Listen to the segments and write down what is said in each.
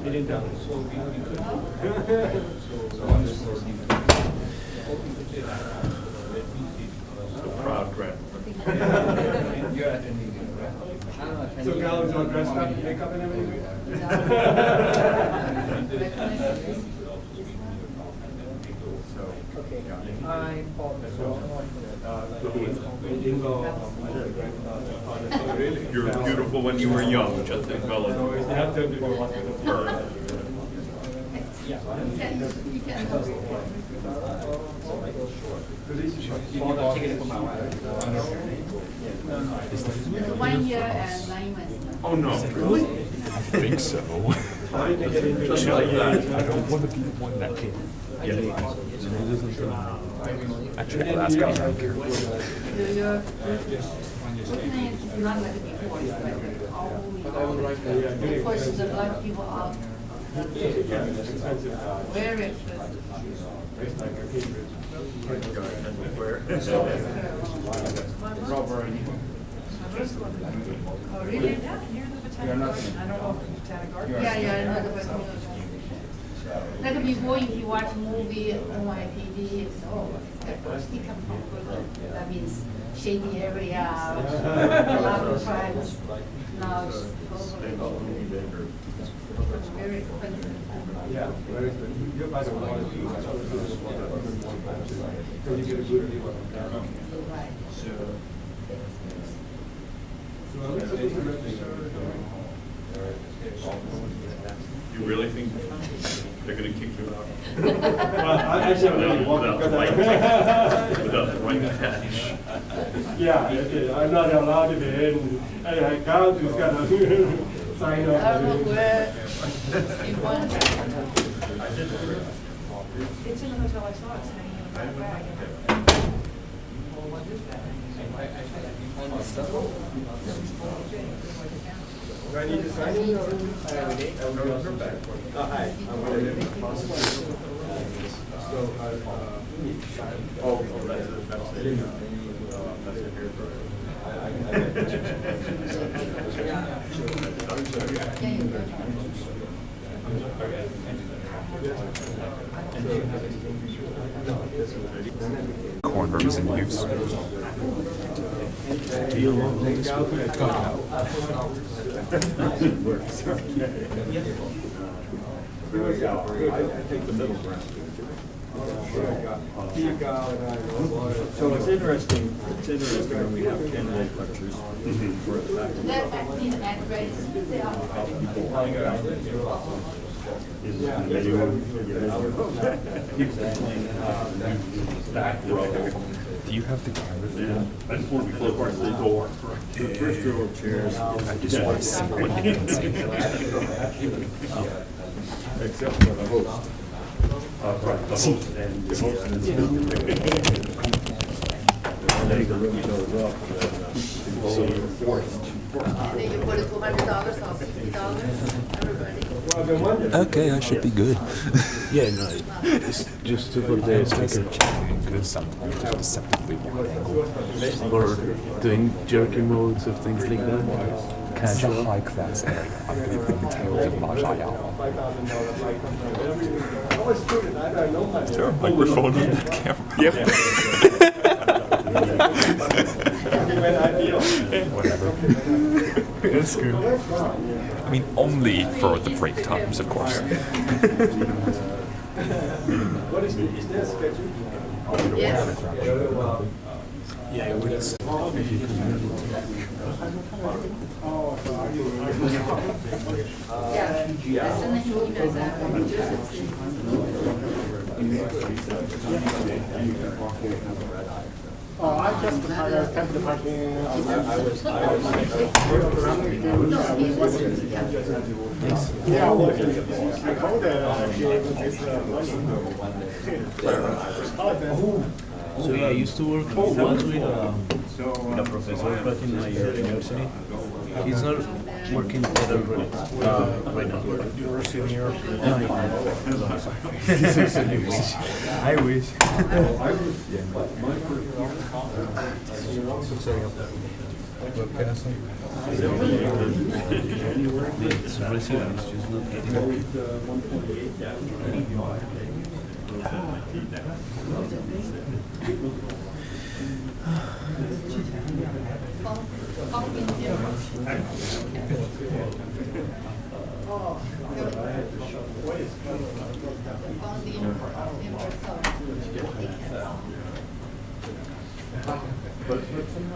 didn't know. So proud grandmother. So Gao is all dressed up, makeup and everything? You were beautiful when you were young, just as well as her. It's 1 year and 9 months. Oh no, really? I think so. Just like that. I don't want to be the one that can. Actually, I'll ask him. Your nickname is not like before, it's like all moving. Of course, there's a lot of people out. Very expensive. Oh, really? Yeah, near the Botanic Garden. I don't know if the Botanic Garden. Yeah, I know the Botanic Garden. Like before, if you watch movie NYPD, it's at first he come from Brooklyn. That means shady area, a lot of crimes. Now it's totally very expensive. Yeah, very good. You're by the water. So you get a good deal on that. Right. So at least it's a You really think they're going to kick you out? Well, I actually really want Without the right patch. Yeah, I'm not allowed to be in. I Gao just got to sign up. I don't know where you want. It's in the hotel I saw, it's hanging in the back bag. Do I need to sign it? Hi, I'm going to Corners in use. I take the middle ground. So it's interesting when we have candidate lectures for the faculty. That actually the address, they are. Do you have the camera there? Before we close the door. The first row of chairs. I just want to see what you can see. Except for the host. Right, the host and the host and the Then the room goes up. So you're forced. Then you put it $200 or $60, everybody. Okay, I should be good. Yeah, no, it's just to put the speaker Because sometimes just deceptively wide angle. for doing jerky modes of things like that. It's a Casual. high class area. I'm going to be putting tales of Ma Zhayao. Is there a microphone on that camera? Yep. Whatever. That's good. I mean, only for the break times, of course. What is there a schedule? Yes. Yeah, it would. Yeah. As soon as you email that, Oh, I just kept the parking. no, he wasn't. Yeah, well, I told her she gave this money. So yeah, I used to work once with a professor back in my university. He's not working better right now. You're a senior. I wish. webcasting. It's receiving, it's just not getting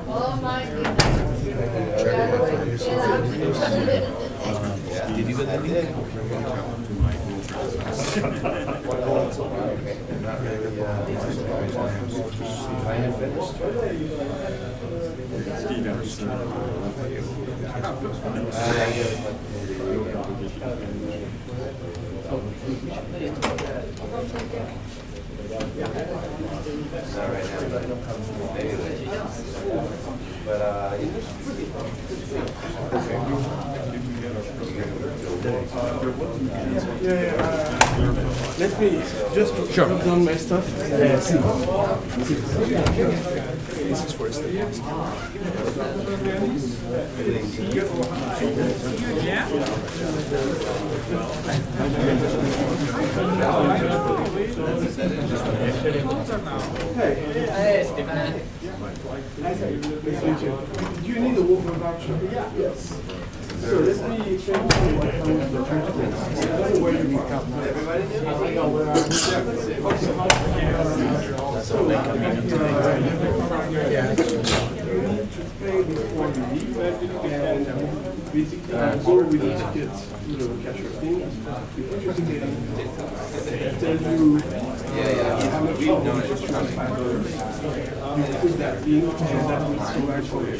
Oh my goodness. Did you get the link? Let me just drop down my stuff. This is for Hey, Stefan. Do you need a walk voucher? Yes. So let me explain to you what comes to the transcript. I don't know where you come. You need to pay before you leave, and basically go with the ticket to the cashier thing. You put your ticket in, tell you how much you want, just $25. You put that in, and that will so much for you.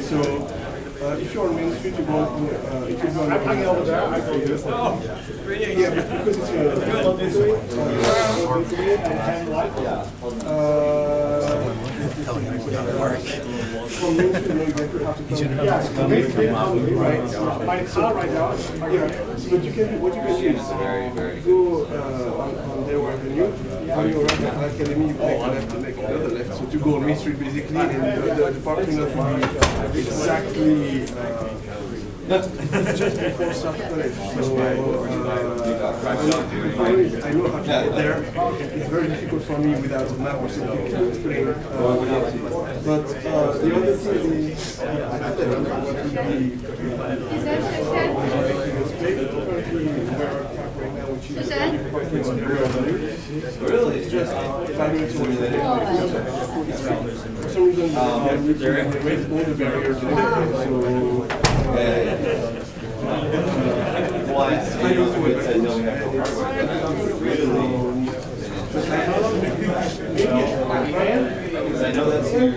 So if you're on Main Street, you go. If you're on over there, I go here. Yeah, because it's from Main Street, you know exactly how to come. Right. My car right now. Yeah. But you can. What you can do is go on their avenue. When you arrive at Academy, you take a left and make another left. So to go on Main Street basically, and the parking lot will be exactly just before South College. So I know how to get there. It's very difficult for me without a map or something to explain. But the other thing is, I don't know what would be really? It's just 5 minutes away. For some reason, they raised all the barriers and everything, so... I know that's here.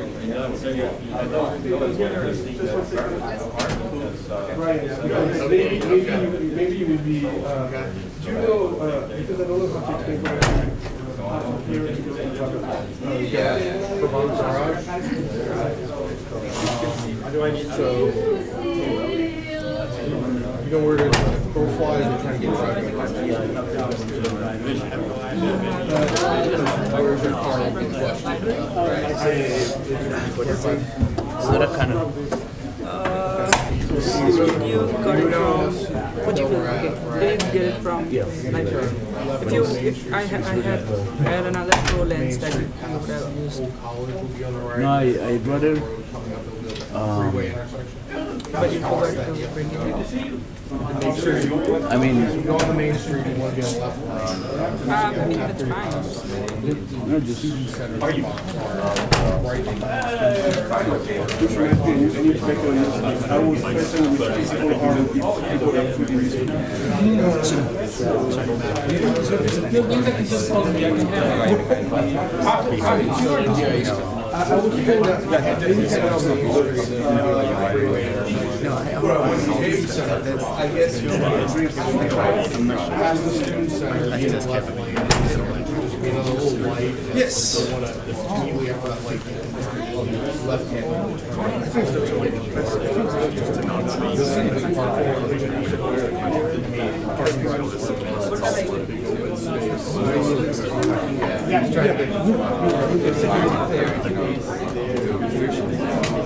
Maybe you would be. Do you know? Because I don't know how to explain here to go to How do I need to? You know where the crow flies? You're trying to get where's your car? Is that a kind of... You got it from what you okay. They get it from like if I had another pro lens that you would have used. No, I'd rather But you forgot to bring it in. I mean, Go on the main street and want to be on the left. That's fine. no, just You need to make I was present with physical harm if people have food in this I guess you're yes.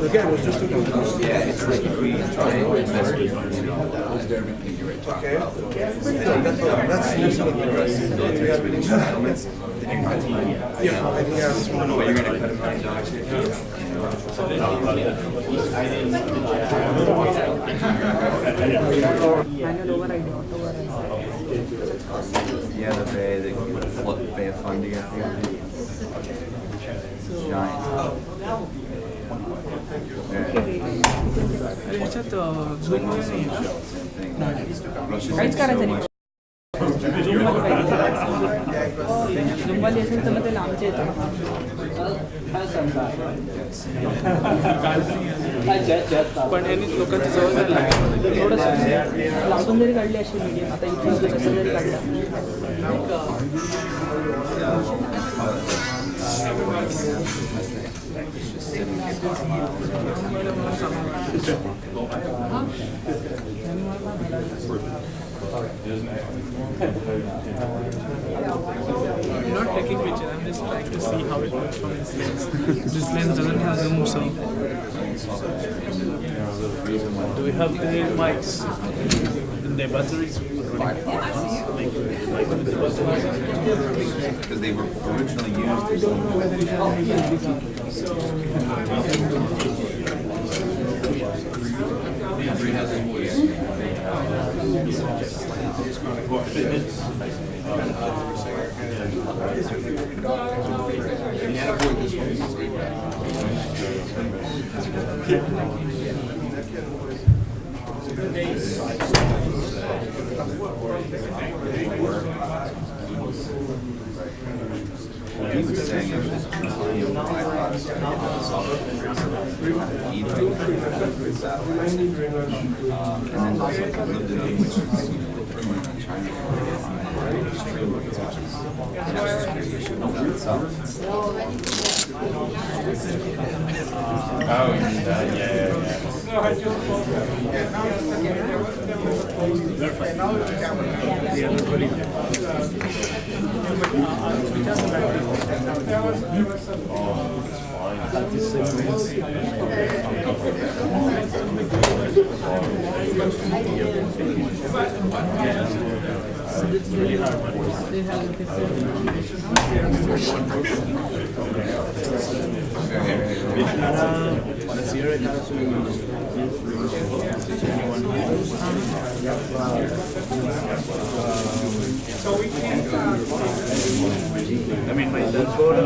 Again, it was just it's like we try and invest with okay. That's yeah, I think that's one way you're going to cut him out. Yeah, the Bay, the Bay of Fundy, I think. Giant. याच्यात झूम काहीच करायचं नाही झूमवाली असेल तर मग ते लांबचे येतं पण यांनी लोकांच्या जवळ जायला लागेल थोडंसं लांबून जरी काढली अशी मीडियम आता इथे कसं जरी काढलं I'm not taking picture, I'm just trying to see how it looks from this lens. This lens doesn't have zoom, so. Do we have the mics? And the batteries? Because they were originally used he was saying it was and then lived in which is China. Oh, yeah. It's really hard. They have So we can't. I mean, my dad's got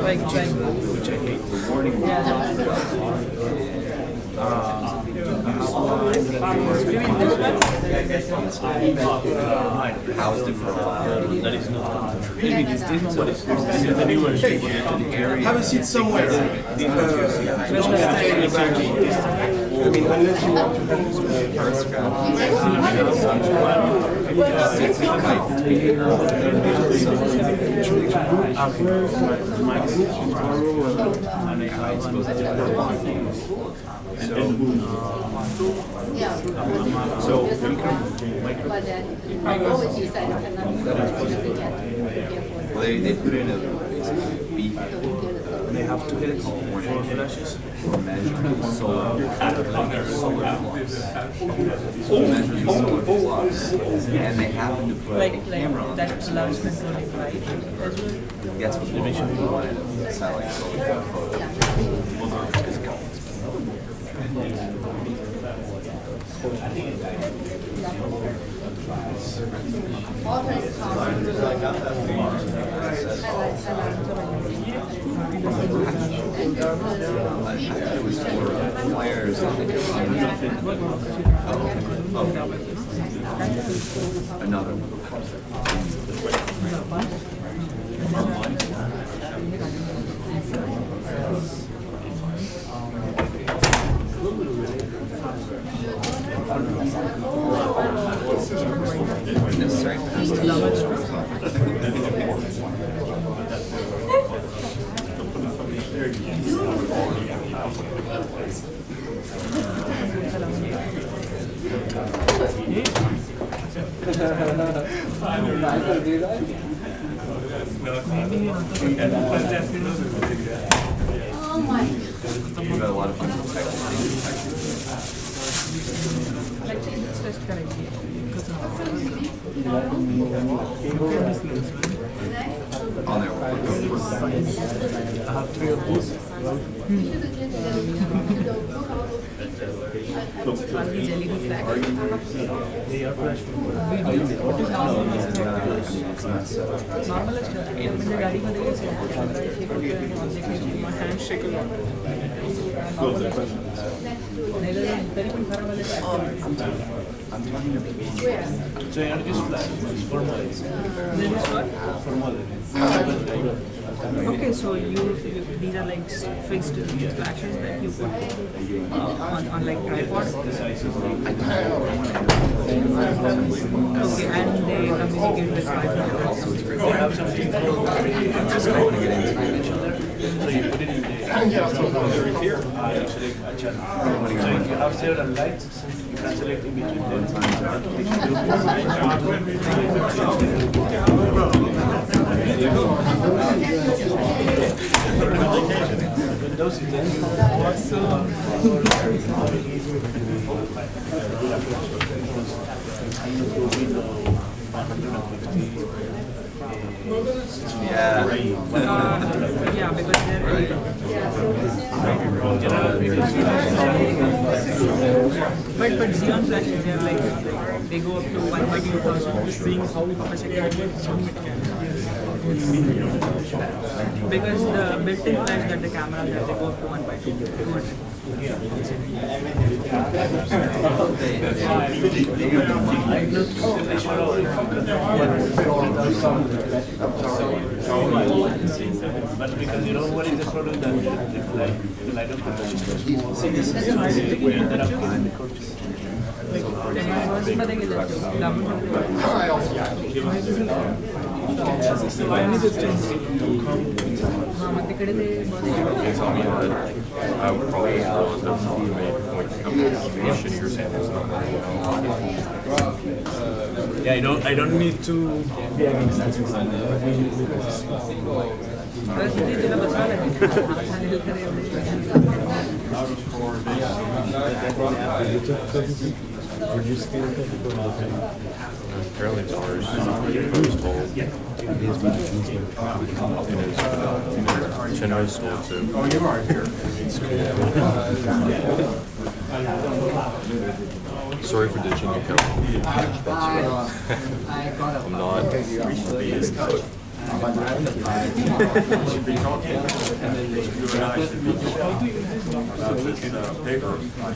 like which I hate. The warning. How's different? That is not maybe this one is the new version. Have a seat somewhere. I mean, unless you want Well, they put in a basically beef. have to hit 4 flashes. We're measuring solar flux. And they happen to put a camera on there. that allows controlling light as well. That's what we wanted. Satellite solar photo. It was for flares. Another one. Necessary Oh my. You've got a lot of people Actually, it's just correct. on their way. I have 3 of these. One is LED flash. They are flash. Normal is म्हणजे गाडीमध्ये my hand shake a lot. तरी पण खराब आले. So you are just flash. For models. This is what? For models. Okay, so these are like fixed flashes that you put on like tripod. Okay, and they communicate with Wi-Fi. They have something called so you put it in the here. Actually, a channel. So if you have several lights, you can select in between them. Yeah. Yeah, because they're but Xeon flashes, they're like they go up to 1/2000. Seeing how per second. Because the built-in flash that the camera has, they go up to 1/200. But because you know what is the problem that the light of the I would probably shittier samples. Yeah, I don't need to be against that. Apparently it's ours. Chenro's school too. Oh, you are here. Sorry for ditching you, Kevin. I'm not. Should be talking, and then you and I should be talking about this paper on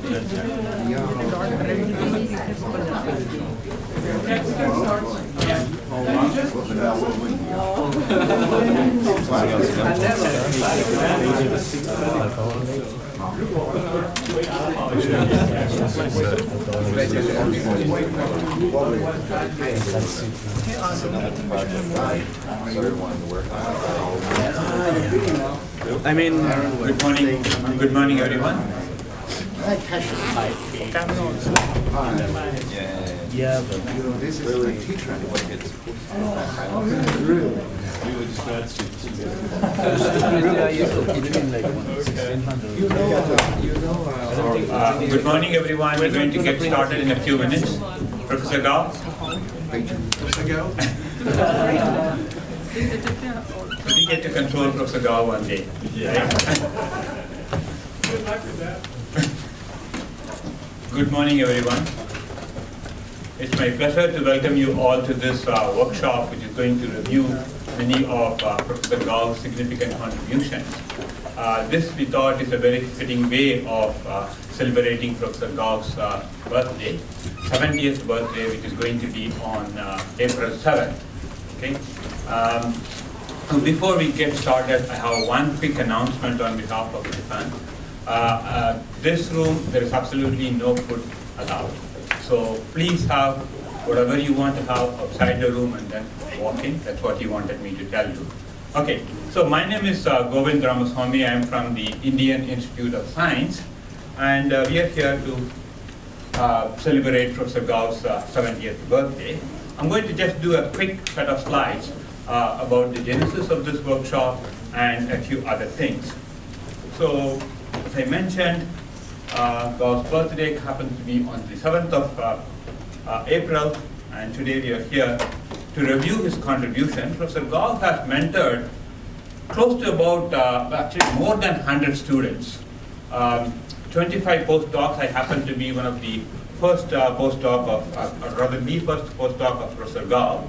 I mean, Good morning, everyone. Yeah. Yeah, but This is really teacher what it's Really? we were just grad students. Good morning, everyone. We're going to get started in a few minutes. Professor Gao. Professor Gao? We get to control Professor Gao one day. Right? Good morning, everyone. It's my pleasure to welcome you all to this workshop, which is going to review many of Professor Gao's significant contributions. This, we thought, is a very fitting way of celebrating Professor Gao's birthday, 70th birthday, which is going to be on April 7th. Okay. So before we get started, I have one quick announcement on behalf of the fund. This room, there is absolutely no food allowed. So please have whatever you want to have outside the room and then walk in. That's what he wanted me to tell you. Okay, so my name is Govind Ramaswamy. I am from the Indian Institute of Science, and we are here to celebrate Professor Gao's 70th birthday. I'm going to just do a quick set of slides about the genesis of this workshop and a few other things. So, as I mentioned, Gao's birthday happens to be on the 7th of April, and today we are here to review his contribution. Professor Gao has mentored close to about, actually more than 100 students, 25 postdocs. I happen to be one of the first postdoc of, or rather the first postdoc of Professor Gao.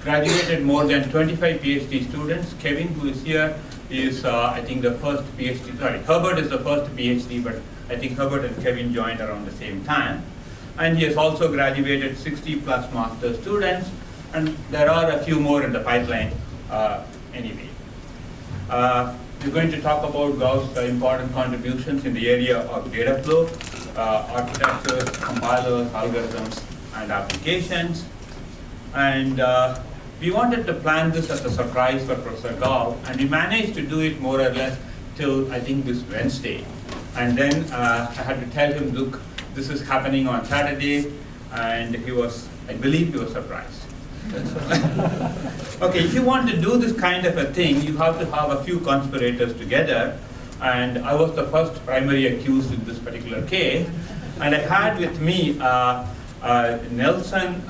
Graduated more than 25 PhD students. Kevin, who is here, is I think the first PhD, sorry, Herbert is the first PhD, but I think Herbert and Kevin joined around the same time. And he has also graduated 60 plus master students, and there are a few more in the pipeline anyway. We're going to talk about Gao's important contributions in the area of data flow, architectures, compilers, algorithms, and applications. And we wanted to plan this as a surprise for Professor Gao, and we managed to do it more or less till I think this Wednesday. And then I had to tell him, look, this is happening on Saturday, and he was, I believe he was surprised. Okay, if you want to do this kind of a thing, you have to have a few conspirators together, and I was the first primary accused in this particular case, and I had with me Nelson,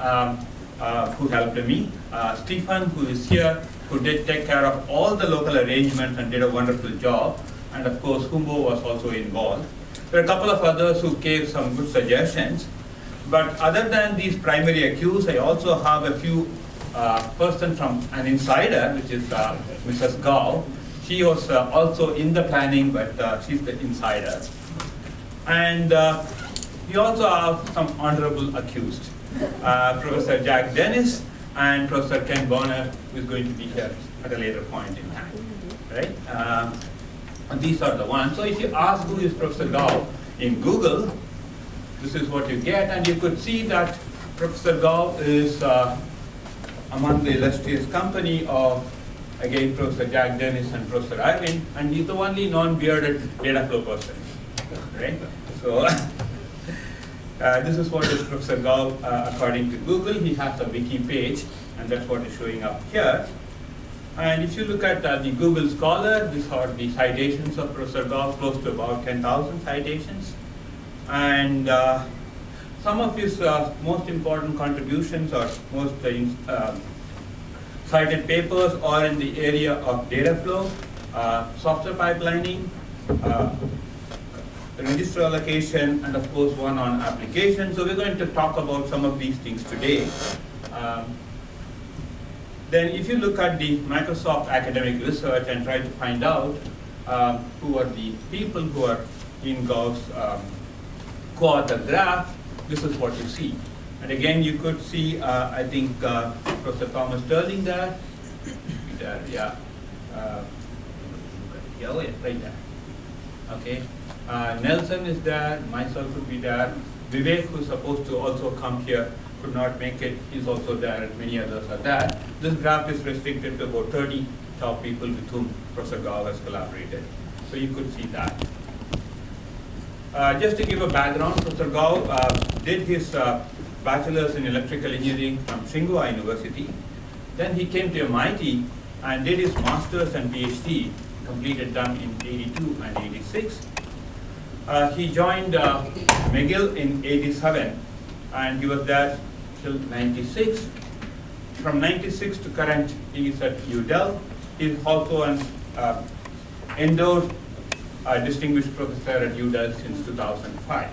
who helped me, Stephen, who is here, who did take care of all the local arrangements and did a wonderful job, and of course Humbo was also involved. There are a couple of others who gave some good suggestions, but other than these primary accused, I also have a few persons from an insider, which is Mrs. Gao. She was also in the planning, but she's the insider. And we also have some honorable accused. Professor Jack Dennis and Professor Ken Bonner, who is going to be here at a later point in time, right? And these are the ones. So if you ask who is Professor Gao in Google, this is what you get, and you could see that Professor Gao is among the illustrious company of, again, Professor Jack Dennis and Professor Irwin, and he's the only non-bearded data flow person, right? So. This is what is Professor Gao according to Google. He has a wiki page, and that's what is showing up here. And if you look at the Google Scholar, these are the citations of Professor Gao, close to about 10,000 citations. And some of his most important contributions or most cited papers are in the area of data flow, software pipelining, register allocation, and of course one on application. So we're going to talk about some of these things today. Then if you look at the Microsoft academic research and try to find out who are the people who are in Gao's co-author graph, this is what you see. And again, you could see, I think, Professor Thomas Sterling there. Yeah. Yeah, right there. Okay. Nelson is there, myself would be there. Vivek, who's supposed to also come here, could not make it, is also there, and many others are there. This graph is restricted to about 30 top people with whom Professor Gao has collaborated. So you could see that. Just to give a background, Professor Gao did his bachelor's in electrical engineering from Tsinghua University. Then he came to MIT and did his master's and PhD, completed them in 82 and 86. He joined McGill in 87, and he was there till 96. From 96 to current, he is at UDEL. He is also an endowed distinguished professor at UDEL since 2005.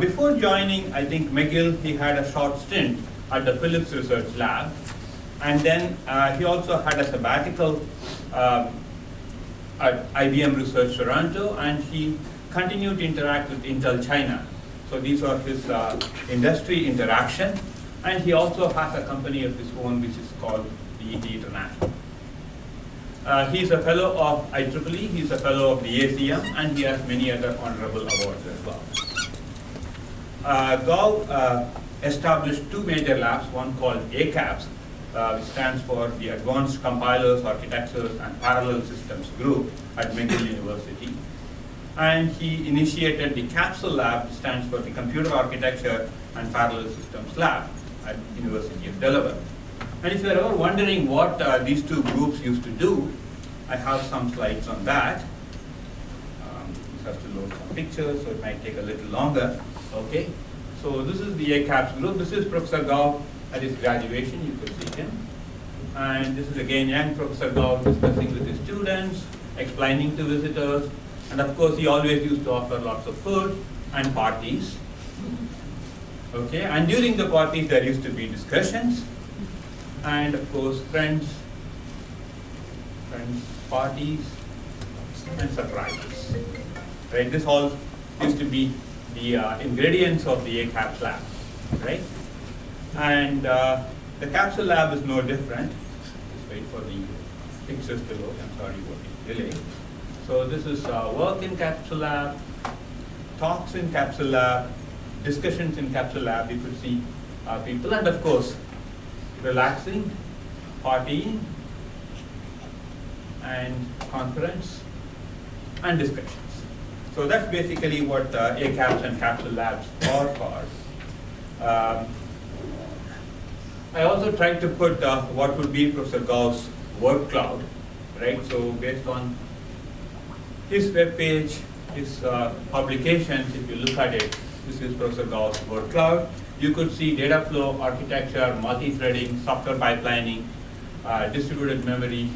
Before joining, I think, McGill, he had a short stint at the Phillips Research Lab, and then he also had a sabbatical at IBM Research Toronto, and he continued to interact with Intel China. So these are his industry interaction, and he also has a company of his own which is called the International. He is a fellow of IEEE, he is a fellow of the ACM, and he has many other honorable awards as well. Gao established two major labs, one called ACAPS, which stands for the Advanced Compilers, Architectures, and Parallel Systems Group at McGill University. And he initiated the CAPSL Lab, which stands for the Computer Architecture and Parallel Systems Lab at University of Delaware. And if you're ever wondering what these two groups used to do, I have some slides on that. This has to load some pictures, so it might take a little longer. Okay, so this is the ACAPS group. This is Professor Gao at his graduation, you could see him. And this is again young Professor Gao discussing with his students, explaining to visitors, and of course he always used to offer lots of food and parties. Okay, and during the parties there used to be discussions, and of course friends, parties, and surprises. Right, this all used to be the ingredients of the CAPSL lab, right? And the CAPSL lab is no different. Just wait for the pictures to load. I'm sorry about the delay. So this is work in CAPSL lab, talks in CAPSL lab, discussions in CAPSL lab. You could see people, and of course, relaxing, partying, and conference, and discussions. So that's basically what ACAPS and CAPSL labs are for. I also tried to put what would be Professor Gao's word cloud, right? So based on his web page, his publications, if you look at it, this is Professor Gao's word cloud. You could see data flow, architecture, multi-threading, software pipelining, distributed memory,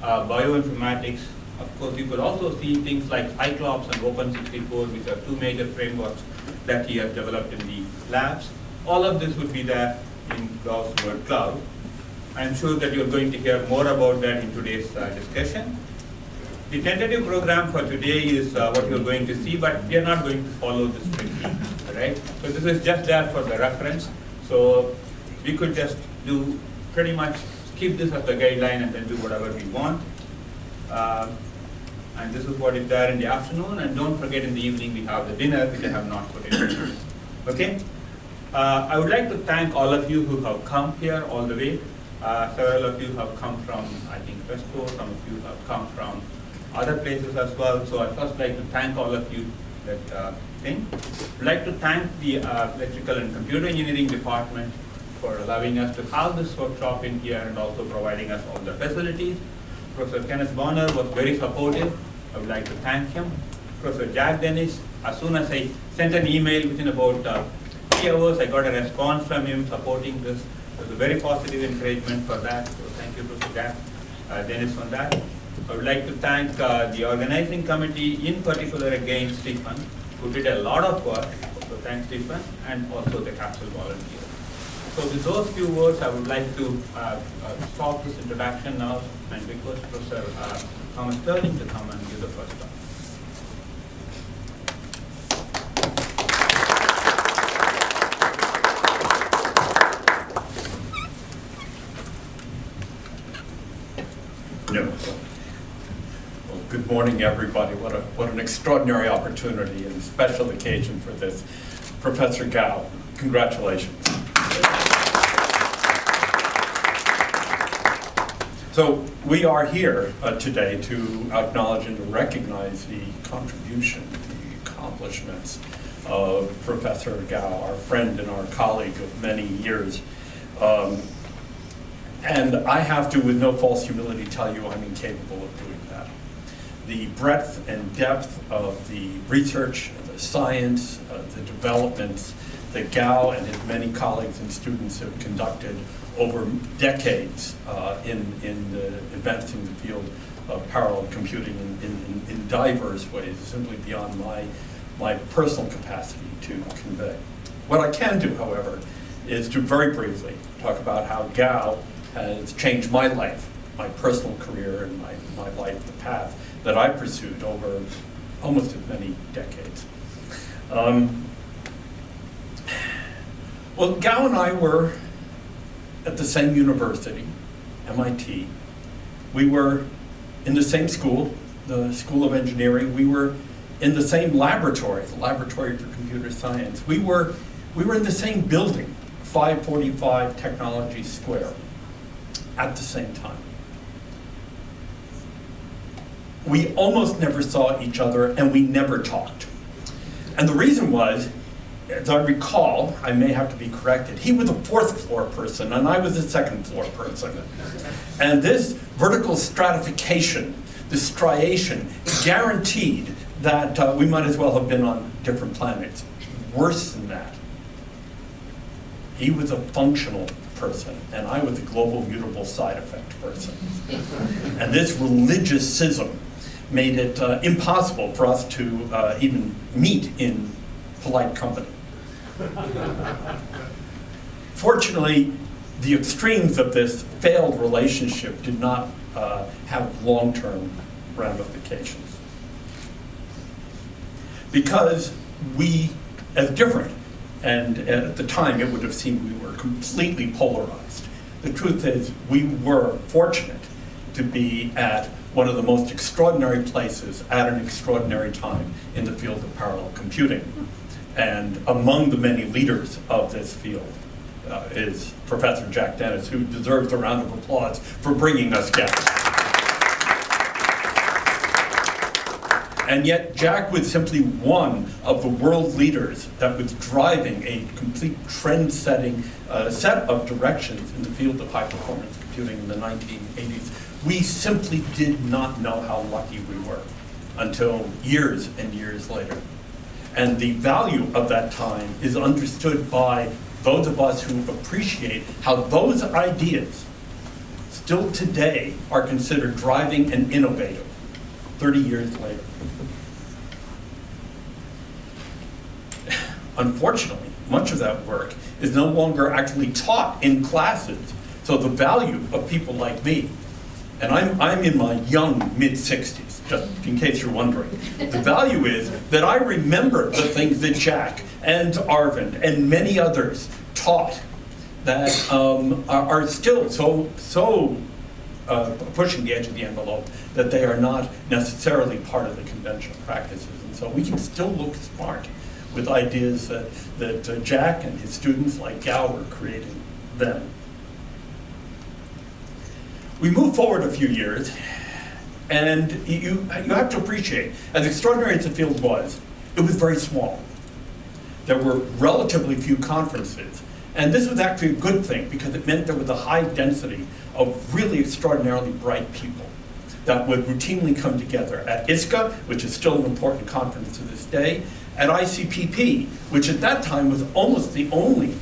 bioinformatics. Of course, you could also see things like Cyclops and Open64, which are two major frameworks that he has developed in the labs. All of this would be there in Gao's word cloud. I'm sure that you're going to hear more about that in today's discussion. The tentative program for today is what you're going to see, but we are not going to follow this strictly, right? So this is just there for the reference. So we could just do pretty much keep this as the guideline and then do whatever we want. And this is what is there in the afternoon. And don't forget, in the evening we have the dinner, which I have not put in. Okay? I would like to thank all of you who have come here all the way. Several of you have come from, I think, Westport. Some of you have come from other places as well. So I'd first like to thank all of you that came. I'd like to thank the Electrical and Computer Engineering Department for allowing us to have this workshop in here and also providing us all the facilities. Professor Kenneth Bonner was very supportive. I would like to thank him. Professor Jack Dennis, as soon as I sent an email, within about 3 hours, I got a response from him supporting this. It was a very positive encouragement for that. So thank you, Professor Jack Dennis, on that. I would like to thank the organizing committee, in particular again Stephen, who did a lot of work. So thanks, Stephen, and also the CAPSL volunteers. So with those few words, I would like to stop this introduction now and request Professor Thomas Sterling to come and give the first talk. No. Well, good morning, everybody. What an extraordinary opportunity and special occasion for this. Professor Gao, congratulations. So we are here today to acknowledge and to recognize the contribution, accomplishments of Professor Gao, our friend and our colleague of many years. And I have to, with no false humility, tell you I'm incapable of doing that. The breadth and depth of the research, the science, the developments that Gao and his many colleagues and students have conducted over decades in advancing the field of parallel computing in diverse ways is simply beyond my personal capacity to convey. What I can do, however, is to very briefly talk about how Gao has changed my life, my personal career, and my life, the path that I pursued over almost as many decades. Well, Gao and I were at the same university, MIT. We were in the same school, the School of Engineering. We were in the same laboratory, the Laboratory for Computer Science. We were in the same building, 545 Technology Square, at the same time. We almost never saw each other, and we never talked. And the reason was, as I recall, I may have to be corrected, he was a fourth floor person and I was a second floor person. And this vertical stratification, this striation, guaranteed that we might as well have been on different planets. Worse than that, he was a functional person and I was a global mutable side effect person. And this religious schism made it impossible for us to even meet in polite company. Fortunately, the extremes of this failed relationship did not have long-term ramifications. Because we, as different, and at the time it would have seemed we were completely polarized. The truth is, we were fortunate to be at one of the most extraordinary places at an extraordinary time in the field of parallel computing. And among the many leaders of this field is Professor Jack Dennis, who deserves a round of applause for bringing us together. And yet Jack was simply one of the world leaders that was driving a complete trend-setting set of directions in the field of high-performance computing in the 1980s. We simply did not know how lucky we were until years and years later. And the value of that time is understood by those of us who appreciate how those ideas still today are considered driving and innovative 30 years later. Unfortunately, much of that work is no longer actually taught in classes. So the value of people like me, and I'm in my young mid-60s, just in case you're wondering. The value is that I remember the things that Jack and Arvind and many others taught that are still so pushing the edge of the envelope that they are not necessarily part of the conventional practices. And so we can still look smart with ideas that Jack and his students like Gao were creating then. We move forward a few years, and you have to appreciate, as extraordinary as the field was, it was very small. There were relatively few conferences, and this was actually a good thing because it meant there was a high density of really extraordinarily bright people that would routinely come together at ISCA, which is still an important conference to this day, at ICPP, which at that time was almost the only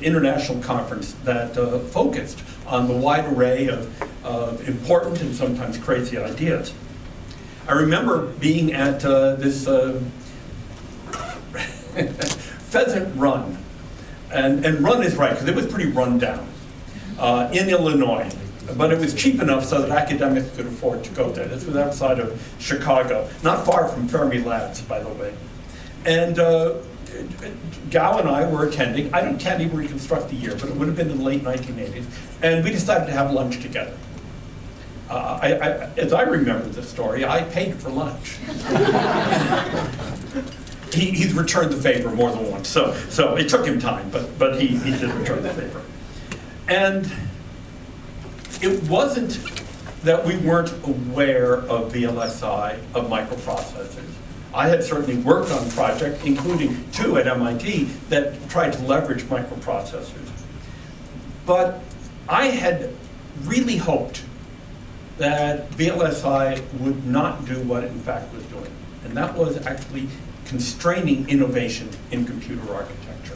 international conference that focused on the wide array of important and sometimes crazy ideas. I remember being at this Pheasant Run, and run is right, because it was pretty run down, in Illinois. But it was cheap enough so that academics could afford to go there. This was outside of Chicago, not far from Fermi Labs, by the way. And Gao and I were attending. I can't even reconstruct the year, but it would have been in the late 1980s. And we decided to have lunch together. As I remember the story, I paid for lunch. He's returned the favor more than once, so it took him time, but he did return the favor. And it wasn't that we weren't aware of VLSI, of microprocessors. I had certainly worked on projects, including 2 at MIT, that tried to leverage microprocessors. But I had really hoped that VLSI would not do what it in fact was doing, and that was actually constraining innovation in computer architecture.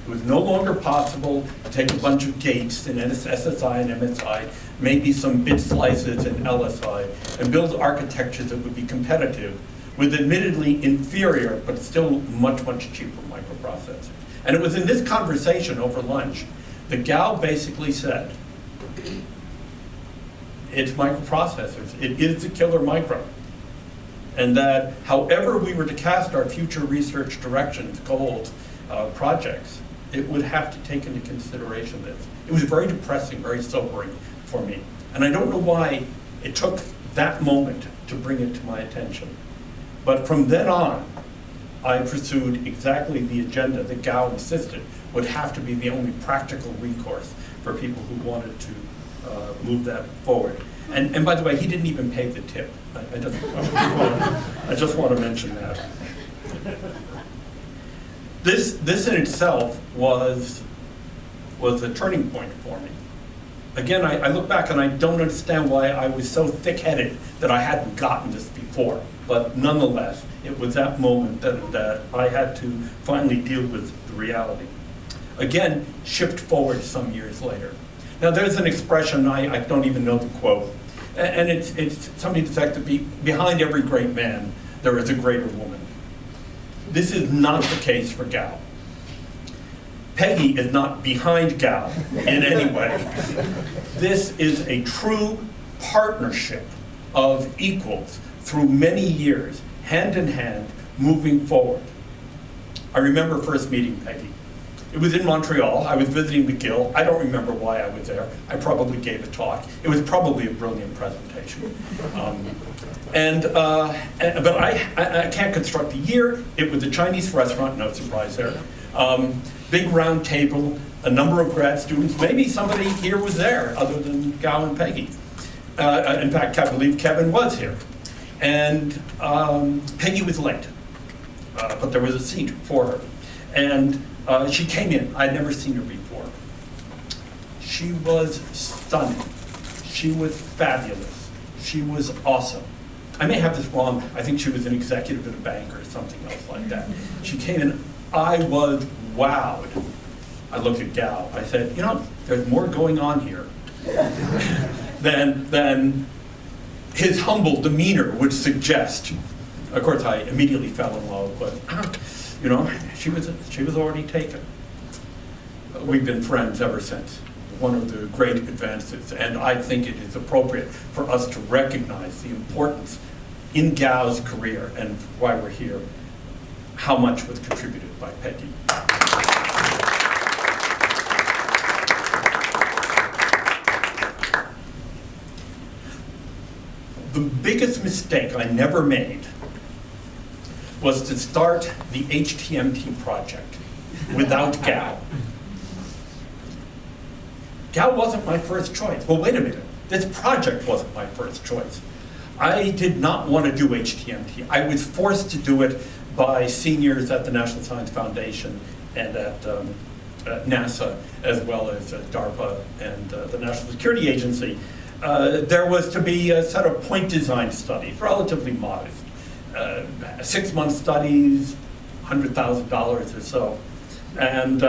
It was no longer possible to take a bunch of gates in SSI and MSI, maybe some bit slices in LSI, and build architectures that would be competitive with admittedly inferior, but still much, much cheaper microprocessors. And it was in this conversation over lunch that Gao basically said, it's microprocessors. It is the killer micro. And that however we were to cast our future research directions, goals, projects, it would have to take into consideration this. It was very depressing, very sobering for me. And I don't know why it took that moment to bring it to my attention. But from then on, I pursued exactly the agenda that Gao insisted would have to be the only practical recourse for people who wanted to move that forward. And by the way, he didn't even pay the tip. I just want to mention that. This in itself was a turning point for me. Again, I look back and I don't understand why I was so thick-headed that I hadn't gotten this before. But nonetheless, it was that moment that I had to finally deal with the reality. Again, shift forward some years later. Now there's an expression, I don't even know the quote, and it's something to the effect that behind every great man, there is a greater woman. This is not the case for Gao. Peggy is not behind Gao in any way. This is a true partnership of equals through many years, hand in hand, moving forward. I remember first meeting Peggy. It was in Montreal. I was visiting McGill. I don't remember why I was there. I probably gave a talk. It was probably a brilliant presentation. But I can't construct the year. It was a Chinese restaurant, no surprise there. Big round table, a number of grad students. Maybe somebody here was there other than Gao and Peggy. In fact, I believe Kevin was here. And Peggy was late, but there was a seat for her. And she came in. I'd never seen her before. She was stunning. She was fabulous. She was awesome. I may have this wrong. I think she was an executive at a bank or something else like that. She came in. I was wowed. I looked at Gao. I said, you know, there's more going on here than his humble demeanor would suggest. Of course, I immediately fell in love, but you know, she was already taken. We've been friends ever since. One of the great advances, and I think it is appropriate for us to recognize the importance in Gao's career and why we're here, how much was contributed by Peggy. The biggest mistake I never made was to start the HTMT project without Gao. Gao wasn't my first choice. Well, wait a minute. This project wasn't my first choice. I did not want to do HTMT. I was forced to do it by seniors at the National Science Foundation and at NASA, as well as DARPA and the National Security Agency. There was to be a set of point design studies, relatively modest. 6-month studies, $100,000 or so. And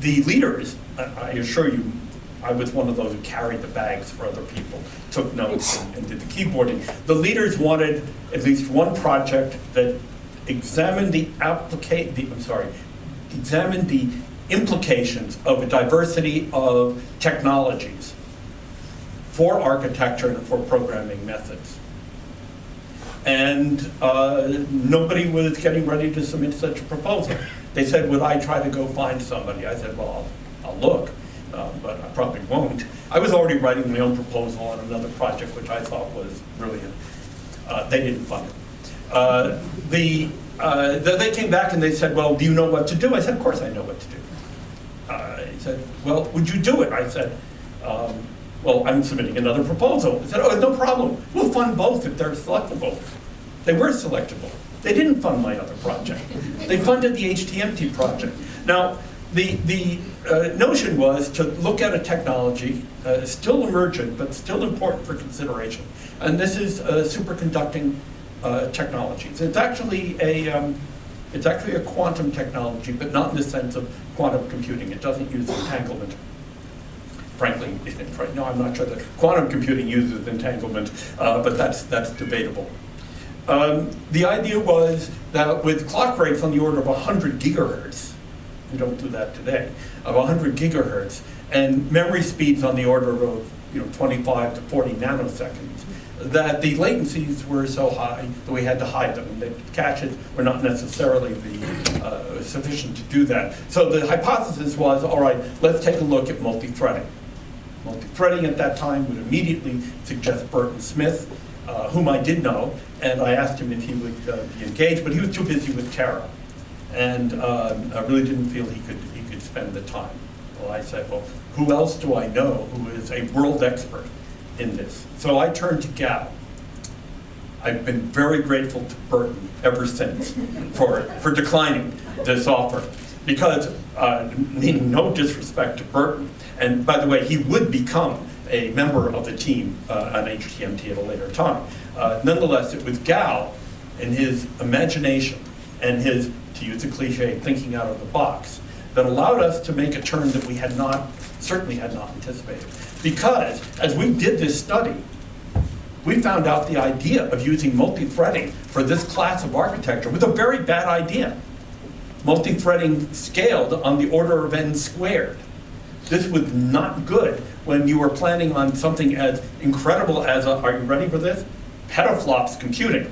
the leaders, I assure you, I was one of those who carried the bags for other people, took notes and did the keyboarding. The leaders wanted at least one project that examined the implications of a diversity of technologies for architecture and for programming methods. And nobody was getting ready to submit such a proposal. They said, would I try to go find somebody? I said, well, I'll look, but I probably won't. I was already writing my own proposal on another project, which I thought was brilliant. They didn't fund it. They came back and they said, well, do you know what to do? I said, of course I know what to do. He said, well, would you do it? I said, Well, I'm submitting another proposal. He said, oh, no problem. We'll fund both if they're selectable. They were selectable. They didn't fund my other project. They funded the HTMT project. Now, the notion was to look at a technology, still emergent, but still important for consideration. And this is superconducting technologies. It's actually a quantum technology, but not in the sense of quantum computing. It doesn't use entanglement. Frankly, right now I'm not sure that quantum computing uses entanglement, but that's debatable. The idea was that with clock rates on the order of 100 gigahertz, we don't do that today, of 100 gigahertz, and memory speeds on the order of 25 to 40 nanoseconds, that the latencies were so high that we had to hide them. The caches were not necessarily sufficient to do that. So the hypothesis was, all right, let's take a look at multi-threading. Multi-threading at that time would immediately suggest Burton Smith, whom I did know, and I asked him if he would be engaged, but he was too busy with Terra, and I really didn't feel he could spend the time. Well, I said, well, who else do I know who is a world expert in this? So I turned to Gao. I've been very grateful to Burton ever since for declining this offer, because, meaning no disrespect to Burton, and by the way, he would become a member of the team on HTMT at a later time. Nonetheless, it was Gao and his imagination and his, to use a cliche, thinking out of the box that allowed us to make a turn that we certainly had not anticipated. Because as we did this study, we found out the idea of using multi-threading for this class of architecture was a very bad idea. Multi-threading scaled on the order of n squared. This was not good when you were planning on something as incredible as, are you ready for this? Petaflops computing,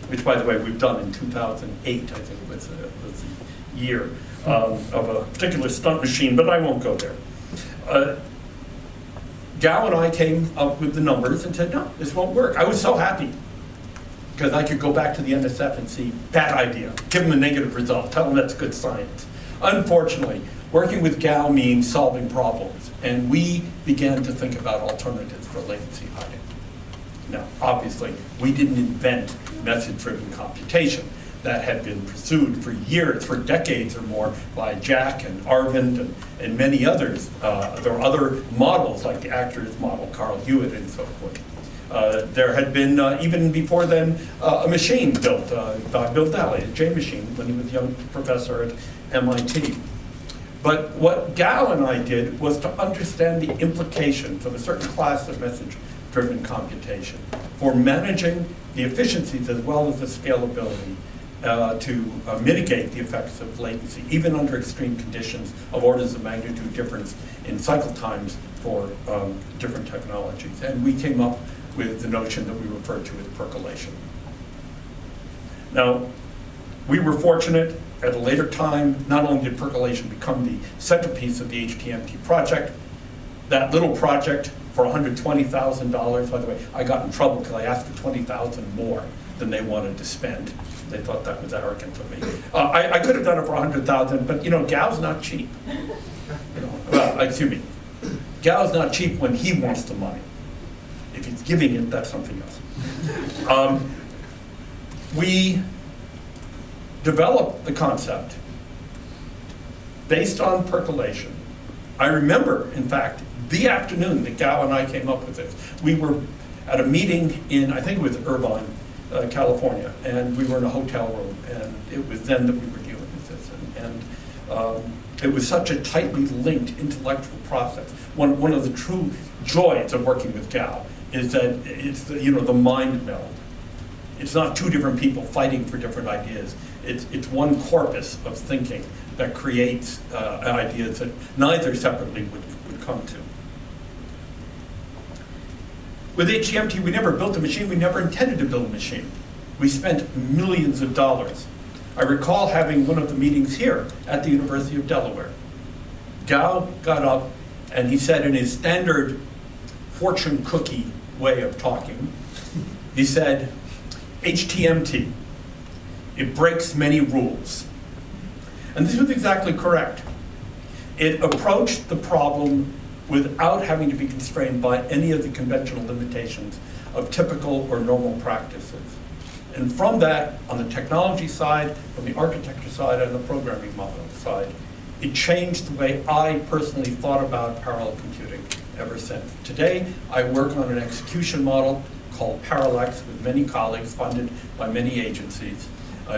which, by the way, we've done in 2008, I think was the year of a particular stunt machine, but I won't go there. Gao and I came up with the numbers and said, no, this won't work. I was so happy because I could go back to the NSF and see, bad idea, give them a negative result, tell them that's good science. Unfortunately, working with Gao means solving problems, and we began to think about alternatives for latency hiding. Now, obviously, we didn't invent message-driven computation. That had been pursued for years, for decades or more, by Jack and Arvind and many others. There are other models, like the actors model, Carl Hewitt and so forth. There had been, even before then, a machine built by Bill Daly, a J machine, when he was a young professor at MIT. But what Gao and I did was to understand the implications of a certain class of message-driven computation for managing the efficiencies as well as the scalability to mitigate the effects of latency, even under extreme conditions of orders of magnitude difference in cycle times for different technologies. And we came up with the notion that we refer to as percolation. Now, we were fortunate at a later time. Not only did percolation become the centerpiece of the HTMT project, that little project for $120,000, by the way, I got in trouble because I asked for $20,000 more than they wanted to spend. They thought that was arrogant of me. I could have done it for $100,000, but Gao's not cheap. Well, excuse me. Gao's not cheap when he wants the money. If he's giving it, that's something else. We developed the concept based on percolation. I remember, in fact, the afternoon that Gao and I came up with this. We were at a meeting in, I think it was Irvine, California, and we were in a hotel room, and it was then that we were dealing with this. And it was such a tightly linked intellectual process. One of the true joys of working with Gao is that it's the mind meld. It's not two different people fighting for different ideas. It's one corpus of thinking that creates ideas that neither separately would come to. With HTMT, we never built a machine. We never intended to build a machine. We spent millions of dollars. I recall having one of the meetings here at the University of Delaware. Gao got up and he said in his standard fortune cookie way of talking, he said, HTMT, it breaks many rules. And this was exactly correct. It approached the problem without having to be constrained by any of the conventional limitations of typical or normal practices. And from that, on the technology side, from the architecture side, and the programming model side, it changed the way I personally thought about parallel computing ever since. Today, I work on an execution model called Parallax with many colleagues, funded by many agencies,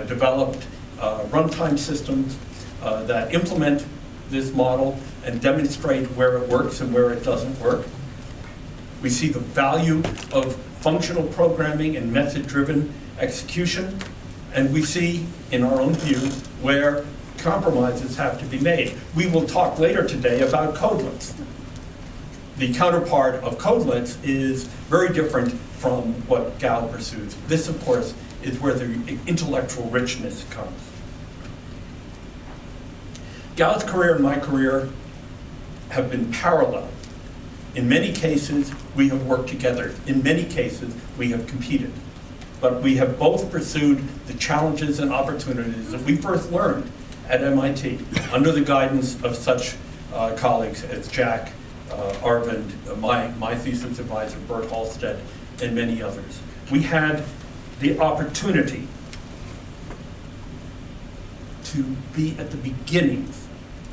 developed runtime systems that implement this model and demonstrate where it works and where it doesn't work. We see the value of functional programming and method-driven execution, and we see, in our own view, where compromises have to be made. We will talk later today about codelets. The counterpart of codelets is very different from what Gao pursues. This, of course, is where the intellectual richness comes. Gao's career and my career have been parallel. In many cases, we have worked together. In many cases, we have competed. But we have both pursued the challenges and opportunities that we first learned at MIT under the guidance of such colleagues as Jack, Arvind, my thesis advisor, Bert Halstead, and many others. We had the opportunity to be at the beginnings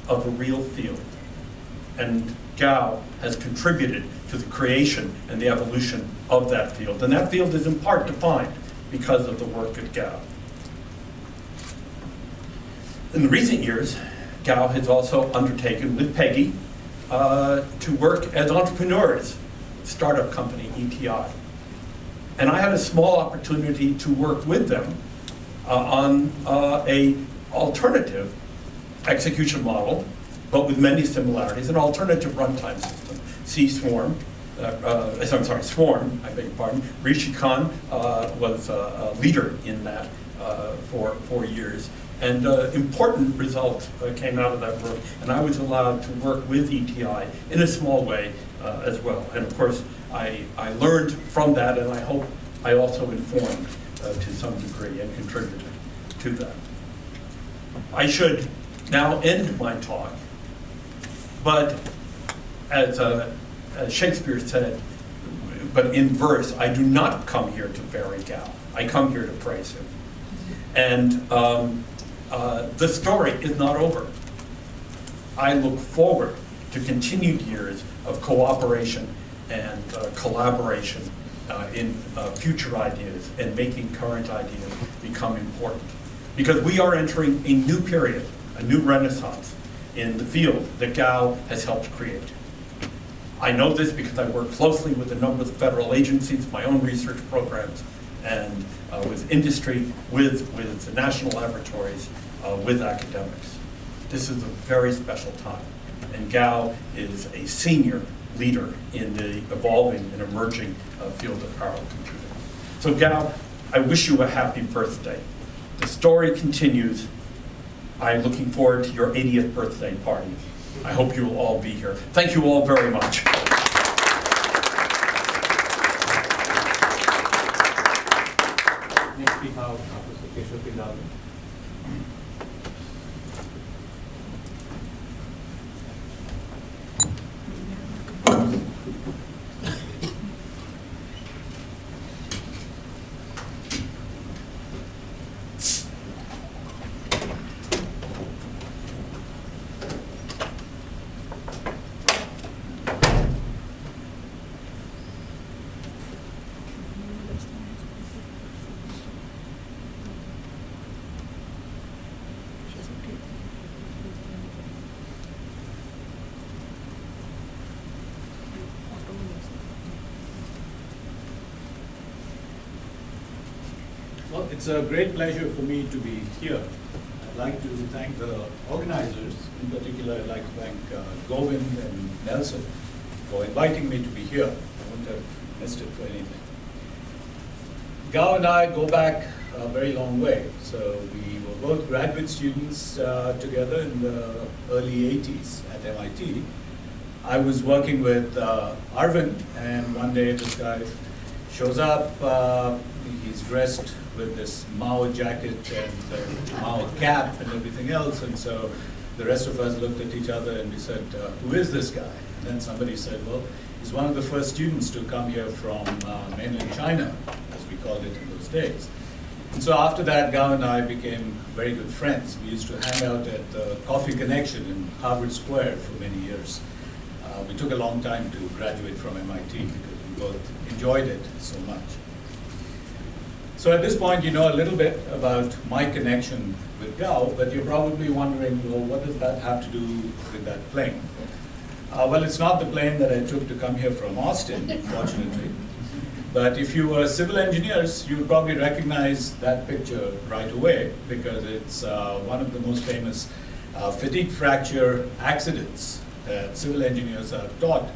of a real field. And Gao has contributed to the creation and the evolution of that field. And that field is in part defined because of the work of Gao. In the recent years, Gao has also undertaken with Peggy to work as entrepreneurs, startup company ETI. And I had a small opportunity to work with them on a alternative execution model, but with many similarities, an alternative runtime system, Swarm. Swarm, I beg your pardon. Rishi Khan was a leader in that for 4 years. And important results came out of that work, and I was allowed to work with ETI in a small way as well. And of course, I learned from that, and I hope I also informed to some degree and contributed to that. I should now end my talk, but as Shakespeare said, but in verse, I do not come here to bury Gao. I come here to praise him. And the story is not over. I look forward to continued years of cooperation and collaboration in future ideas and making current ideas become important. Because we are entering a new period, a new renaissance in the field that Gao has helped create. I know this because I work closely with a number of federal agencies, my own research programs, and with industry, with the national laboratories, with academics. This is a very special time, and Gao is a senior leader in the evolving and emerging field of parallel computing. So Gao, I wish you a happy birthday. The story continues. I'm looking forward to your 80th birthday party. I hope you will all be here. Thank you all very much. Next we have Professor Guan R Gao. Well, it's a great pleasure for me to be here. I'd like to thank the organizers. In particular, I'd like to thank Govind and Nelson for inviting me to be here. I wouldn't have missed it for anything. Gao and I go back a very long way. So we were both graduate students together in the early 80s at MIT. I was working with Arvind, and one day this guy shows up. He's dressed with this Mao jacket and the Mao cap and everything else, and so the rest of us looked at each other and we said, who is this guy? then somebody said, well, he's one of the first students to come here from mainland China, as we called it in those days. And so after that, Gao and I became very good friends. We used to hang out at the Coffee Connection in Harvard Square for many years. We took a long time to graduate from MIT because we both enjoyed it so much. So at this point, you know a little bit about my connection with Gao, but you're probably wondering, well, what does that have to do with that plane? Well, it's not the plane that I took to come here from Austin, fortunately. But if you were civil engineers, you would probably recognize that picture right away because it's one of the most famous fatigue fracture accidents that civil engineers are taught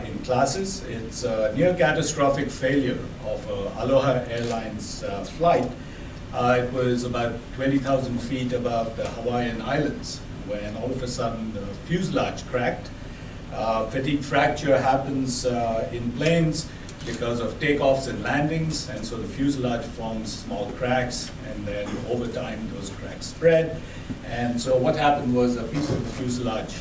in classes. It's a near catastrophic failure of Aloha Airlines flight. It was about 20,000 feet above the Hawaiian Islands when all of a sudden the fuselage cracked. Fatigue fracture happens in planes because of takeoffs and landings, and so the fuselage forms small cracks, and then over time those cracks spread. And so what happened was a piece of the fuselage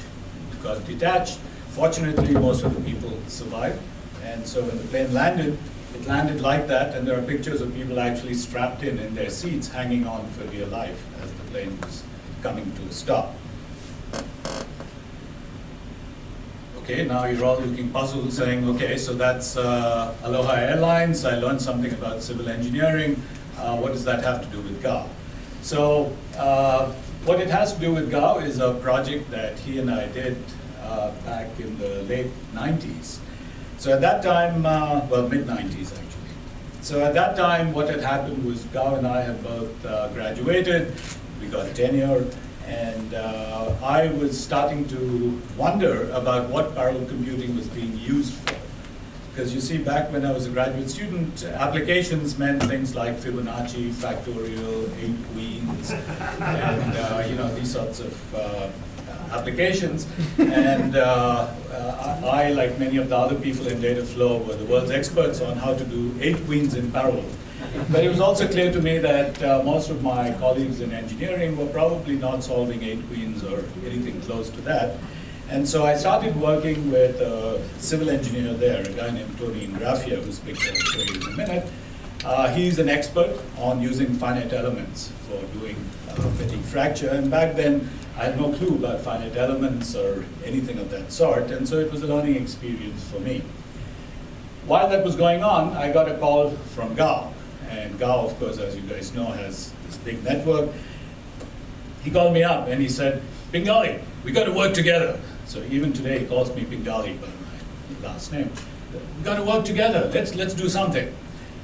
got detached. Fortunately, most of the people survived, and so when the plane landed, it landed like that, and there are pictures of people actually strapped in their seats, hanging on for dear life as the plane was coming to a stop. Okay, now you're all looking puzzled, saying, okay, so that's Aloha Airlines. I learned something about civil engineering. What does that have to do with Gao? So what it has to do with Gao is a project that he and I did back in the late 90s. So at that time, well, mid-90s actually. So at that time, what had happened was Gao and I had both graduated, we got tenure, and I was starting to wonder about what parallel computing was being used for. Because you see, back when I was a graduate student, applications meant things like Fibonacci, factorial, 8 queens, and you know, these sorts of applications. And I, like many of the other people in data flow, were the world's experts on how to do 8 queens in parallel. But it was also clear to me that most of my colleagues in engineering were probably not solving 8 queens or anything close to that. And so I started working with a civil engineer there, a guy named Tony Ingrafia, whose picture I'll show you in a minute. He's an expert on using finite elements for doing fatigue fracture. And back then, I had no clue about finite elements or anything of that sort. And so it was a learning experience for me. While that was going on, I got a call from Gao. And Gao, of course, as you guys know, has this big network. He called me up and he said, Pingali, we got to work together. So even today, he calls me Pingali by my last name. We got to work together. Let's do something.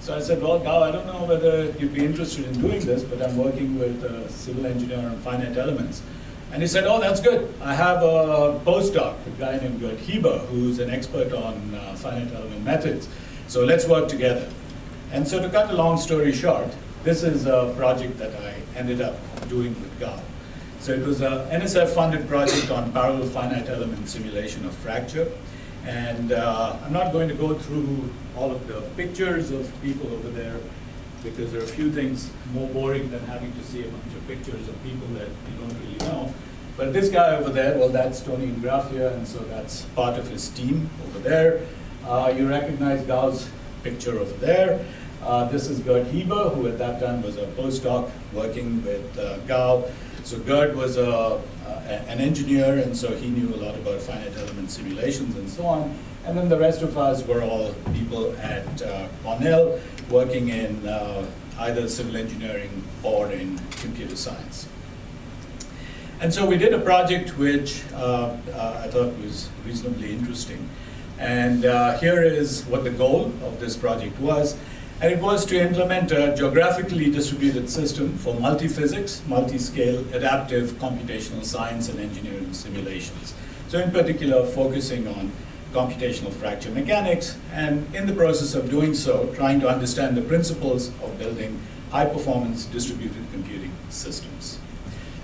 So I said, well, Gao, I don't know whether you'd be interested in doing this, but I'm working with a civil engineer on finite elements. And he said, oh, that's good. I have a postdoc, a guy named Gert Heber, who's an expert on finite element methods. So let's work together. And so to cut a long story short, this is a project that I ended up doing with Gao. So it was an NSF-funded project on parallel finite element simulation of fracture. And I'm not going to go through all of the pictures of people over there, because there are a few things more boring than having to see a bunch of pictures of people that you don't really know. But this guy over there, well, that's Tony Ingrafia, and so that's part of his team over there. You recognize Gao's picture over there. This is Gert Heber, who at that time was a postdoc working with Gao. So Gert was an engineer, and so he knew a lot about finite element simulations and so on. And then the rest of us were all people at Cornell working in either civil engineering or in computer science. And so we did a project which I thought was reasonably interesting. And here is what the goal of this project was. And it was to implement a geographically distributed system for multi-physics, multi-scale, adaptive computational science and engineering simulations. So in particular, focusing on computational fracture mechanics, and in the process of doing so, trying to understand the principles of building high-performance distributed computing systems.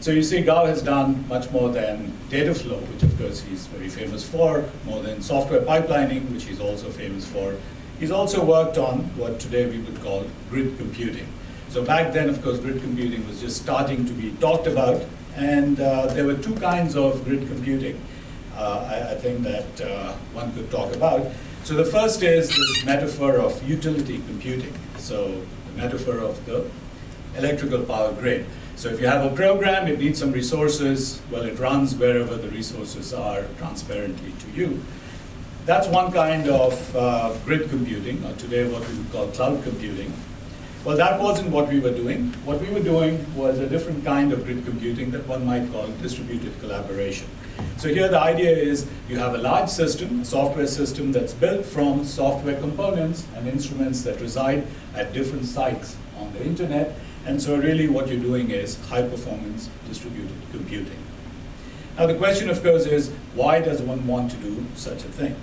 So you see, Gao has done much more than data flow, which of course he's very famous for, more than software pipelining, which he's also famous for. He's also worked on what today we would call grid computing. So back then, of course, grid computing was just starting to be talked about, and there were two kinds of grid computing. I think that one could talk about. So the first is this metaphor of utility computing. So the metaphor of the electrical power grid. So if you have a program, it needs some resources, well, it runs wherever the resources are transparently to you. That's one kind of grid computing, or today what we would call cloud computing. Well, that wasn't what we were doing. What we were doing was a different kind of grid computing that one might call distributed collaboration. So here the idea is you have a large system, a software system that's built from software components and instruments that reside at different sites on the internet. And so really what you're doing is high performance distributed computing. Now the question of course is, why does one want to do such a thing?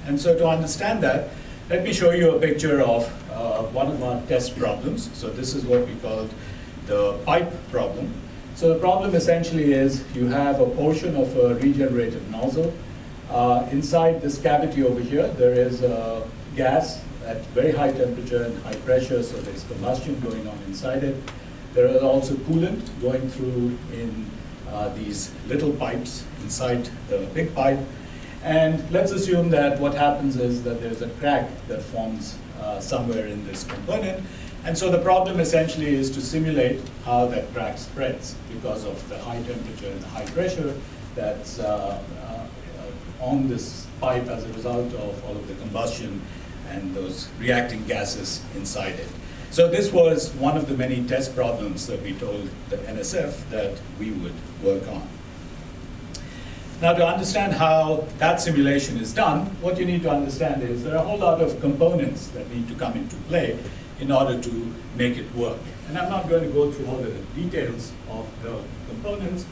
And so to understand that, let me show you a picture of one of our test problems. So this is what we call the pipe problem. So the problem essentially is you have a portion of a regenerated nozzle. Inside this cavity over here, there is a gas at very high temperature and high pressure, so there's combustion going on inside it. There is also coolant going through in these little pipes inside the big pipe. And let's assume that what happens is that there's a crack that forms somewhere in this component. And so the problem essentially is to simulate how that crack spreads because of the high temperature and the high pressure that's on this pipe as a result of all of the combustion and those reacting gases inside it. So this was one of the many test problems that we told the NSF that we would work on. Now to understand how that simulation is done, what you need to understand is there are a whole lot of components that need to come into play in order to make it work. And I'm not going to go through all the details of the components,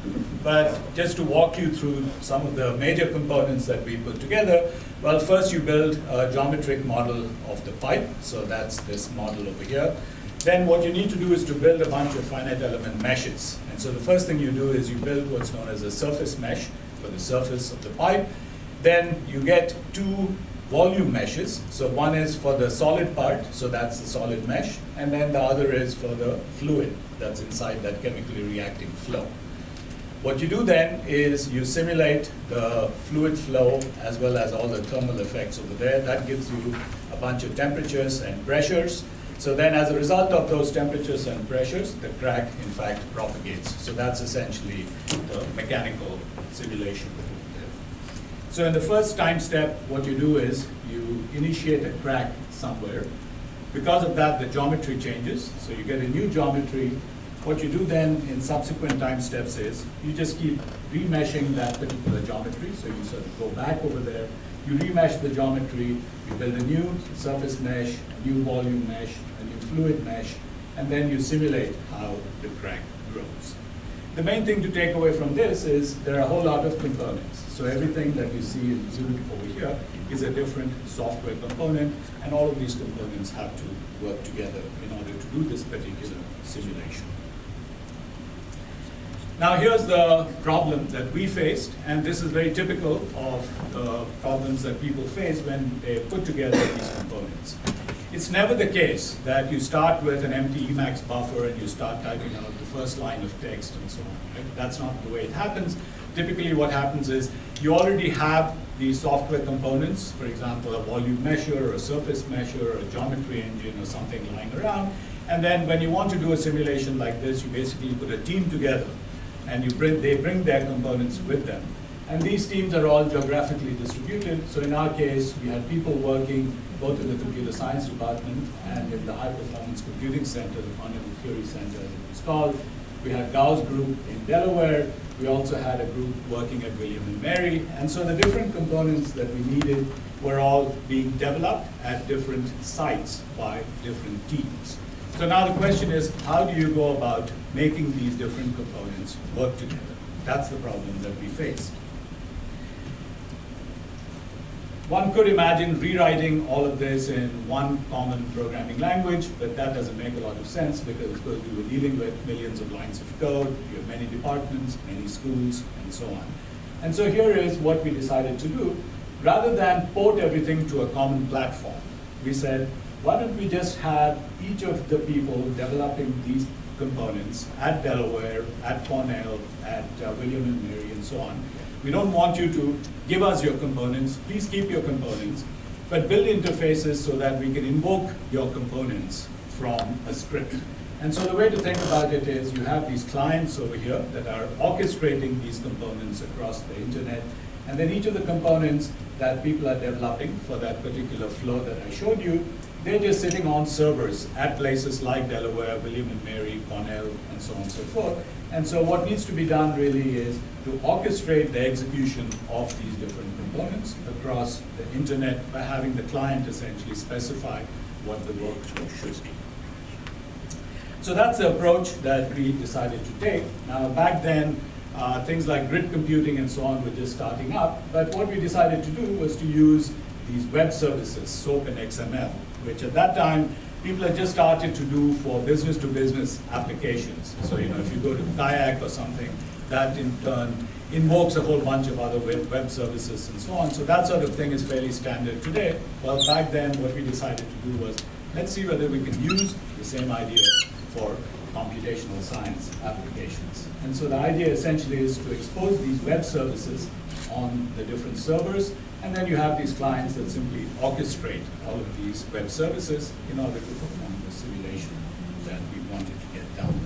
but just to walk you through some of the major components that we put together. Well, first you build a geometric model of the pipe, so that's this model over here. Then what you need to do is to build a bunch of finite element meshes. And so the first thing you do is you build what's known as a surface mesh for the surface of the pipe. Then you get two volume meshes. So one is for the solid part, so that's the solid mesh, and then the other is for the fluid that's inside that chemically reacting flow. What you do then is you simulate the fluid flow as well as all the thermal effects over there. That gives you a bunch of temperatures and pressures. So then as a result of those temperatures and pressures, the crack in fact propagates. So that's essentially the mechanical simulation. So in the first time step, what you do is you initiate a crack somewhere. Because of that, the geometry changes. So you get a new geometry. What you do then in subsequent time steps is you just keep remeshing that particular geometry. So you sort of go back over there, you remesh the geometry, you build a new surface mesh, a new volume mesh, a new fluid mesh, and then you simulate how the crack grows. The main thing to take away from this is there are a whole lot of components. So everything that you see in Zoom over here is a different software component, and all of these components have to work together in order to do this particular simulation. Now here's the problem that we faced, and this is very typical of the problems that people face when they put together these components. It's never the case that you start with an empty Emacs buffer and you start typing out the first line of text and so on. Right? That's not the way it happens. Typically what happens is you already have these software components, for example, a volume measure, or a surface measure, or a geometry engine, or something lying around. And then when you want to do a simulation like this, you basically put a team together, and they bring their components with them. And these teams are all geographically distributed. So in our case, we had people working both in the computer science department and in the high performance computing center, the fundamental theory center as it was called. We had Gao's group in Delaware. We also had a group working at William and Mary. And so the different components that we needed were all being developed at different sites by different teams. So now the question is, how do you go about making these different components work together? That's the problem that we faced. One could imagine rewriting all of this in one common programming language, but that doesn't make a lot of sense because, of course, we were dealing with millions of lines of code. You have many departments, many schools, and so on. And so here is what we decided to do. Rather than port everything to a common platform, we said, why don't we just have each of the people developing these components at Delaware, at Cornell, at William and Mary, and so on. We don't want you to give us your components. Please keep your components, but build interfaces so that we can invoke your components from a script. And so the way to think about it is you have these clients over here that are orchestrating these components across the internet. And then each of the components that people are developing for that particular flow that I showed you, they're just sitting on servers at places like Delaware, William and Mary, Cornell, and so on and so forth. And so what needs to be done really is to orchestrate the execution of these different components across the internet by having the client essentially specify what the workflow should be. So that's the approach that we decided to take. Now back then, things like grid computing and so on were just starting up, but what we decided to do was to use these web services, SOAP and XML, which at that time, people had just started to do for business-to-business applications. So if you go to Kayak or something, that in turn invokes a whole bunch of other web services and so on. So that sort of thing is fairly standard today. Well, back then, what we decided to do was, let's see whether we can use the same idea for computational science applications. And so the idea essentially is to expose these web services on the different servers, and then you have these clients that simply orchestrate all of these web services in order to perform the simulation that we wanted to get done.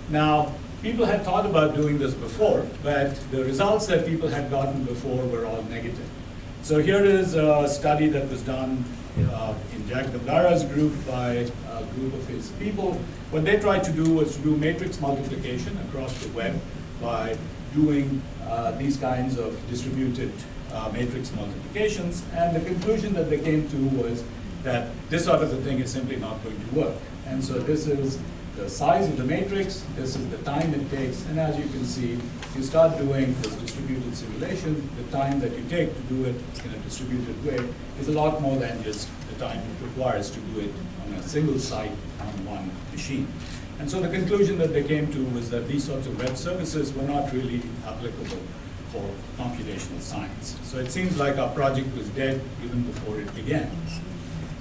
Now, people had thought about doing this before, but the results that people had gotten before were all negative. So here is a study that was done in Jack Damlara's group by a group of his people. What they tried to do was to do matrix multiplication across the web by doing these kinds of distributed matrix multiplications. And the conclusion that they came to was that this sort of a thing is simply not going to work. And so this is the size of the matrix, this is the time it takes, and as you can see, if you start doing this distributed simulation, the time that you take to do it in a distributed way is a lot more than just the time it requires to do it on a single site on one machine. And so the conclusion that they came to was that these sorts of web services were not really applicable for computational science. So it seems like our project was dead even before it began.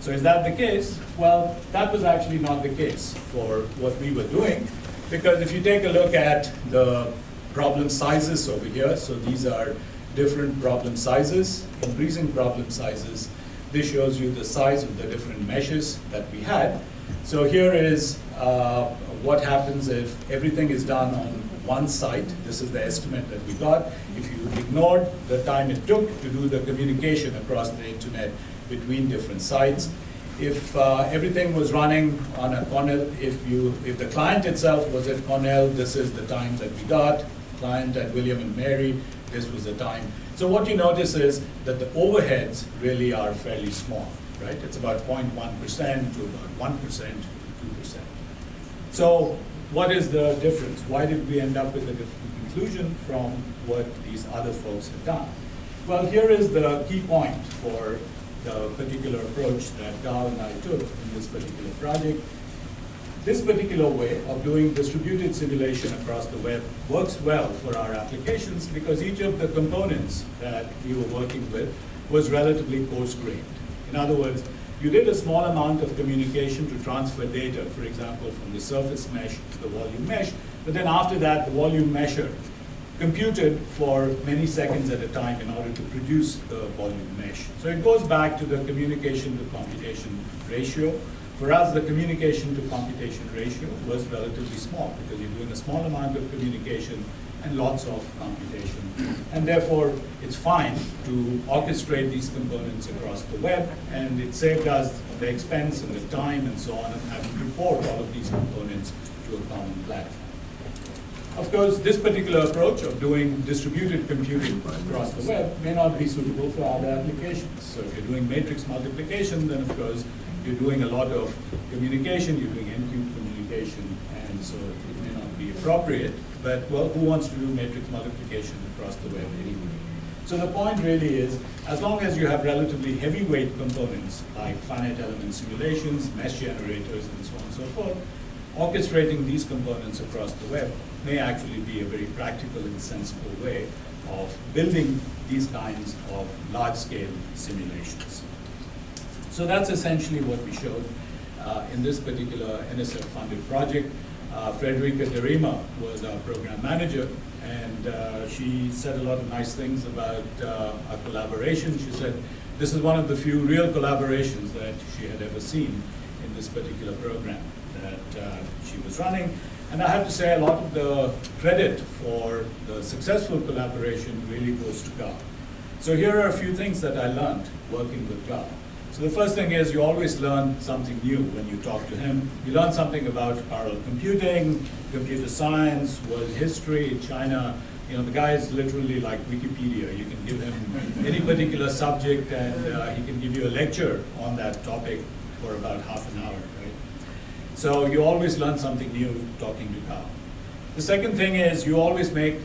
So is that the case? Well, that was actually not the case for what we were doing, because if you take a look at the problem sizes over here, so these are different problem sizes, increasing problem sizes. This shows you the size of the different meshes that we had. So here is what happens if everything is done on one site. This is the estimate that we got. If you ignored the time it took to do the communication across the internet between different sites. If everything was running on a Cornell, if the client itself was at Cornell, this is the time that we got. Client at William and Mary, this was the time. So what you notice is that the overheads really are fairly small, right? It's about 0.1% to about 1% to 2%. So what is the difference? Why did we end up with a different conclusion from what these other folks have done? Well, here is the key point for the particular approach that Gao and I took in this particular project. This particular way of doing distributed simulation across the web works well for our applications because each of the components that we were working with was relatively coarse-grained. In other words, you did a small amount of communication to transfer data, for example, from the surface mesh to the volume mesh, but then after that, the volume mesher computed for many seconds at a time in order to produce the volume mesh. So it goes back to the communication to computation ratio. For us, the communication to computation ratio was relatively small because you're doing a small amount of communication and lots of computation. And therefore, it's fine to orchestrate these components across the web, and it saved us the expense and the time and so on of having to port all of these components to a common platform. Of course, this particular approach of doing distributed computing across the web may not be suitable for other applications. So if you're doing matrix multiplication, then of course, you're doing a lot of communication, you're doing n-cube communication, and so it may not be appropriate. But, well, who wants to do matrix multiplication across the web anyway? So the point really is, as long as you have relatively heavyweight components, like finite element simulations, mesh generators, and so on and so forth, orchestrating these components across the web may actually be a very practical and sensible way of building these kinds of large-scale simulations. So that's essentially what we showed in this particular NSF-funded project. Frederica Derima was our program manager, and she said a lot of nice things about our collaboration. She said this is one of the few real collaborations that she had ever seen in this particular program that she was running. And I have to say a lot of the credit for the successful collaboration really goes to Gao. So here are a few things that I learned working with Gao. So the first thing is you always learn something new when you talk to him. You learn something about parallel computing, computer science, world history, China. You know, the guy is literally like Wikipedia. You can give him any particular subject and he can give you a lecture on that topic for about half an hour, right? So you always learn something new talking to Gao. The second thing is you always make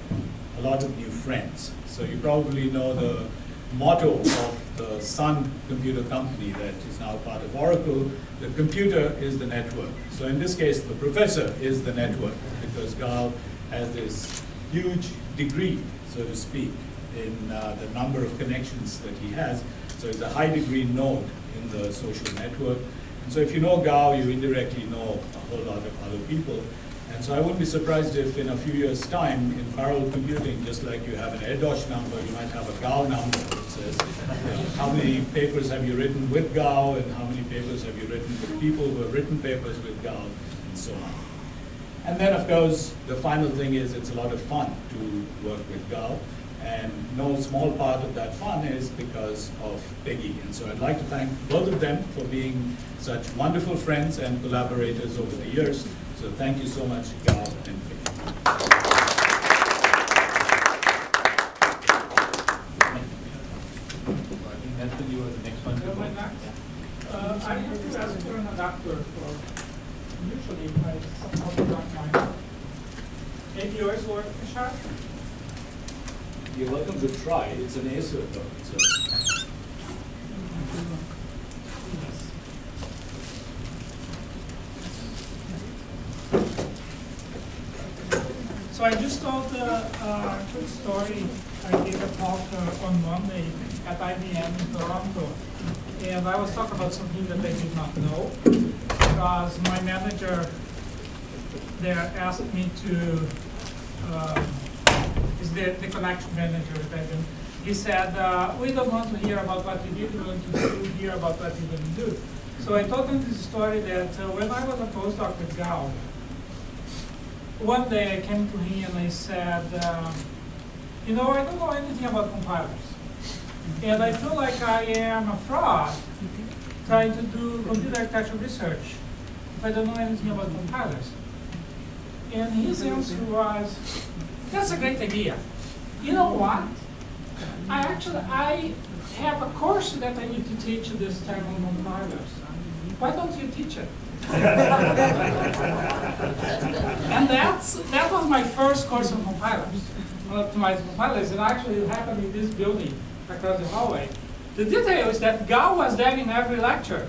a lot of new friends. So you probably know the motto of the Sun computer company that is now part of Oracle: the computer is the network. So in this case, the professor is the network, because Gao has this huge degree, so to speak, in the number of connections that he has. So it's a high degree node in the social network. And so if you know Gao, you indirectly know a whole lot of other people. And so I wouldn't be surprised if in a few years' time, in parallel computing, just like you have an Erdos number, you might have a Gao number that says, how many papers have you written with Gao, and how many papers have you written with people who have written papers with Gao, and so on. And then, of course, the final thing is it's a lot of fun to work with Gao. And no small part of that fun is because of Peggy. And so I'd like to thank both of them for being such wonderful friends and collaborators over the years. So thank you so much, Gao and Peggy. Nelson, you are the next one. I have to ask for an adapter for, usually I somehow don't mind. Maybe yours work, Shah? You're welcome to try. It's an Acer though. So I just told a quick story. I gave a talk on Monday at IBM in Toronto. And I was talking about something that I did not know, because my manager there asked me to, is the connection manager. He said, we don't want to hear about what you did, we want to hear about what you're going to do. So I told him this story that when I was a postdoc with Gao, one day I came to him and I said, you know, I don't know anything about compilers. And I feel like I am a fraud trying to do computer architecture research if I don't know anything about compilers. And his answer was, that's a great idea. You know what? I have a course that I need to teach this time on compilers. Why don't you teach it? And that was my first course on compilers, on optimized compilers. And actually it happened in this building across the hallway. The detail is that Gao was there in every lecture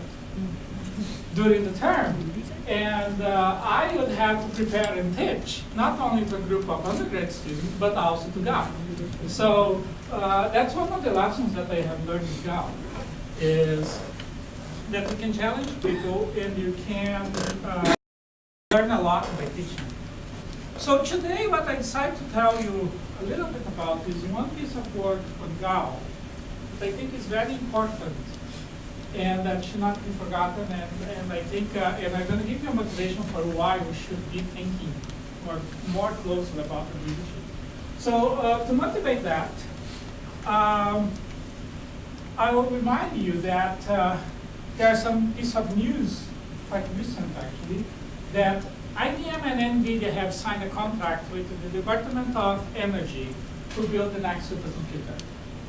during the term. And I would have to prepare and teach, not only to a group of undergrad students, but also to Gao. So that's one of the lessons that I have learned with Gao, is that you can challenge people and you can learn a lot by teaching. So today what I decided to tell you a little bit about is one piece of work on Gao that I think is very important and that should not be forgotten. And I think, and I'm going to give you a motivation for why we should be thinking more closely about the leadership. So to motivate that, I will remind you that there are some piece of news, quite recent actually, that IBM and NVIDIA have signed a contract with the Department of Energy to build the next supercomputer.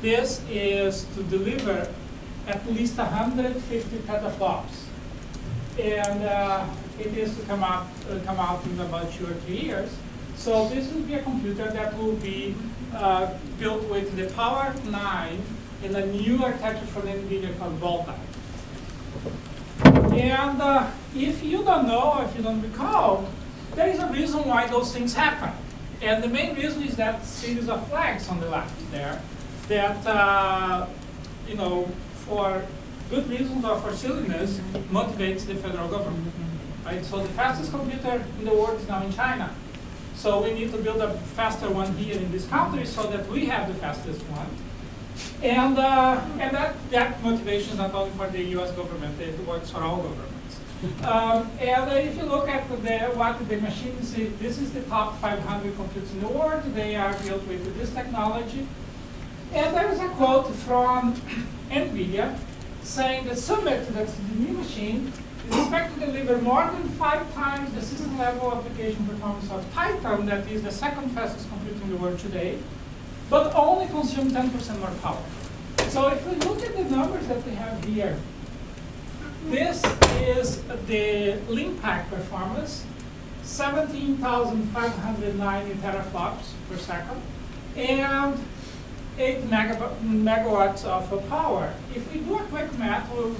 This is to deliver at least 150 petaflops. And it is to come out in about 2 or 3 years. So this will be a computer that will be built with the Power 9 in a new architecture from NVIDIA called Volta. And if you don't know, or if you don't recall, there is a reason why those things happen. And the main reason is that series of flags on the left there that, you know, for good reasons or for silliness, motivates the federal government. right? So the fastest computer in the world is now in China. So we need to build a faster one here in this country so that we have the fastest one. And that motivation is not only for the US government, it works for all governments. And if you look at what the machines, this is the top 500 computers in the world. They are built with this technology. And there is a quote from NVIDIA saying that Summit, that's the new machine, is expected to deliver more than 5 times the system level application performance of Titan, that is the second fastest computer in the world today, but only consume 10% more power. So if we look at the numbers that we have here, this is the LINPACK performance, 17,590 teraflops per second, and 8 megawatts of power. If we do a quick math, we'll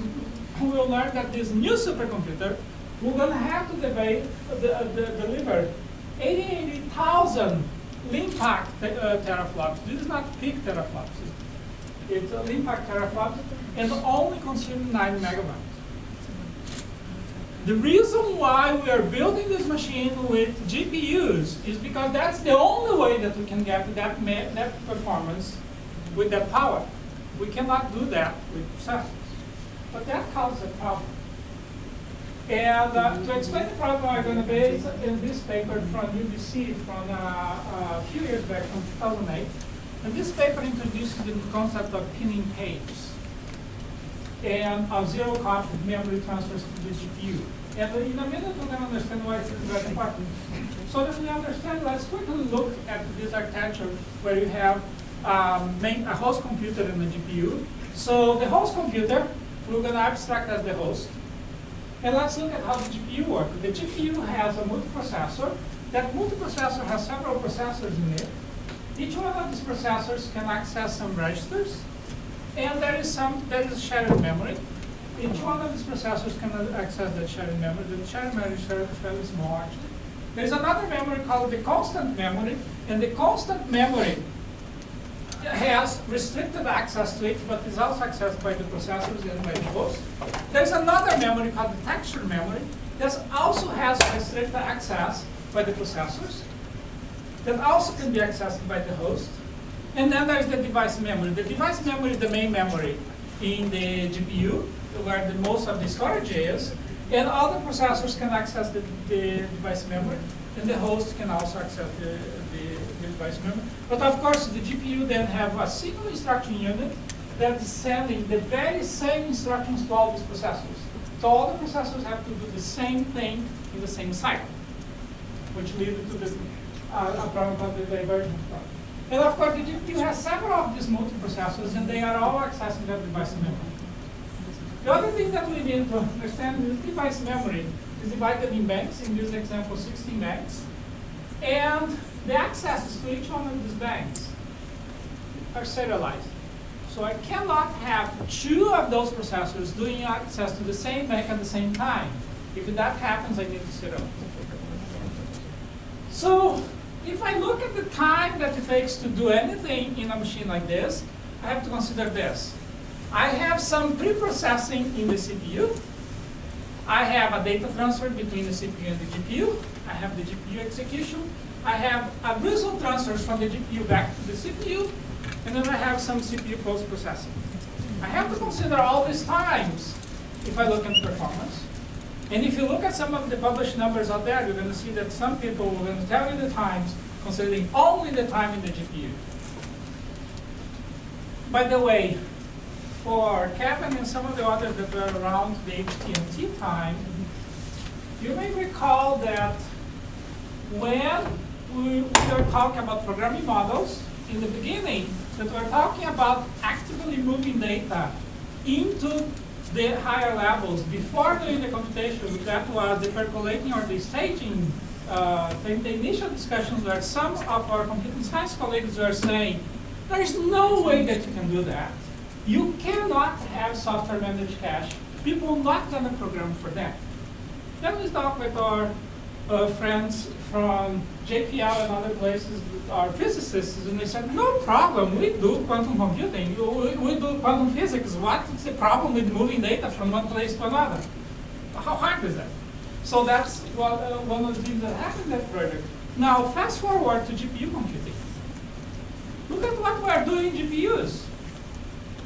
learn that this new supercomputer, we're going to have to deliver 80,000 LINPACK teraflops. This is not peak teraflops. It's a LINPACK teraflops, and only consume 9 megabytes. The reason why we are building this machine with GPUs is because that's the only way that we can get that performance with that power. We cannot do that with processors. But that causes a problem. And to explain the problem, I'm going to base in this paper from UBC from a few years back, from 2008. And this paper introduces the concept of pinning pages and of zero conflict memory transfers to the GPU. And in a minute, we're going to understand why this is very important. So that we understand, let's quickly look at this architecture where you have a host computer and a GPU. So the host computer, we're going to abstract as the host. And let's look at how the GPU works. The GPU has a multiprocessor. That multiprocessor has several processors in it. Each one of these processors can access some registers. And there is shared memory. Each one of these processors can access that shared memory. The shared memory is fairly small, actually. There's another memory called the constant memory. And the constant memory has restricted access to it, but is also accessed by the processors and by the host. There's another memory called the texture memory that also has restricted access by the processors, that also can be accessed by the host. And then there's the device memory. The device memory is the main memory in the GPU, where the most of the storage is, and all the processors can access the device memory, and the host can also access the device memory. But of course, the GPU then have a single instruction unit that is sending the very same instructions to all these processors. So all the processors have to do the same thing in the same cycle, which leads to this problem called the divergence problem. And of course, the GPU has several of these multiprocessors, and they are all accessing that device memory. The other thing that we need to understand is device memory is divided in banks, in this example 16 banks, and the accesses to each one of these banks are serialized. So I cannot have 2 of those processors doing access to the same bank at the same time. If that happens, I need to serialize. So if I look at the time that it takes to do anything in a machine like this, I have to consider this. I have some pre-processing in the CPU. I have a data transfer between the CPU and the GPU. I have the GPU execution. I have a result transfers from the GPU back to the CPU. And then I have some CPU post-processing. I have to consider all these times if I look at performance. And if you look at some of the published numbers out there, you're going to see that some people are going to tell you the times considering only the time in the GPU. By the way, for Kevin and some of the others that were around the HT&T time, you may recall that when we were talking about programming models in the beginning, that we're talking about actively moving data into the higher levels before doing the computation. That was the percolating or the staging. The initial discussions where some of our computer science colleagues were saying, there is no way that you can do that. You cannot have software managed cache. People are not going to program for that. Then we talked with our friends from JPL and other places, our physicists, and they said, no problem, we do quantum computing, we do quantum physics. What's the problem with moving data from one place to another? How hard is that? So that's one of the things that happened in that project. Now, fast forward to GPU computing. Look at what we are doing in GPUs.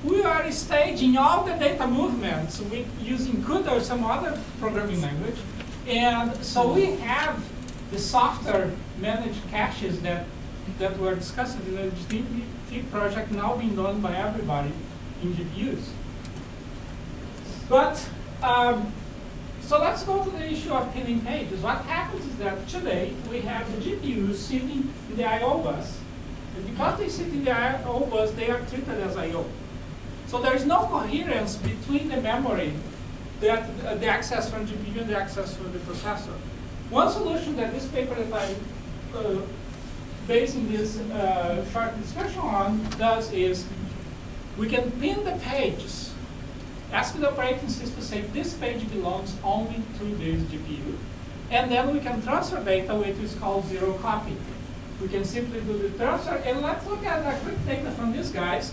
We are staging all the data movements using CUDA or some other programming language. And so we have the software managed caches that were discussed in the GTP project now being done by everybody in GPUs. But, so let's go to the issue of pinning pages. What happens is that today we have the GPUs sitting in the I/O bus. And because they sit in the I/O bus, they are treated as I/O. So there is no coherence between the memory, the access from GPU and the access from the processor. One solution that this paper that I'm basing this short discussion on does is we can pin the pages. Ask the operating system to say this page belongs only to this GPU. And then we can transfer data, which is called zero copy. We can simply do the transfer. And let's look at the quick data from these guys.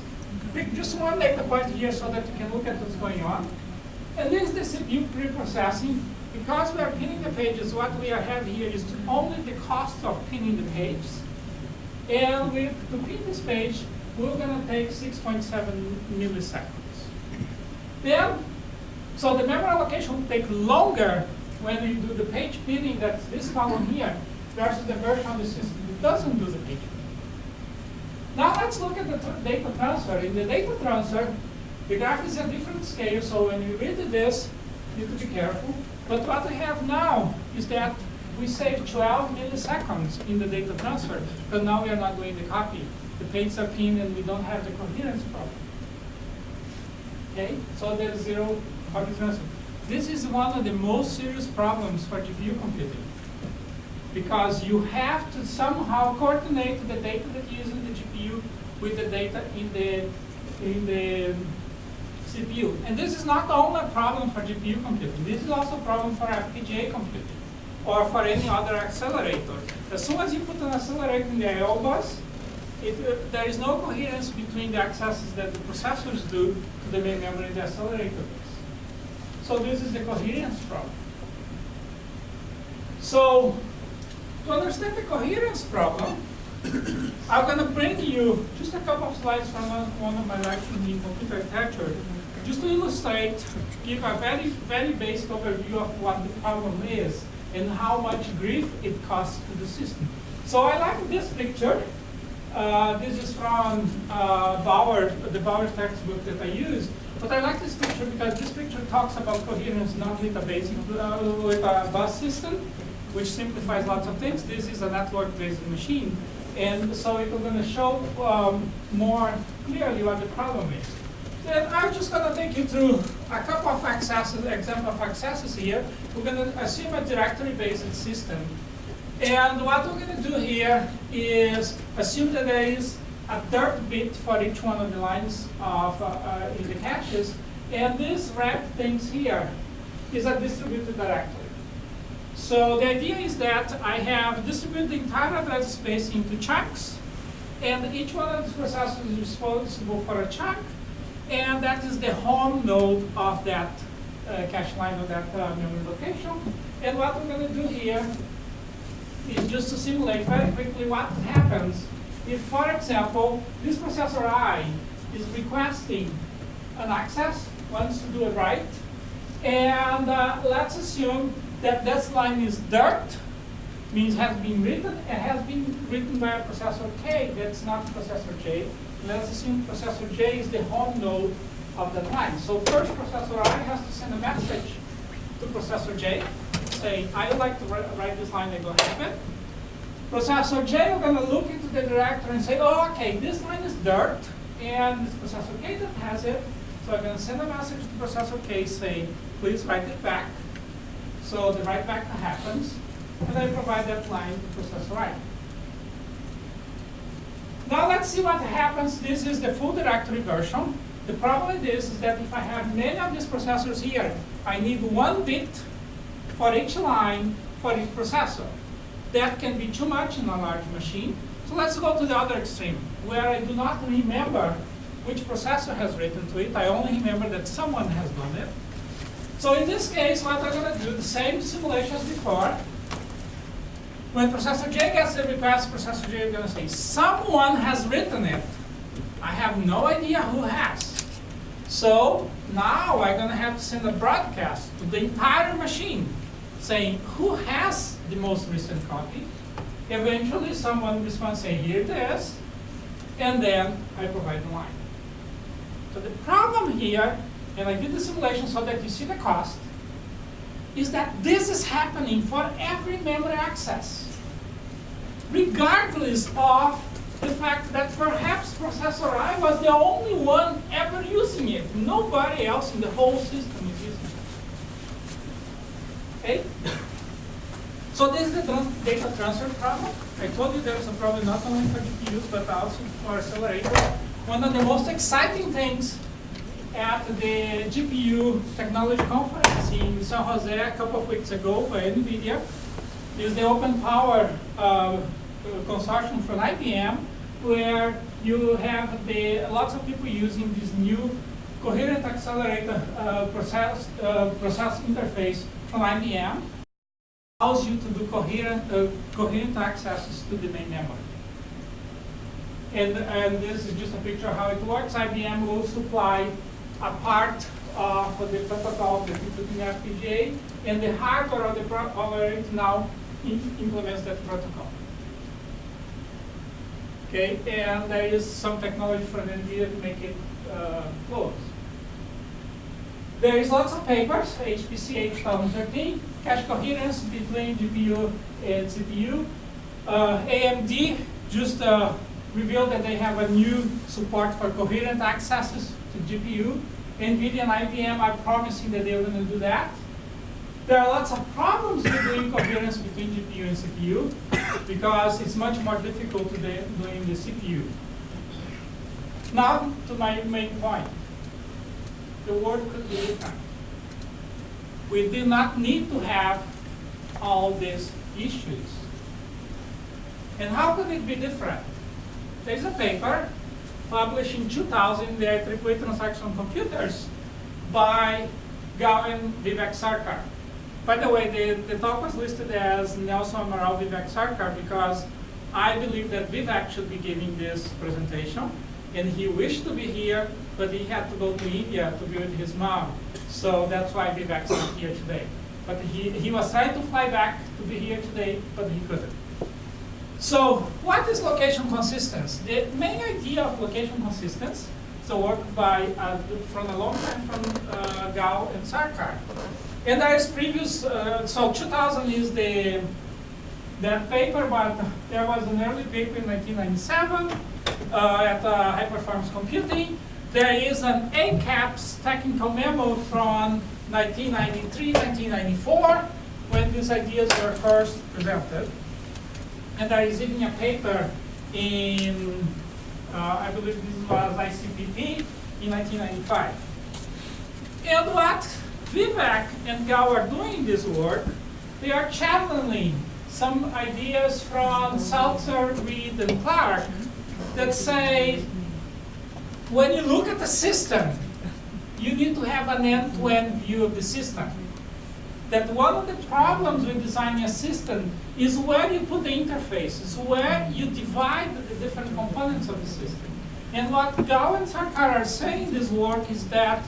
Pick just one data point here so that you can look at what's going on. And this is the CPU pre-processing. Because we are pinning the pages, what we have here is only the cost of pinning the pages. And to pin this page, we're going to take 6.7 milliseconds. Then, so the memory allocation will take longer when you do the page pinning, that's this column here, versus the version of the system that doesn't do the page pinning. Now let's look at the data transfer. In the data transfer, the graph is a different scale, so when you read this, you need to be careful. But what we have now is that we save 12 milliseconds in the data transfer, because now we are not doing the copy. The pages are pinned and we don't have the coherence problem. Okay, so there's zero copy transfer. This is one of the most serious problems for GPU computing, because you have to somehow coordinate the data that you use in the GPU with the data in the CPU. And this is not only a problem for GPU computing. This is also a problem for FPGA computing or for any other accelerator. As soon as you put an accelerator in the I/O bus, there is no coherence between the accesses that the processors do to the main memory in the accelerator bus. So this is the coherence problem. So to understand the coherence problem, I'm going to bring you just a couple of slides from one of my lectures in computer architecture, just to illustrate, give a very, very basic overview of what the problem is and how much grief it costs to the system. So I like this picture. This is from the Bauer textbook that I use. But I like this picture because this picture talks about coherence not with a basic with a bus system, which simplifies lots of things. This is a network-based machine. And so it's going to show more clearly what the problem is. Then I'm just going to take you through a couple of example of accesses here. We're going to assume a directory-based system. And what we're going to do here is assume that there is a dirt bit for each one of the lines of in the caches. And this red things here is a distributed directory. So the idea is that I have distributed the entire address space into chunks, and each one of these processors is responsible for a chunk, and that is the home node of that cache line or that memory location. And what we're going to do here is just to simulate very quickly what happens if, for example, this processor I is requesting an access, wants to do a write, and let's assume that this line is dirt, means has been written, and has been written by a processor K, that's not processor J. Let's assume processor J is the home node of that line. So first processor I has to send a message to processor J, say, I would like to write this line and go happen. Processor J, we're going to look into the directory and say, oh, okay, this line is dirt, and it's processor K that has it. So I'm going to send a message to processor K saying, please write it back. So the write back happens, and I provide that line to processor I. Now let's see what happens. This is the full directory version. The problem with this is that if I have many of these processors here, I need 1 bit for each line for each processor. That can be too much in a large machine. So let's go to the other extreme, where I do not remember which processor has written to it. I only remember that someone has done it. So in this case, what I'm going to do, the same simulation as before. When Professor J gets the request, Professor J is going to say, someone has written it. I have no idea who has. So now I'm going to have to send a broadcast to the entire machine saying, who has the most recent copy? Eventually, someone responds saying, here it is. And then I provide the line. So the problem here, and I did the simulation so that you see the cost, is that this is happening for every memory access, regardless of the fact that perhaps Processor I was the only one ever using it. Nobody else in the whole system is using it. Okay? So this is the data transfer problem. I told you there's a problem not only for GPUs, but also for accelerators. One of the most exciting things at the GPU Technology Conference in San Jose a couple of weeks ago by NVIDIA is the Open Power consortium from IBM, where you have lots of people using this new coherent accelerator process interface from IBM. Allows you to do coherent accesses to the main memory. And this is just a picture of how it works. IBM will supply a part for the protocol that you put in FPGA, and the hardware of the protocol now implements that protocol. Okay, and there is some technology from NVIDIA to make it close. There is lots of papers, HPC 2013, cache coherence between GPU and CPU. AMD just revealed that they have a new support for coherent accesses to GPU. NVIDIA and IBM are promising that they're going to do that. There are lots of problems with doing coherence between GPU and CPU because it's much more difficult today doing the CPU. Now to my main point. The world could be different. We do not need to have all these issues. And how could it be different? There's a paper published in 2000 in the IEEE Transaction Computers by Gao and Vivek Sarkar. By the way, the talk was listed as Nelson Amaral Vivek Sarkar because I believe that Vivek should be giving this presentation. And he wished to be here, but he had to go to India to be with his mom. So that's why Vivek's not here today. But he was trying to fly back to be here today, but he couldn't. So what is location consistence? The main idea of location consistence is a work by, from a long time from Gao and Sarkar. And there is previous, so 2000 is that paper, but there was an early paper in 1997 at High Performance Computing. There is an ACAPS technical memo from 1993, 1994, when these ideas were first presented. And there is even a paper in, I believe this was ICPP, in 1995. And what Vivek and Gao are doing in this work, they are channeling some ideas from Salter, Reed, and Clark that say, when you look at the system, you need to have an end-to-end view of the system. That one of the problems with designing a system is where you put the interfaces, where you divide the different components of the system. And what Gao and Sarkar are saying in this work is that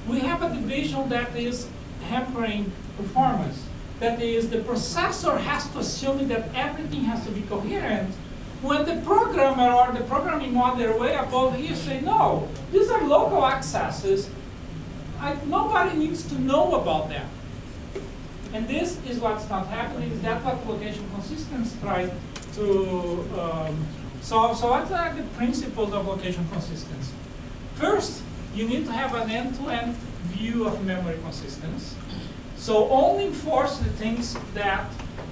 we have a division that is hampering performance. That is, the processor has to assume that everything has to be coherent, when the programmer or the programming model way above here say, no, these are local accesses. Nobody needs to know about them. And this is what's not happening. That's what location consistence tried to solve. So what are the principles of location consistency? First, you need to have an end-to-end view of memory consistence. So only enforce the things that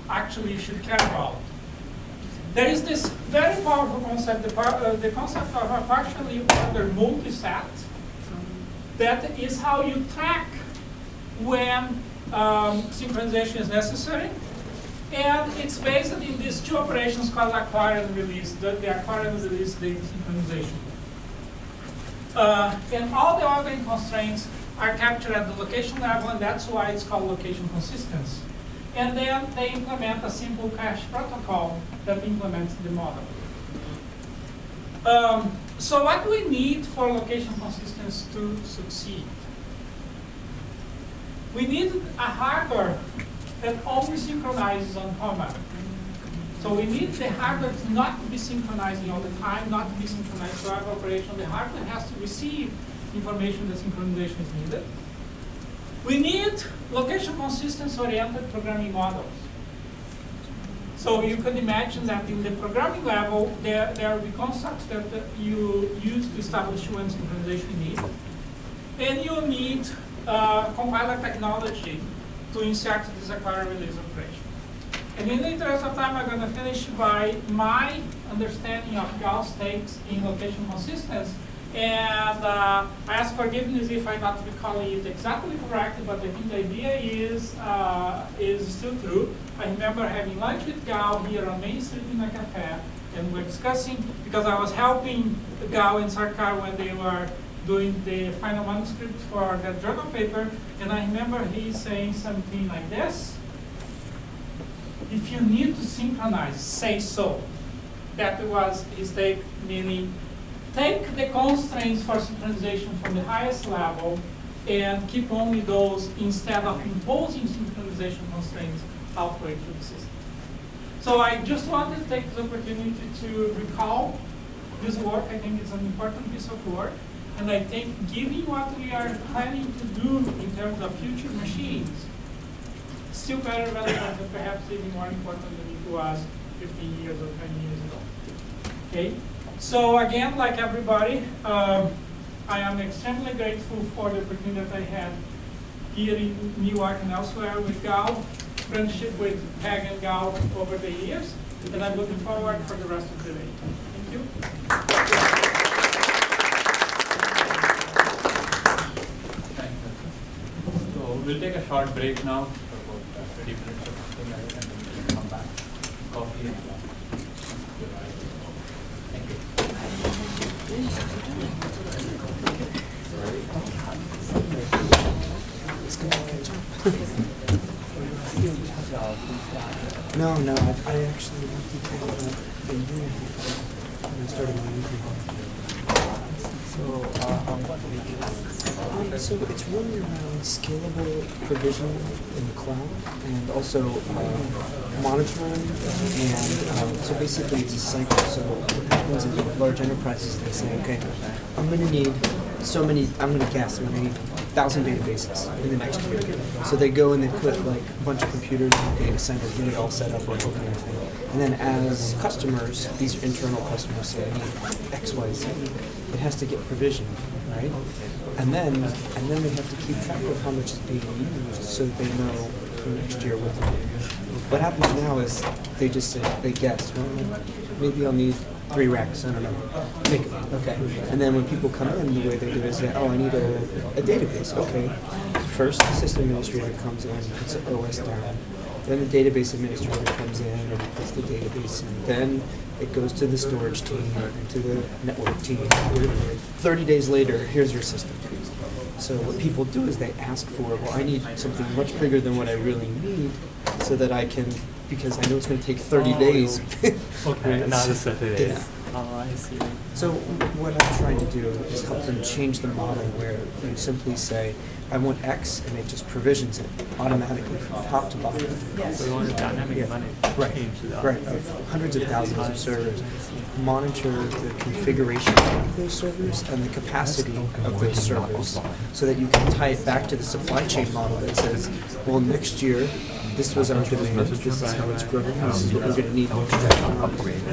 actually you should care about. There is this very powerful concept, the concept of a partially ordered multiset. That is how you track when synchronization is necessary. And it's based in these two operations called acquire and release, the acquire and release data synchronization. And all the ordering constraints are captured at the location level, and that's why it's called location consistency. And then they implement a simple cache protocol that implements the model. So what do we need for location consistency to succeed? We need a hardware that always synchronizes on command. So we need the hardware to not be synchronizing all the time, not to be synchronized throughout operation. The hardware has to receive information that synchronization is needed. We need location consistency-oriented programming models. So you could imagine that in the programming level, there will be constructs that you use to establish when synchronization is needed. And you need compiler technology to insert this acquire release operation. And in the interest of time, I'm going to finish by my understanding of Gauss takes in location consistency. And I ask forgiveness if I'm not recalling it exactly correctly, but I think the idea is still true. I remember having lunch with Gao here on Main Street in a cafe, and we're discussing, because I was helping Gao and Sarkar when they were doing the final manuscript for that journal paper, and I remember he saying something like this: if you need to synchronize, say so. That was his take, meaning take the constraints for synchronization from the highest level and keep only those instead of imposing synchronization constraints halfway through the system. So I just wanted to take this opportunity to recall this work. I think it's an important piece of work. And I think given what we are planning to do in terms of future machines, still very relevant and perhaps even more important than it was 15 years or 20 years ago. Okay? So again, like everybody, I am extremely grateful for the opportunity that I had here in New York and elsewhere with Gao, friendship with Peg and Gao over the years, and I'm looking forward for the rest of the day. Thank you. So we'll take a short break now for about 30 minutes or something like that, and then we'll come back. Coffee and thank you. No, I actually left the table in here before I started my interview. So it's really around scalable provisioning in the cloud and also monitoring, and so basically it's a cycle. So what happens in large enterprises, they say, okay, I'm going to need so many, I'm going to guess, I'm going to need 1,000 databases in the next year. So they go and they put like a bunch of computers in the data center, get it all set up or open everything. And then as customers, these are internal customers, say I need X, Y, Z, it has to get provisioned, right? And then they have to keep track of how much is being used so that they know for next year what to do. What happens now is they just say, they guess, well, maybe I'll need 3 racks, I don't know. Okay. And then when people come in, the way they do is say, oh, I need a database. Okay. First, the system administrator comes in, puts the OS down. Then the database administrator comes in and puts the database in. Then it goes to the storage team and to the network team. 30 days later, here's your system. So what people do is they ask for, well, I need something much bigger than what I really need so that I can, because I know it's going to take 30 days. Okay, another 30 days. Yeah. Oh, I see. So what I'm trying to do is help them change the model where you simply say, I want X, and it just provisions it automatically from top to bottom. So you want a dynamic management Right, of hundreds of thousands of servers. Monitor the configuration of those servers and the capacity of those servers so that you can tie it back to the supply chain model that says, well, next year, this was our demand, this is how it's growing, this is what we're going to need.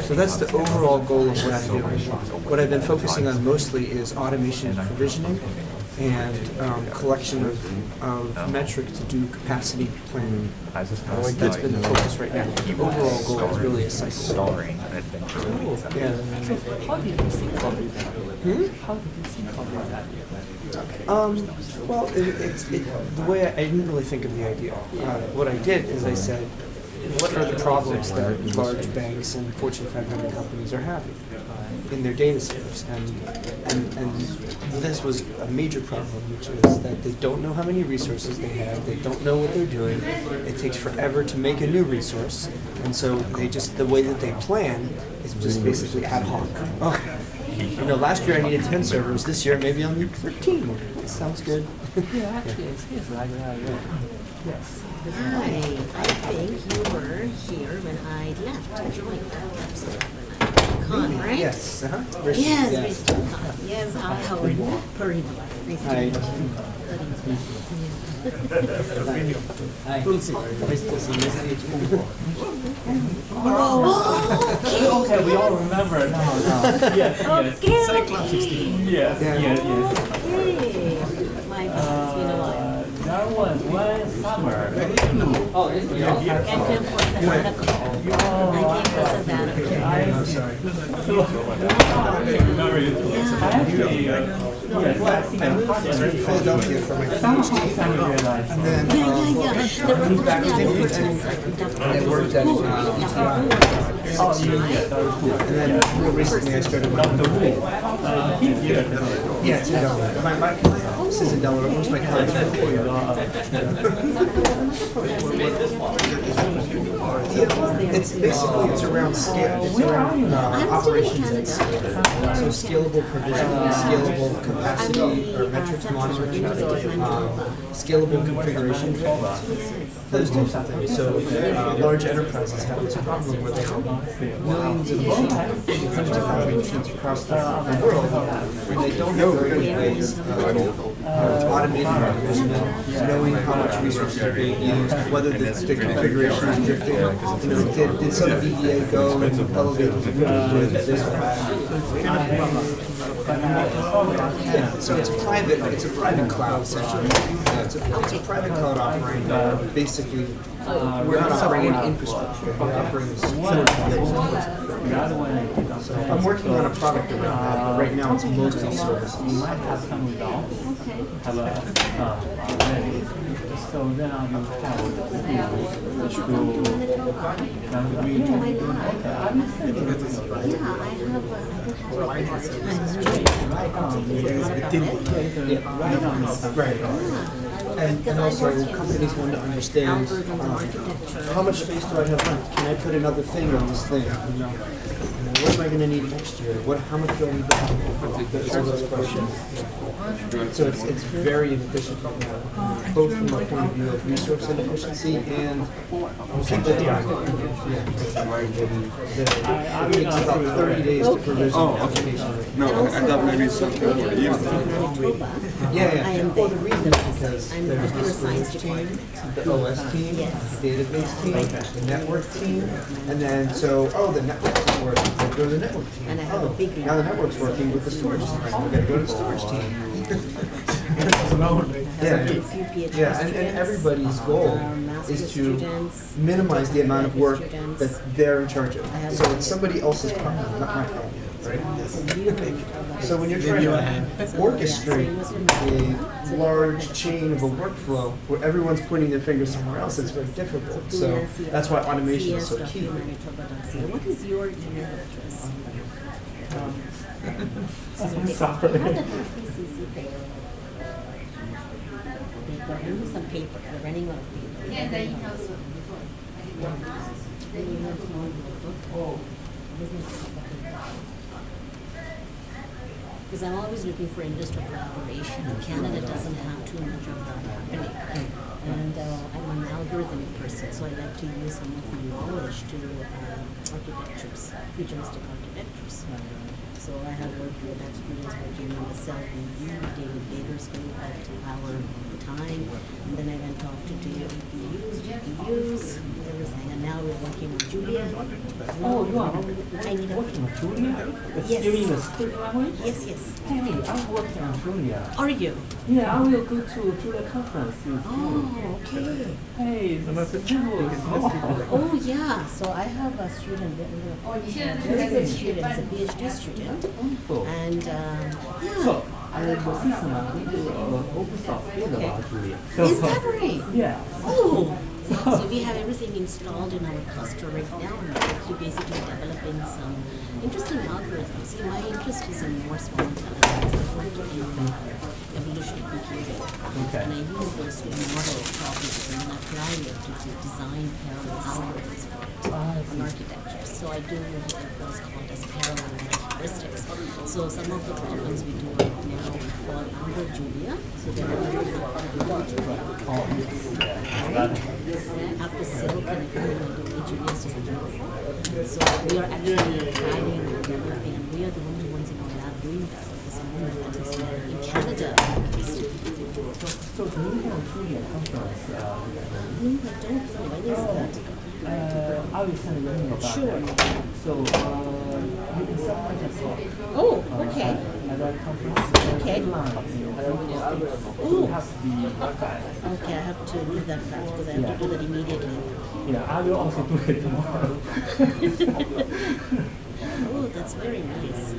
So that's the overall goal of what I'm doing. What I've been focusing on mostly is automation and provisioning and collection of metrics to do capacity planning. That's been the focus right now. The overall goal is really a cycle. Yeah. How did you think of that? How did you think of that? Well, the way I didn't really think of the idea. What I did is I said, what are the problems that large banks and Fortune 500 companies are having? in their data centers, and this was a major problem, which is that they don't know how many resources they have, they don't know what they're doing, it takes forever to make a new resource, and so they just, the way that they plan is just basically ad hoc. Oh, you know, last year I needed 10 servers, this year maybe I'll need 13. Sounds good. Yeah, actually, it's like that. Yes. Hi, I think you were here when I left to join CAPSL Con, right? Yes, Yes, yes. Yes, how are you? Puri. Nice to meet you. Hi. Oh, okay, we all remember now. Yes, yes. Cyclops 16. Yes, yes, yes. Okay. My God, it's been a while. That was last summer. Oh, it's I came for sabbatical. I came for sabbatical. I'm sorry. I was in Philadelphia for my PhD, and then I worked at and then real recently I started working yeah, it's in Delaware. My office is in Delaware. Most of my colleagues are It's basically, it's around scale. It's around operations at scale. So scalable provision, scalable capacity or metrics monitoring, scalable configuration, those types of things. So large enterprises have this problem where they have millions of machines, hundreds of thousands of machines across the world, and they don't know very many ways of automating provision, knowing how much resources are being used, whether the configuration is drifting. You know, did some EDA go and elevate this so it's a private cloud essentially. Yeah, it's a private cloud offering. Basically, we're not offering any infrastructure. We're offering support. So I'm working on a product around that, but right now it's mostly services. You might have some results. Have a ready. So then I will have Right. And also, companies want to understand how much space do I have left? Can I put another thing on this thing? What am I going to need next year? How much do I need to have? Those are those questions. So it's very inefficient right now, both from the point of view of resource inefficiency and people time. It takes about 30 days to provision an application. No, I thought maybe something over a year. Yeah. Well, the reason is because there's the science team, the OS team, the database team, the network team, and then the network team working. Go to the network team. Now the network's working with the storage team. We're going to go to the storage team. And everybody's goal is to minimize the amount of work that they're in charge of. So it's somebody else's problem, not my problem. Right? So when you're trying to orchestrate a large chain of a workflow where everyone's pointing their finger somewhere else, it's very difficult. So that's why automation is so key. What is your email address? I'm sorry. We need some paper. We're running out of paper. Yeah, they have because I'm always looking for industrial collaboration. Canada doesn't have too much of that happening. And I'm an algorithmic person, so I like to use some of the knowledge to architectures, futuristic architectures. So I have worked with experience working on the cell VU, David Bader's group at Power all the time. And then I went off to do EPUs, GPUs, everything. And now we're working on Julia. Oh, you are working on Julia? Yes. During the script language? Yes. Hey, I'm working on Julia. Are you? Yeah, I will go to Julia conference. Oh, okay. Hey, September is Oh, yeah. So I have a student, a PhD student. And yeah. So, I will see someone who do open source field about Julia. Is that right? Yeah. Oh. So we have everything installed in our cluster right now, and we're basically developing some interesting algorithms. See, my interest is in more small intelligence. I work in evolutionary computing, and I use those to model problems and then apply it to design parallel algorithms for it on architecture. So I do what's called as parallel heuristics. So some of the problems we do right now fall under Julia. So there are after silk and everything, Julia is super beautiful. So we are actually trying and developing, and we are the only ones in our lab doing that at this moment. That is in Canada. So do you have Julia conference? I don't know. When is that? I will send you an email about Sure. that. So you can summarize a talk. Oh, okay. At that conference. Okay. Oh. It has to be archived. Okay, I have to do that fast because I have to do that immediately. Yeah, I will also do it tomorrow. Oh, that's very nice.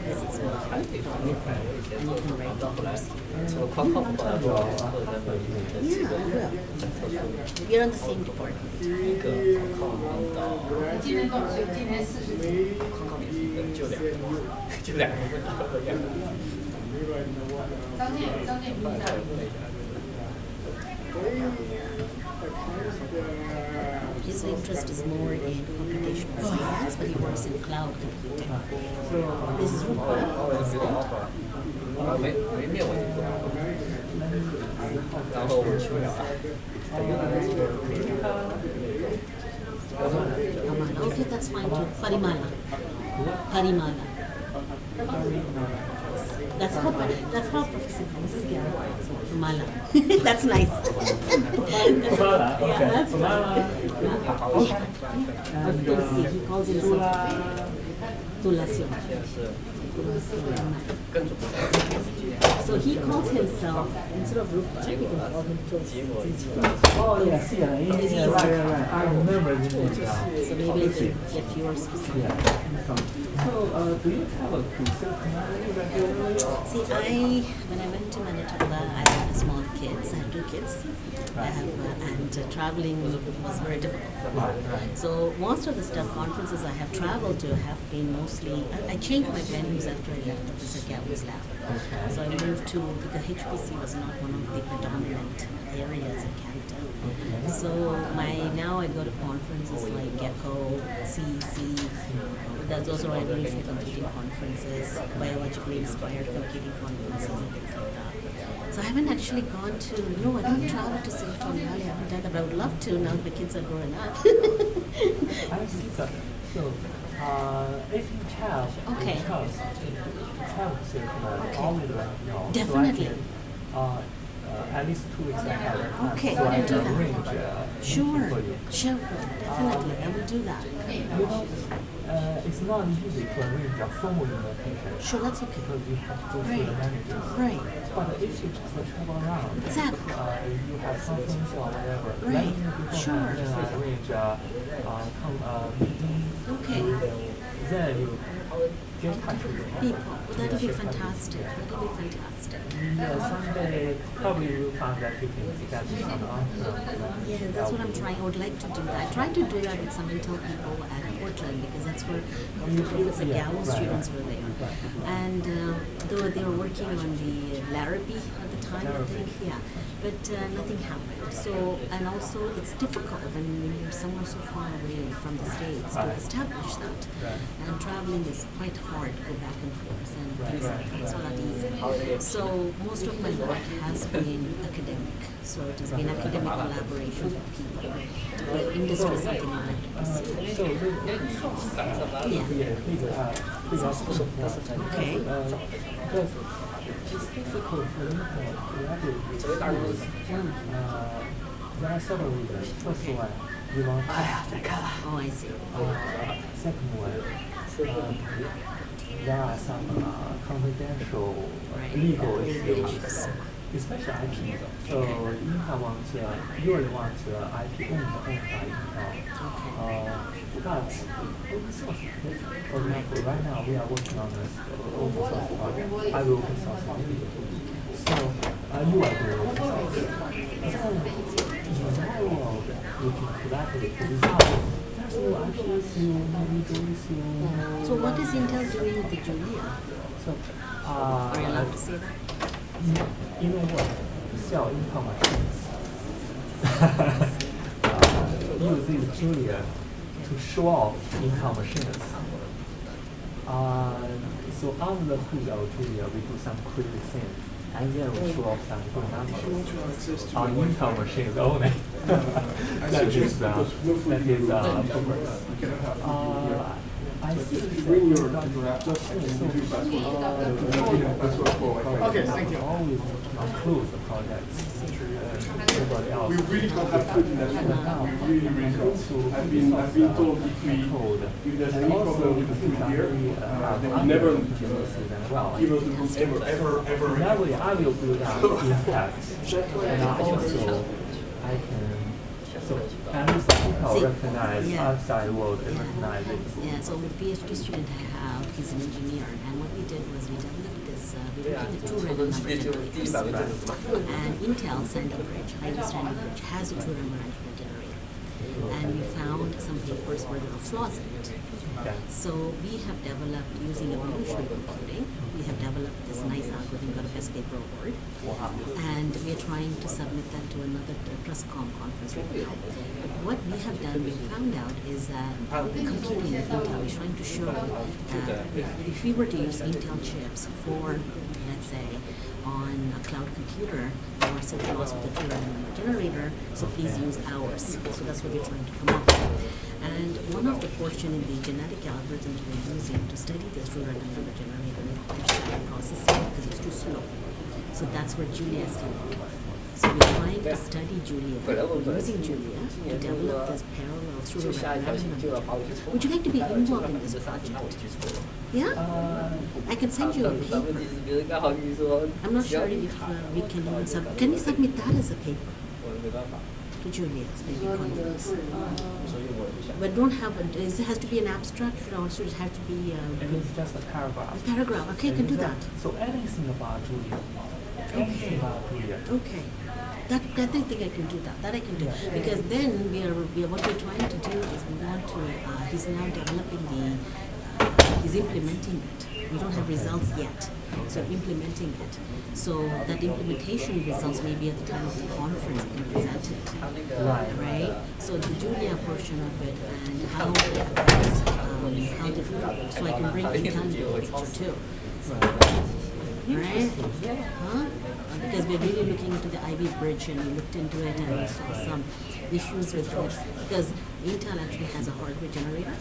This is what and you can write dollars. Yeah, I will. We're on the same department. 'His interest is more in computational science, but he works in cloud computing. This is Rupa. Okay, that's fine too. Parimala. Parimala. That's how Professor Guan R Gao. Mala. That's nice. Mala, okay. Yeah, that's Mala. Tulsi, he calls himself Tulasion. So he calls himself, instead of Rupa, we can call him Tulsi. Oh, yes, yeah, right. I remember the name. So maybe you can get yours specific. Yeah. So, do you have a cruiser? See, when I went to Manitoba, I have small kids. I have 2 kids. I have, and traveling was very difficult for me. So most of the stuff, conferences I have traveled to have been mostly, I changed my venues after I left Professor Gao's lab. So I moved to, because HPC was not one of the predominant areas in Canada. So now I go to conferences like Gecko, CEC, those are evolutionary computing conferences, biologically inspired computing conferences and things like that. So I haven't actually gone to, I don't travel to Silicon Valley, I haven't done that, but I would love to now the kids are growing up. I see that. So, if you have Okay. travel to Silicon Valley, always right now. Definitely. So I can, at least 2 weeks ahead of time. Okay, so I I will do can that. arrange Sure, for you. sure, definitely, I will do that. It's not easy to arrange a formal invitation. Sure, that's okay. Because you have to go through the managers. Right. But if you just travel around, Exactly. You have conference or whatever, Right. let me know beforehand, Sure. then I arrange a meeting. Okay. Then you get in touch with People, that'll be fantastic, that'll be fantastic. Yeah, someday probably you'll find that you can get some answer. Yeah, that's what I'm trying. I would like to do that. I tried to do that with some Intel people at Portland because that's where Professor Gao's students were there. And they were working on the Larrabee at the time, I think. Yeah, but nothing happened. So, and also it's difficult when you're somewhere so far away from the States to establish that. And traveling is quite hard to go back and forth and things like that. It's not easy. So most of my work has been academic. So it has been academic collaborations with people. But industry is something I like to pursue. Okay. Because it's difficult for you to collaborate with students. There are several reasons. First one, you want Oh, I see. second one, there are some confidential legal issues, especially IP. So Intel wants, usually wants IP owned by Intel. But open source is different. For example, right now we are working on this open source project. I will open source immediately. So UI development. So in that world, we can collaborate with others. So actually, maybe going to. So what is Intel doing with the Julia? So, are you allowed to say that? You know what? Sell Intel machines. Using Julia to show off Intel machines. So under the hood of Julia, we do some crazy things, and then we show off some good numbers on Intel machines only. That is progress. I think bring your laptop. Okay, thank you. Always close the projects. Everybody else. We really don't have food in that one. We really don't. I've been told if there's any problem with the food here, they will never give us the room ever. That way I will do that in fact. And also I can. So at least people recognize outside world and recognize it. Yeah, so with the PhD student I have, he's an engineer, and what we did was we developed this, we looked at the two random number generators. And Intel Sandy Bridge, highly Sandy Bridge, has a two random number generator. And we found some papers where there were flaws in it. So we have developed, using evolutionary computing, we have developed this nice algorithm, got a best paper award. And we are trying to submit that to another TrustCom conference right now. But what we have done, we found out is that competing with Intel is trying to show that if we were to use Intel chips for, let's say, on a cloud computer, there were some flaws with the two random number generator, so please use ours. So that's what we're trying to come up with. And one of the portion in the genetic algorithms we're using to study this two random number generator requires static processing because it's too slow. So that's where Julia is coming in. So we're trying to study Julia, using Julia to develop this parallel through random number. Would you like to be involved in this project? Yeah? I can send you a paper. I'm not sure if we can even submit. Can we submit that as a paper? To Julia's maybe conference. But don't have it has to be an abstract or also it has to be it's just a paragraph. A paragraph. Okay, you can do that. So anything about Julia. Anything about Julia. Okay. That I think I can do that. That I can do. Because then we are what we're trying to do is we want to he's now developing he's implementing it. We don't have results yet. So implementing it. So that implementation results may be at the time of the conference and present it. Right? So the Julia portion of it and how it affects how different, so I can bring Intel into the picture too. Right? Huh? Because we're really looking into the Ivy Bridge and we looked into it and we saw some issues with it. Because Intel actually has a hardware generator,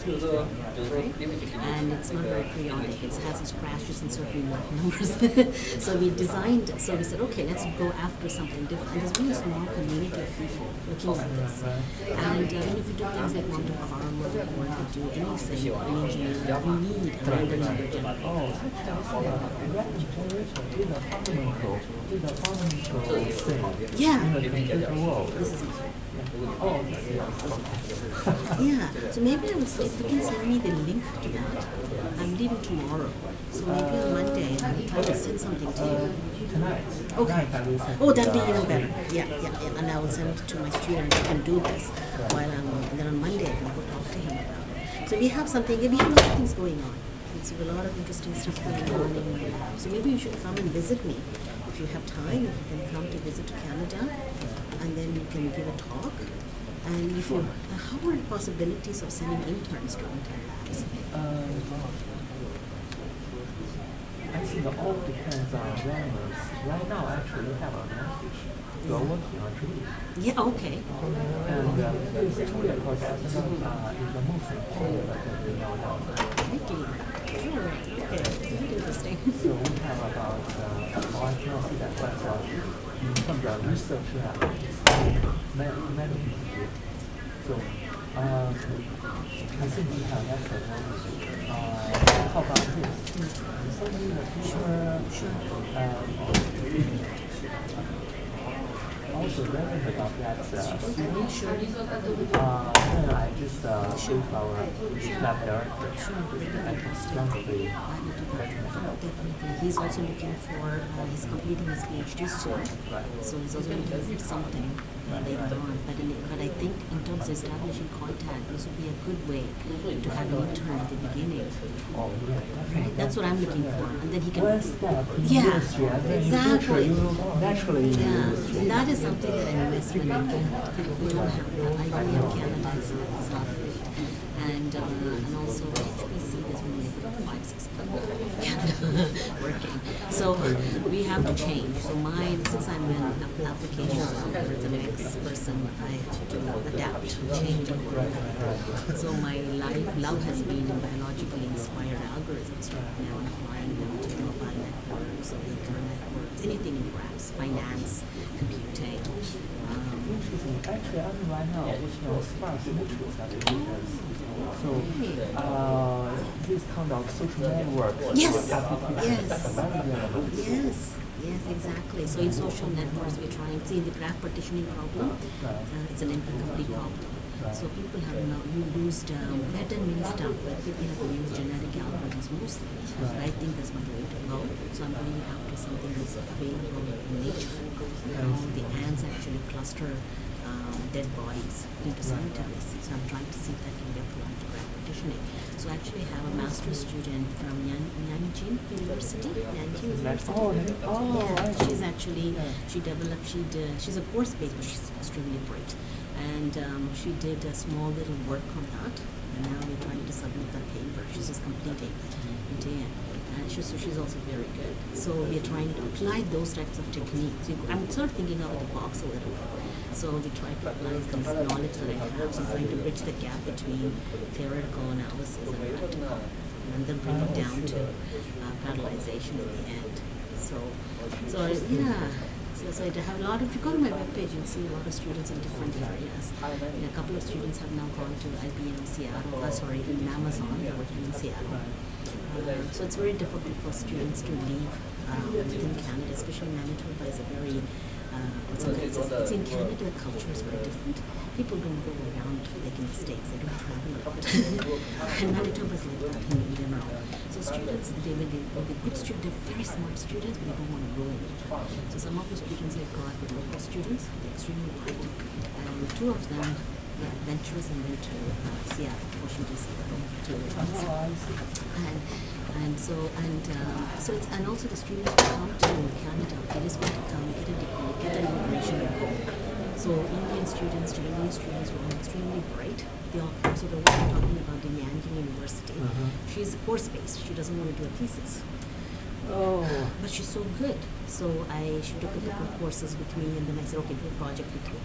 right? And it's not very periodic. It has its crashes in certain numbers. So we designed, so we said, okay, let's go after something different. And there's really a small community of people looking at this. And if you do things like quantum karma or want to do anything in engineering, you need a random number generator. Yeah. This is it. Yeah, so maybe I would say if you can send me the link to that. I'm leaving tomorrow, so maybe on Monday I'll try to send something to you. Tonight? Okay. Oh, that'd be even better. Yeah. And I will send it to my student who can do this while and then on Monday I can go talk to him about it. So we have something, we have a lot of things going on. It's a lot of interesting stuff going on in my lab. So maybe you should come and visit me. If you have time, if you can come to visit Canada, and then you can give a talk. And if you, how are the possibilities of sending interns to Intel labs? I think it all depends on relevance. Right now, actually, we have an advantage. We're working on Julia. Yeah, okay. And this Julia project is the most important that we know now. Okay. Sure. Okay. It's very interesting. So we have about, I cannot see that, but in terms of research lab, many people. So I think we have that technology. How about this? Somebody in the future, also learned about that then I just gave our lab director. I can strongly recommend. Definitely. He's also looking for, he's completing his PhD soon. So he's also looking for something later on. But I think in terms of establishing contact, this would be a good way to have an intern at the beginning. Right? That's what I'm looking for. And then he can... Yeah, exactly. Naturally, that is something that I miss when we don't have that. I know in Canada is not great. And also HPC, there's only like 5-6 people working. So we have to change. So since I'm an applications algorithmics person, I have to adapt to change. So my love has been in biologically inspired algorithms right now, applying them to mobile networks, acre networks, anything in graphs, finance, computing. Actually, I'm right now working on sparse matrix applications. So, this kind of social network Yes, exactly. So in social networks, we're trying to see the graph partitioning problem. It's an incomplete problem. So people have now used many stuff, but people have used genetic algorithms mostly. I think that's my way to go. So I'm going after something that's available in nature. The ants actually cluster dead bodies into cemeteries. So I'm trying to see if that can be applied to graph partitioning. So I actually have a master's student from Nanjing University. She's actually, she's a course-based, but she's extremely bright. And she did a small little work on that. And now we're trying to submit that paper. She's just completing it. And she's also very good. So we're trying to apply those types of techniques. I'm sort of thinking out of the box a little bit. So we try to apply this knowledge that I have. So I'm trying to bridge the gap between theoretical analysis and practical, and then bring it down to parallelization in the end. So I have a lot of, if you go to my webpage, you'll see a lot of students in different areas. A couple of students have now gone to IBM Seattle, in Amazon, they're working in Seattle. So it's very difficult for students to leave within Canada, especially Manitoba is a very, it's in Canada, the culture is very different. People don't go around making mistakes, they don't travel a lot. And Manitoba is like that in general. So students, they're good students, they're very smart students, but they don't want to go anywhere. So some of the students I've got, the local students, they're extremely bright. And two of them, adventurous and went to Seattle, Washington, Seattle, and also the students who come to Canada, they just want to come, get a degree, get an immigration and go. So Indian students, Chinese students who are extremely bright, they all come. So the one I'm talking about, the Nanjing University, she's course-based, she doesn't want to do a thesis. But she's so good. So she took a couple of courses with me, and then I said, okay, do a project with me.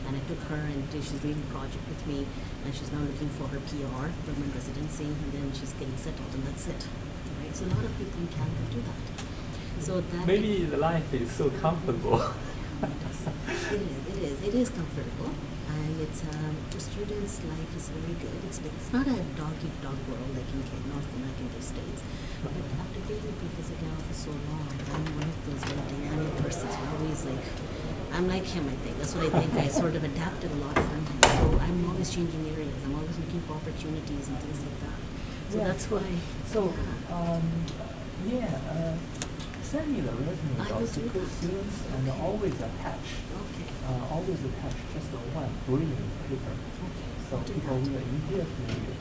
And I took her, and she's doing a project with me, and she's now looking for her PR, permanent residency, and then she's getting settled, and that's it. Right? So a lot of people in Canada do that. So that maybe the life is so comfortable. It is comfortable, and it's for students, life is very good. It's not a dog-eat-dog world like in North American States. But after being with Professor Guan for so long, I'm one of those very dynamic persons. We're always like, I'm like him, I think. That's what I think. I sort of adapted a lot from him. So I'm always changing areas. I'm always looking for opportunities and things like that. So that's why. So, send me the resume of the students and always attach. Always attach just one brilliant paper. So people will immediately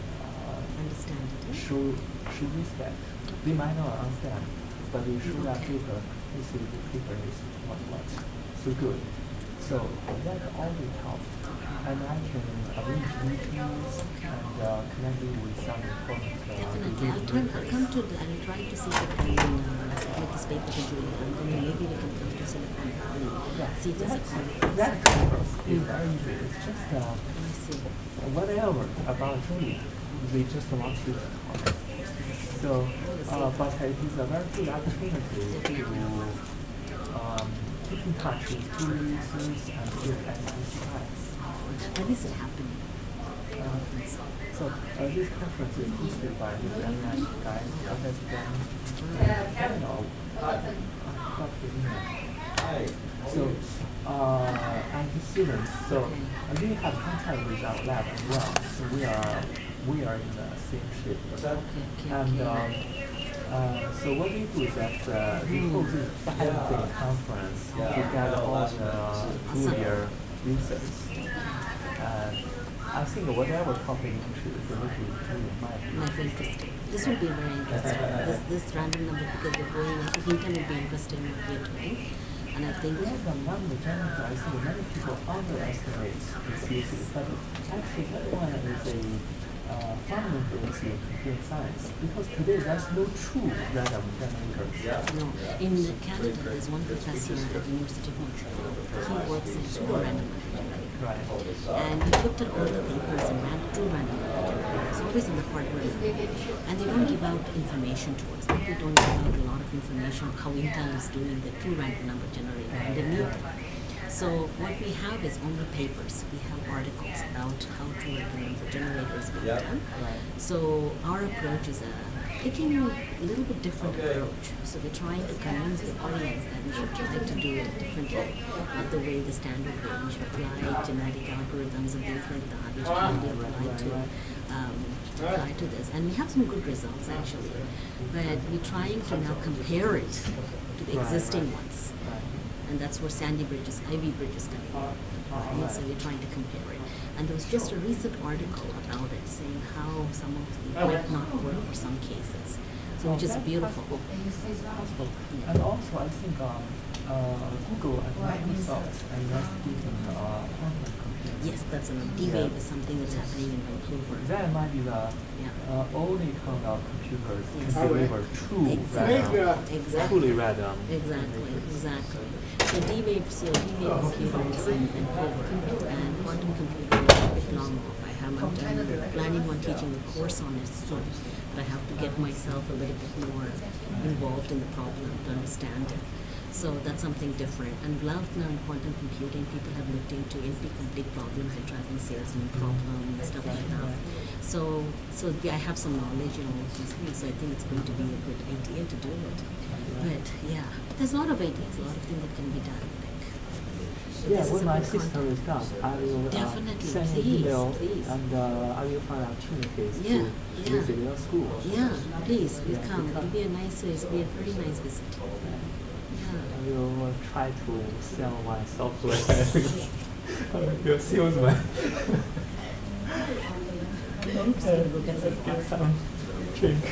understand it. Show respect. They might not understand, but they show that paper. They say the paper is what. So good. So that always helps. And I can arrange meetings and connect you with some important definitely. I'll come to the, I'm trying to see if I can submit this paper to Julie. Maybe we can come to Silicon Valley, see if there's a conference. That conference is very easy. It's just whatever about Julie. They just want to talk. So, but it is a very good opportunity to keep in touch with users and give exercise. When is it happening? So this conference is hosted by the MIT guys, Professor Guan R Gao. So IT students, so we have contact with our lab as well. So we are in the same ship. And so what we do is that we hold this 5-day conference to gather all the junior users. And I think whatever topic you choose, the junior might be interesting. This will be very interesting. This random number, because we're going, I think it will be interesting what we're doing. And I think the number generator, I think many people underestimate this usage, but actually that one is a fundamental in computer science, because today there's no true random generators. No, in Canada there's one professor at the University of Montreal. He works in true random number generator. Right. And he looked at all the papers in true random number generators, always in the hardware lab. And they don't give out information to us. People don't give out a lot of information on how Intel is doing the true random number generator underneath. So what we have is only papers. We have articles about how true random number generator is being done. So our approach is taking a little bit different approach. So we're trying to convince the audience that we should try to do it differently, not the way the standard way. We should apply genetic algorithms and things like that, which can be applied to apply to this. And we have some good results actually, but we're trying to now compare it to the existing ones. And that's where Sandy Bridge is, Ivy Bridge is coming in. So we're trying to compare it. And there was just a recent article about it saying how some of the might not work for some cases. So which is beautiful. And also I think Google and Microsoft are investigating quantum computing. Yes, that's another. D-Wave is something that's happening in Vancouver. That might be the only kind of computers can deliver true random, truly random. Exactly. So D-Wave computers in Vancouver and quantum computing is a bit long off. I'm planning on teaching a course on it soon, but I have to get myself a little bit more involved in the problem to understand it. So that's something different. And now in quantum computing, people have looked into NP-complete problems and driving salesman problem and stuff like that. So yeah, I have some knowledge in all of these things. So I think it's going to be a good idea to do it. But yeah, there's a lot of ideas, a lot of things that can be done. Yeah, when my sister is done, I will send an email and I will find opportunities to visit your school. Yeah, please, come. It'll be a nice, it'll be a very nice visit. I will try to sell my software. I'm your salesman. Get some drink.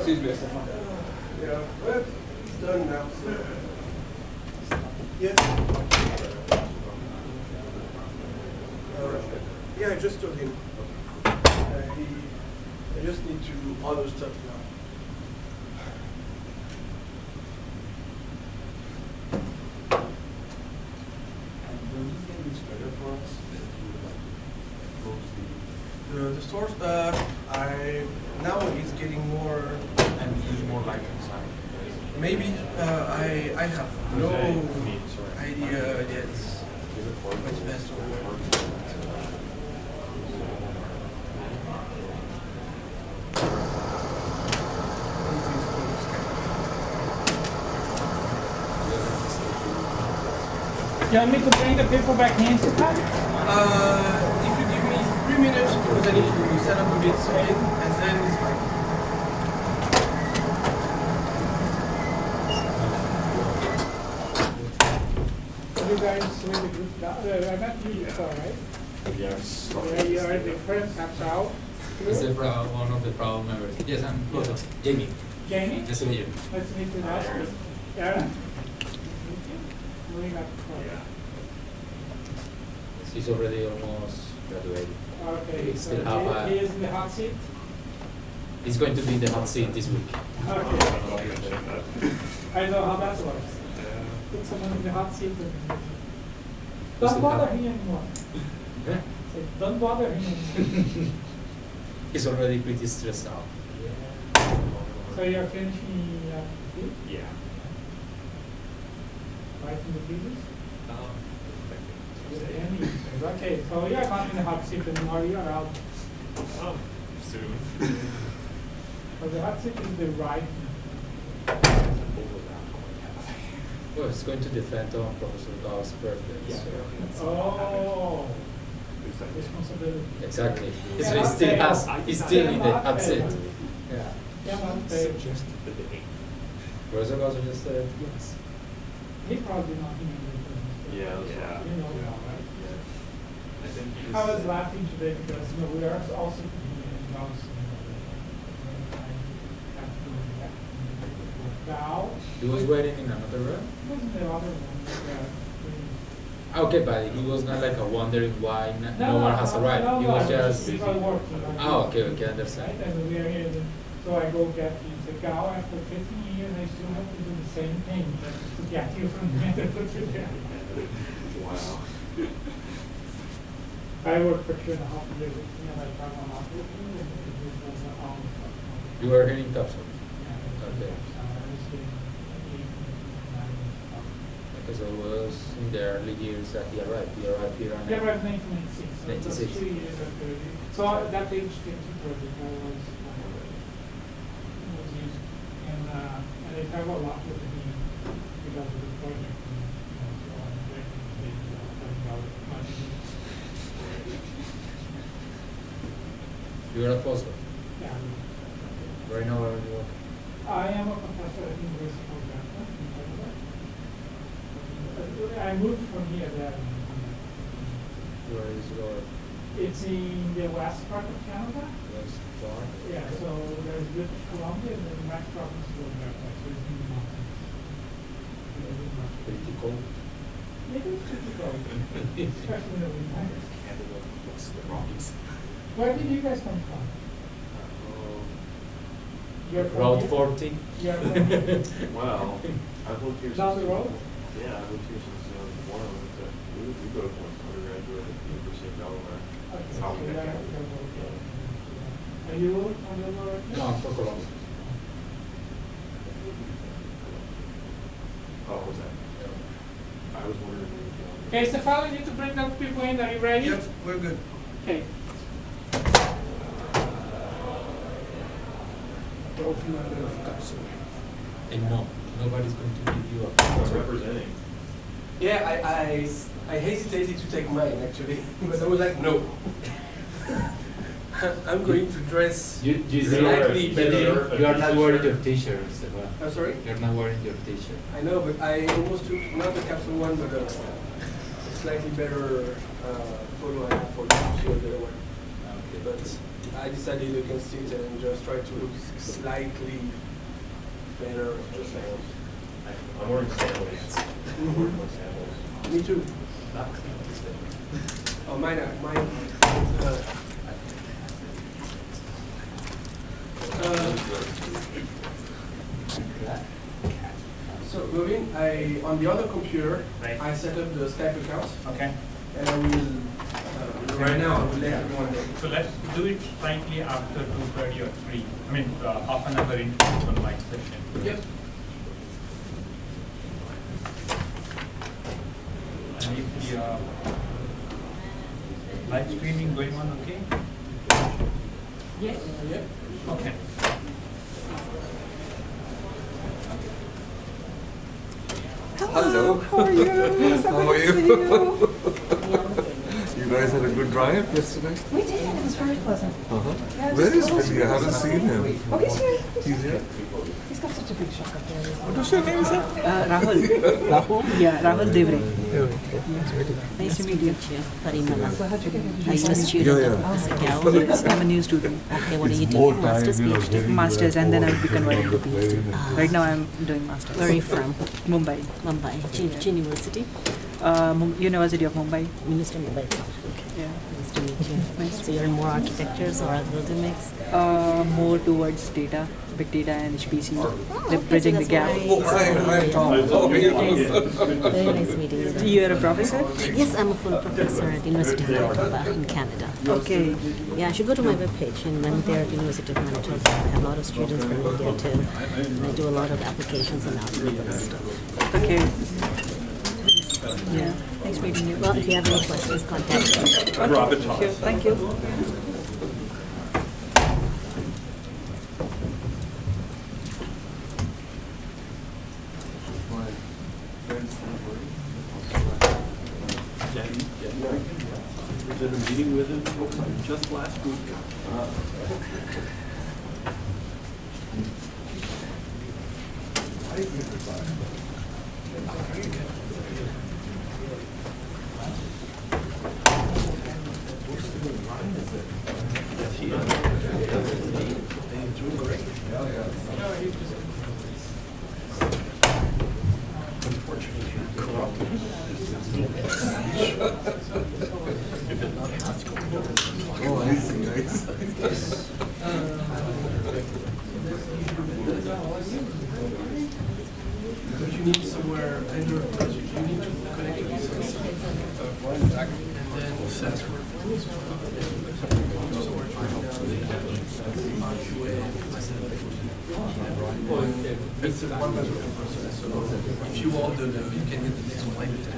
Excuse me, Stefan. Yeah, well, it's done now. So. Yes. Yeah, I just told him. I just need to do other stuff now. The source I now is getting more and use more light inside. Maybe I have no idea yet what's best or worst. You want me to bring the paper back in, Stefan? If you give me 3 minutes, because I need to set up a bit again, and then it's fine. You guys really good job. I met you before, right? Yes. Yeah, you are the first CAPSL. Is the one of the problem members? Yes, I'm Jamie. Jamie? Nice to meet you. Nice to meet you. Nice. Yeah. He's already almost graduated. Okay. He still have he is in the hot seat? He's going to be in the hot seat this week. Okay. I know how that works. Put someone in the hot seat. Don't bother him anymore. Yeah. Say, don't bother him anymore. He's already pretty stressed out. So you're finishing Yeah. writing the thesis? Okay, so you're not in the hot seat anymore, you're out. Oh, soon. So the hot seat is the right. Well, he's going to defend on Professor Gao's birthday. Yeah. So Oh, responsibility. exactly. Yeah, He's still in the hot seat. Yeah. Suggested the debate. Professor Gao suggested Yes. He probably not in the Yeah. You know that, right? I think he I was laughing today because we are also in Gauss. Gao. he was waiting in another room. Wasn't the other one? Okay, but he was not like wondering why no one has arrived. He was just. He's not working. Oh, okay, understand. Right, and we are here. So I go get you to Gao after 15 years. I still have to do the same thing to get you from there to there. Wow. I worked for 2.5 years with him, and I found one out with him, and it was You were here in CAPSL? Okay. Because I was in the early years that he arrived. He arrived here on. He arrived 1996. So it was 96. 2 years after. So that age came to project. I was used, and I travel a lot with him because of the project. And, so I'm very You are a postdoc? Yeah. Right now, where are you working? I am a professor at the University of Ghana in Canada. I moved from here there. Where is your It's in the west part of Canada. west part? Yeah, so there's British Columbia and then the next province is Alberta, so it's in the mountains. Pretty cold. Maybe it's pretty cold, especially in the winter. Canada looks the Rockies. Where did you guys come from? You're from Route here? 40? You're from here? Well, I've lived here Down the since. road? Yeah, I've lived here since one. We both went undergraduate at the University of Delaware. Okay, That's how so we you're met. Are you on the road? No, I'm from Columbus. Oh, what was that? I was wondering. Okay, Stefan, you need to bring those people in. Are you ready? Yep, we're good. Okay. And no, nobody's going to give you a I'm representing. Yeah, I hesitated to take mine actually, but I was like, no. I'm going to dress slightly better. You are not wearing your t-shirt, Stefan. I'm sorry? You're not wearing your t-shirt. I know, but I almost took not the CAPSL one, but a slightly better photo I have for the other one. Okay. But I decided you can sit and just try to look slightly better. Just like I'm wearing sandals. Me too. Oh, mine. So, Robin, on the other computer, I set up the Skype account. Okay. And I will, right now, I will let everyone know. So let's do it slightly after 2:30 or 3. I mean, half an hour into the mic session. Yep. And if the live streaming going on okay? Yes. Yep. Okay. Hello. How are you? How are you? You guys had a good drive yesterday? We did. It was very pleasant. Yeah, Where is just Billy? I haven't seen him. Oh, he's here. He's here? He's got such a big shop up there. What's your name, sir? Rahul. Rahul? Yeah, Rahul Devre. Nice to meet you. Parimala. So how'd you get into Are you a student of Professor Gao? Yes, I'm a new student. Okay, what are you doing? Master's, PhD? Masters, and then I'll be converting to PhD. Right now I'm doing masters. Where are you from? Mumbai. Mumbai. Which university? University of Mumbai. University of Mumbai. Okay. Yeah. Nice to meet you. So you're more architectures or other mix? More towards data, big data and HPC. Okay, Bridging so the that's gap. very nice meeting you. You are a professor? Yes, I'm a full professor at the University of Manitoba in Canada. Okay. Yeah, I should go to my webpage, and I'm there at the University of Manitoba. I have a lot of students from India too. And I do a lot of applications and algorithm stuff. Okay. Yeah. Nice meeting you. Well, if you have any questions, contact me. Okay. Sure. Thank you. I did a meeting with him just last week. Oh, I see. Nice. But you need somewhere, you need to connect to this. And then set. It's a one measure process, so if you order, you can get the next one later.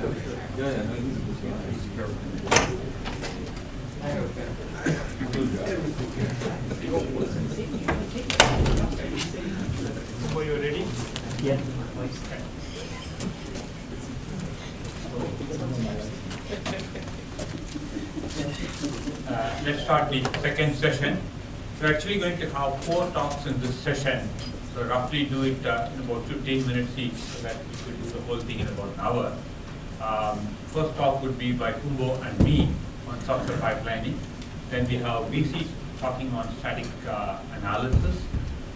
So you ready? Yeah. Let's start the second session. We're actually going to have 4 talks in this session. So roughly do it in about 15 minutes each, so that we could do the whole thing in about an hour. First talk would be by Kumbo and me on software pipelining. Then we have VC talking on static analysis.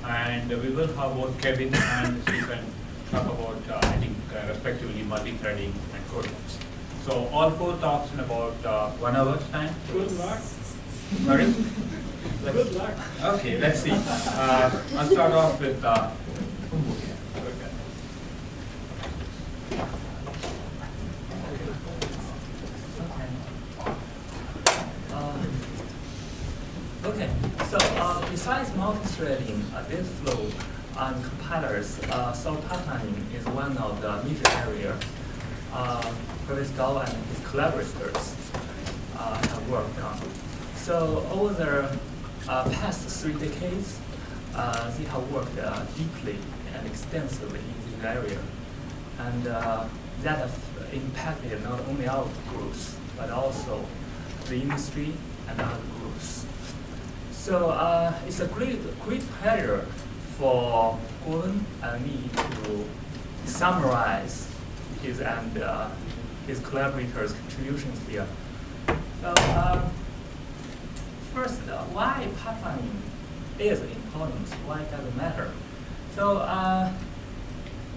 And we will have both Kevin and Stephen talk about, I think, respectively, multi-threading and codecs. So all 4 talks in about 1 hour's time. Good luck. Sorry? Good luck. Okay, let's see. I'll start off with Kumbo. Okay, so besides multi-threading, this flow on compilers, self-pipelining is one of the major areas Professor Gao and his collaborators have worked on. So over the past 3 decades, they have worked deeply and extensively in this area. And that has impacted not only our groups, but also the industry and other groups. So it's a great pleasure for Guan and me to summarize his and his collaborators' contributions here. So first, why pipelining is important? Why does it matter? So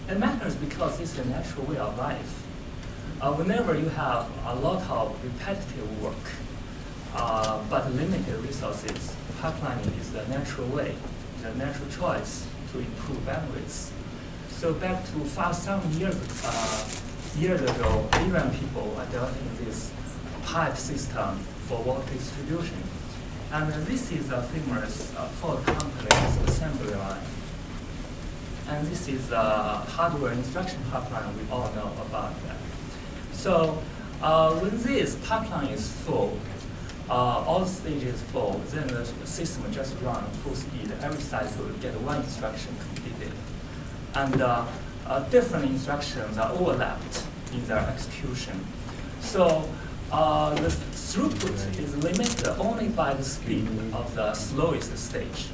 it matters because it's a natural way of life. Whenever you have a lot of repetitive work, but limited resources, pipelining is the natural way, the natural choice to improve bandwidth. So back to 5,000 years ago, even people are developing this pipe system for water distribution. And this is a famous Ford company's assembly line. And this is a hardware instruction pipeline we all know about that. So when this pipeline is full, all stages full, then the system just runs full speed. Every cycle will get one instruction completed. And different instructions are overlapped in their execution. So the throughput is limited only by the speed of the slowest stage.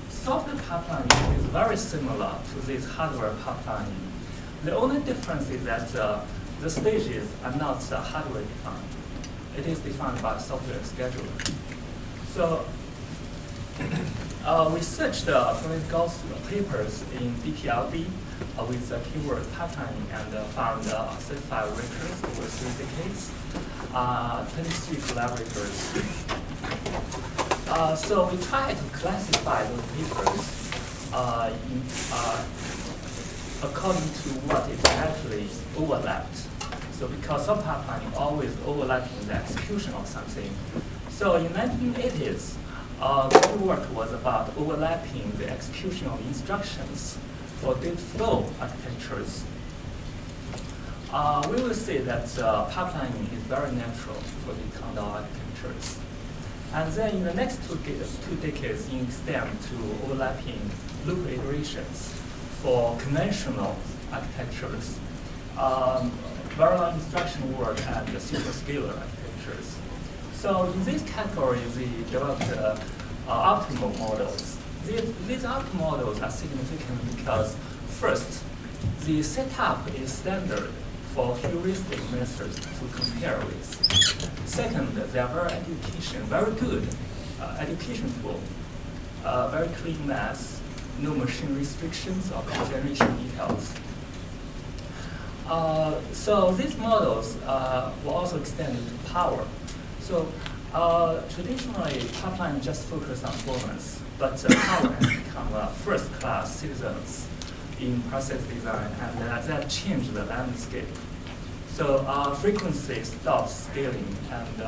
Software pipelining is very similar to this hardware pipelining. The only difference is that the stages are not hardware defined. It is defined by software scheduler. So we searched Professor Gao's papers in DPLD with the keyword pipelining and found 35 records over 3 decades, 23 collaborators. So we tried to classify those papers according to what is actually overlapped. So because some pipelining always overlapping the execution of something. So in 1980s, the work was about overlapping the execution of instructions for data flow architectures. We will say that pipelining is very natural for the kind of architectures. And then in the next two decades, it extend to overlapping loop iterations for conventional architectures, very long instruction work, and superscalar architectures. So in this category, we developed optimal models. These optimal models are significant because, first, the setup is standard for heuristic methods to compare with. Second, they are very good education tool, very clean math, no machine restrictions or generation details. So these models were also extended to power. So traditionally, pipeline just focused on performance, but power has become first-class citizens in process design, and that changed the landscape. So frequency stops scaling, and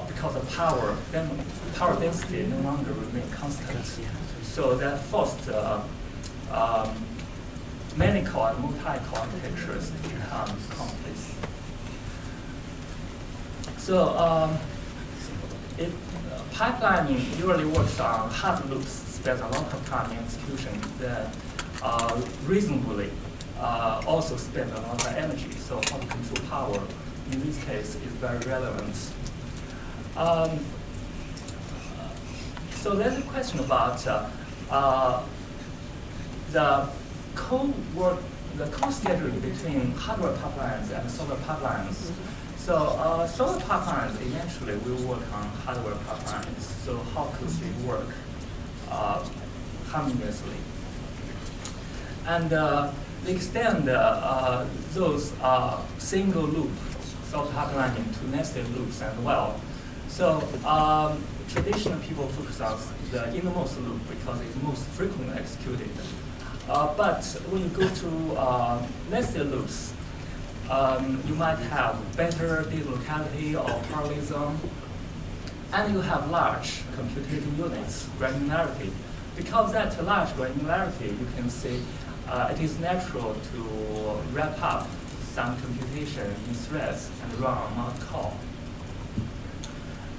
because of power density no longer remain constant. So that forced many core and multi-core architectures to become complex. So pipelining usually works on hard loops, spends a lot of time in execution, then reasonably also spend a lot of energy. So how to control power in this case is very relevant. So there's a question about the co-scheduling between hardware pipelines and software pipelines. So software pipelines eventually will work on hardware pipelines. So how could they work harmoniously? And they extend those single loop software pipelining to nested loops as well. So traditionally people focus on the innermost loop because it's most frequently executed. But when you go to nested loops, you might have better data locality or parallelism, and you have large computation units, granularity. Because that large granularity, you can say it is natural to wrap up some computation in threads and run on multi-core.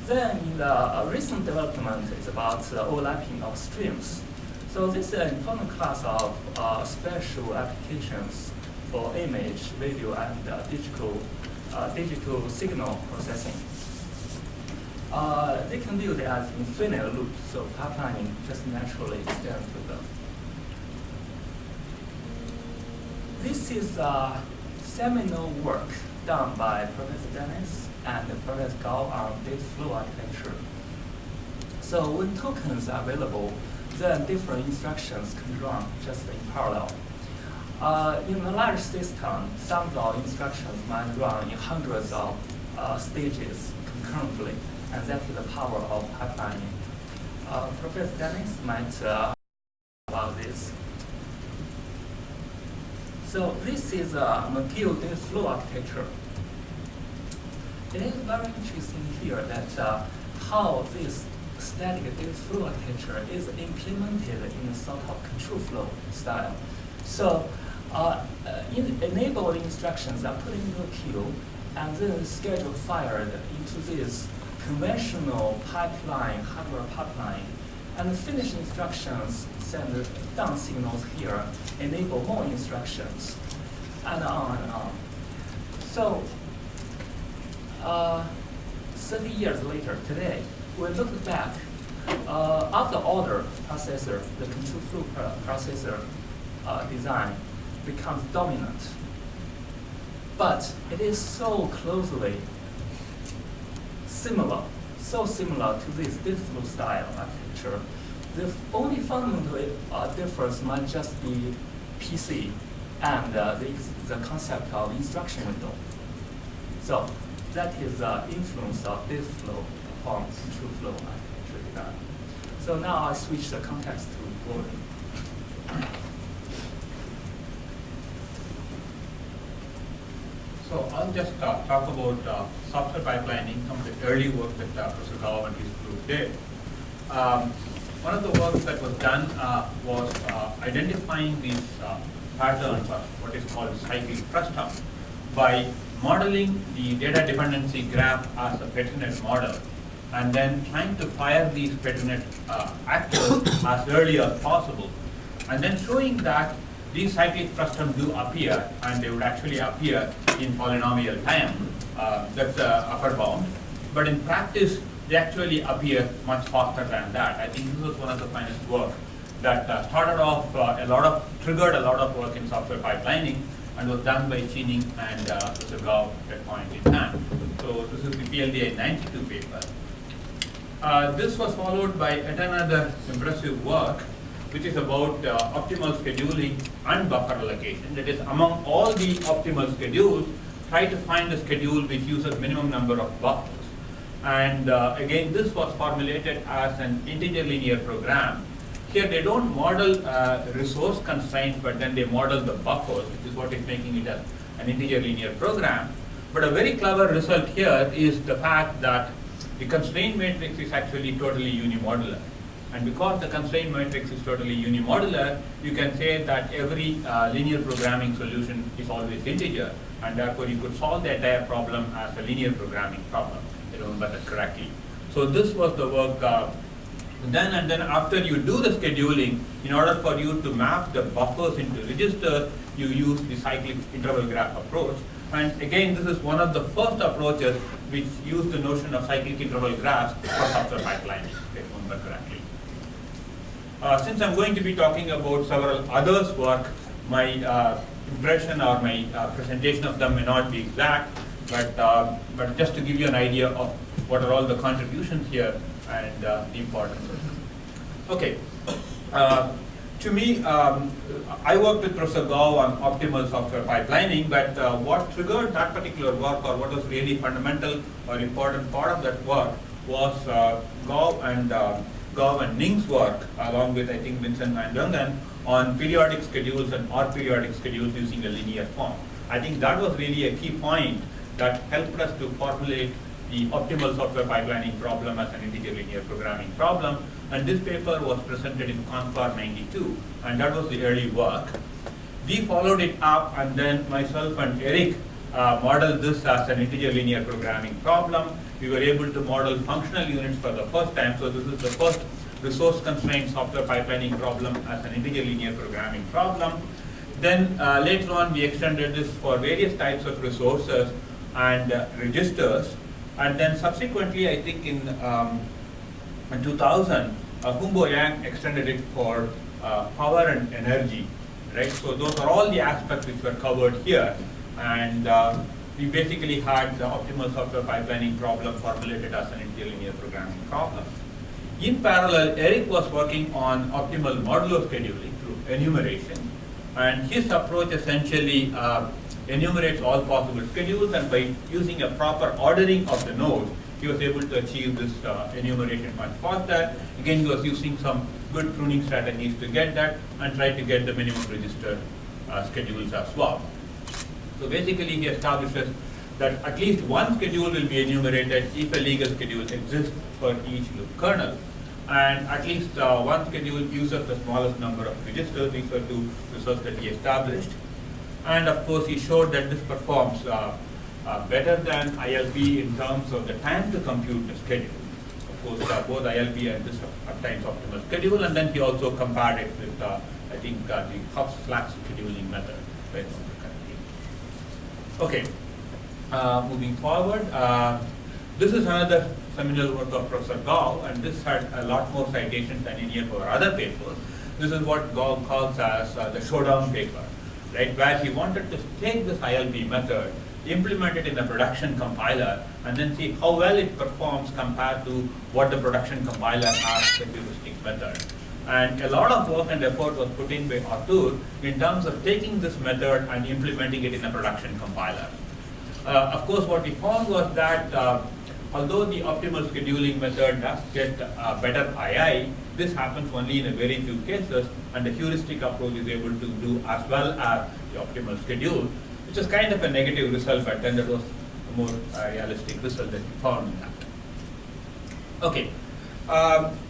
Then in the recent development is about overlapping of streams. So this is an important class of special applications for image, video, and digital signal processing. They can build as infinite loops, so pipelining just naturally extends to them. This is a seminal work done by Professor Dennis and Professor Gao on data flow architecture. So when tokens are available, then different instructions can run just in parallel. In a large system, some of the instructions might run in hundreds of stages concurrently, and that is the power of pipelining. Professor Dennis might about this. So this is a material data flow architecture. It is very interesting here that how this static data flow architecture is implemented in a sort of control flow style. So enabled instructions are put into a queue and then schedule fired into this conventional pipeline, hardware pipeline. And the finished instructions send down signals here, enable more instructions, and on and on. So 30 years later, today, we look back, of the order processor, the control flow processor design becomes dominant. But it is so closely similar, so similar to this data flow style architecture. The only fundamental difference might just be PC and the concept of instruction window. So that is the influence of data flow upon control flow architecture design. So now I switch the context to Guang. So I'll just talk about software pipelining, some of the early work that Professor Gao and his group did. One of the works that was done was identifying these patterns of what is called cyclic frustum by modeling the data dependency graph as a pettinet model and then trying to fire these pettinet actors as early as possible, and then showing that these cyclic frustum do appear, and they would actually appear in polynomial time. That's the upper bound. But in practice, they actually appear much faster than that. I think this was one of the finest work that triggered a lot of work in software pipelining and was done by Chining and Professor Gao at that point in time. So this is the PLDI 92 paper. This was followed by yet another impressive work, which is about optimal scheduling and buffer allocation. That is, among all the optimal schedules, try to find a schedule which uses minimum number of buffers. And again, this was formulated as an integer linear program. Here they don't model resource constraints, but then they model the buffers, which is what is making it an integer linear program. But a very clever result here is the fact that the constraint matrix is actually totally unimodular. And because the constraint matrix is totally unimodular, you can say that every linear programming solution is always integer, and therefore you could solve the entire problem as a linear programming problem, if I remember that correctly. So this was the work done, and then after you do the scheduling, in order for you to map the buffers into registers, you use the cyclic interval graph approach. And again, this is one of the first approaches which use the notion of cyclic interval graphs for software pipelining, if I remember correctly. Since I'm going to be talking about several others' work, my impression or my presentation of them may not be exact, but just to give you an idea of what are all the contributions here and the importance of them. Okay. To me, I worked with Professor Gao on optimal software pipelining, but what triggered that particular work, or what was really fundamental or important part of that work, was Gao and Ning's work, along with, I think, Vincent Van Dongen, on periodic schedules and or-periodic schedules using a linear form. I think that was really a key point that helped us to formulate the optimal software pipelining problem as an integer linear programming problem. And this paper was presented in Concord 92, and that was the early work. We followed it up, and then myself and Eric modeled this as an integer linear programming problem. We were able to model functional units for the first time, so this is the first resource constrained software pipelining problem as an integer linear programming problem. Then later on, we extended this for various types of resources and registers. And then subsequently, I think in 2000, Humbo Yang extended it for power and energy, right? So those are all the aspects which were covered here. And we basically had the optimal software pipelining problem formulated as an interlinear programming problem. In parallel, Eric was working on optimal modulo scheduling through enumeration, and his approach essentially enumerates all possible schedules, and by using a proper ordering of the nodes, he was able to achieve this enumeration much faster. Again, he was using some good pruning strategies to get that, and tried to get the minimum register schedules as well. So basically, he establishes that at least one schedule will be enumerated if a legal schedule exists for each loop kernel. And at least one schedule uses the smallest number of registers. These are two results that he established. And of course, he showed that this performs better than ILP in terms of the time to compute the schedule. Of course, both ILP and this times optimal schedule. And then he also compared it with, I think, the hub/slash scheduling method. Okay, moving forward, this is another seminal work of Professor Gao, and this had a lot more citations than any of our other papers. This is what Gao calls as the showdown paper, right, where he wanted to take this ILP method, implement it in a production compiler, and then see how well it performs compared to what the production compiler asks the heuristic method. And a lot of work and effort was put in by Artur in terms of taking this method and implementing it in a production compiler. Of course, what we found was that although the optimal scheduling method does get better II, this happens only in a very few cases, and the heuristic approach is able to do as well as the optimal schedule, which is kind of a negative result, but then there was a more realistic result that we found in that. Okay.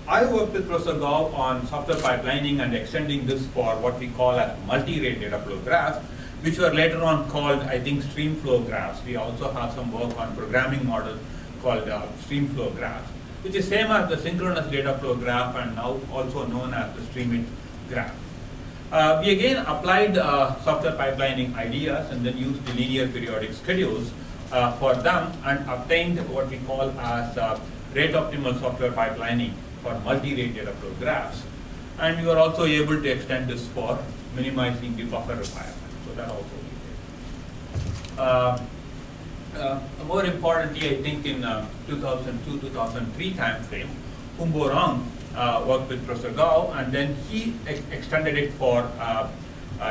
I worked with Professor Gao on software pipelining and extending this for what we call as multi-rate data flow graphs, which were later on called, I think, stream flow graphs. We also have some work on programming model called stream flow graphs, which is same as the synchronous data flow graph and now also known as the stream-it graph. We again applied software pipelining ideas and then used the linear periodic schedules for them and obtained what we call as rate optimal software pipelining for multi-rate data flow graphs. And we were also able to extend this for minimizing the buffer requirement. So that also we did. More importantly, I think in 2002-2003 timeframe, Humbo Rang worked with Professor Gao, and then he extended it for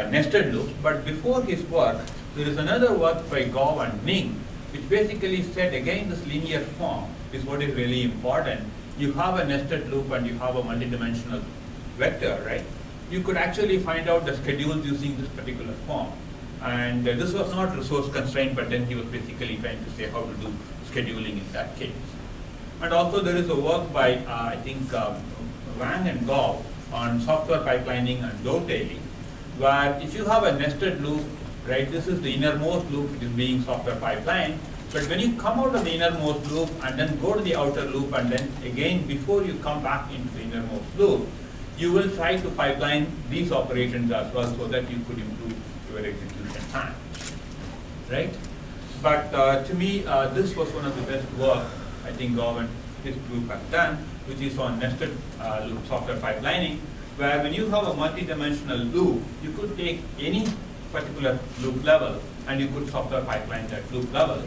nested loops. But before his work, there is another work by Gao and Ning, which basically said, again, this linear form is what is really important. You have a nested loop and you have a multidimensional vector, right? You could actually find out the schedules using this particular form. And this was not resource constrained, but then he was basically trying to say how to do scheduling in that case. And also there is a work by, I think, Guang and Gao on software pipelining and load tailing, where if you have a nested loop, right, this is the innermost loop which is being software pipeline. But when you come out of the innermost loop and then go to the outer loop, and then again before you come back into the innermost loop, you will try to pipeline these operations as well so that you could improve your execution time, right? But to me, this was one of the best work I think Gao and his group has done, which is on nested loop software pipelining, where when you have a multi-dimensional loop, you could take any particular loop level and you could software pipeline that loop level.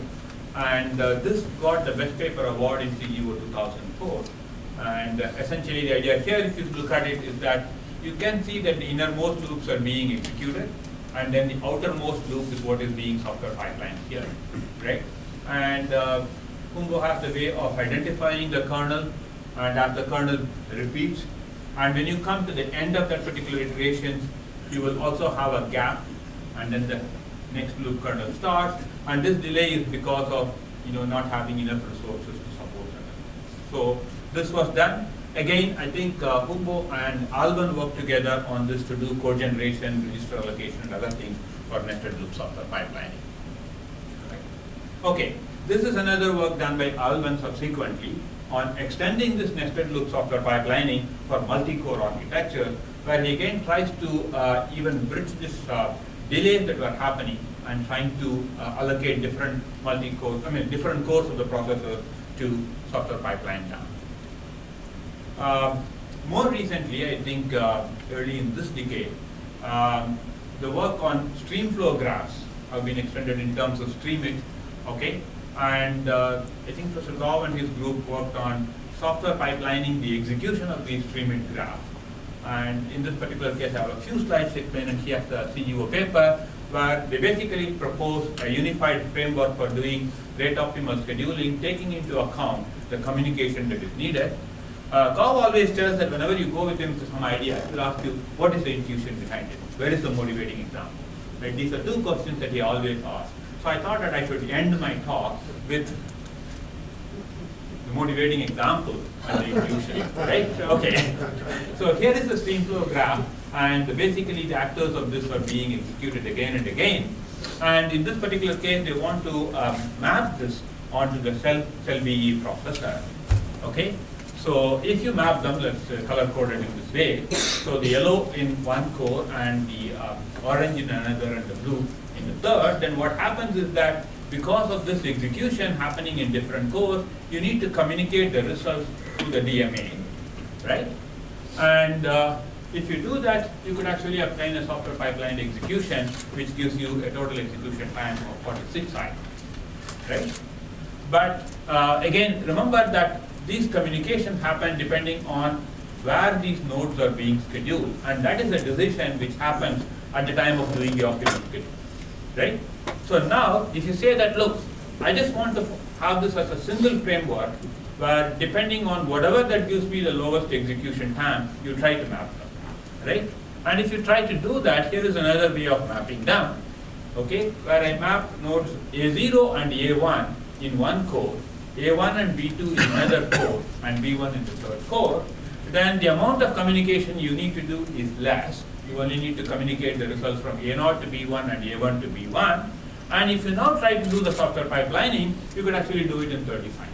And this got the Best Paper Award in CEO 2004. And essentially the idea here, if you look at it, is that you can see that the innermost loops are being executed, and then the outermost loop is what is being software pipelined here, right? And Humbo has the way of identifying the kernel, and as the kernel repeats, and when you come to the end of that particular iteration, you will also have a gap, and then the next loop kernel starts, and this delay is because of not having enough resources to support it. So this was done. Again, I think Humbo and Alban worked together on this to do code generation, register allocation, and other things for nested loop software pipelining. Okay, this is another work done by Alban subsequently on extending this nested loop software pipelining for multi-core architecture, where he again tries to even bridge this delays that were happening and trying to allocate different different cores of the processor to software pipeline down. More recently, I think early in this decade, the work on stream flow graphs have been extended in terms of stream-it Okay, and I think Professor Gao and his group worked on software pipelining the execution of these streaming graphs. And in this particular case, I have a few slides explained, and here's the CGO paper, where they basically propose a unified framework for doing rate optimal scheduling, taking into account the communication that is needed. Gao always tells that whenever you go with him to some idea, he'll ask you, what is the intuition behind it? Where is the motivating example? Right? These are two questions that he always asks. So I thought that I should end my talk with the motivating example and the intuition, right? Okay. So here is the stream flow graph, and basically the actors of this are being executed again and again. And in this particular case, they want to map this onto the cell BE processor. Okay. So if you map them, let's color coded in this way. So the yellow in one core and the orange in another and the blue in the third, then what happens is that because of this execution happening in different cores, you need to communicate the results to the DMA, right? And if you do that, you could actually obtain a software pipeline execution, which gives you a total execution time of 46 cycles, right? But again, remember that these communications happen depending on where these nodes are being scheduled, and that is a decision which happens at the time of doing the optimal schedule, right? So now, if you say that, look, I just want to have this as a single framework where depending on whatever that gives me the lowest execution time, you try to map them, right? And if you try to do that, here is another way of mapping them, okay, where I map nodes A0 and A1 in one core, A1 and B2 in another core, and B1 in the third core, then the amount of communication you need to do is less. You only need to communicate the results from A0 to B1 and A1 to B1. And if you now try to do the software pipelining, you could actually do it in 35.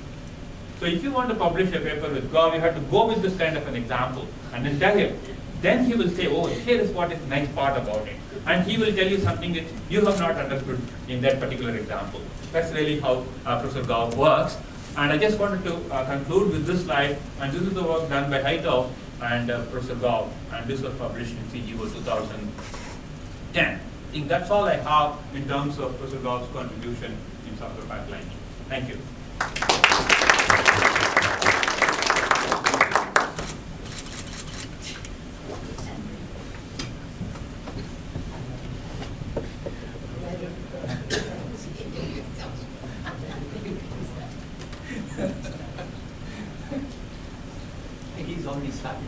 So if you want to publish a paper with Gao, you have to go with this kind of an example and then tell him. Then he will say, oh, here is what is the nice part about it. And he will tell you something that you have not understood in that particular example. That's really how Professor Gao works. And I just wanted to conclude with this slide. And this is the work done by Haitao and Professor Gao. And this was published in CGO 2010. I think that's all I have in terms of Professor Gao's contribution in software pipelining. Thank you. He's already started.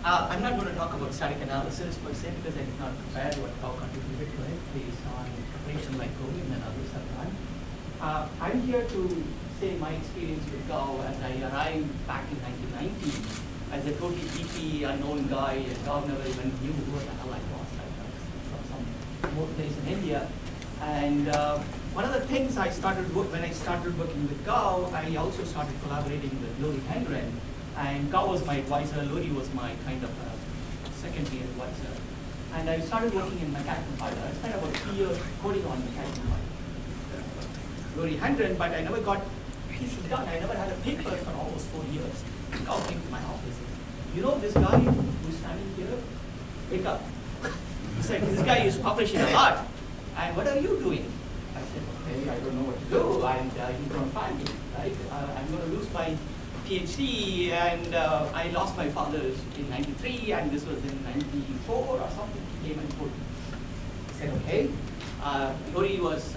I'm not going to talk about static analysis per se because I did not prepare what Gao contributed to it based on preparation like Govind and others have done. I'm here to say my experience with Gao as I arrived back in 1990 as a totally geeky, unknown guy, and Gao never even knew who the hell I was. I was from some remote place in India. And one of the things I started when I started working with Gao, I also started collaborating with Lori Hendren. And Gao was my advisor, Lori was my kind of secondary advisor. And I started working in Macaque compiler. I spent about 3 years coding on Macaque compiler. Lori Hendren, but I never got pieces done. I never had a paper for almost 4 years. Gao came to my office. You know this guy who's standing here? Wake up. He said, this guy is publishing a lot. And what are you doing? I said, okay, I don't know what to do. And he's going to find me, right? I'm going to lose my PhD, and I lost my father in 93, and this was in 94 or something. He came and told me. I said, okay. Lori was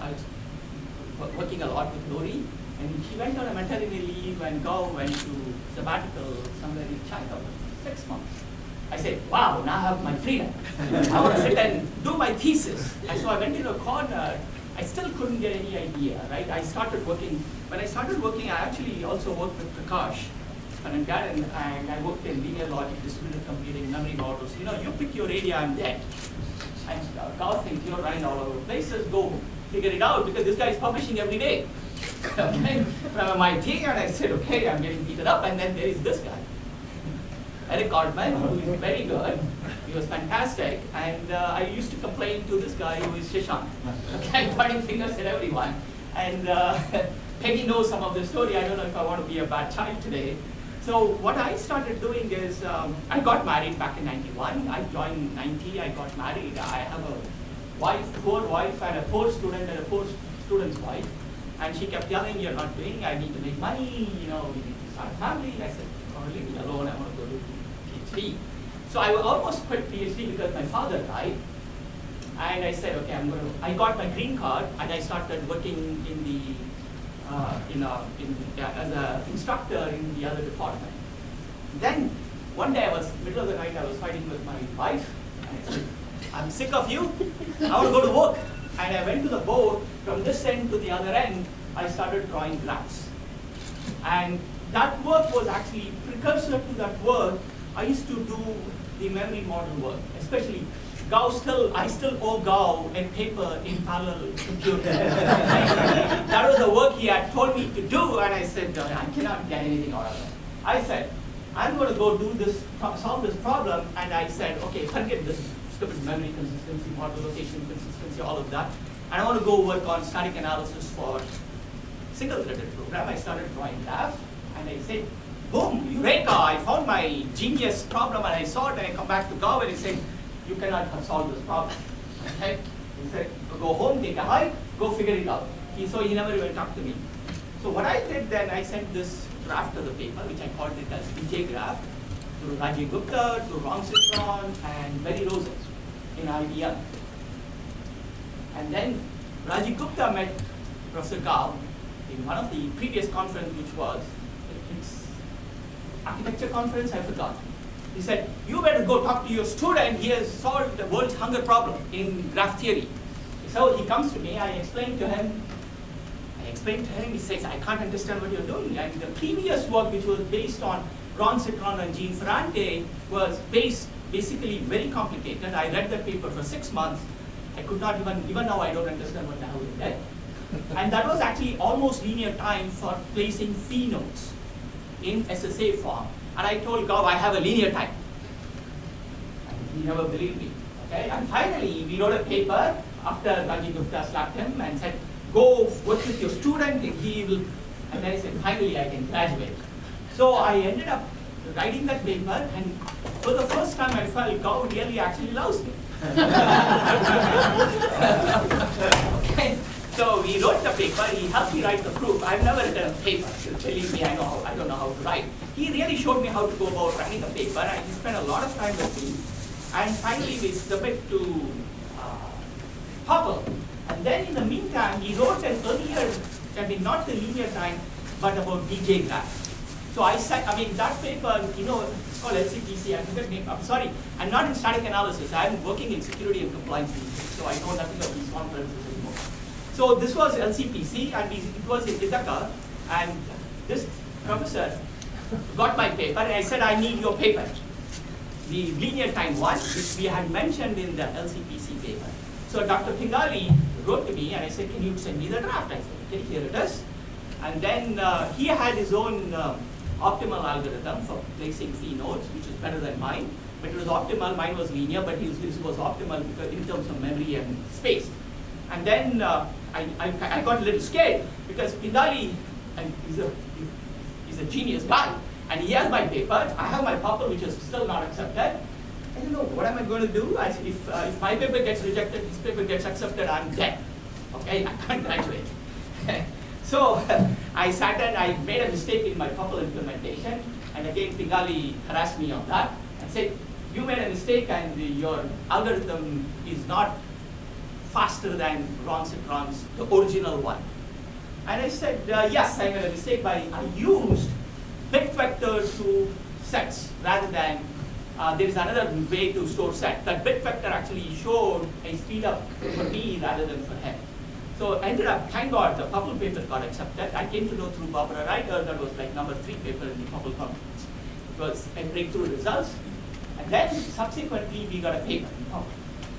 working a lot with Lori, and she went on a maternity leave, and Gao went to sabbatical somewhere in China for 6 months. I said, wow, now I have my freedom. I want to sit and do my thesis. And so I went into a corner. I still couldn't get any idea, right? I started working. When I started working, I actually also worked with Prakash and Darren, and I worked in linear logic, distributed computing, memory models. You know, you pick your area, I'm there. And Gao thinks you're running all over places, go figure it out, because this guy is publishing every day. Okay? From MIT, and I said, okay, I'm getting beaten up, and then there is this guy. Eric Altman, who is very good. He was fantastic. And I used to complain to this guy who is Shashank, okay, pointing fingers at everyone. And Peggy knows some of the story. I don't know if I want to be a bad child today. So what I started doing is, I got married back in 91. I joined 90, I got married. I have a wife, poor wife, and a poor student and a poor student's wife. And she kept yelling, you're not doing, I need to make money, you know, we need to start a family. I said, oh, leave me alone, I want to go to PhD. So I almost quit PhD because my father died. And I said, okay, I got my green card, and I started working in the, as an instructor in the other department. Then, one day middle of the night, I was fighting with my wife, and I said, I'm sick of you, I want to go to work. And I went to the board, from this end to the other end, I started drawing graphs. And that work was actually precursor to that work. I used to do the memory model work, especially I still owe Gao a paper in parallel computing. That was the work he had told me to do, and I said, I cannot get anything out of it. I said, I'm going to go do this, solve this problem, and I said, okay, forget this stupid memory consistency, model location consistency, all of that. And I want to go work on static analysis for single-threaded program. I started drawing graph, and I said, boom, eureka, I found my genius problem, and I saw it, and I come back to Gao, and he said, you cannot have solved this problem. Okay? He said, go home, take a hike, go figure it out. So he never even talked to me. So what I did then, I sent this draft of the paper, which I called it as DJ graph, to Rajiv Gupta, to Ron Citron, and Mary Roses in IBM. And then Rajiv Gupta met Professor Gao in one of the previous conference, which was its architecture conference, I forgot. He said, you better go talk to your student, he has solved the world's hunger problem in graph theory. So he comes to me, I explained to him, he says, I can't understand what you're doing. And the previous work, which was based on Ron Citron and Jean Ferrante, was basically very complicated. I read that paper for 6 months. I could not even now I don't understand what the hell it did. And that was actually almost linear time for placing phi nodes in SSA form. And I told Gao, I have a linear time. And he never believed me. Okay? And finally, we wrote a paper after Rajiv Gupta slapped him and said, go work with your student, and he will. And then I said, finally, I can graduate. So I ended up writing that paper, and for the first time, I felt Gao really actually loves me. Okay? So we wrote the paper, he helped me write the proof. I've never written a paper, so believe me, I don't know how to write. He really showed me how to go about writing a paper, and he spent a lot of time with me. And finally, we submit to Hubble. And then in the meantime, he wrote an earlier, not the linear time, but about DJ graph. So I said, that paper, it's called LCPC, I forget the name, I'm sorry. I'm not in static analysis, I'm working in security and compliance, so I know nothing of these conferences anymore. So this was LCPC, and it was in Ithaca, and this professor got my paper, and I said, I need your paper. The linear time one, which we had mentioned in the LCPC paper. So Dr. Pingali wrote to me, and I said, can you send me the draft? I said, okay, here it is. And then he had his own optimal algorithm for placing phi nodes, which is better than mine. But it was optimal, mine was linear, but his was optimal because in terms of memory and space. And then I got a little scared because Pingali, and he's a genius guy, and he has my paper. I have my paper, which is still not accepted. I don't know, what am I going to do? I said, if my paper gets rejected, his paper gets accepted, I'm dead. Okay, I can't graduate. So I sat and I made a mistake in my couple implementation, and again Pingali harassed me on that and said, you made a mistake and your algorithm is not faster than Ron Citron's, the original one. And I said, yes, I made a mistake by I used bit vector to sets rather than there is another way to store set. That bit vector actually showed a speed up for me rather than for him. So ended up, thank God, the Purple paper got accepted. I came to know through Barbara Reiter that was like #3 paper in the Purple conference. It was a breakthrough results. And then subsequently we got a paper in Purple.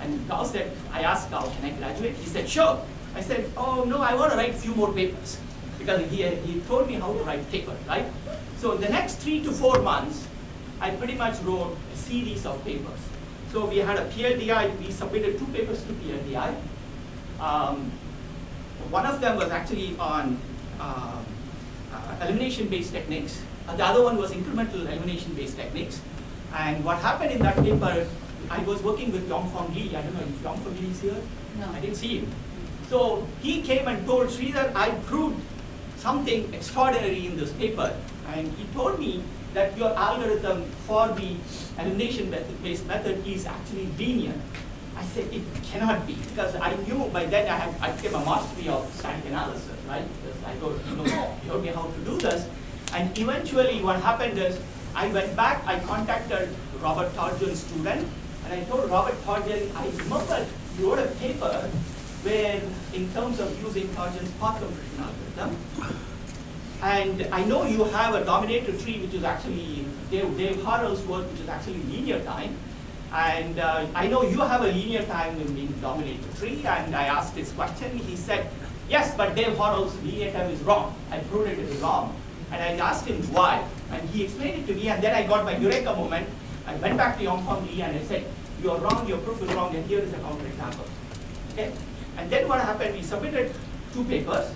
And Gao said, I asked Gao, can I graduate? He said, sure. I said, oh no, I want to write a few more papers. Because he told me how to write papers, right? So the next 3 to 4 months, I pretty much wrote a series of papers. So we had a PLDI, we submitted 2 papers to PLDI. One of them was actually on elimination-based techniques. The other one was incremental elimination-based techniques. And what happened in that paper, I was working with Yongfeng Li. I don't know if Yongfeng Li is here. No. I didn't see him. So he came and told Sridhar, I proved something extraordinary in this paper. And he told me that your algorithm for the elimination-based method is actually linear. I said, it cannot be, because I knew by then I became a mastery of static analysis, right? Because I told, he told me how to do this. And eventually what happened is, I went back, I contacted Robert Tarjan's student, and I told Robert Tarjan, I remember you wrote a paper where, in terms of using Tarjan's path compression algorithm, and I know you have a dominator tree, which is actually Dave Harrell's work, which is actually linear time. And I know you have a linear time in the dominator tree, and I asked this question. He said, yes, but Dave Harrell's linear time is wrong. I proved it is wrong. And I asked him why. And he explained it to me, and then I got my eureka moment. I went back to Yongfeng Li and I said, you are wrong, your proof is wrong, and here is a counterexample. Okay? And then what happened, we submitted 2 papers.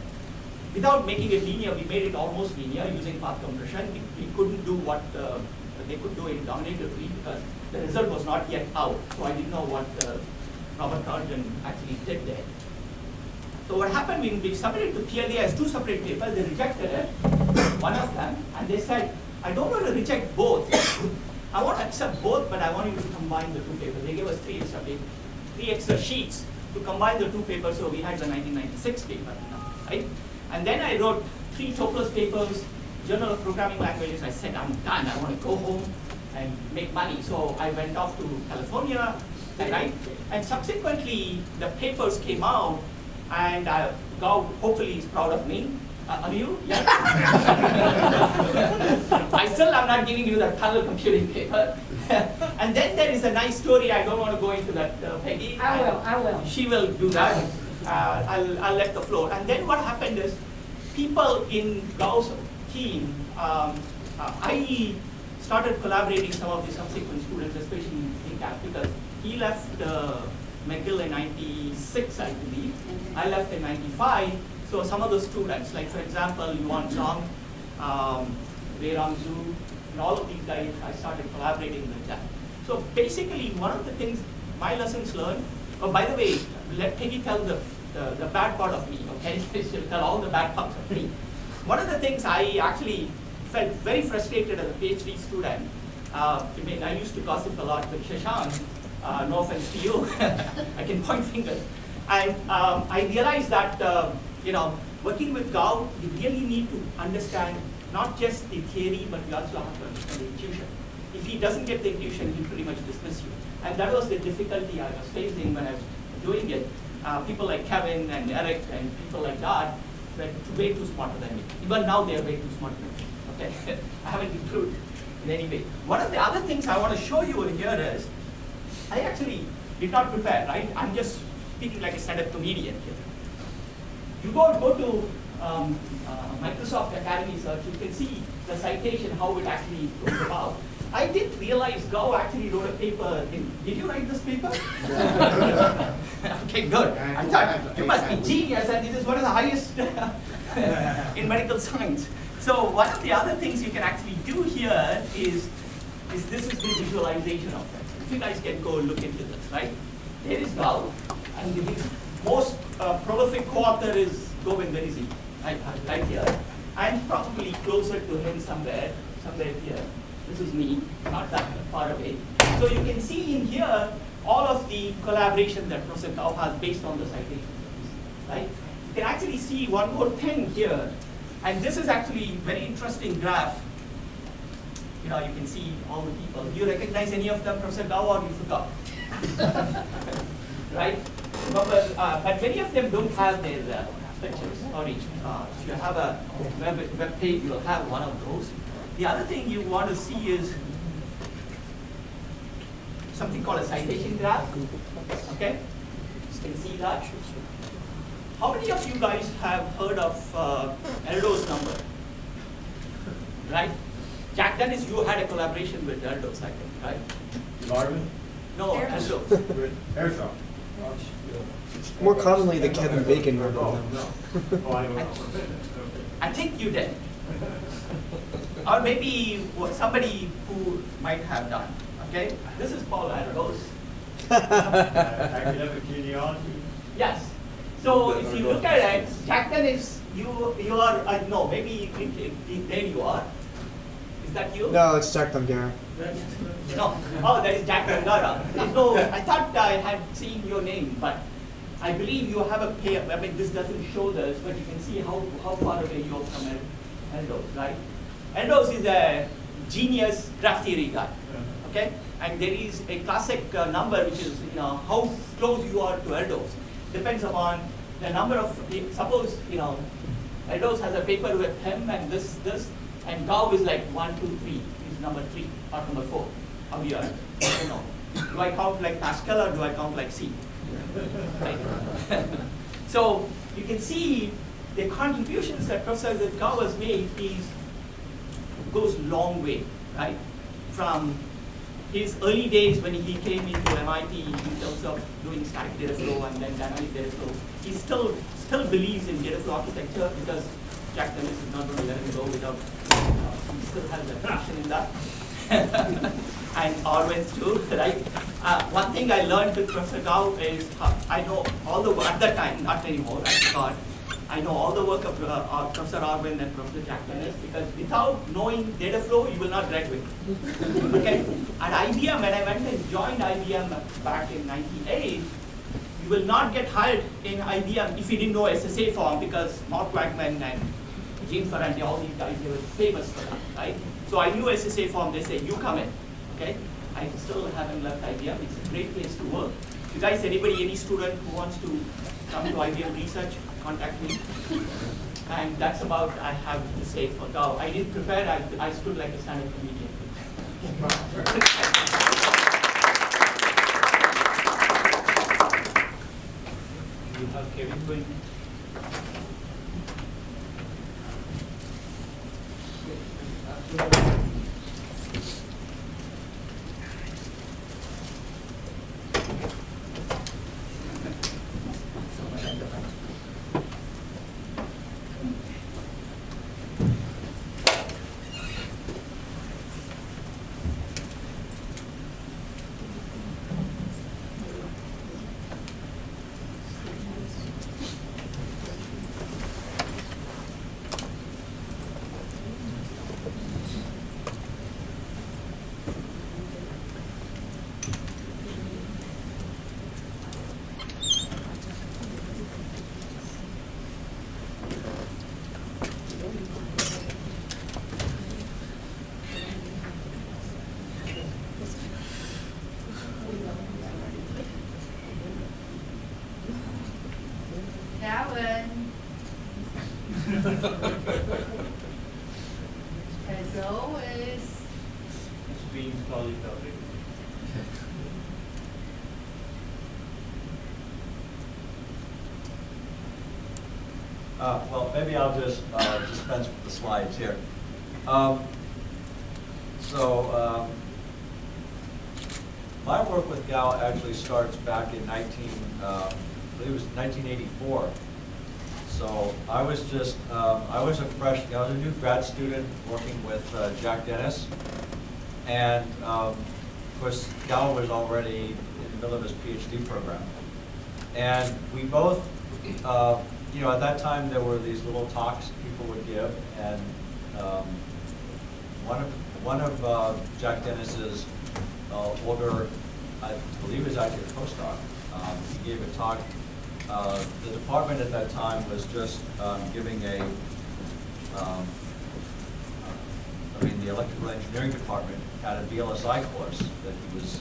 Without making it linear, we made it almost linear using path compression. We couldn't do what they could do in dominator tree because the result was not yet out. So I didn't know what Robert Tarjan actually did there. So what happened, we submitted to PLA as 2 separate papers. They rejected it, one of them, and they said, I don't want to reject both. I want to accept both, but I want you to combine the 2 papers. They gave us 3 extra papers, 3 extra sheets to combine the 2 papers, so we had the 1996 paper, right? And then I wrote 3 Toplos papers, Journal of Programming Languages. I said, I'm done, I want to go home and make money. So I went off to California, right? And subsequently, the papers came out, and Gao hopefully is proud of me. Are you? Yeah. I still am not giving you that parallel computing paper. And then there is a nice story. I don't want to go into that, Peggy. I will. She will do that. I'll let the floor. And then what happened is, people in Gao's team, I started collaborating some of the subsequent students, especially in CAP, because he left McGill in 96, I believe. I left in 95. So some of the students, like for example, Yuan Zhang, Weiram Zhu, and all of these guys, I started collaborating with them. So basically, one of the things, my lessons learned, oh, by the way, let Peggy tell the bad part of me, okay? She'll tell all the bad parts of me. One of the things I actually felt very frustrated as a PhD student, I used to gossip a lot with Shashank, no offense to you, I can point fingers. And I realized that, working with Gao, you really need to understand not just the theory, but you also have to understand the intuition. If he doesn't get the intuition, he'll pretty much dismiss you. And that was the difficulty I was facing when I was doing it. People like Kevin and Eric and people like that were way too smarter than me. Even now, they're way too smart than me. Okay? I haven't improved in any way. One of the other things I want to show you here is, I actually did not prepare, right? I'm just speaking like a stand-up comedian here. You go to Microsoft Academy Search, you can see the citation, how it actually goes about. I didn't realize Gao actually wrote a paper. Did you write this paper? Okay, good. I thought, you must be genius, and this is one of the highest in medical science. So one of the other things you can actually do here is this is the visualization of it. If you guys can go look into this, right? There is Gao, and his most prolific co-author is Govind Verizi, right here. I'm probably closer to him somewhere here. This is me, not that far away. So you can see in here all of the collaboration that Professor Gao has based on the citations, right? can actually see one more thing here. And this is actually very interesting graph. You know, you can see all the people. Do you recognize any of them, Professor Gao, or you forgot? Right? Remember, but many of them don't have their pictures. Sorry, if you have a web page, you'll have one of those. The other thing you want to see is something called a citation graph. Okay? You can see that. How many of you guys have heard of Eldo's number? Right? Jack Dennis, you had a collaboration with Eldo's, I think, right? Marvin? No, Eldo's. Airshock. More commonly, the Kevin Bacon number. I think you did. Or maybe somebody who might have done. Okay? This is Paul Eldo's. Academic genealogy? Yes. So if you look at it, Jack Dennis, you are, no, maybe there you are. Is that you? No, it's Jack Dungara. No. Oh, that is Jack Dungara. No, I thought I had seen your name, but I believe you have a pair. I mean, this doesn't show this, but you can see how far away you are from Eldo's, right? Eldo's is a genius graph theory guy. Okay? And there is a classic number which is, you know, how close you are to Eldo's. Depends upon the number of, suppose, you know, Eldo's has a paper with him and this, and Gao is like 1, 2, 3. He's number 3 or number 4. How do you know? Do I count like Pascal or do I count like C? Right? So you can see the contributions that Professor Gao has made goes long way, right? From his early days when he came into MIT in terms of doing static data flow and then dynamic data flow, he still believes in data flow architecture because Jack Dennis is not going to let him go without, he still has a passion in that. And Arvind too, right? One thing I learned with Professor Gao is I know all the work, at that time, not anymore, I forgot. I know all the work of Professor Arvind and Professor Jack Dennis because without knowing data flow, you will not graduate. Okay? At IBM, when I went and joined IBM back in 1998, you will not get hired in IBM if you didn't know SSA form because Mark Wagman and Gene Ferrante, all these guys, they were famous for that, right? So I knew SSA form, they say, you come in, okay? I still haven't left IBM, it's a great place to work. You guys, anybody, any student who wants to come to IBM research, contact me. And that's about I have to say for Gao. I didn't prepare, I stood like a stand-up comedian. You have Kevin going. As always. Being slowly covering. Well, maybe I'll just dispense with the slides here. My work with Gao actually starts back in I believe it was 1984. So I was just, I was a new grad student working with Jack Dennis. And of course, Gao was already in the middle of his PhD program. And we both, you know, at that time there were these little talks people would give, and one of Jack Dennis's older, I believe it was actually a postdoc, he gave a talk the department at that time was just giving the electrical engineering department had a VLSI course that he was,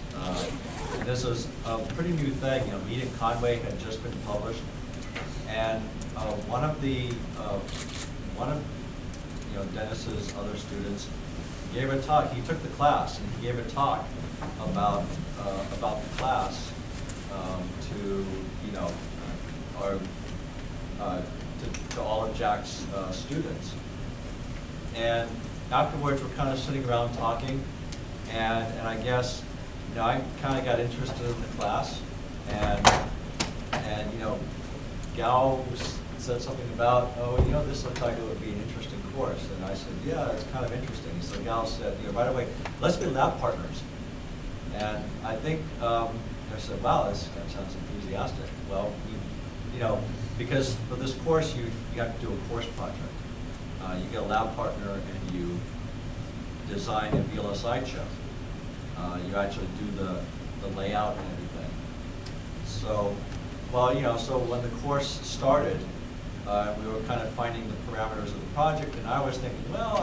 and this was a pretty new thing. Mead and Conway had just been published, and one of Dennis's other students gave a talk. He took the class and he gave a talk about the class to to all of Jack's students. And afterwards, we're kind of sitting around talking, and I guess I kind of got interested in the class, and Gao said something about, oh, this looks like it would be an interesting course, and I said, yeah, it's kind of interesting. So Gao said, right away, let's be lab partners. And I think I said, wow, this kind of sounds enthusiastic. Well, because for this course, you have to do a course project. You get a lab partner and you design a VLSI chip. You actually do the layout and everything. So, so when the course started, we were kind of finding the parameters of the project, and I was thinking, well,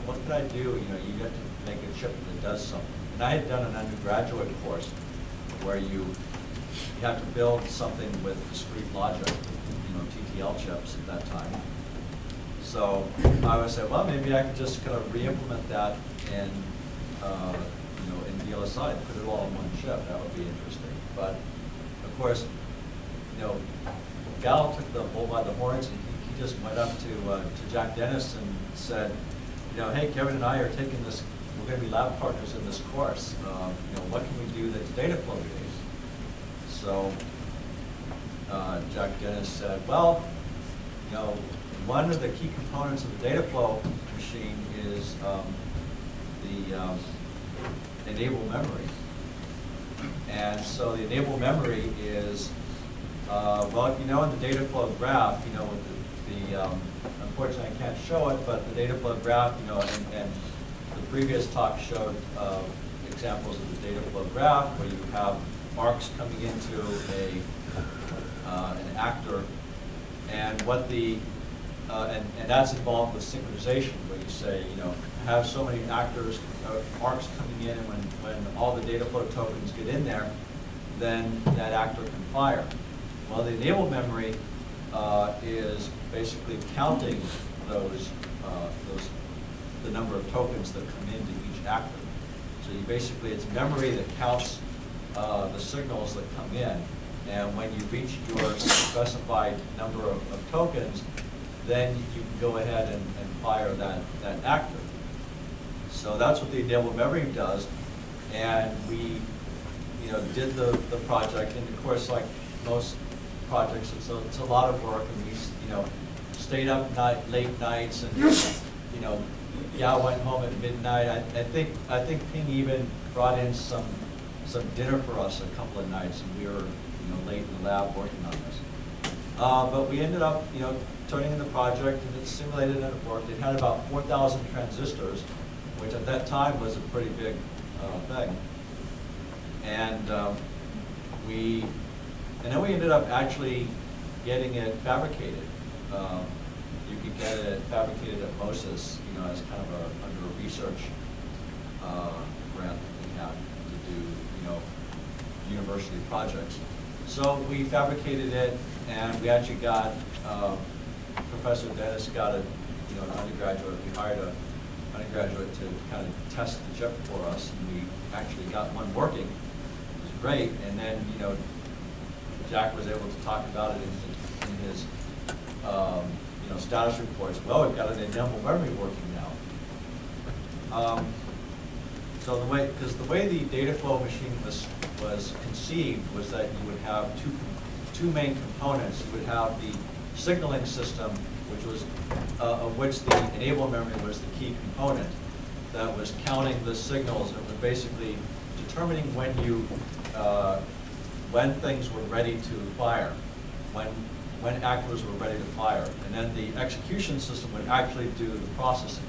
what could I do? You get to make a chip that does something. And I had done an undergraduate course where you have to build something with discrete logic, TTL chips at that time. So I would say, well, maybe I could just kind of re-implement that in VLSI, put it all in one chip. That would be interesting. But of course, Gao took the bull by the horns, and he just went up to Jack Dennis and said, hey, Kevin and I are taking this. We're going to be lab partners in this course. What can we do that's data flow based? So Jack Dennis said, well, one of the key components of the data flow machine is the enable memory. And so the enable memory is, in the data flow graph, with the unfortunately I can't show it, but the data flow graph, and the previous talk showed examples of the data flow graph where you have arcs coming into an actor, and what the and that's involved with synchronization, where you say, have so many actors, arcs coming in, and when all the data flow tokens get in there, then that actor can fire. Well, the enable memory is basically counting the number of tokens that come into each actor. So it's memory that counts the signals that come in, and when you reach your specified number of tokens, then you can go ahead and fire that actor. So that's what the enable memory does, and we did the project, and of course, like most projects, it's a lot of work, and we stayed up late nights, and Yao went home at midnight. I think Ping even brought in some dinner for us a couple of nights, and we were late in the lab working on this. But we ended up turning in the project, and it simulated and it worked. It had about 4,000 transistors, which at that time was a pretty big thing. And then we ended up actually getting it fabricated. You could get it fabricated at Moses, as kind of under a research grant that we had to do, university projects. So we fabricated it, and we actually got Professor Dennis got an undergraduate. We hired an undergraduate to kind of test the chip for us, and we actually got one working. It was great, and then Jack was able to talk about it in his status reports. Well, we've got an enable memory working now. So the way the data flow machine was conceived was that you would have two main components. You would have the signaling system, which was of which the enable memory was the key component, that was counting the signals and was basically determining when things were ready to fire, when actors were ready to fire, and then the execution system would actually do the processing.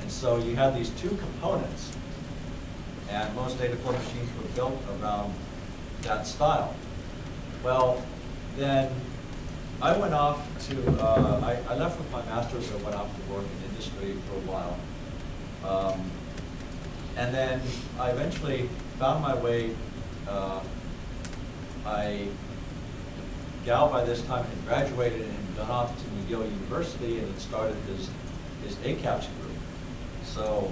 And so you had these two components, and most data flow machines were built around that style. Well, then I went off to, I left with my master's and went off to work in industry for a while. And then I eventually found my way, Gao by this time had graduated and had gone off to McGill University and had started his ACAPS group. So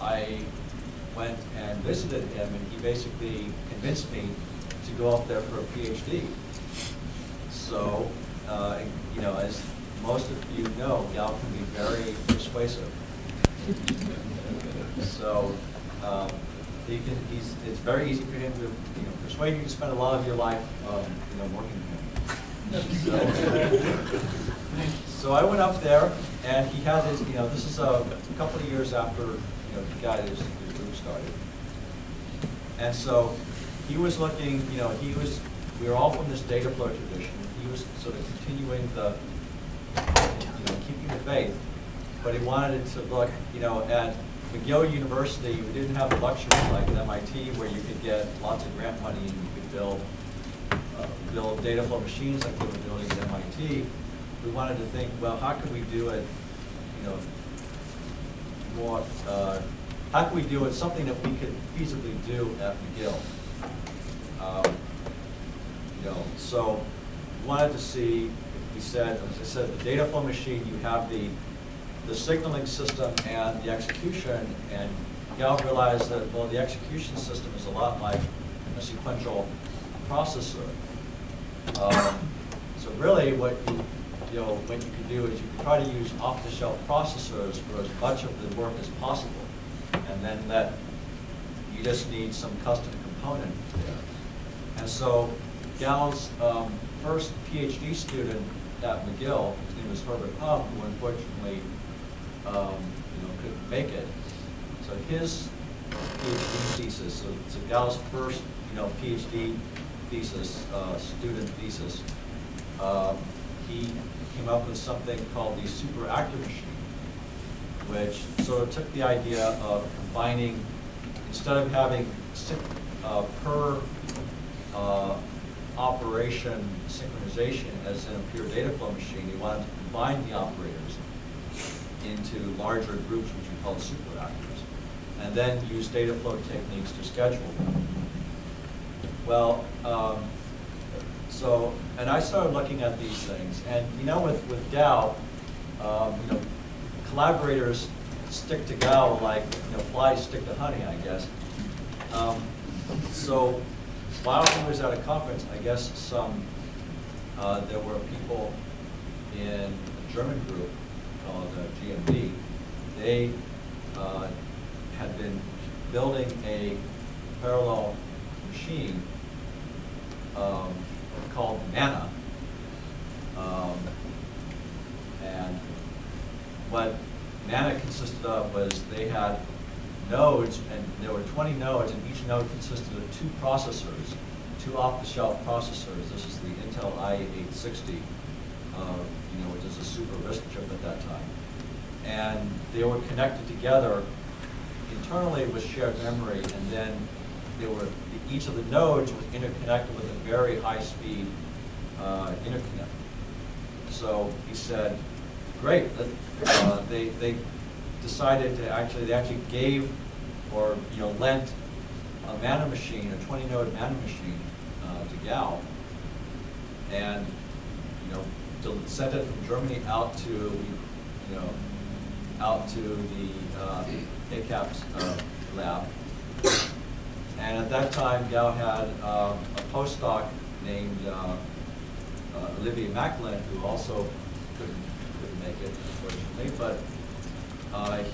I went and visited him, and he basically convinced me to go up there for a PhD. So, you know, as most of you know, Gao can be very persuasive. So it's very easy for him to persuade you to spend a lot of your life working with him. So I went up there, and he had his, this is a couple of years after he got his group started. And so he was looking, we were all from this data flow tradition. He was sort of continuing the, keeping the faith, but he wanted it to look, at McGill University, we didn't have the luxury like at MIT where you could get lots of grant money and you could build data flow machines like they were building at MIT. We wanted to think, well, how could we do it, more, how could we do it, something that we could feasibly do at McGill? So we wanted to see, we said, as I said, the data flow machine, you have the signaling system and the execution, and Gao realized that, well, the execution system is a lot like a sequential processor. So really what you can do is you can try to use off-the-shelf processors for as much of the work as possible, and then you just need some custom component there. And so Gao's first PhD student at McGill, his name was Herbert Hum, who unfortunately couldn't make it. So his PhD thesis, so Gao's first PhD thesis, student thesis, he came up with something called the superactive machine, which sort of took the idea of combining, instead of having per operation synchronization as in a pure data flow machine, he wanted to combine the operators into larger groups, which we call superactors, and then use data flow techniques to schedule them. Well, and I started looking at these things, and with Gao, collaborators stick to Gao like flies stick to honey, I guess. So while he was at a conference, I guess there were people in a German group called GMB. They had been building a parallel machine called Mana. And what Mana consisted of was they had nodes, and there were 20 nodes, and each node consisted of 2 processors, 2 off-the-shelf processors. This is the Intel i860, which is a super RISC chip at that time. And they were connected together internally with shared memory, and then each of the nodes was interconnected with a very high-speed interconnect. So he said, great. They decided to they actually gave or lent a Mana machine, a 20-node Mana machine to Gao, and sent it from Germany out to the ACAPS lab. And at that time, Gao had a postdoc named Olivier Macklin, who also couldn't make it, unfortunately, but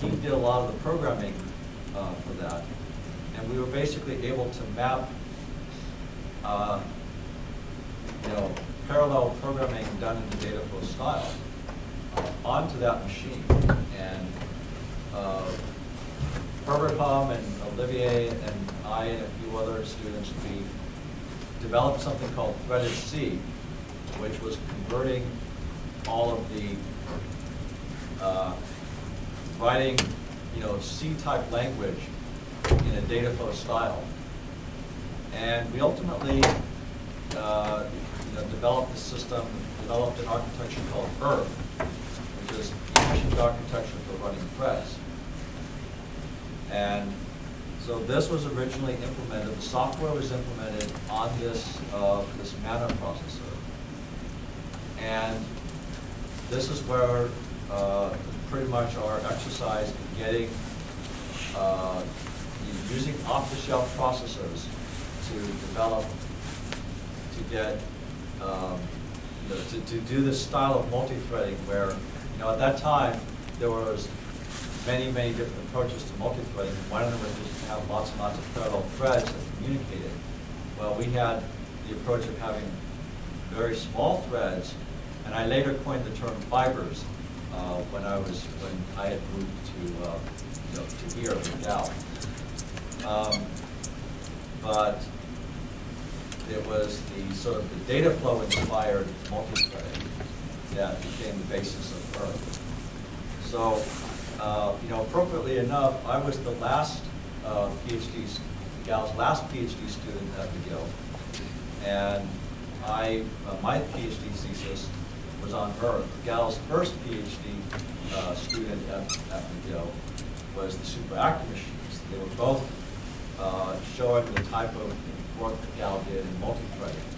he did a lot of the programming for that. And we were basically able to map parallel programming done in the data flow style onto that machine. And Herbert Hum and Olivier and I and a few other students, we developed something called threaded C, which was converting all of the writing, C-type language in a data flow style. And we ultimately developed the system, developed an architecture called Earth, which is efficient architecture for running threads. And so this was originally implemented, the software was implemented on this, this Mana processor. And this is where pretty much our exercise in getting, using off-the-shelf processors to develop, to get, to do this style of multi-threading where, at that time, there was many, many different approaches to multi-threading. One of them was just to have lots and lots of parallel threads that communicated. Well, we had the approach of having very small threads, and I later coined the term fibers when I had moved to here with Gao. But it was the sort of the data flow inspired multi-threading that became the basis of Earth. So, appropriately enough, I was the last Gao's last PhD student at McGill, and my PhD thesis was on Earth. Gao's first PhD student at McGill was the superactive machines. They were both showing the type of work that Gao did in multi-threading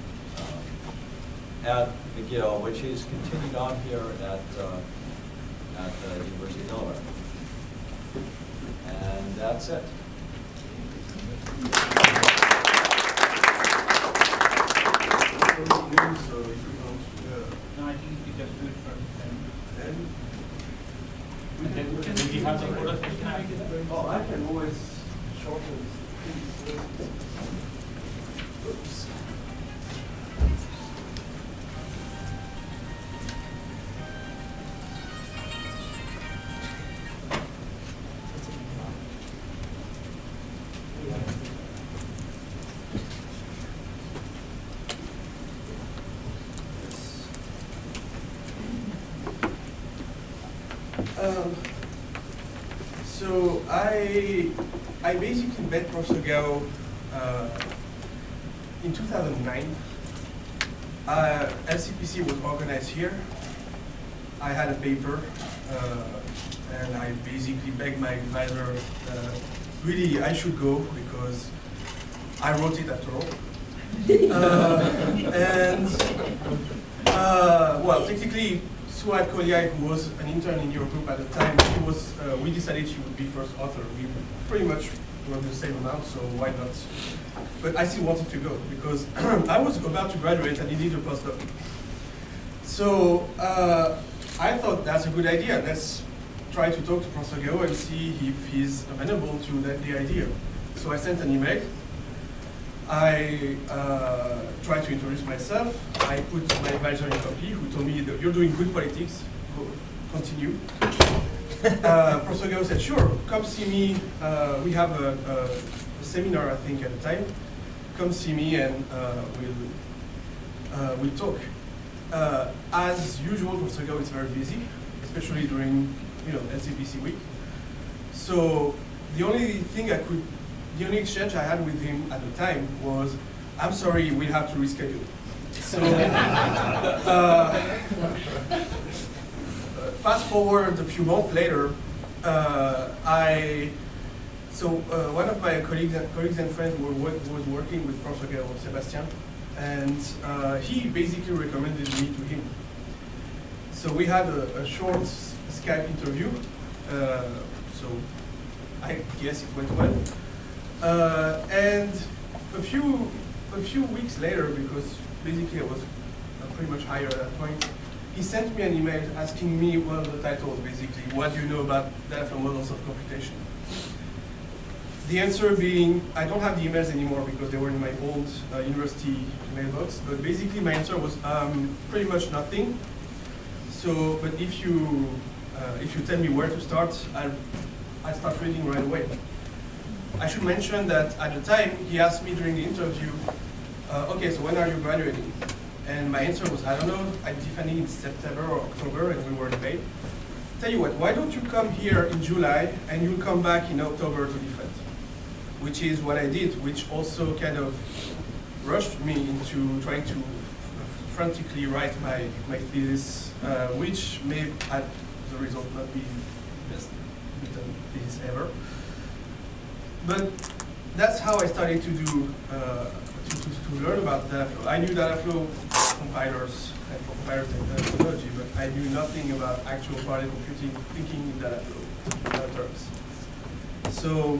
at McGill, which he's continued on here at the University of Delaware. And that's it. No, I think we just do it first. And then we have some photos. Oh, I can always shorten things. Oops. So I basically met Professor Gao in 2009. LCPC was organized here. I had a paper, and I basically begged my advisor really I should go because I wrote it after all. Well, technically, Suad Koliai, who was an intern in your group at the time, she was, we decided she would be first author. We pretty much were the same amount, so why not? But I still wanted to go because I was about to graduate and needed a postdoc. So I thought that's a good idea. Let's try to talk to Professor Gao and see if he's amenable to the idea. So I sent an email. I tried to introduce myself. I put my advisor in copy, who told me that you're doing good politics. Go, continue. Professor Gao said, sure, come see me. We have a seminar, I think, at the time. Come see me and we'll talk. As usual, Professor Gao is very busy, especially during LCPC week. So the only exchange I had with him at the time was, I'm sorry, we'll have to reschedule. So fast forward a few months later, one of my colleagues and friends was working with Professor Gao, Sebastian, and he basically recommended me to him. So we had a short Skype interview, so I guess it went well. And a few weeks later, because basically I was pretty much hired at that point, he sent me an email asking me, well, the title basically, what do you know about data flow models of computation? The answer being, I don't have the emails anymore because they were in my old university mailbox, but basically my answer was pretty much nothing. So, but if you tell me where to start, I'll start reading right away. I should mention that at the time, he asked me during the interview, okay, so when are you graduating? And my answer was, I don't know, I'm defending in September or October, and we were in May. Tell you what, why don't you come here in July, and you'll come back in October to defend? Which is what I did, which also kind of rushed me into trying to frantically write my thesis, which may, at the result, not be the best written thesis ever. But that's how I started to do to learn about data flow. I knew data flow compilers and for compiler technology, but I knew nothing about actual parallel computing, thinking in data flow terms. So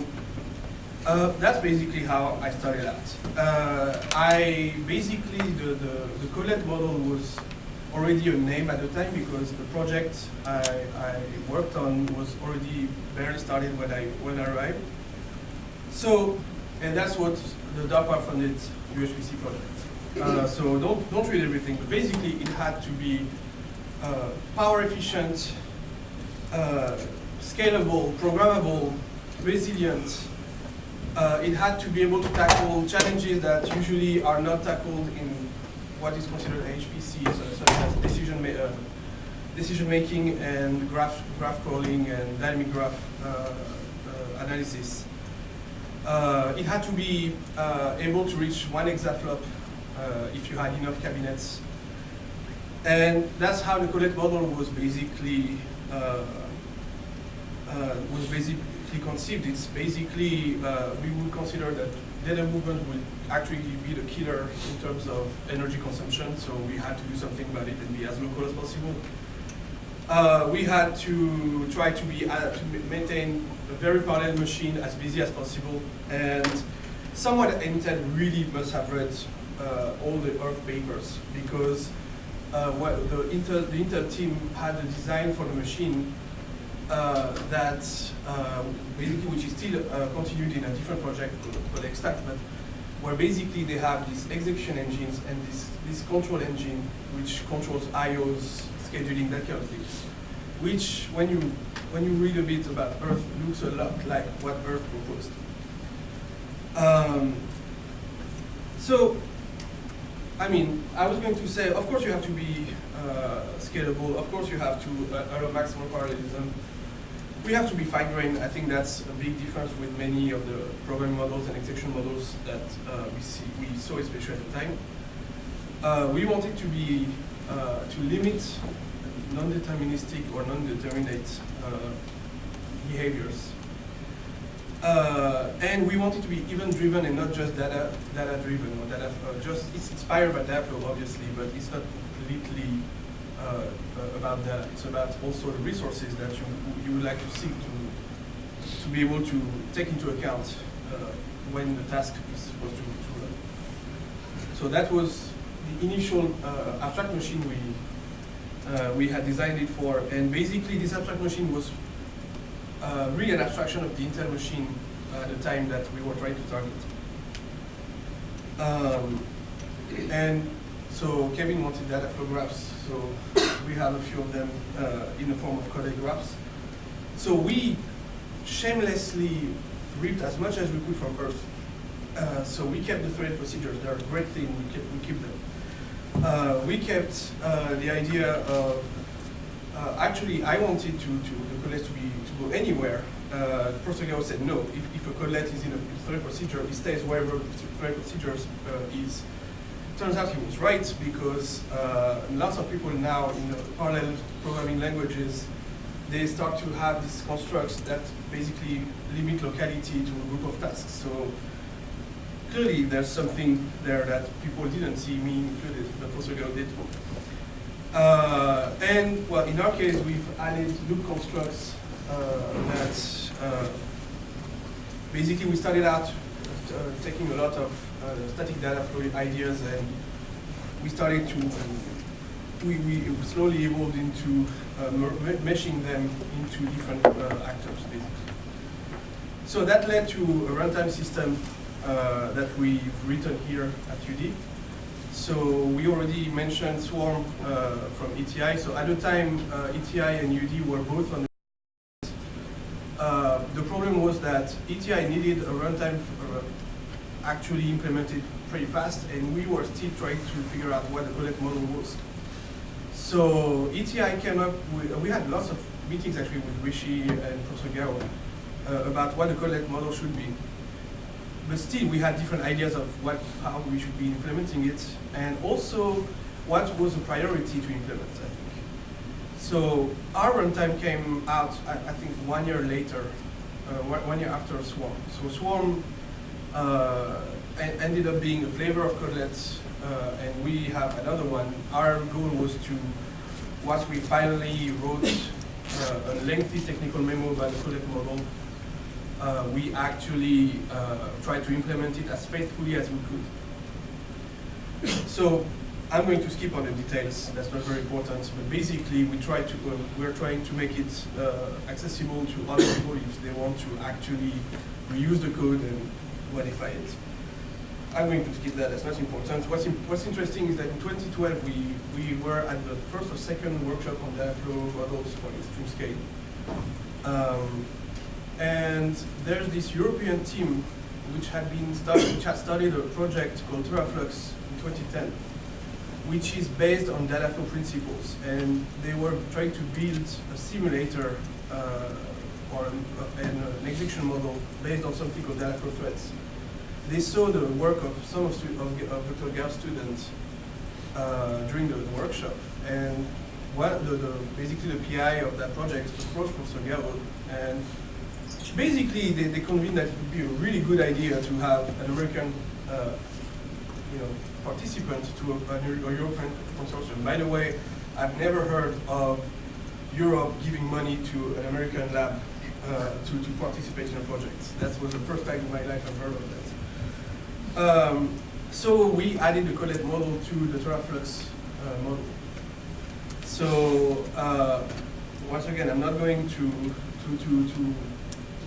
that's basically how I started out. I basically, the Colette model was already a name at the time because the project I worked on was already barely started when I arrived. So, and that's what the DARPA funded UHPC project. So don't read everything, but basically it had to be power efficient, scalable, programmable, resilient. It had to be able to tackle challenges that usually are not tackled in what is considered HPC, such as decision making and graph crawling and dynamic graph analysis. It had to be able to reach 1 exaflop if you had enough cabinets. And that's how the Colette model was basically conceived. It's basically, we would consider that data movement would actually be the killer in terms of energy consumption, so we had to do something about it and be as local as possible. We had to try to maintain a very parallel machine as busy as possible, and someone at Intel really must have read all the Earth papers, because what the Intel team had a design for the machine that basically, which is still continued in a different project called Extract, but where basically they have these execution engines and this control engine which controls IOs, scheduling, that kind of things, which when you read a bit about Earth looks a lot like what Earth proposed. So, I mean, I was going to say, of course you have to be scalable, of course you have to allow maximal parallelism. We have to be fine-grained. I think that's a big difference with many of the programming models and execution models that we saw, especially at the time. We wanted to be to limit non-deterministic or non-determinate behaviors, and we wanted to be event-driven and not just data-driven or data. It's inspired by data flow, obviously, but it's not completely about data. It's about also the resources that you would like to seek to be able to take into account when the task is supposed to run. So that was the initial abstract machine we had designed it for, and basically this abstract machine was really an abstraction of the Intel machine at the time that we were trying to target. And so Kevin wanted data flow graphs, so we have a few of them in the form of coded graphs. So we shamelessly ripped as much as we could from Earth. So we kept the threaded procedures. They're a great thing, we keep them. We kept the idea of, actually I wanted the Colette to go anywhere. Professor Gao said no, if a Colette is in a threaded procedure, it stays wherever the threaded procedure is. Turns out he was right, because lots of people now in the parallel programming languages, they start to have these constructs that basically limit locality to a group of tasks. So clearly there's something there that people didn't see, me included, but Professor Gao did. And well, in our case, we've added loop constructs that basically we started out taking a lot of static data flow ideas, and we started to, we slowly evolved into meshing them into different actors, basically. So that led to a runtime system that we've written here at UD. So we already mentioned Swarm from ETI. So at the time, ETI and UD were both on the problem was that ETI needed a runtime actually implemented pretty fast, and we were still trying to figure out what the Colette model was. So ETI came up with, we had lots of meetings actually with Rishi and Professor Gao about what the Colette model should be. But still, we had different ideas of how we should be implementing it. And also, what was a priority to implement, I think. So our runtime came out, I think, 1 year later, 1 year after Swarm. So Swarm ended up being a flavor of Codelets, and we have another one. Our goal was to, once we finally wrote a lengthy technical memo about the Codelet model, we actually tried to implement it as faithfully as we could. So I'm going to skip on the details, that's not very important, but basically we're trying to make it accessible to other people if they want to actually reuse the code and modify it. I'm going to skip that, that's not important. What's interesting is that in 2012 we were at the first or second workshop on data flow models for extreme scale. And there's this European team which had started a project called Teraflux in 2010, which is based on data flow principles. And they were trying to build a simulator or an execution model based on something called data flow threads. They saw the work of some of Dr. Gao's students during the workshop. And basically the PI of that project approached Professor Gao, and basically they convened that it would be a really good idea to have an American participant to a European consortium. By the way, I've never heard of Europe giving money to an American lab to participate in a project. That was the first time in my life I've heard of that. So we added the Codelet model to the Teraflux model. So once again, I'm not going to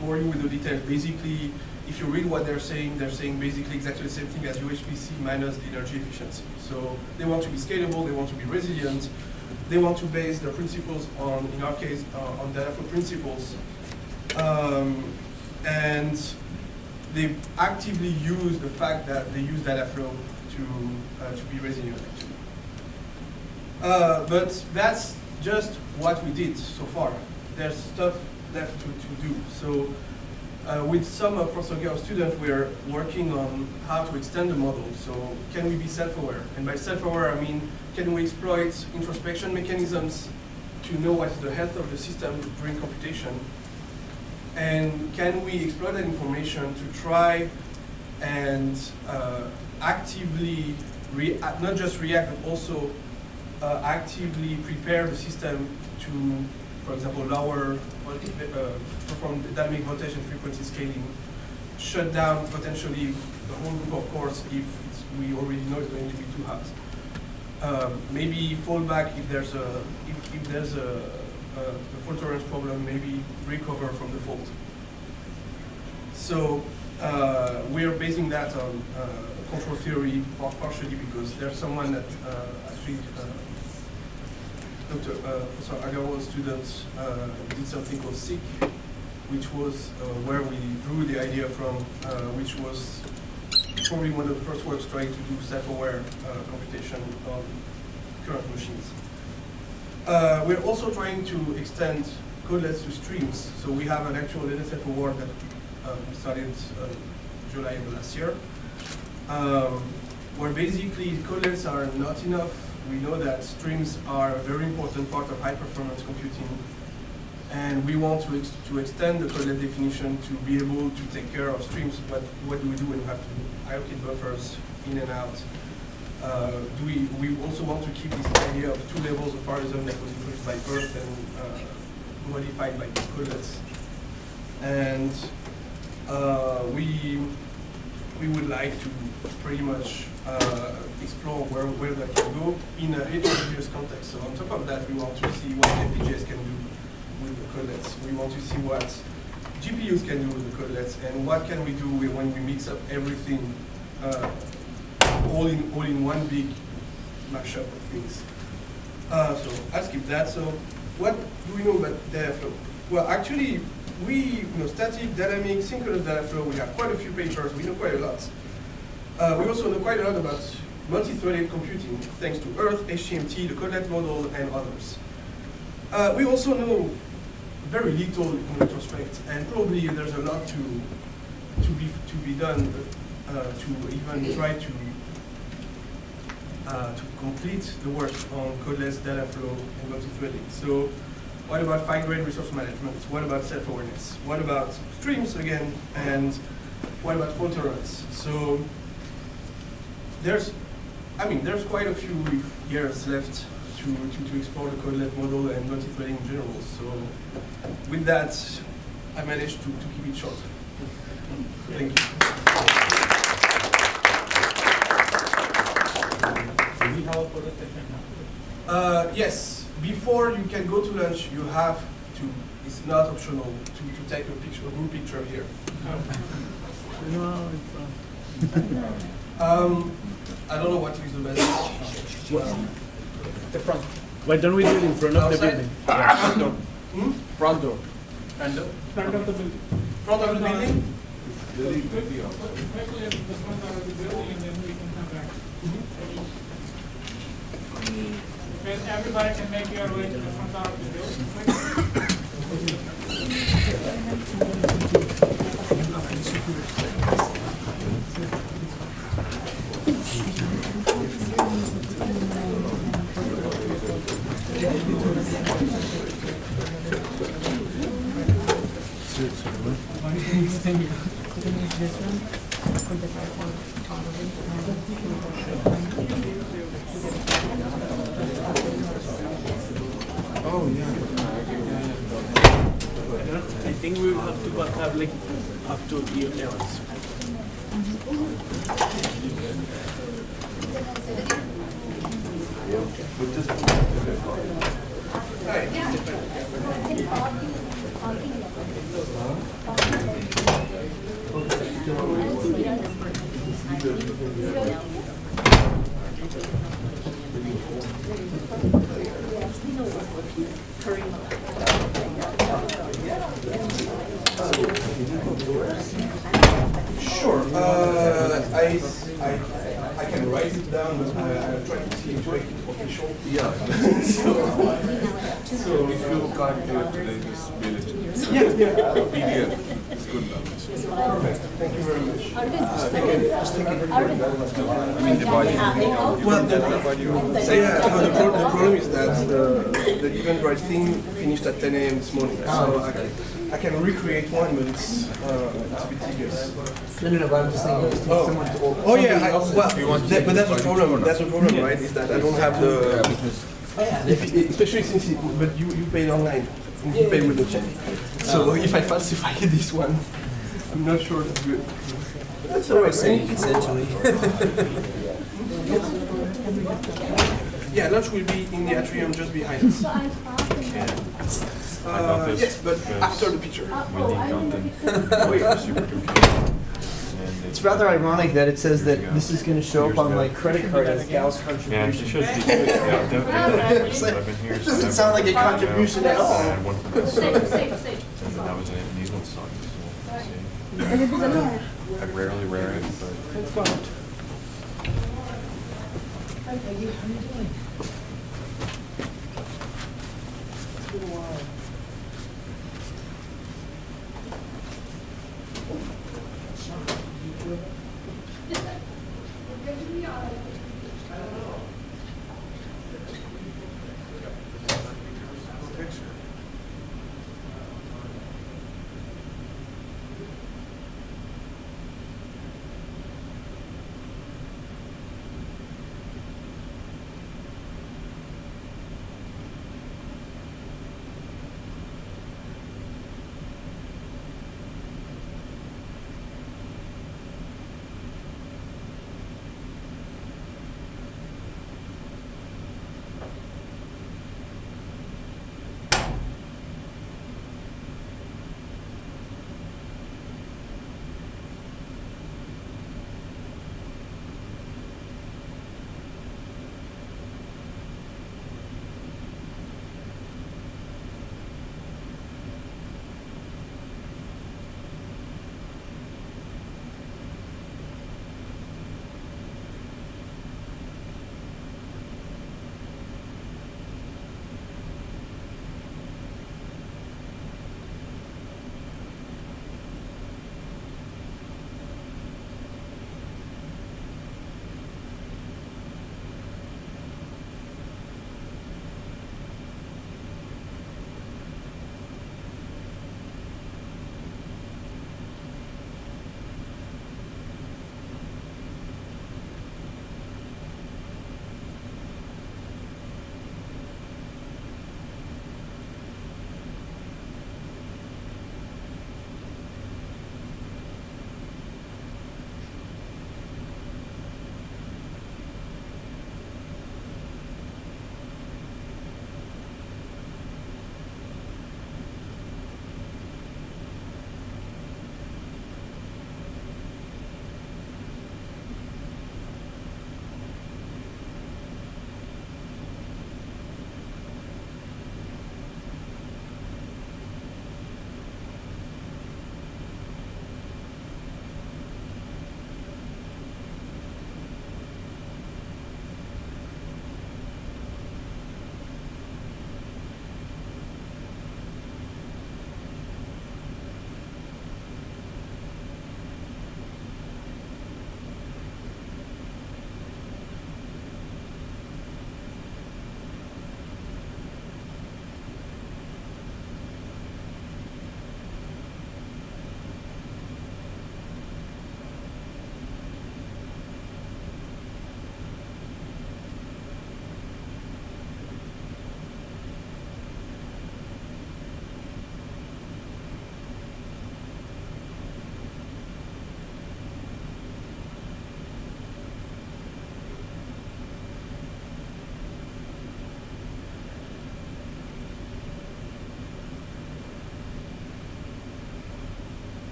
bore you with the details. Basically, if you read what they're saying basically exactly the same thing as UHPC minus the energy efficiency. So they want to be scalable, they want to be resilient, they want to base their principles on, in our case, on data flow principles. And they actively use the fact that they use data flow to be resilient, actually. But that's just what we did so far. There's stuff left to do. So with some of Professor Gao's students, we're working on how to extend the model. So can we be self-aware? And by self-aware, I mean, can we exploit introspection mechanisms to know what is the health of the system during computation? And can we exploit that information to try and actively, not just react, but also actively prepare the system to, for example, perform dynamic voltage and frequency scaling, shut down potentially the whole group of cores if we already know it's going to be too hot. Maybe fall back if there's a fault tolerance problem, maybe recover from the fault. So we're basing that on control theory partially because there's someone that actually Dr. Agawa's students did something called SIG, which was where we drew the idea from, which was probably one of the first works trying to do self-aware computation on current machines. We're also trying to extend codelets to streams. So we have an actual NSF award that we started July of last year, where basically codelets are not enough. We know that streams are a very important part of high-performance computing, and we want to extend the codelet definition to be able to take care of streams. But what do we do when we have to allocate buffers in and out? We also want to keep this idea of two levels of parallelism that was introduced by Perth and modified by codelets. And we would like to pretty much explore where that can go in a heterogeneous context. So on top of that, we want to see what FPGAs can do with the codelets. We want to see what GPUs can do with the codelets, and what can we do when we mix up everything all in one big mashup of things. So I'll skip that. So what do we know about data flow? Well, actually, static, dynamic, synchronous data flow, we have quite a few papers, we know quite a lot. We also know quite a lot about multi-threaded computing, thanks to Earth, HTMT, the codelet model, and others. We also know very little in retrospect, and probably there's a lot to be done to even try to to complete the work on codeless data flow and multi-threading. So what about fine-grained resource management? What about self-awareness? What about streams again? And what about fault tolerance? So there's quite a few years left to explore the codeless model and multi-threading in general. So with that, I managed to keep it short. Thank you. Do we have a photo session now? Yes. Before you can go to lunch, you have to, it's not optional, to take a picture, a group picture here. I don't know what is the best. The front. Why don't we do it in front of the Outside? building? Front door. Front door. Front door? Front of the building. Front of the building? Quickly at the front of the building and then we can come back. And everybody can make your way to the front of the building. Oh yeah. I think we will have to have like up to the levels. Sure. I can write it down, but I'm trying to see if make it official. Yeah. So if you can't do it today, just mail it to me. Yeah. PDF. It's good enough. Perfect. Thank you very much. I mean, divide it. Well, the problem is that the Eventbrite thing finished at 10 a.m. this morning, so I can recreate one, but it's a bit tedious. No, but I'm just saying, it takes someone to order. Oh yeah, but that's the problem. That's the problem, right? Is that I don't have the. Especially since but you paid online, and you paid with the check. So if I falsify this one, I'm not sure that's good. That's alright. Essentially. Yeah, lunch will be in the atrium just behind us. Yes, but after the picture. It's rather ironic that it says that this is going to show up on my credit card as Gao's contribution. Yeah, it should be. It doesn't sound like a contribution at all. And one from this. And that was it. And these ones suck. So, I rarely wear it, but. Hi, Peggy. How are you doing? It's been a while.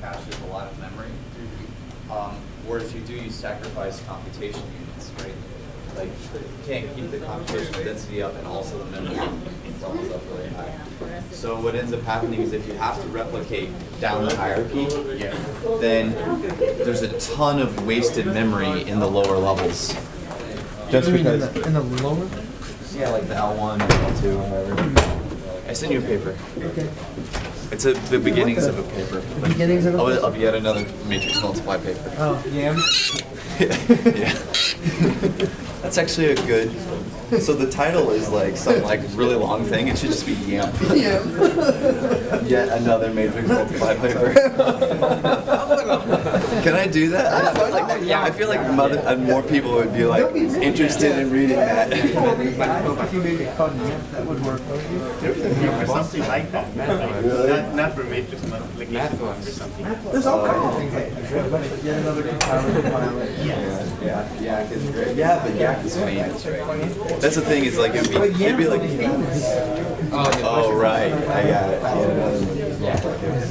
caches a lot of memory. Whereas if you do, you sacrifice computation units, right? Like, you can't keep the computational density up and also the memory levels up really high. So what ends up happening is if you have to replicate down the hierarchy, then there's a ton of wasted memory in the lower levels. Just because in the lower? Yeah, like the L1 or L2 or whatever. I sent you a paper. Okay. It's the beginnings of a paper. The beginnings of a paper? Of yet another matrix multiply paper. Oh, yeah. Yeah. That's actually a good. So the title is like some like really long thing. It should just be YAMP. Yet another matrix multiply paper. Can I do that? I feel like more people would be like interested in reading that. If you made it called YAMP, that would work. Something like that. Not for matrix multiplication or something. There's all kinds of things. Yet another compiler. Yeah, Yak is great. Yeah, but Yak is famous, right? That's the thing, is like it'd be like famous. Oh right, I got it.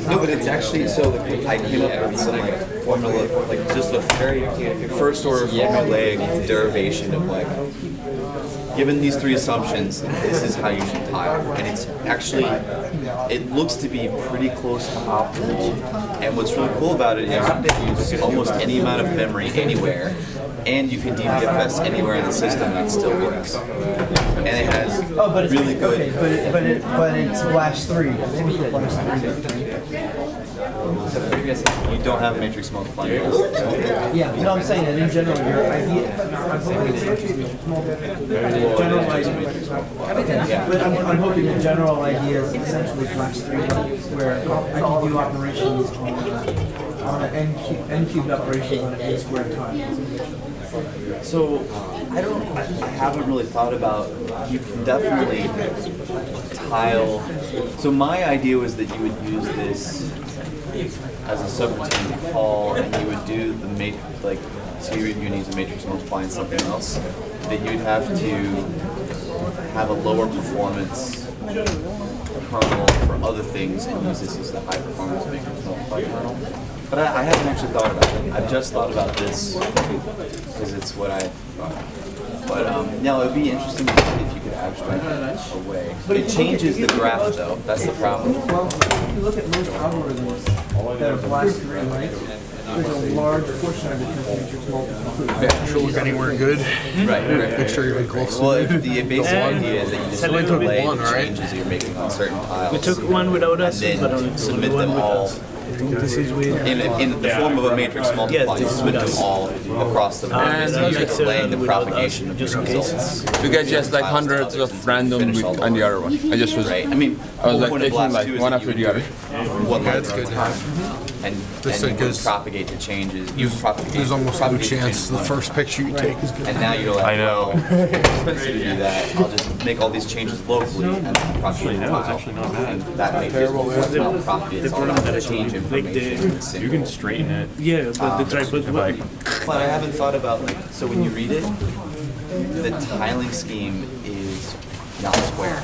No, but it's actually I came up with some like formula, like just a very first order formulaic derivation of like, given these three assumptions, this is how you should tile, and it's actually, it looks to be pretty close to optimal. And what's really cool about it is you can use almost any amount of memory anywhere, and you can DBFS anywhere in the system and it still works. And it has really good. Okay, but it's Flash 3. You don't have matrix multiplying. Yeah, no, I'm saying that in general, your idea. I'm hoping the general idea is essentially Flash 3, where I can do operations on an n-cubed operation on an a-squared time. So I haven't really thought about, you can definitely tile. So my idea was that you would use this as a subroutine to call, and you would do the matrix, like, so you need to matrix multiply and something else, that you'd have to have a lower performance kernel for other things and use this as the high performance matrix multiply kernel. But I haven't actually thought about it. I've just thought about this because it's what I thought. But no, it would be interesting to see if you could abstract away. But it changes the graph, though. That's the problem. Well, if you look at most algorithms that are Flash 3, right, there's a large portion of it that's matrix multiply. Yeah, sure look anywhere good. Right. Make sure you're even close. Well, the basic idea is that you just relay the changes that you're making on certain tiles. We took one without us, and but then submit them all. This is weird. In the form of a matrix multiply, you submit them all across the board. So you're delaying the propagation of your results. You get just like hundreds of random and the other one. I just was, I was like taking like one after the other. One line at a time. And you can propagate the changes. There's almost no chance the first picture you take is good. And now you're like, I know. It's expensive to do that. I'll just make all these changes locally and then propagate the tile. And that matrix multiply propagates all that change information. You can straighten it. Yeah, but the tripod. But I haven't thought about, like, so when you read it, the tiling scheme is not square.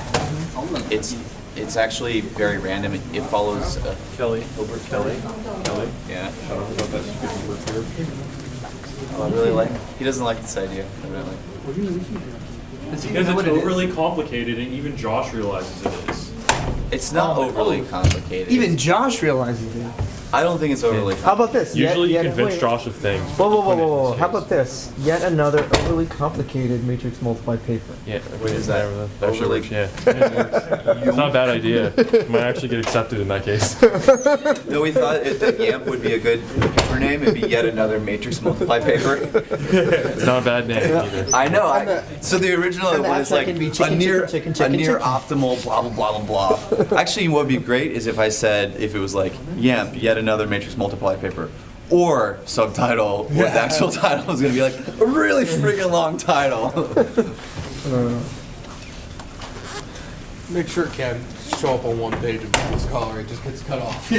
It's actually very random. It follows Hilbert Kelly. Yeah. Oh, I really like. He doesn't like this idea. Really. It's because it's overly complicated, and even Josh realizes it is. It's not overly complicated. Even Josh realizes it. I don't think it's overly complicated. How about this? Usually you convince Josh of things. Whoa. How about this? Yet another overly complicated matrix multiply paper. Yeah, what is that? That should work, yeah. It's not a bad idea. You might actually get accepted in that case. No, we thought that YAMP would be a good paper name. It'd be yet another matrix multiply paper. It's not a bad name either. I know. So the original one is like a near optimal blah blah blah blah blah. Actually, what would be great is if I said, if it was like YAMP, yet another matrix multiply paper, or subtitle, what the actual title was going to be, like a really freaking long title. Make sure it can show up on one page of Google Scholar. It just gets cut off.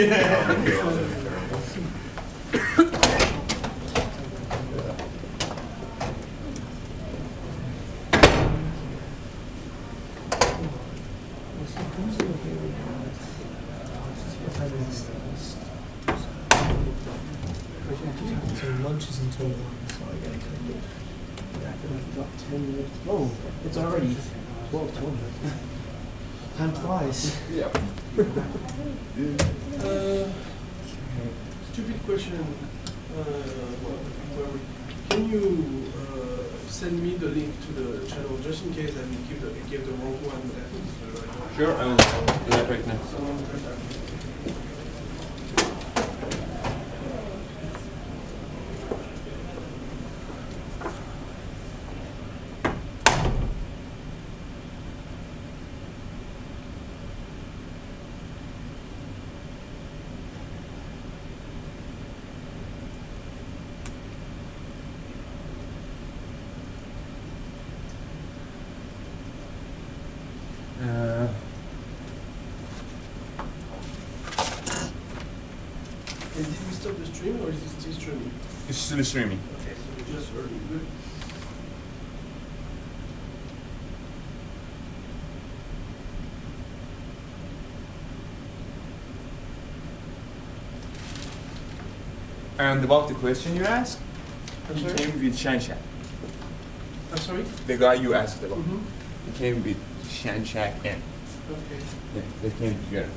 lunch is until 1, so I gotta kind of wrap it up about 10 minutes. Oh, it's already 12:20. Time flies. Yeah. Stupid question. Can you send me the link to the channel just in case I give the wrong one? Sure, I will do that right now. And did we stop the stream or is it still streaming? It's still streaming. Okay, so we just heard it. Good. And about the question you asked, I'm he sorry? came with Shanshak. I'm sorry? The guy you asked about. Mhm. He came with Shanshak and Okay. yeah, they came together.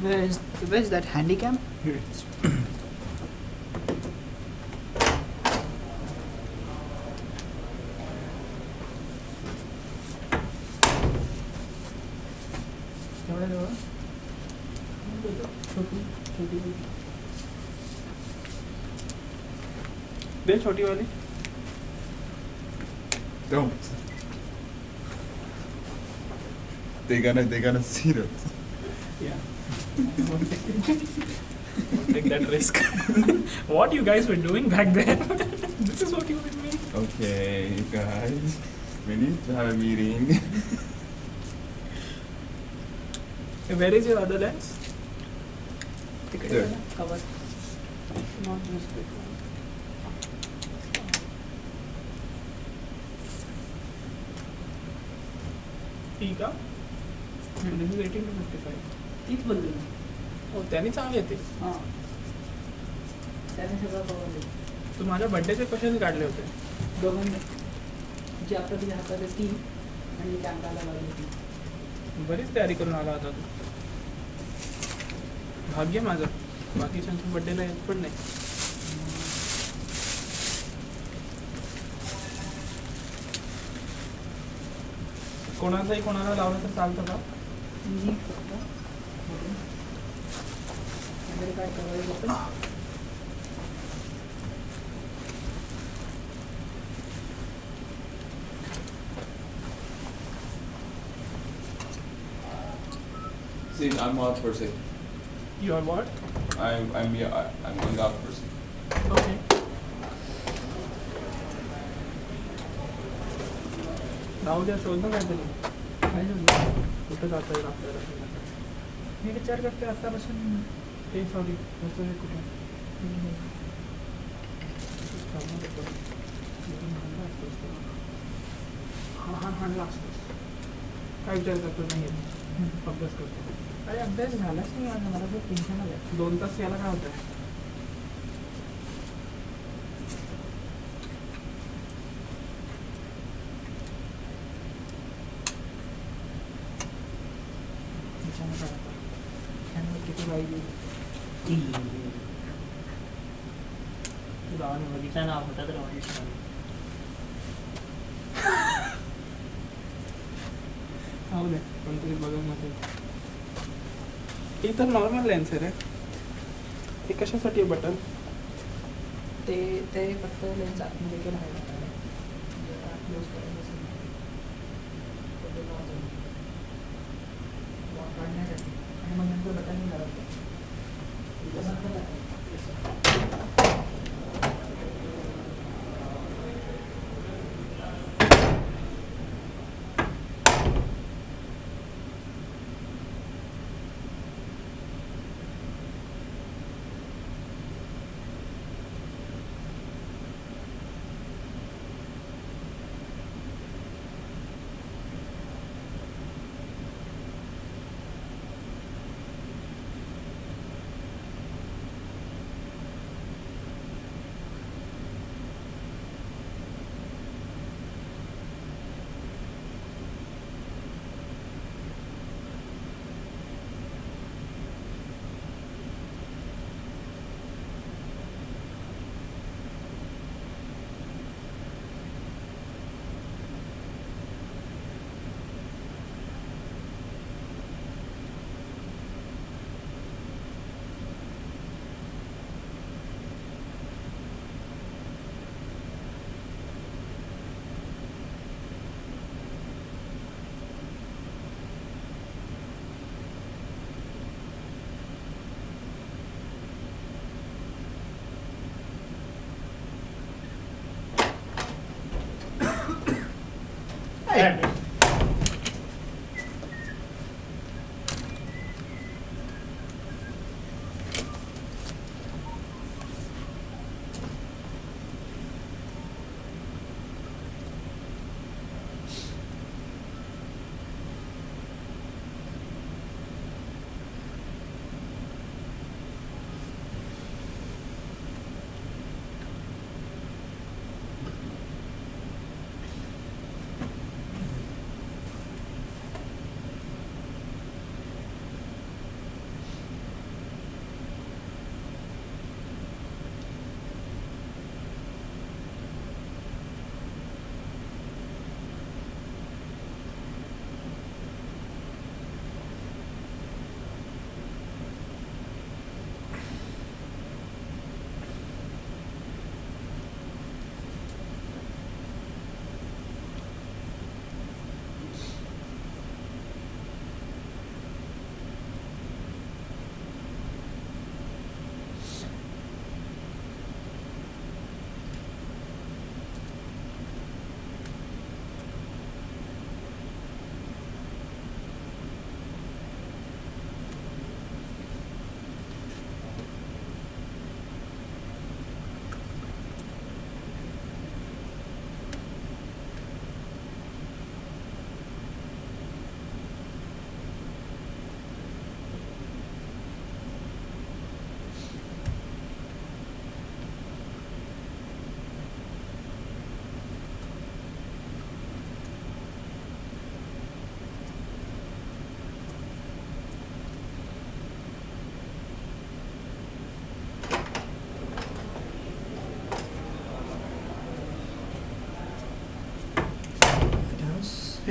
Where is that handy cam? Here it is. दे छोटी वाली. Don't. They're gonna see that. Yeah. Take that risk. What you guys were doing back then? This is what you were doing. Okay, guys, we need to have a meeting. Where is your other lens? There. Cover. Not this big one. ठीक आहे. This is 18 to 55. तीच बोलली मी. हो त्याने चांगली येते. हां. त्याने सगळं बघवलं. तू माझ्या बर्थडेचे क्वेश्चन काढले होते. दोघांनी. जी आपल्या तुझ्या हातात ती आणि कॅमेराला लावली ती. बरीच तयारी करून आला होता तू. भाग्य माझं. बाकीच्यांच्या बर्थडेला येत पण नाही. कोणाचाही कोणाला लावलं तर चालतं का? मी फक्त आधार कार्ड करायला पण See, I'm out for a second. You are what? I'm going out for a second. Okay. जाऊ द्या शोध ना काहीतरी. काय शोधलं? कुठं जाता येईल आपल्याला? मी विचार करते आत्तापासून. ते सॉरी त्याचं हे कुठं? हा असतोस. काय विचार करतो नाही अभ्यास करतो. अरे अभ्यास झालाच नाही माझा. मला खूप टेन्शन आलं. 2 तास याला काय होतं? किती पाहिजे? बघितला ना होता तर हो दे कोणतरी बघून मध्ये. हे तर नॉर्मल लेन्स आहे रे. हे कशासाठी बटन? ते फक्त लेन्स आतमध्ये गेला आहे. काढण्यासाठी आणि मग नंतर बटन लावायचं.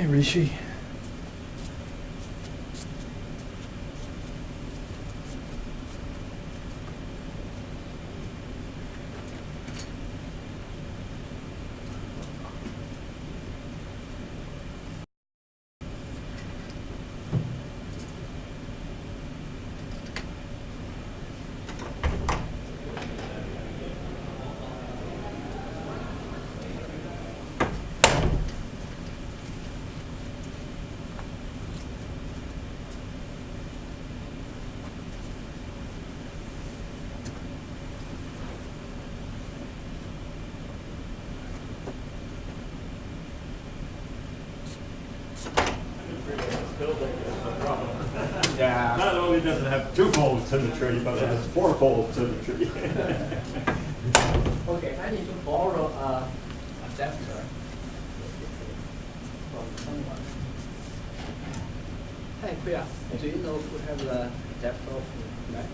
Okay, Rishi. Yeah. Not only does it have 2 folds in the tree, but it has 4 folds in the tree. Okay, I need to borrow a adapter from someone. Hey, Priya, do you know who have the adapter of Mac?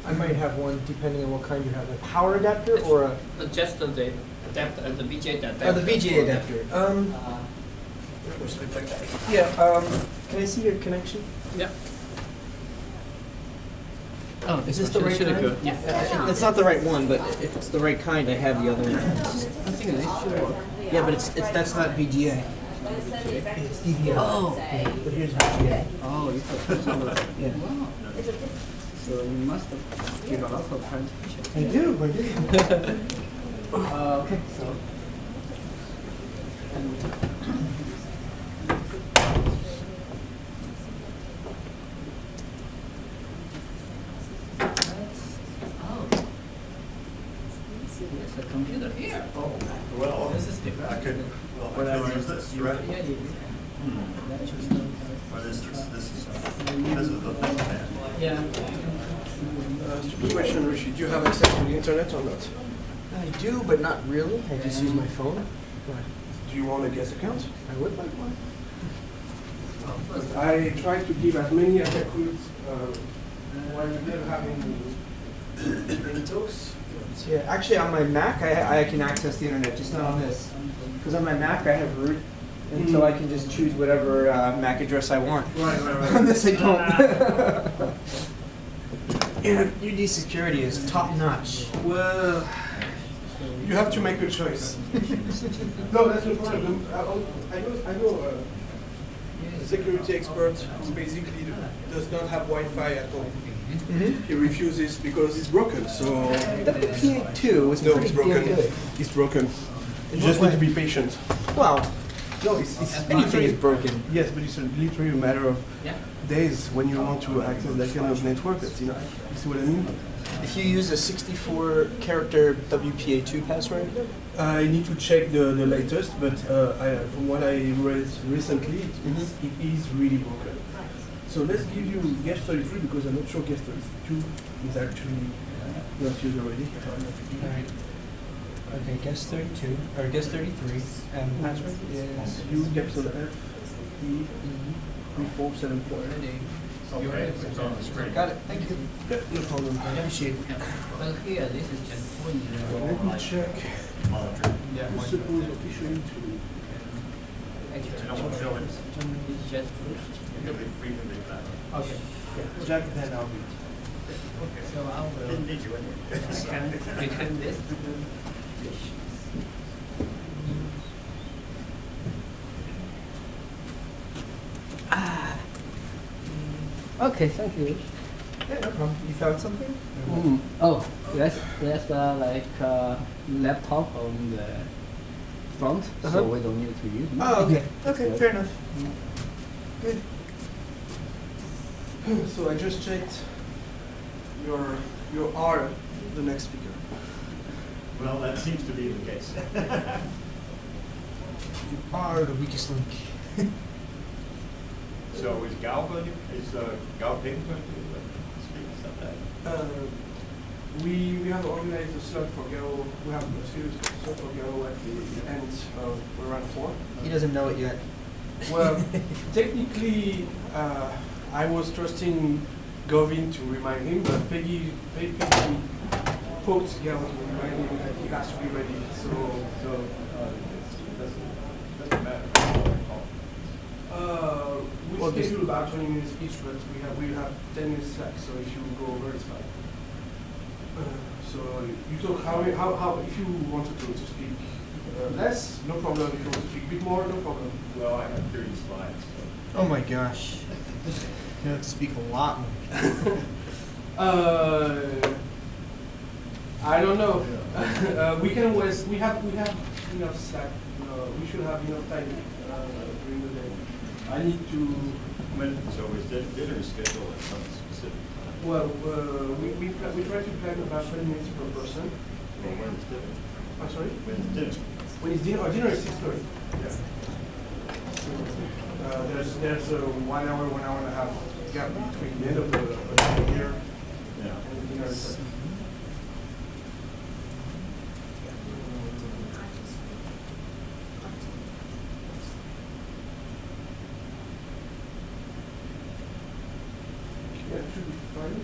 I might have one depending on what kind you have. A power adapter or a? Just the adapter, the VGA adapter. Oh, the VGA adapter. Yeah. Can I see your connection? Yeah. Oh, is this the right kind? Yeah. It's not the right one, but if it's the right kind, I have the other one. I think this should work. Yeah, but it's that's not VGA. It's DVI. Oh. But here's VGA. Oh, you put this Yeah. Wow. So you must have given a lot of presentation. I do. Okay, so. There's a computer here. Oh, Well, this is different. I could use this, right? Yeah, you What is this? This is the thing, man. Yeah. Stupid question, Rishi. Do you have access to the internet or not? I do, but not really. I just use my phone. Do you want a guest account? I would like one. I try to give as many as I could while we didn't have any talks. Yeah, actually on my Mac, I can access the internet, just not on this. Because on my Mac, I have root, and so I can just choose whatever Mac address I want. Right. On this, I don't. And UD security is top notch. Well, you have to make a choice. No, that's the problem. I know a security expert who basically does not have Wi-Fi at home. Mm-hmm. He refuses because it's broken. So WPA2 is no, pretty it's broken. damn good. It's broken. You just need to be patient. Well, no, it's anything is broken. Yes, but it's literally a matter of days when you want to access that kind of network. That's enough. You see what I mean? If you use a 64-character WPA2 password, I need to check the latest, but from what I read recently, it is really broken. So let's give you guest 33 because I'm not sure guest 32 is actually not used already. Alright. Okay, guess 32, or guess 33, and password is U capital F E 3474. Okay, it's on the screen. Got it, thank you. Yeah, no problem. I appreciate it. Well, here, this is just for you. Let me check. Yeah. Who's supposed officially to... Actually, it's just first. Okay. Yeah. Jack, then I'll read. Okay. So I will. Didn't need you anyway. Return this. Okay, thank you. Yeah, no problem. You found something? Oh, that's like laptop on the front, so we don't need to use it. Oh, okay. Okay, fair enough. Good. So I just checked your R, the next speaker. Well, that seems to be the case. You are the weakest link. So is Gao going to, Gao Ping going to speak about that? We have organized a slot for Gao. We have a series slot for Gao at the end of around 4. He doesn't know it yet. Well, technically, I was trusting Govin to remind him, but Peggy poked Gao to remind him that he has to be ready. So doesn't matter. We schedule about 20 minutes each, but we have 10 minutes slack, so if you go over, it's fine. So you talk how if you wanted to speak less, no problem. If you want to speak a bit more, no problem. Well, I have 30 slides. Oh my gosh. You have to speak a lot more. I don't know. We can waste. We have enough slack. We should have enough time during the day. I need to. So is dinner scheduled at some specific time? Well, we try to plan about 20 minutes per person. Well, when is dinner? I'm sorry? When is dinner? When is dinner? Dinner is 6:30. Yeah. There's a 1 hour, 1 hour and a half gap between the end of the year and the dinner. Yeah, it should be fine.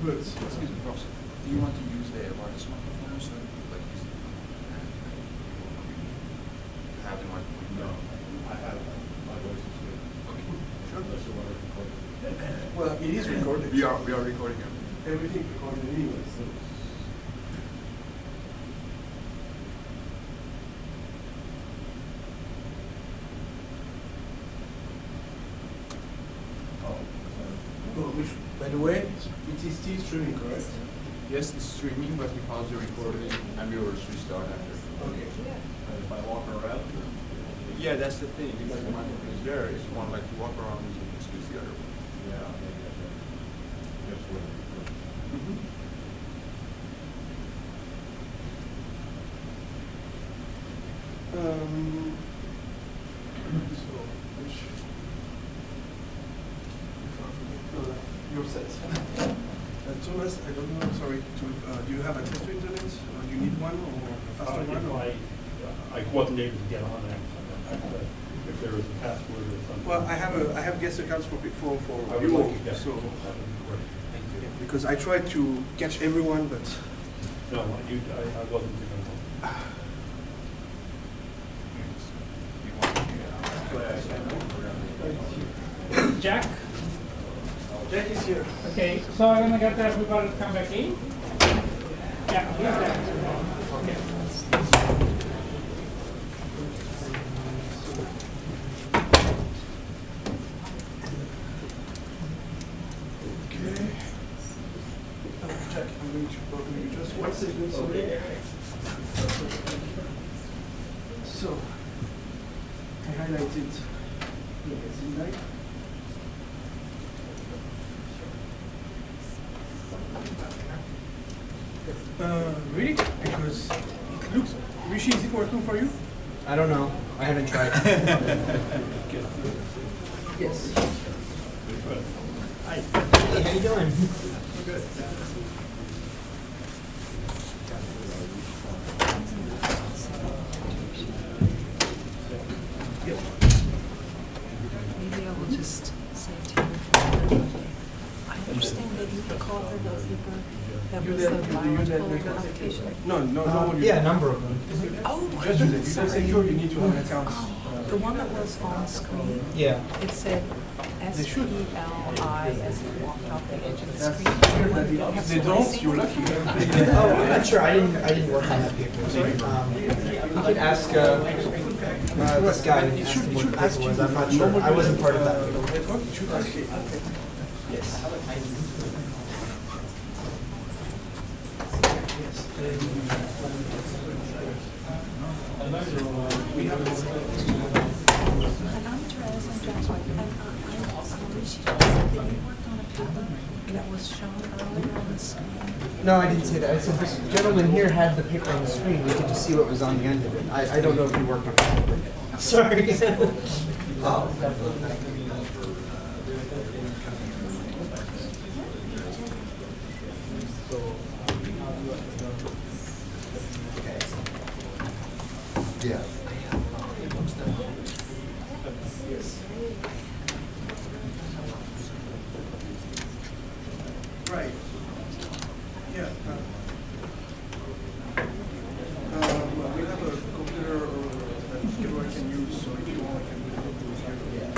Good. Excuse me, Prof. Do you want to use the wireless microphone so like you have the microphone? No, I have my voice is good. Okay. Sure. Unless you want to record it. Well, it is recorded. We are recording it. Everything recorded anyway. So. By the way, it is still streaming, correct? Yes, it's streaming, but we pause the recording and we will restart after. Okay. And if I walk around? Yeah, that's the thing. Because the microphone is there. If you want like to walk around, you can just use the other one. Yeah, maybe I can. Just wait. So, which your set. Thomas, I don't know. Sorry. Do you have access to internet? Or do you need one or a faster one? Or? I wasn't able to get on there. If there was a password or something. Well, I have guest accounts for I would you all. like to get So that would be great. Thank you. because I tried to catch everyone, but No, I wasn't given one. Jack? Jack is here. Okay, so I'm gonna get everybody to come back in. Yeah, here's Jack. Okay. Jack, I'm going to bother you just 1 second. Sorry. So I highlighted the invite. Really? Because it looks. Rishi, is it working for you? I don't know. I haven't tried. Yes. Hi. Hey, how you doing? Good. Maybe I will just say to you, I understand that you covered the paper that was the biological application. No. Yeah, a number of them. Oh, Just use it. You can secure, you need to have an account. the one that was on screen. Yeah. It said SPLI as it walked off the edge of the screen. If they don't, you're lucky. Oh, I'm not sure. I didn't work on that paper. You could ask this guy and ask him what the paper was. I'm not sure. I wasn't part of that paper. Yes. We have And I'm Therese, and Jack's wife, and I'm sorry, she just said that you worked on a paper that was shown earlier on the screen. No, I didn't say that. I said this gentleman here had the paper on the screen. We could just see what was on the end of it. I don't know if he worked on the paper. Sorry. Yeah. Right. Yeah. We have a computer that everyone can use, so if you want, I can do it here.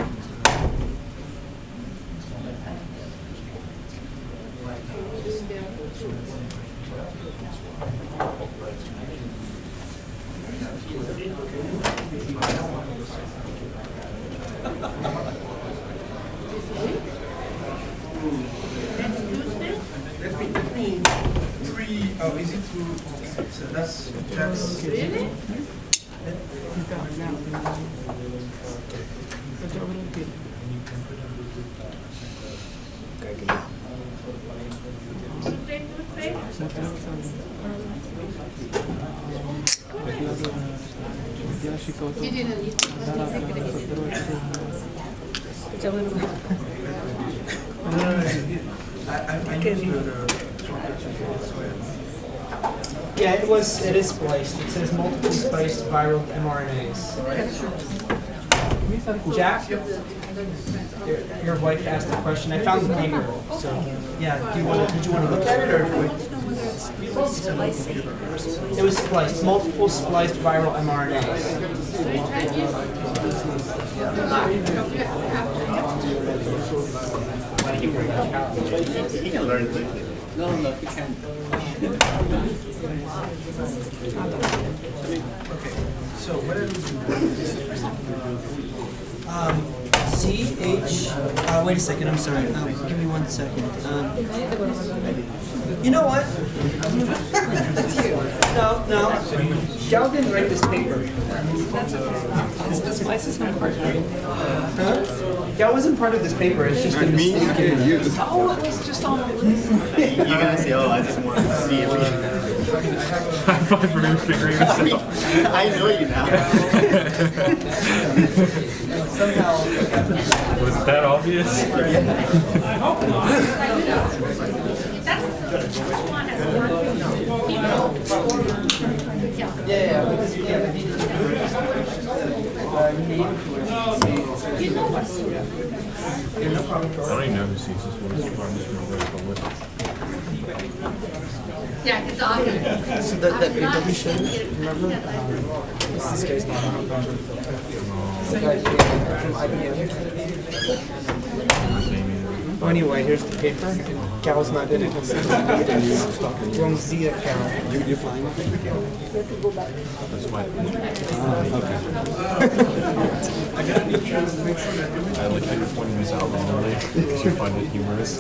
Let me oh, is it through? So that's Really? You didn't eat Yeah, it is spliced. It says multiple spliced viral mRNAs. Jack, your wife asked a question. I found the paper. So yeah, did you want to look at it or? It was spliced, multiple spliced viral mRNAs. He can learn quickly. No, he can't. Okay, so what are we CH, wait a second, I'm sorry. Give me 1 second. You know what? It's you. No. Gao didn't write this paper. That's okay. It's the spices not part of it. Huh? Gao wasn't part of this paper. It's just a mistake. Oh, it was just on the list. You're gonna say, oh, I just wanted to see if we High five for him figuring this out. I know you now. Was it that obvious? I hope not. I don't even know who sees this one. Yeah, it's awesome. So that paper we showed, remember? This guy's not on the guy from IBM. Oh, anyway, here's the paper. Gao's not in it. Guang Cao. You're flying with it? That's my okay. I like how you're pointing this out randomly because you find it humorous.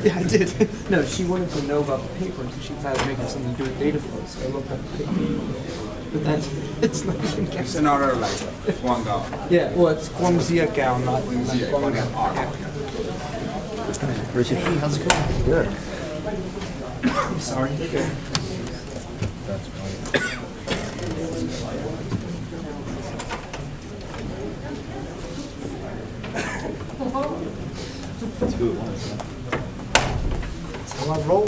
Yeah, I did. No, she wanted to know about the paper, so she thought it might have something to do with data flow, so I looked up the paper. But then, it's not even It's another like Guang Gao. Yeah, well, it's Guang Cao, not Guang Gao. Richard, how's it going? Good. Sorry. Good. That's fine. Two at once. That's how I roll.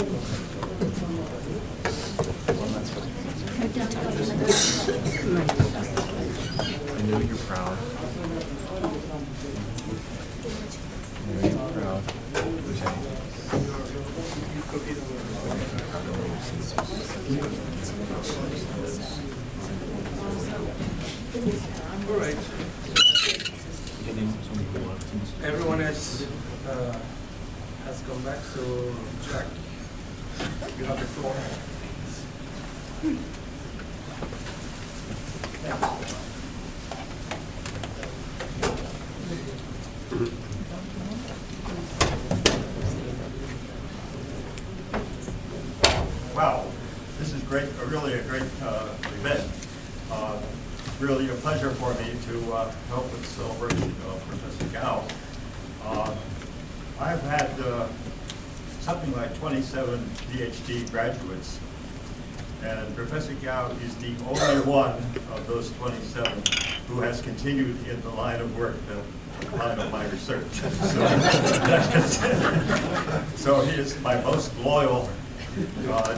I know you're proud. I know you're proud. all right. Everyone has come back, so Jack, you have the floor. Wow, this is great, really a great event. Really a pleasure for me to help with the celebration of Professor Gao. I've had something like 27 PhD graduates, and Professor Gao is the only one of those 27 who has continued in the line of work, the line of my research. So he is my most loyal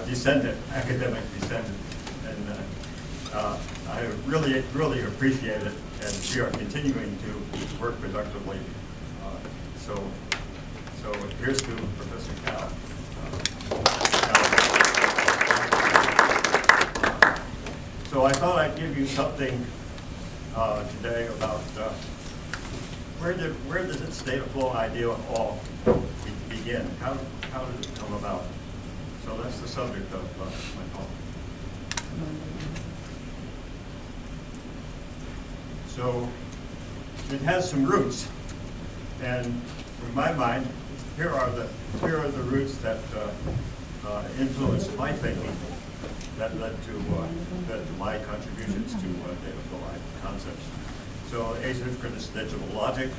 descendant, academic descendant. And I really, really appreciate it, and we are continuing to work productively. So here's to Professor Gao. So I thought I'd give you something today about where does this state of flow idea all begin? How did it come about? So that's the subject of my talk. So it has some roots, and from my mind, here are the roots that influenced my thinking, that led to my contributions to data flow concepts. So asynchronous digital logic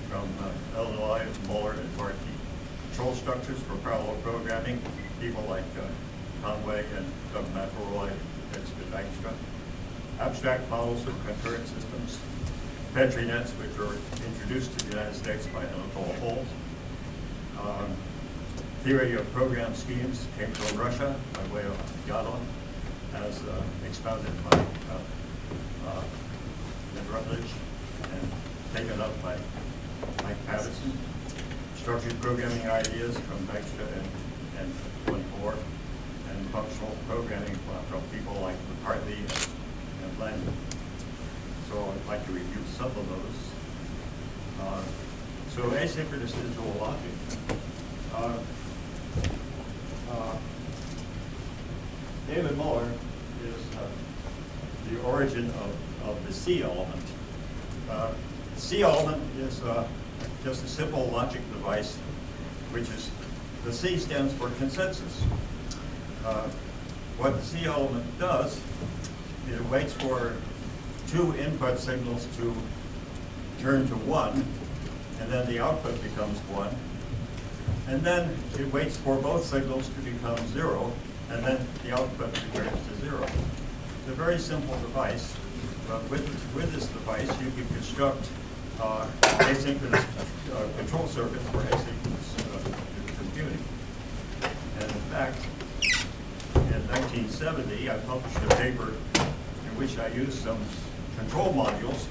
from Illinois, Muller, and Markey. Control structures for parallel programming, people like Conway and Doug McElroy, Dijkstra. Abstract models of concurrent systems. Petri nets, which were introduced to the United States by Anatole Holt. Theory of program schemes came from Russia by way of Yadon, as expounded by Rutledge and taken up by Mike Patterson. Structured programming ideas from Dijkstra and Guang, and functional programming from people like McCarthy and Landon. So I'd like to review some of those. So asynchronous digital logic. David Muller is the origin of the C element. The C element is just a simple logic device, which is, the C stands for consensus. What the C element does, it waits for two input signals to turn to 1, and then the output becomes 1. And then it waits for both signals to become 0, and then the output returns to 0. It's a very simple device, but with this device you can construct asynchronous control circuits for asynchronous computing. And in fact, in 1970, I published a paper in which I used some control modules,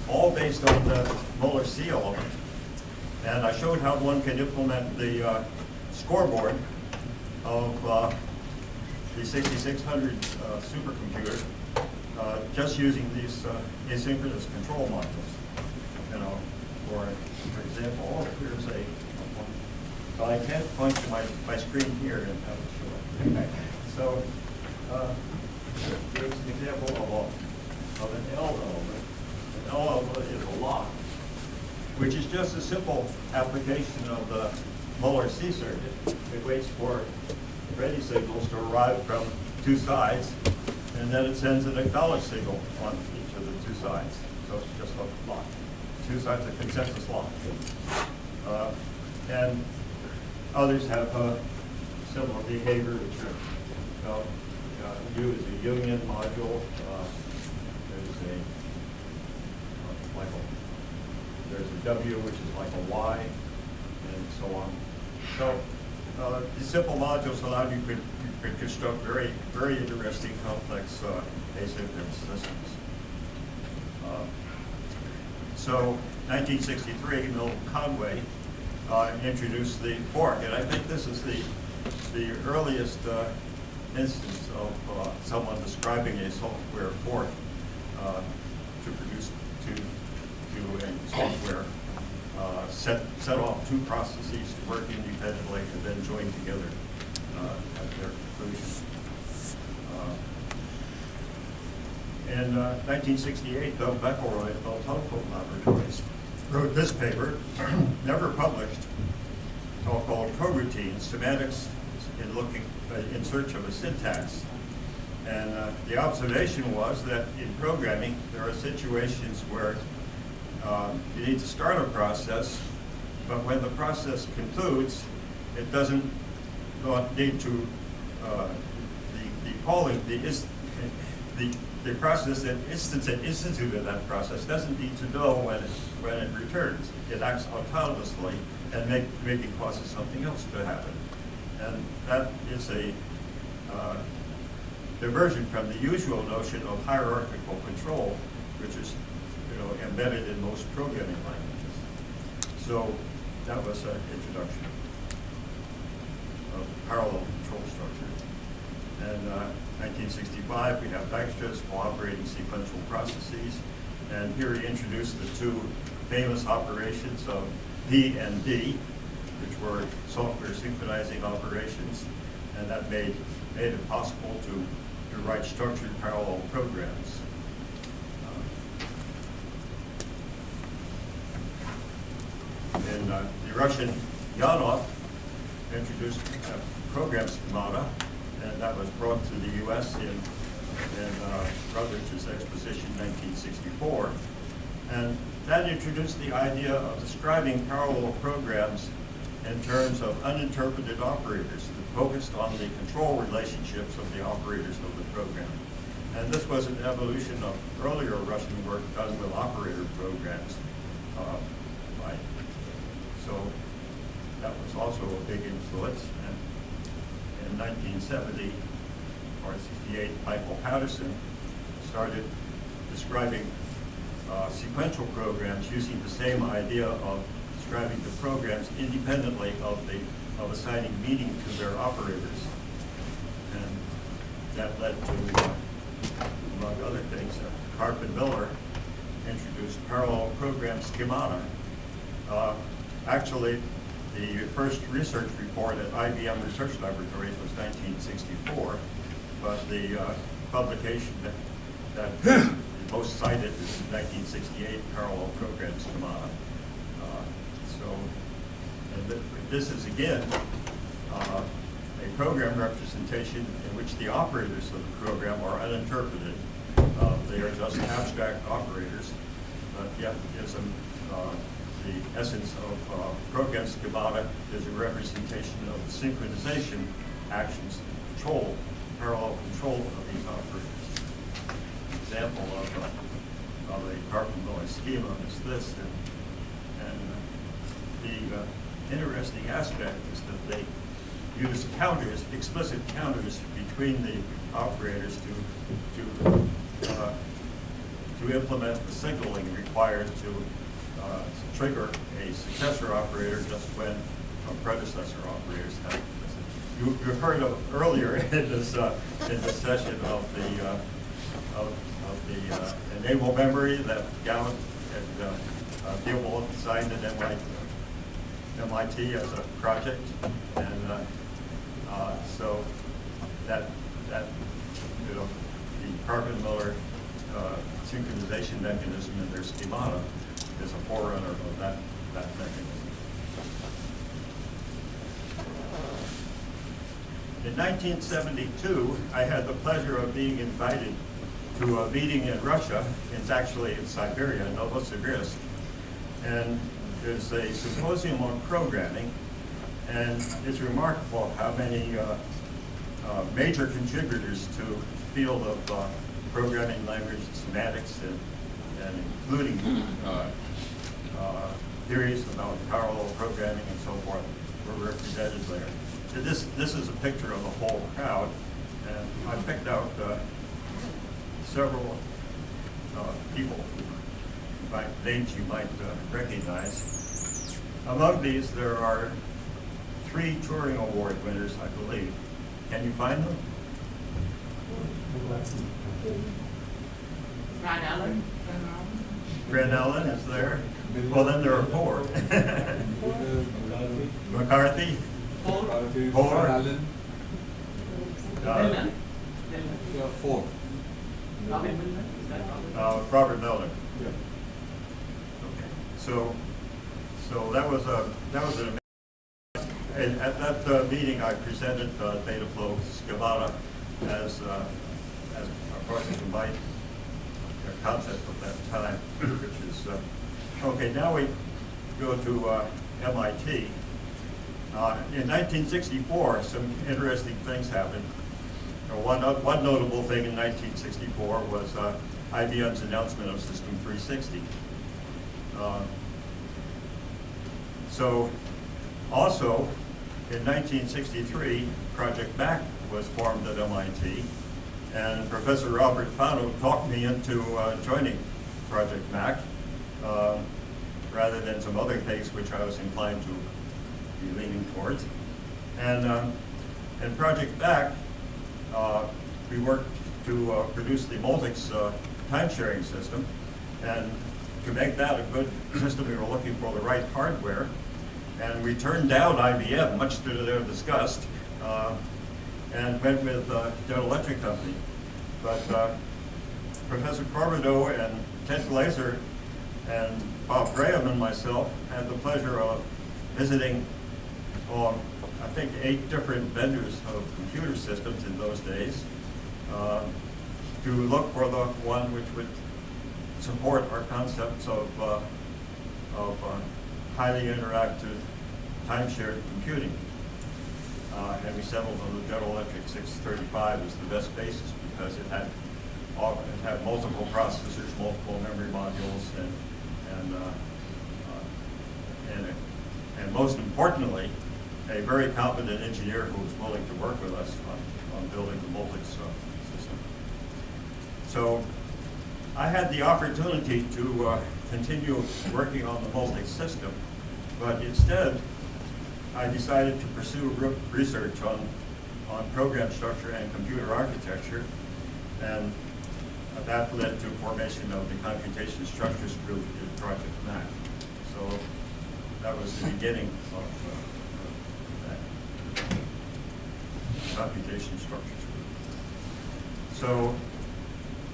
all based on the Muller C element. And I showed how one can implement the scoreboard of the 6600 supercomputer just using these asynchronous control modules. You know, for example, here's a one. Well, I can't point to my screen here and have it show up. Okay. So here's an example of an L element. An L element is a lock, which is just a simple application of the Muller C circuit. It waits for ready signals to arrive from two sides, and then it sends an acknowledge signal on each of the two sides. So it's just a lock. Two sides of consensus lock. And others have similar behavior, which are, U is a union module. There's a W, which is like a Y, and so on. So these simple modules allow you to construct very, very interesting, complex asynchronous systems. So 1963, Milton Conway introduced the fork, and I think this is the earliest instance of someone describing a software fork to produce a software set off two processes to work independently and then join together at their conclusion. In 1968, Doug McElroy at Bell Telephone Laboratories wrote this paper, never published, called Coroutines, Semantics in Search of a Syntax. And the observation was that in programming, there are situations where you need to start a process, but when the process concludes, it doesn't need to, the process that instituted that process doesn't need to know when it returns. It acts autonomously and maybe causes something else to happen. And that is diversion from the usual notion of hierarchical control, which is embedded in most programming languages. So that was an introduction of parallel control structure. And 1965, we have Dijkstra's cooperating sequential processes. And here he introduced the two famous operations of P and D, which were software synchronizing operations. And that made it possible to write structured parallel programs. And the Russian Yanov introduced program schemata, and that was brought to the U.S. in Rutledge's exposition in 1964. And that introduced the idea of describing parallel programs in terms of uninterpreted operators that focused on the control relationships of the operators of the program. And this was an evolution of earlier Russian work done with operator programs. So that was also a big influence. And in 1970 or 68, Michael Patterson started describing sequential programs using the same idea of describing the programs independently of assigning meaning to their operators. And that led to, among other things, Karp and Miller introduced parallel program schemata. Actually, the first research report at IBM Research Laboratories was 1964, but the publication that is most cited is 1968, Parallel Program Schemata. This is again a program representation in which the operators of the program are uninterpreted. They are just abstract operators, but yet gives them the essence of program schemata is a representation of the synchronization actions to control, parallel control of these operators. An example of a Karp-Miller schema is this, and the interesting aspect is that they use counters, explicit counters between the operators to implement the signaling required to trigger a successor operator just when a predecessor operators have. You heard of earlier in this session of the enable memory that Gao had Theobald designed at MIT as a project, and so that the Karp-Miller synchronization mechanism in their schemata is a forerunner of that mechanism. In 1972, I had the pleasure of being invited to a meeting in Russia. It's actually in Siberia, Novosibirsk, and there's a symposium on programming, and it's remarkable how many major contributors to the field of programming language, semantics, and including theories about parallel programming and so forth were represented there. So this is a picture of the whole crowd, and I picked out several people, by names you might recognize. Among these, there are 3 Turing Award winners, I believe. Can you find them? Fran Allen. Fran Allen is there. Well, then there are 4. McCarthy. 4. Allen. 4. Robert Milner. Yeah. Okay. So that was an amazing. And at that meeting, I presented Dataflow schemata as a project of my concept of that time, which is okay. Now we go to MIT. In 1964, some interesting things happened. One notable thing in 1964 was IBM's announcement of System 360. So also in 1963, Project Mac was formed at MIT, And Professor Robert Fano talked me into joining Project MAC, rather than some other things which I was inclined to be leaning towards. And in Project MAC, we worked to produce the Multics time-sharing system. And to make that a good system, we were looking for the right hardware. And we turned down IBM, much to their disgust, and went with General Electric Company. But Professor Corbideau and Ted Glaser and Bob Graham and myself had the pleasure of visiting, I think, 8 different vendors of computer systems in those days to look for the one which would support our concepts of highly interactive time-shared computing. And we settled on the General Electric 635 as the best basis because it had multiple processors, multiple memory modules, and most importantly, a very competent engineer who was willing to work with us on building the Multics system. So I had the opportunity to continue working on the Multics system, but instead I decided to pursue research on program structure and computer architecture, and that led to formation of the Computation Structures Group in Project MAC. So that was the beginning of that Computation Structures Group. So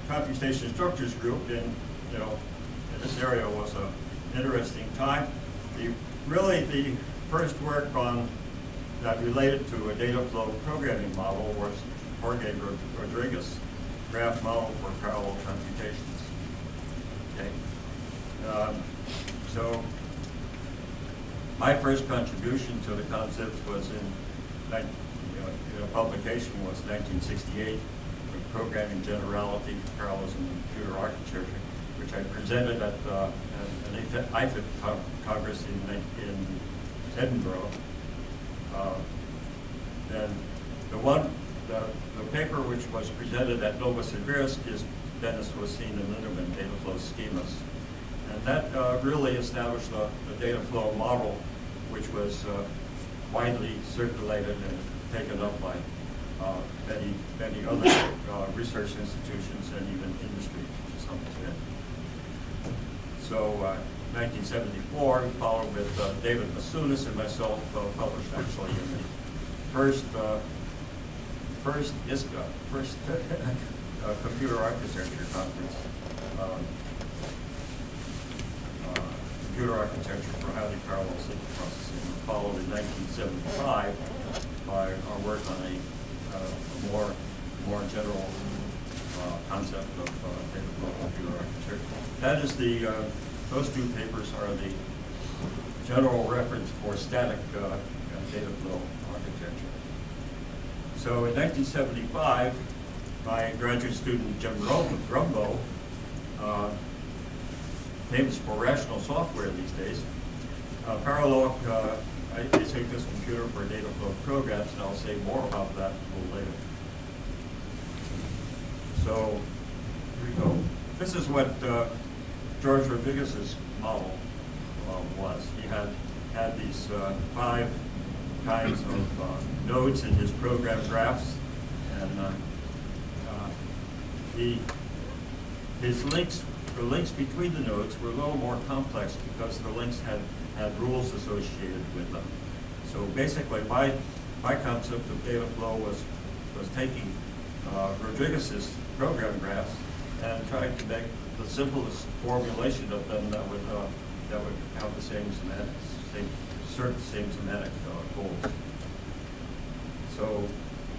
Computation Structures Group in this area was an interesting time. Really the first work on that related to a data flow programming model was Jorge Rodriguez graph model for parallel computations. Okay. So my first contribution to the concepts was in publication was 1968, Programming Generality, Parallelism in Computer Architecture, which I presented at an IFIT Congress in Edinburgh. And the paper which was presented at Novosibirsk is Dennis Wassine and Linderman data flow schemas. And that really established the data flow model, which was widely circulated and taken up by many other research institutions and even industry to some extent. So 1974, we followed with David Masunas and myself, published actually in the first ISCA, first Computer Architecture Conference, Computer Architecture for Highly Parallel Signal Processing, followed in 1975 by our work on a more general concept of data flow computer architecture. That is those two papers are the general reference for static data flow architecture. So in 1975, my graduate student Jim Rumbo, famous for rational software these days, parallel asynchronous computer for data flow programs, and I'll say more about that a little later. So here we go. This is what George Rodriguez's model was. He had these 5 kinds of nodes in his program graphs, and his links, the links between the nodes were a little more complex because the links had rules associated with them. So basically, my concept of data flow was taking Rodriguez's program graphs and trying to make the simplest formulation of them that would have the same semantics, serve the same semantic goals. So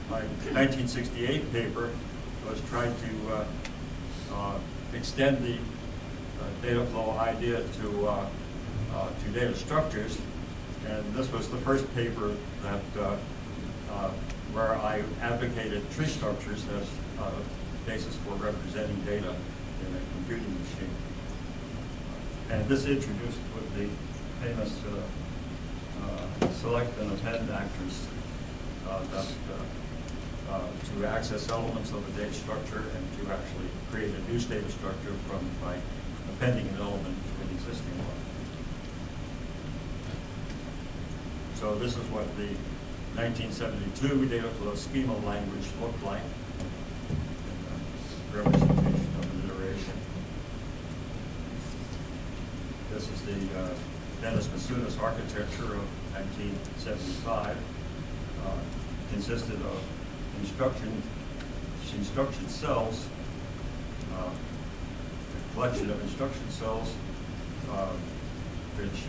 my 1968 paper was trying to extend the data flow idea to data structures, and this was the first paper that where I advocated tree structures as a basis for representing data in a computing machine. And this introduced with the famous select and append actors that to access elements of a data structure and to actually create a new data structure by appending an element to an existing one. So this is what the 1972 data flow schema language looked like. Representation of an iteration. This is the Dennis Masudas architecture of 1975. Consisted of instruction cells, a collection of instruction cells which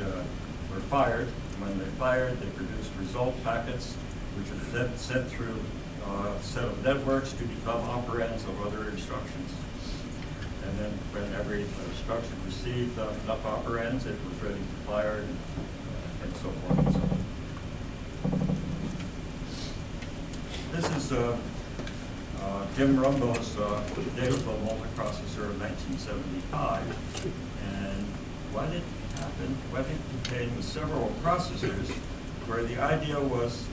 were fired. When they fired, they produced result packets, which are then sent through a set of networks to become operands of other instructions. And then when every instruction received enough operands, it was ready to fire and so forth and so on. This is Jim Rumbo's data flow multiprocessor of 1975. And what it happened, what it contained was several processors where the idea was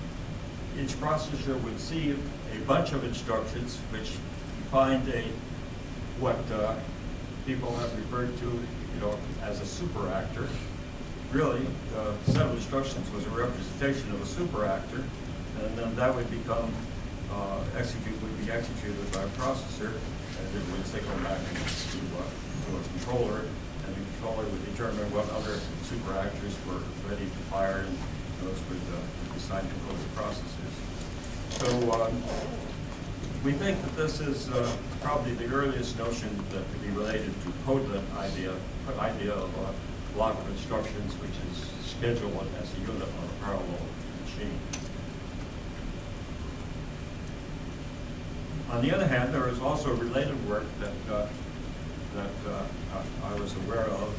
each processor would see a bunch of instructions which defined what people have referred to, as a super actor. Really, the set of instructions was a representation of a super actor, and then that would become would be executed by a processor, and it would signal back to a controller, and the controller would determine what other super actors were ready to fire, and those would be assigned to other processors. So we think that this is probably the earliest notion that could be related to coded idea of a block of instructions which is scheduled as a unit on a parallel machine. On the other hand, there is also related work that I was aware of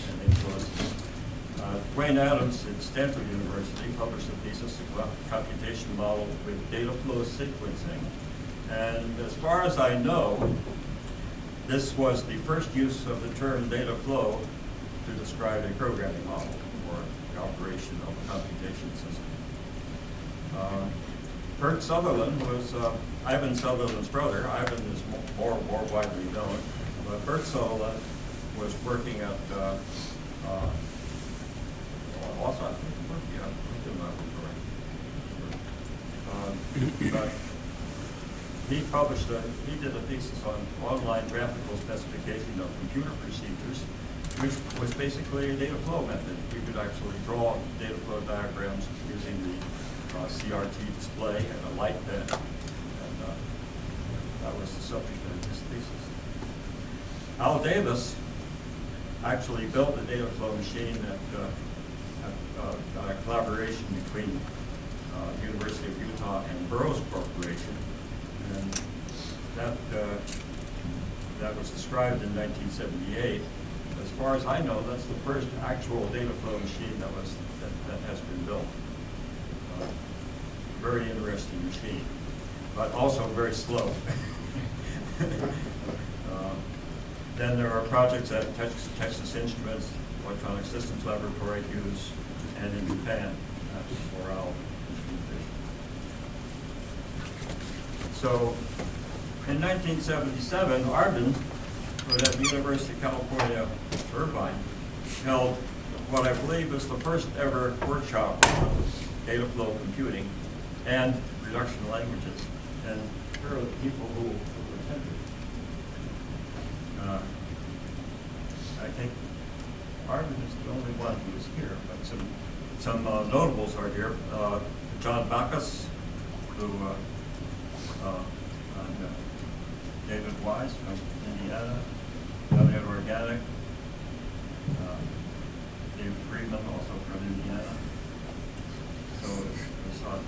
and influenced. Wayne Adams at Stanford University published a thesis about computation model with data flow sequencing. And as far as I know, this was the first use of the term data flow to describe a programming model or the operation of a computation system. Bert Sutherland was Ivan Sutherland's brother. Ivan is more widely known, but Bert Sutherland was working at also I think working at but he did a thesis on online graphical specification of computer procedures, which was basically a data flow method. We could actually draw data flow diagrams using the CRT display and a light pen, and that was the subject of his thesis. Al Davis actually built a data flow machine at a collaboration between University of Utah and Burroughs Corporation, and that was described in 1978. As far as I know, that's the first actual data flow machine that has been built. Very interesting machine, but also very slow. Then there are projects at Texas Instruments, Electronic Systems Laboratory, Hughes, and in Japan, for our instrumentation. So, in 1977, Arvin, who was at the University of California, Irvine, held what I believe is the first ever workshop on data flow computing and reduction languages. And here are the people who attended. I think Arvin is the only one who is here, but some notables are here. John Bacchus, who David Wise from Indiana, Elliot Organic, David Friedman, also from Indiana. So it's on.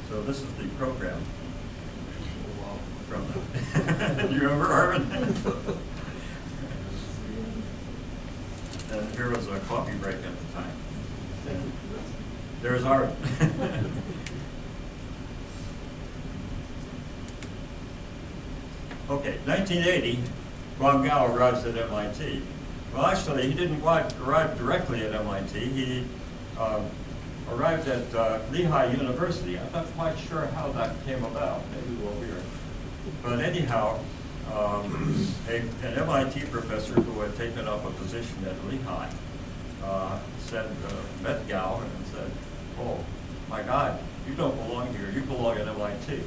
So this is the program from do you remember, Arvin? And here was a coffee break at the time. And there's Arvin. Okay, 1980, Guang Gao arrives at MIT. Well, actually, he didn't arrive directly at MIT. He arrived at Lehigh University. I'm not quite sure how that came about, maybe we'll hear. But anyhow, an MIT professor who had taken up a position at Lehigh met Gao and said, "Oh, my God, you don't belong here, you belong at MIT."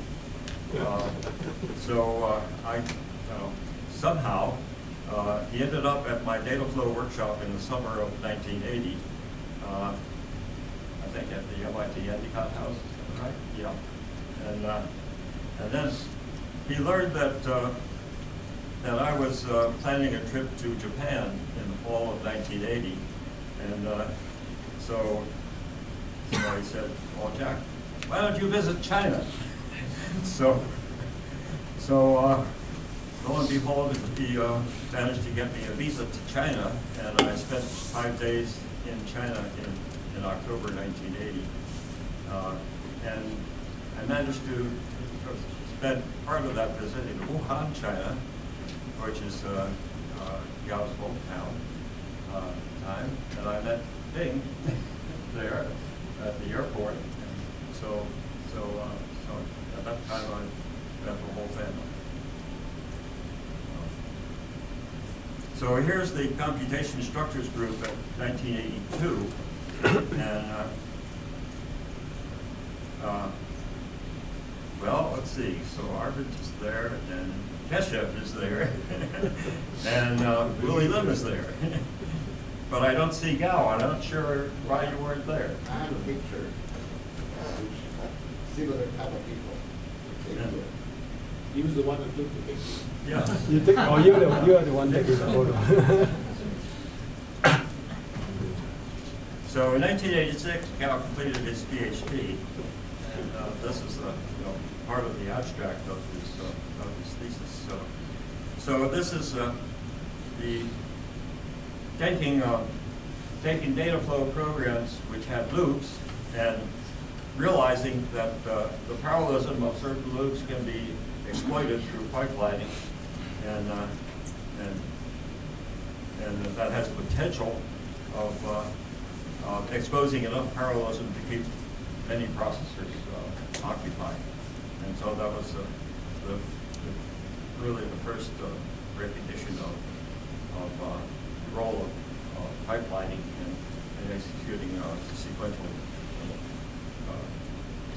Somehow, he ended up at my data flow workshop in the summer of 1980, I think at the MIT Endicott House, right? Yeah. And then he learned that I was planning a trip to Japan in the fall of 1980, and so he said, "Well, Jack, why don't you visit China?" So lo and behold, he managed to get me a visa to China, and I spent 5 days in China in October 1980. And I managed to spend part of that visit in Wuhan, China, which is Gao's hometown time, and I met Bing there at the airport. And so at that time I met the whole family. So here's the computation structures group at 1982, and well, let's see. So Arvid is there, and Keshev is there, and Willie Lim is there. But I don't see Gao. I'm not sure why you weren't there. I have a picture. Similar type of people. Yeah. He was the one that took the picture. Yeah. You are the one taking the photo. So in 1986, Gao completed his PhD, and this is part of the abstract of his thesis. So this is the taking data flow programs which have loops and realizing that the parallelism of certain loops can be exploited through pipelining, and that has the potential of exposing enough parallelism to keep many processors occupied. And so that was really the first recognition of the role of pipelining and executing sequential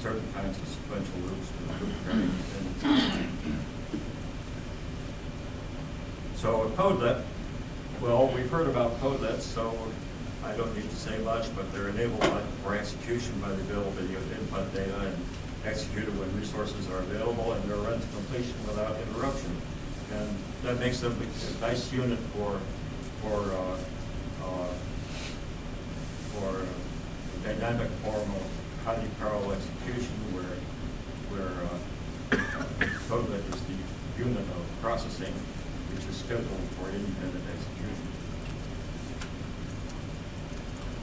certain kinds of sequential loops with loop variants. So codelets, well, we've heard about codelets, so I don't need to say much, but they're enabled for execution by the availability of input data and executed when resources are available, and they're run to completion without interruption. And that makes them a nice unit for a dynamic form of highly parallel execution where codelet is the unit of processing which is scheduled for independent execution.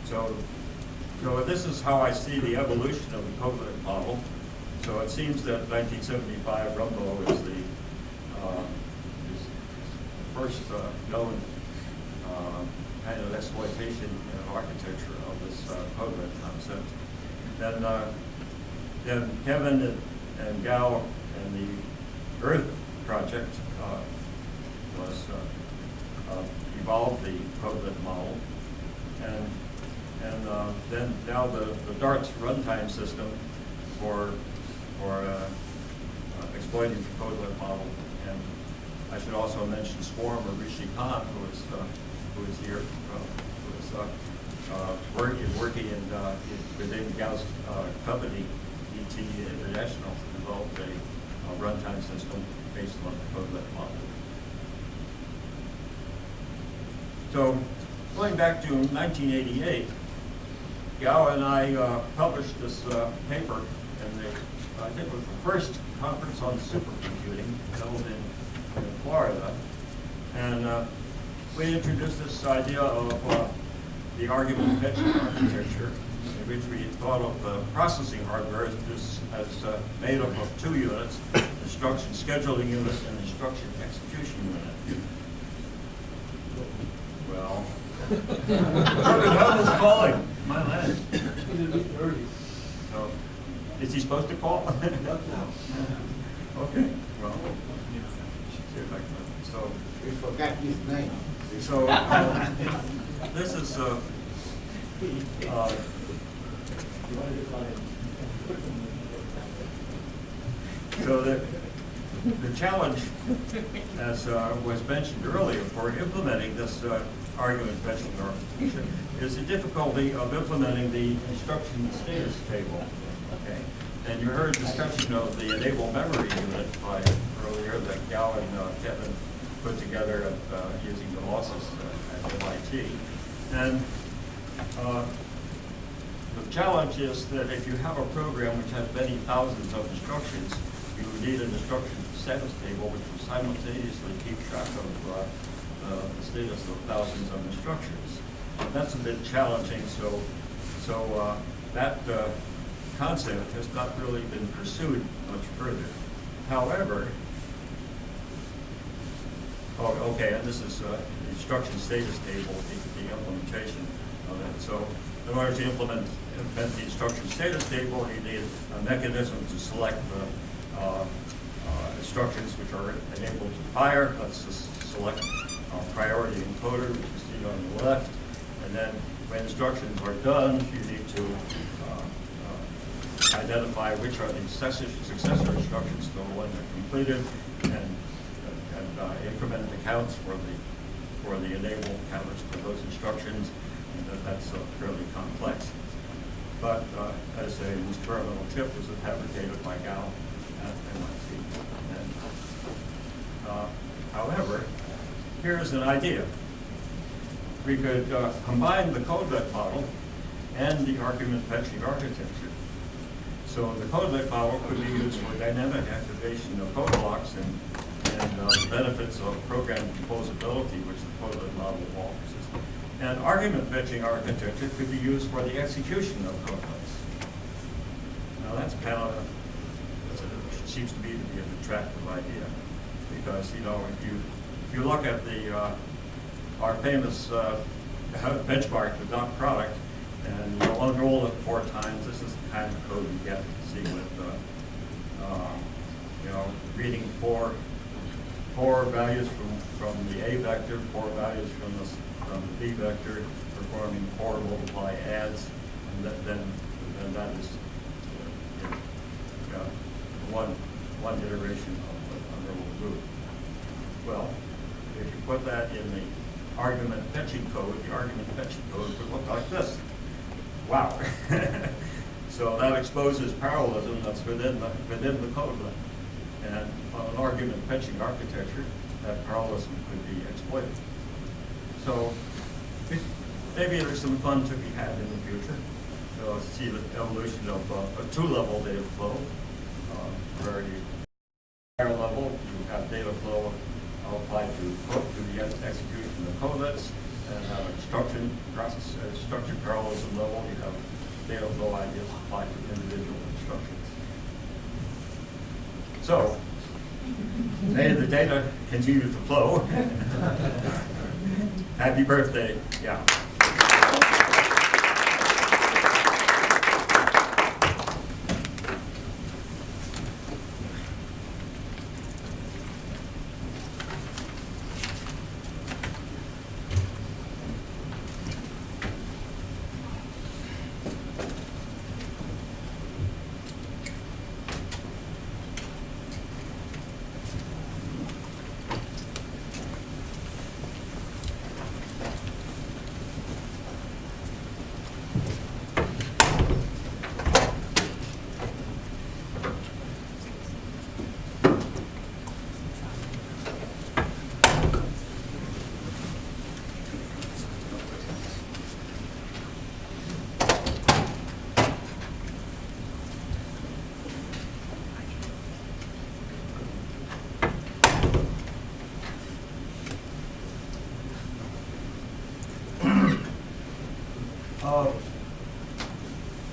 So this is how I see the evolution of the codelet model. So it seems that 1975 Rumbo is the first known kind of exploitation and architecture of this codelet concept. Then Kevin and Gao and the Earth project evolved the codelet model, and then now the DARTS runtime system for exploiting the codelet model. And I should also mention Swarm or Rishi Khan, who is here, who is working within Gao's company, ET International, developed a runtime system based on the codelet model. So going back to 1988, Gao and I published this paper, and I think it was the first conference on supercomputing held in Florida. And we introduced this idea of the argument convention architecture, in which we thought of the processing hardware as made up of two units, instruction scheduling unit and instruction execution unit. Well, Arvid, how is calling? My land. Is he supposed to call? Okay, well, see if I can. So We forgot his name. So this is so the challenge, as was mentioned earlier, for implementing this argument fetching architecture is the difficulty of implementing the instruction status table. Okay, and you heard discussion of the enable memory unit by earlier that Gao and Kevin put together using the losses at MIT. And the challenge is that if you have a program which has many thousands of instructions, you need an instruction status table which will simultaneously keep track of the status of thousands of instructions. And that's a bit challenging, so that concept has not really been pursued much further. However, okay, and this is the instruction status table, the implementation of it. So in order to implement the instruction status table, you need a mechanism to select the instructions which are enabled to fire. Let's just select priority encoder, which you see on the left. And then when instructions are done, you need to identify which are the successor instructions to the one that completed, and increment the counts for the enable counters for those instructions, and that's fairly complex. But as an experimental chip was fabricated by Gao at MIT. However, here's an idea. We could combine the codelet model and the argument fetching architecture. So the codelet model could be used for dynamic activation of code blocks and the benefits of program composability, which the codelet model offers. And argument fetching architecture could be used for the execution of codelets. Now that's kind of seems to me to be an attractive idea, because if you look at our famous benchmark, the dot product, and you unroll it 4 times, this is the kind of code you get to see with reading four values from the A vector, 4 values from the B vector, performing 4 multiply adds, and then that is one iteration of the unrolled group. Well, if you put that in the argument fetching code, the argument fetching code would look like this. Wow. So that exposes parallelism that's within the codelet. And on an argument fetching architecture, that parallelism could be exploited. So maybe there's some fun to be had in the future. So let's see the evolution of a 2-level data flow, where you higher level, you have data flow applied to the execution of codelets, and have instruction parallelism level, you have data flow ideas applied to individual instructions. So, may the data continue to flow. Happy birthday, yeah.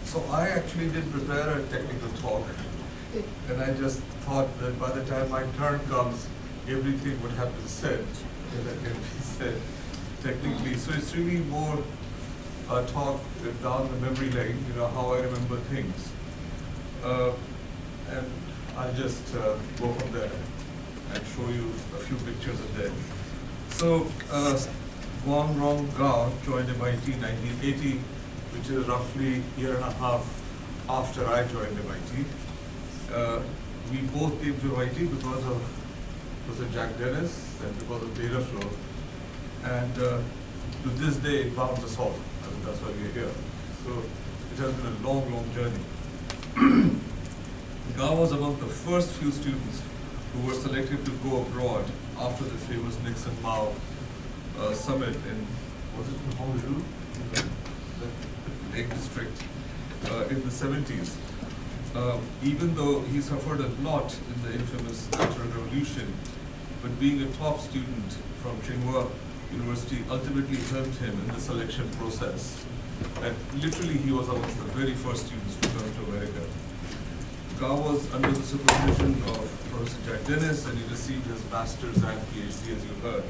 So I actually did prepare a technical talk, and I just thought that by the time my turn comes, everything would have been said, that can be said technically. So it's really more a talk down the memory lane, how I remember things. And I'll just go from there and show you a few pictures of that. So, Guang R Gao joined MIT in 1980, which is roughly a year and a half after I joined MIT. We both came to MIT because of Professor Jack Dennis and because of data flow. And to this day, it bounds us all. I mean, that's why we're here. So it has been a long, long journey. Gao was among the first few students who were selected to go abroad after the famous Nixon-Mao summit in, was it in Hangzhou? The Lake District in the 70s. Even though he suffered a lot in the infamous Cultural Revolution, but being a top student from Tsinghua University ultimately helped him in the selection process. And literally he was amongst the very first students to come to America. Gao was under the supervision of Professor Jack Dennis, and he received his master's and PhD, as you heard,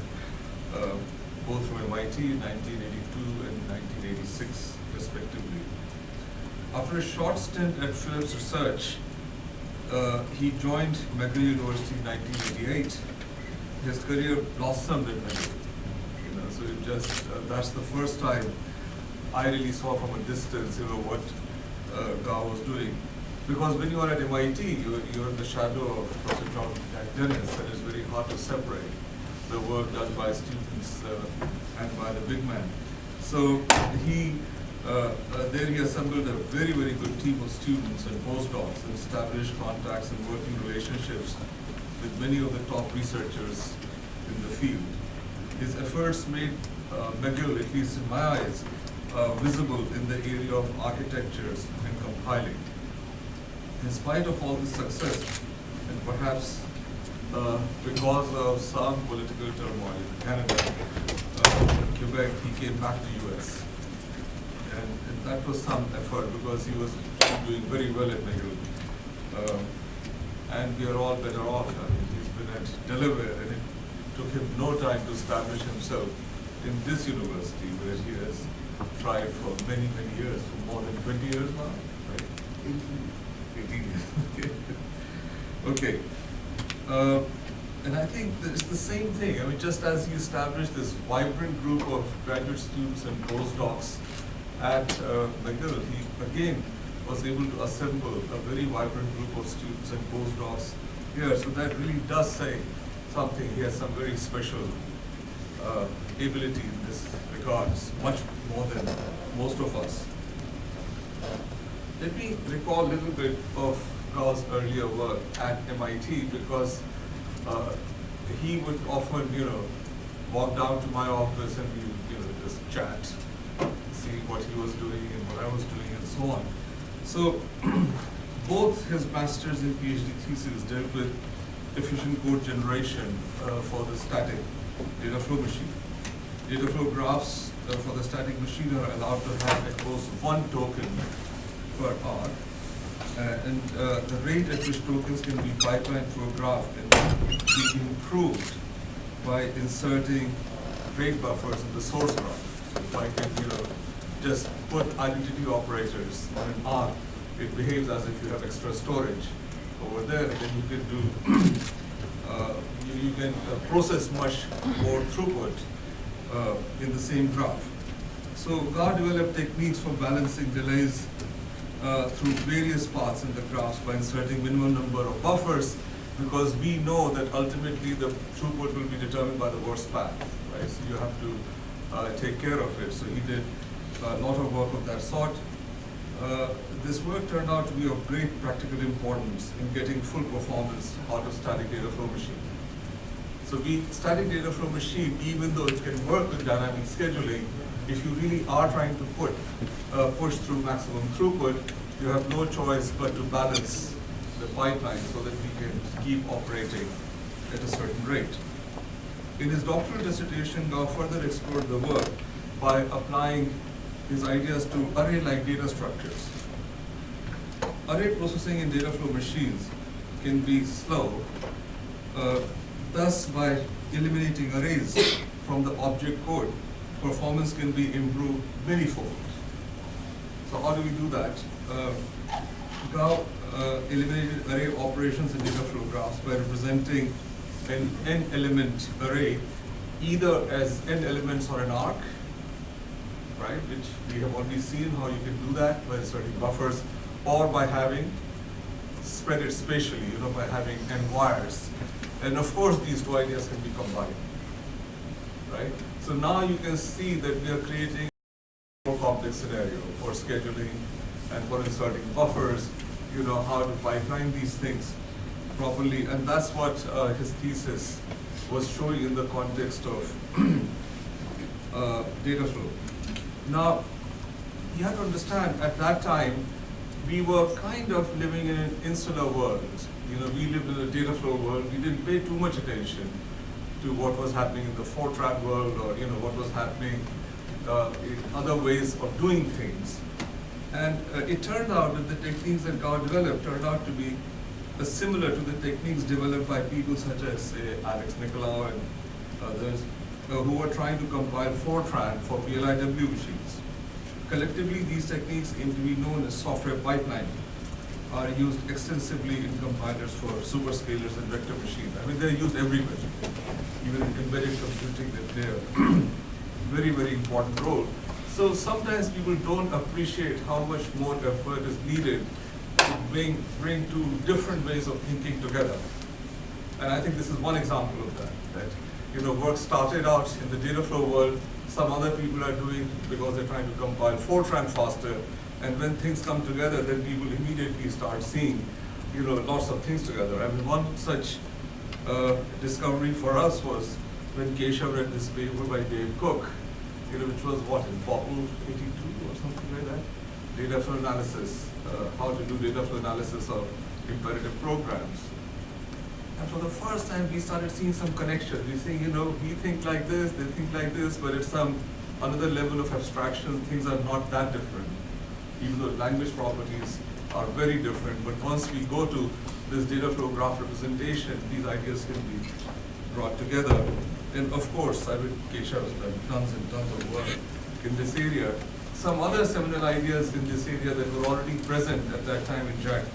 both from MIT in 1982 and 1986, respectively. After a short stint at Phillips Research, he joined McGill University in 1988. His career blossomed at McGill. So it just, that's the first time I really saw from a distance, what Gao was doing. Because when you are at MIT, you're in the shadow of Professor Jack Dennis, and it's very hard to separate the work done by students and by the big man. So there he assembled a very, very good team of students and postdocs and established contacts and working relationships with many of the top researchers in the field. His efforts made McGill, at least in my eyes, visible in the area of architectures and compiling. In spite of all this success, and perhaps because of some political turmoil in Canada, Quebec, he came back to US. And that was some effort because he was doing very well at McGill. And we are all better off. I mean, he's been at Delaware, and it took him no time to establish himself in this university where he has thrived for many, many years, for more than 20 years now, right? 18 years. Okay. And I think that it's the same thing. I mean, just as he established this vibrant group of graduate students and postdocs at McGill, he again was able to assemble a very vibrant group of students and postdocs here. So that really does say something. He has some very special ability in this regard, much more than most of us. Let me recall a little bit of Gao's earlier work at MIT, because he would often, walk down to my office and we would, just chat, see what he was doing and what I was doing and so on. So both his master's and PhD theses dealt with efficient code generation for the static data flow machine. Data flow graphs for the static machine are allowed to have at most one token per hour. And the rate at which tokens can be pipelined through a graph can be improved by inserting rate buffers in the source graph. So if I can, just put identity operators on an arc, it behaves as if you have extra storage over there, and then you can do, you can process much more throughput in the same graph. So Gao developed techniques for balancing delays through various paths in the graphs by inserting minimum number of buffers, because we know that ultimately the throughput will be determined by the worst path, right? So you have to take care of it. So he did a lot of work of that sort. This work turned out to be of great practical importance in getting full performance out of static data flow machine. So static data flow machine, even though it can work with dynamic scheduling, if you really are trying to push through maximum throughput, you have no choice but to balance the pipeline so that we can keep operating at a certain rate. In his doctoral dissertation, Gao further explored the work by applying his ideas to array-like data structures. Array processing in data flow machines can be slow. Thus, by eliminating arrays from the object code, performance can be improved manyfold. So how do we do that? Gao eliminated array operations in data flow graphs by representing an n-element array either as n elements or an arc, right, which we have already seen how you can do that by inserting buffers, or by having spread it spatially, by having n wires. And of course, these two ideas can be combined, right? So now you can see that we are creating a more complex scenario for scheduling and for inserting buffers, how to pipeline these things properly. And that's what his thesis was showing in the context of data flow. Now, you have to understand, at that time, we were kind of living in an insular world. We lived in a data flow world. We didn't pay too much attention to what was happening in the Fortran world, or what was happening in other ways of doing things. And it turned out that the techniques that Gao developed turned out to be similar to the techniques developed by people such as, say, Alex Nicolau and others, who were trying to compile Fortran for VLIW machines. Collectively, these techniques came to be known as software pipelining, are used extensively in compilers for superscalars and vector machines. I mean, they're used everywhere. Even in embedded computing, they play a very, very important role. So sometimes people don't appreciate how much more effort is needed to bring two different ways of thinking together. And I think this is one example of that. Work started out in the data flow world, some other people are doing because they're trying to compile Fortran faster, and when things come together, then people immediately start seeing, lots of things together. I mean, one such discovery for us was when Keshav read this paper by Dave Cook, which was what, in Popple 82 or something like that? Data flow analysis, how to do data flow analysis of imperative programs. And for the first time, we started seeing some connection. We're saying, we think like this, they think like this, but it's another level of abstraction. Things are not that different, even though language properties are very different. But once we go to this data flow graph representation, these ideas can be brought together. And of course, I mean, Keshav has done tons and tons of work in this area. Some other seminal ideas in this area that were already present at that time, and Jack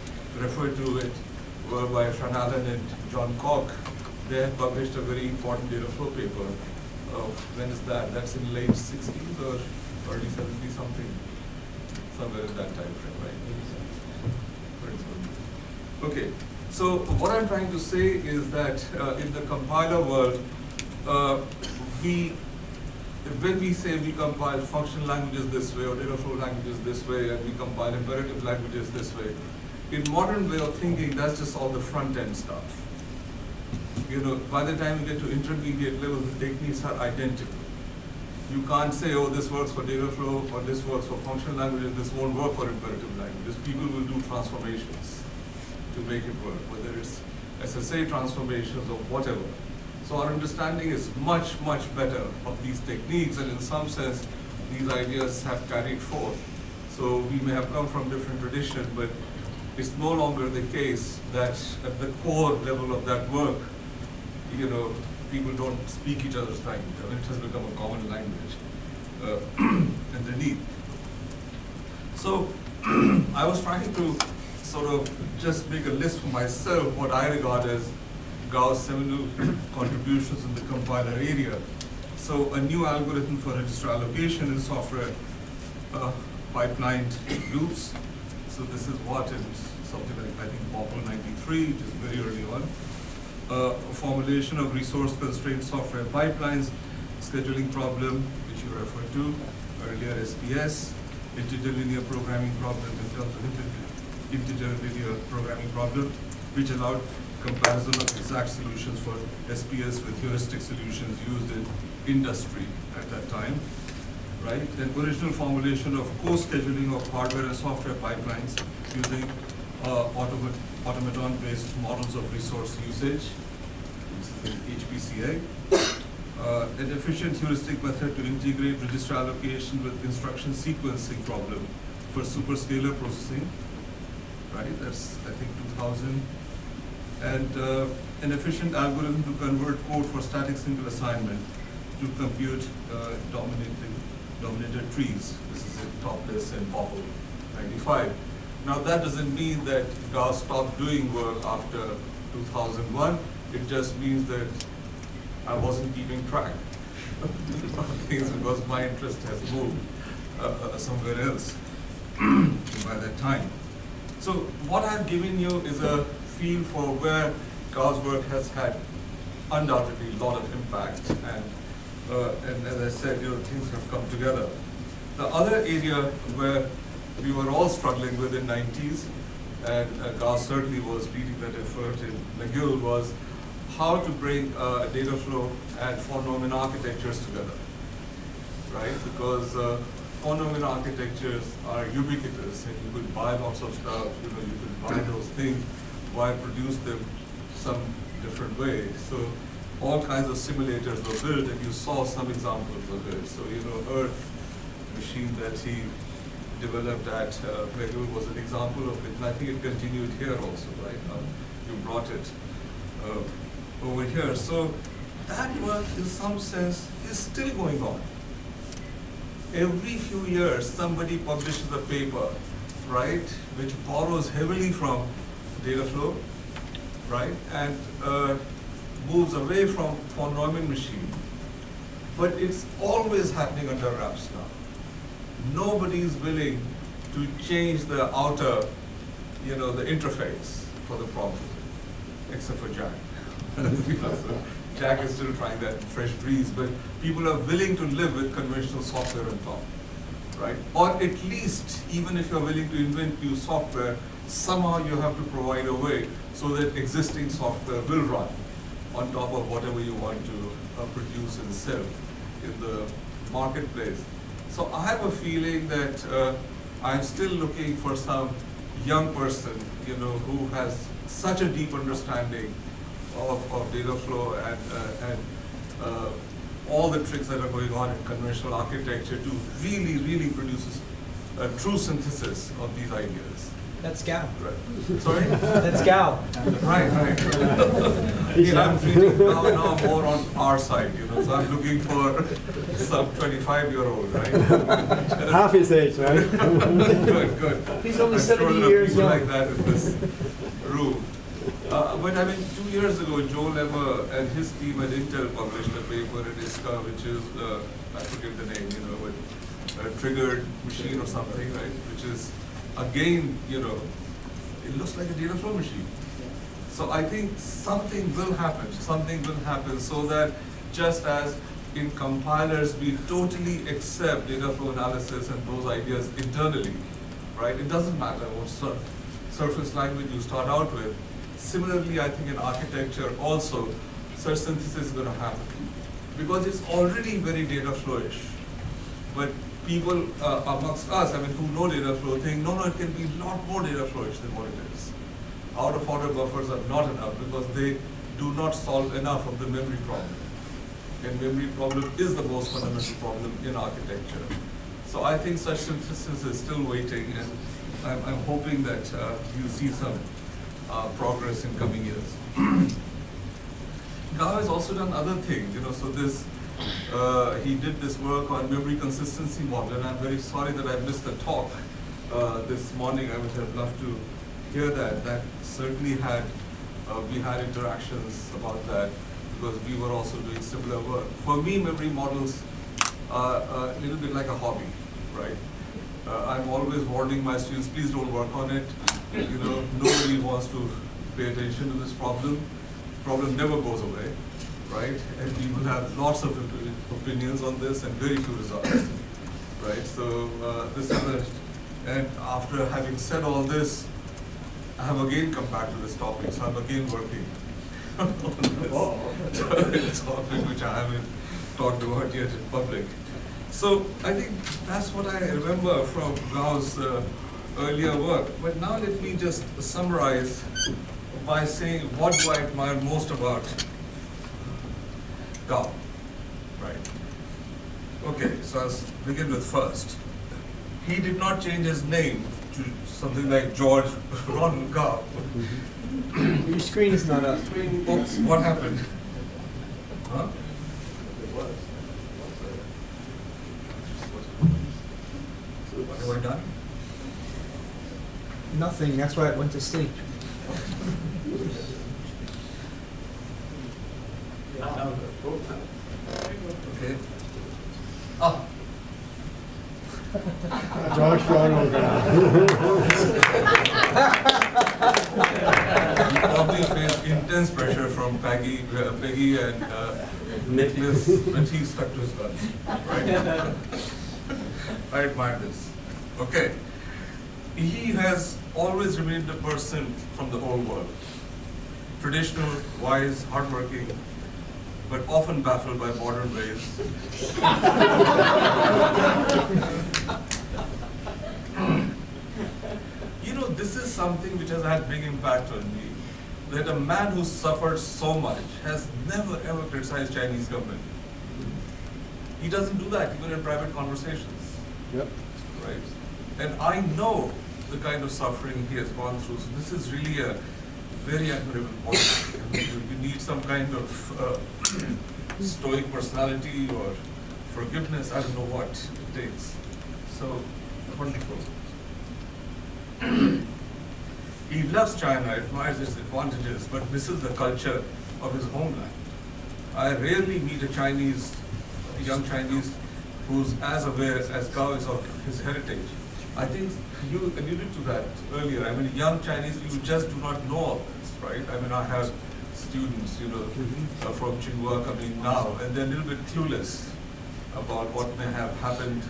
referred to it, were by Fran Allen and John Koch. They had published a very important data flow paper. When is that? That's in late 60s or early 70s, something, somewhere in that time frame, right? Okay, so what I'm trying to say is that in the compiler world, when we say we compile functional languages this way or data flow languages this way, and we compile imperative languages this way, in modern way of thinking, that's just all the front end stuff. By the time you get to intermediate levels, the techniques are identical. You can't say, oh, this works for data flow, or this works for functional languages, this won't work for imperative languages. People will do transformations to make it work, whether it's SSA transformations or whatever. So our understanding is much, much better of these techniques, and in some sense, these ideas have carried forth. So we may have come from different tradition, but it's no longer the case that at the core level of that work, people don't speak each other's language. I mean, it has become a common language underneath. So I was trying to sort of just make a list for myself what I regard as Gao's seminal contributions in the compiler area. So a new algorithm for register allocation in software pipelined loops. So this is what in something like, I think, Popple 93, which is very early on. A formulation of resource-constrained software pipelines, scheduling problem, which you referred to earlier, SPS, integer linear programming problem in terms of integer linear programming problem, which allowed comparison of exact solutions for SPS with heuristic solutions used in industry at that time, right? An original formulation of co-scheduling of hardware and software pipelines using automaton-based models of resource usage, this is in HPCA. An efficient heuristic method to integrate register allocation with instruction sequencing problem for superscalar processing, right? That's, I think, 2000. And an efficient algorithm to convert code for static single assignment to compute dominated trees. This is in Topless and Popple 95. Now that doesn't mean that Gao stopped doing work after 2001. It just means that I wasn't keeping track of things because my interest has moved somewhere else by that time. So what I've given you is a feel for where Gao's work has had undoubtedly a lot of impact, and as I said, things have come together. The other area where we were all struggling with in the 90s, and Gao certainly was leading that effort in McGill, was how to bring data flow and von Neumann architectures together, right? Because von Neumann architectures are ubiquitous, and you could buy lots of stuff, you could buy those things, why produce them some different way. So all kinds of simulators were built, and you saw some examples of it. So, Earth machine that he developed at McGill was an example of it, and I think it continued here also, right? You brought it over here. So that work, in some sense, is still going on. Every few years, somebody publishes a paper, right, which borrows heavily from data flow, right, and moves away from von Neumann machine. But it's always happening under wraps now. Nobody is willing to change the outer, the interface for the problem, except for Jack. So Jack is still trying that fresh breeze, but people are willing to live with conventional software on top, right? Or at least, even if you're willing to invent new software, somehow you have to provide a way so that existing software will run on top of whatever you want to produce and sell in the marketplace. So I have a feeling that I'm still looking for some young person, who has such a deep understanding of data flow and all the tricks that are going on in conventional architecture to really, really produce a true synthesis of these ideas. That's Gao. Right. Sorry? That's Gao. Right. I'm feeling now more on our side, so I'm looking for some 25-year-old, right? Half his age, right? Good. He's only I'm 70 sure years young. like that in this room. But 2 years ago, Joe Lemmer and his team at Intel published a paper in ISCA, which is, I forget the name, with a triggered machine or something, right? Which is, again, it looks like a data flow machine. So I think something will happen so that just as in compilers we totally accept data flow analysis and those ideas internally, right? It doesn't matter what surface language you start out with. Similarly, I think in architecture also, such synthesis is going to happen because it's already very data flowish. But people amongst us, who know data flow, think, no, it can be a lot more data flowish than what it is. Out-of-order buffers are not enough because they do not solve enough of the memory problem. And memory problem is the most fundamental problem in architecture. So I think such synthesis is still waiting, and I'm hoping that you see some progress in coming years. Gao has also done other things, so this, he did this work on memory consistency model, and I'm very sorry that I missed the talk this morning. I would have loved to hear that. That certainly had, we had interactions about that because we were also doing similar work. For me, memory models are a little bit like a hobby, right? I'm always warning my students, please don't work on it. Nobody wants to pay attention to this problem. Problem never goes away, right? And people have lots of opinions on this and very few results, right? So this is and after having said all this, I have again come back to this topic, so I'm again working on this topic which I haven't talked about yet in public. So I think that's what I remember from Gao's earlier work. But now let me just summarize by saying what do I admire most about Gao, right? Okay, so I'll begin with first. He did not change his name to something like George Ron Gao. Your screen is not up. Oops, what happened? Huh? What have I done? Nothing. That's why I went to sleep. Okay. Ah. Josh Guang R You probably faced intense pressure from Peggy and Nicholas when he stuck to his guns. Right? I admire this. Okay. He has always remained a person from the old world. Traditional, wise, hardworking, but often baffled by modern ways. You know, this is something which has had big impact on me. That a man who suffered so much has never ever criticized Chinese government. He doesn't do that even in private conversations. Yep. Right? And I know the kind of suffering he has gone through. So this is really a very admirable point. You need some kind of stoic personality or forgiveness. I don't know what it takes. So wonderful. He loves China, admires its advantages, but misses the culture of his homeland. I rarely meet a young Chinese who's as aware as Gao is of his heritage. I think you alluded to that earlier. I mean, young Chinese people just do not know all this, right? I mean, I have students, from Tsinghua coming now, and they're a little bit clueless about what may have happened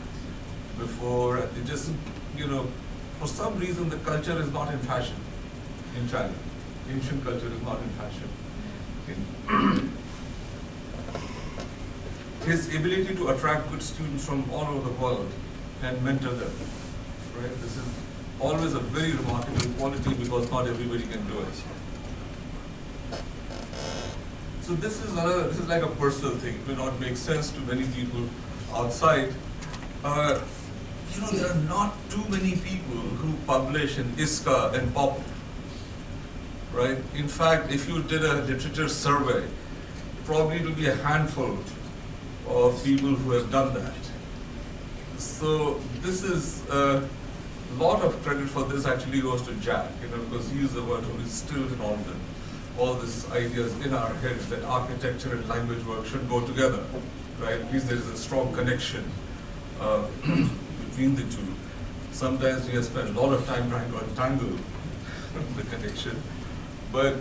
before. And they just, for some reason, the culture is not in fashion in China. Ancient culture is not in fashion. His ability to attract good students from all over the world and mentor them. Right? This is always a very remarkable quality because not everybody can do it. So this is like a personal thing. It may not make sense to many people outside. There are not too many people who publish in ISCA and POP. Right? In fact, if you did a literature survey, probably it will be a handful of people who have done that. So this is a lot of credit for this actually goes to Jack, because he is the one who instilled in all these ideas in our heads that architecture and language work should go together, right? At least there is a strong connection between the two. Sometimes we have spent a lot of time trying to untangle the connection, but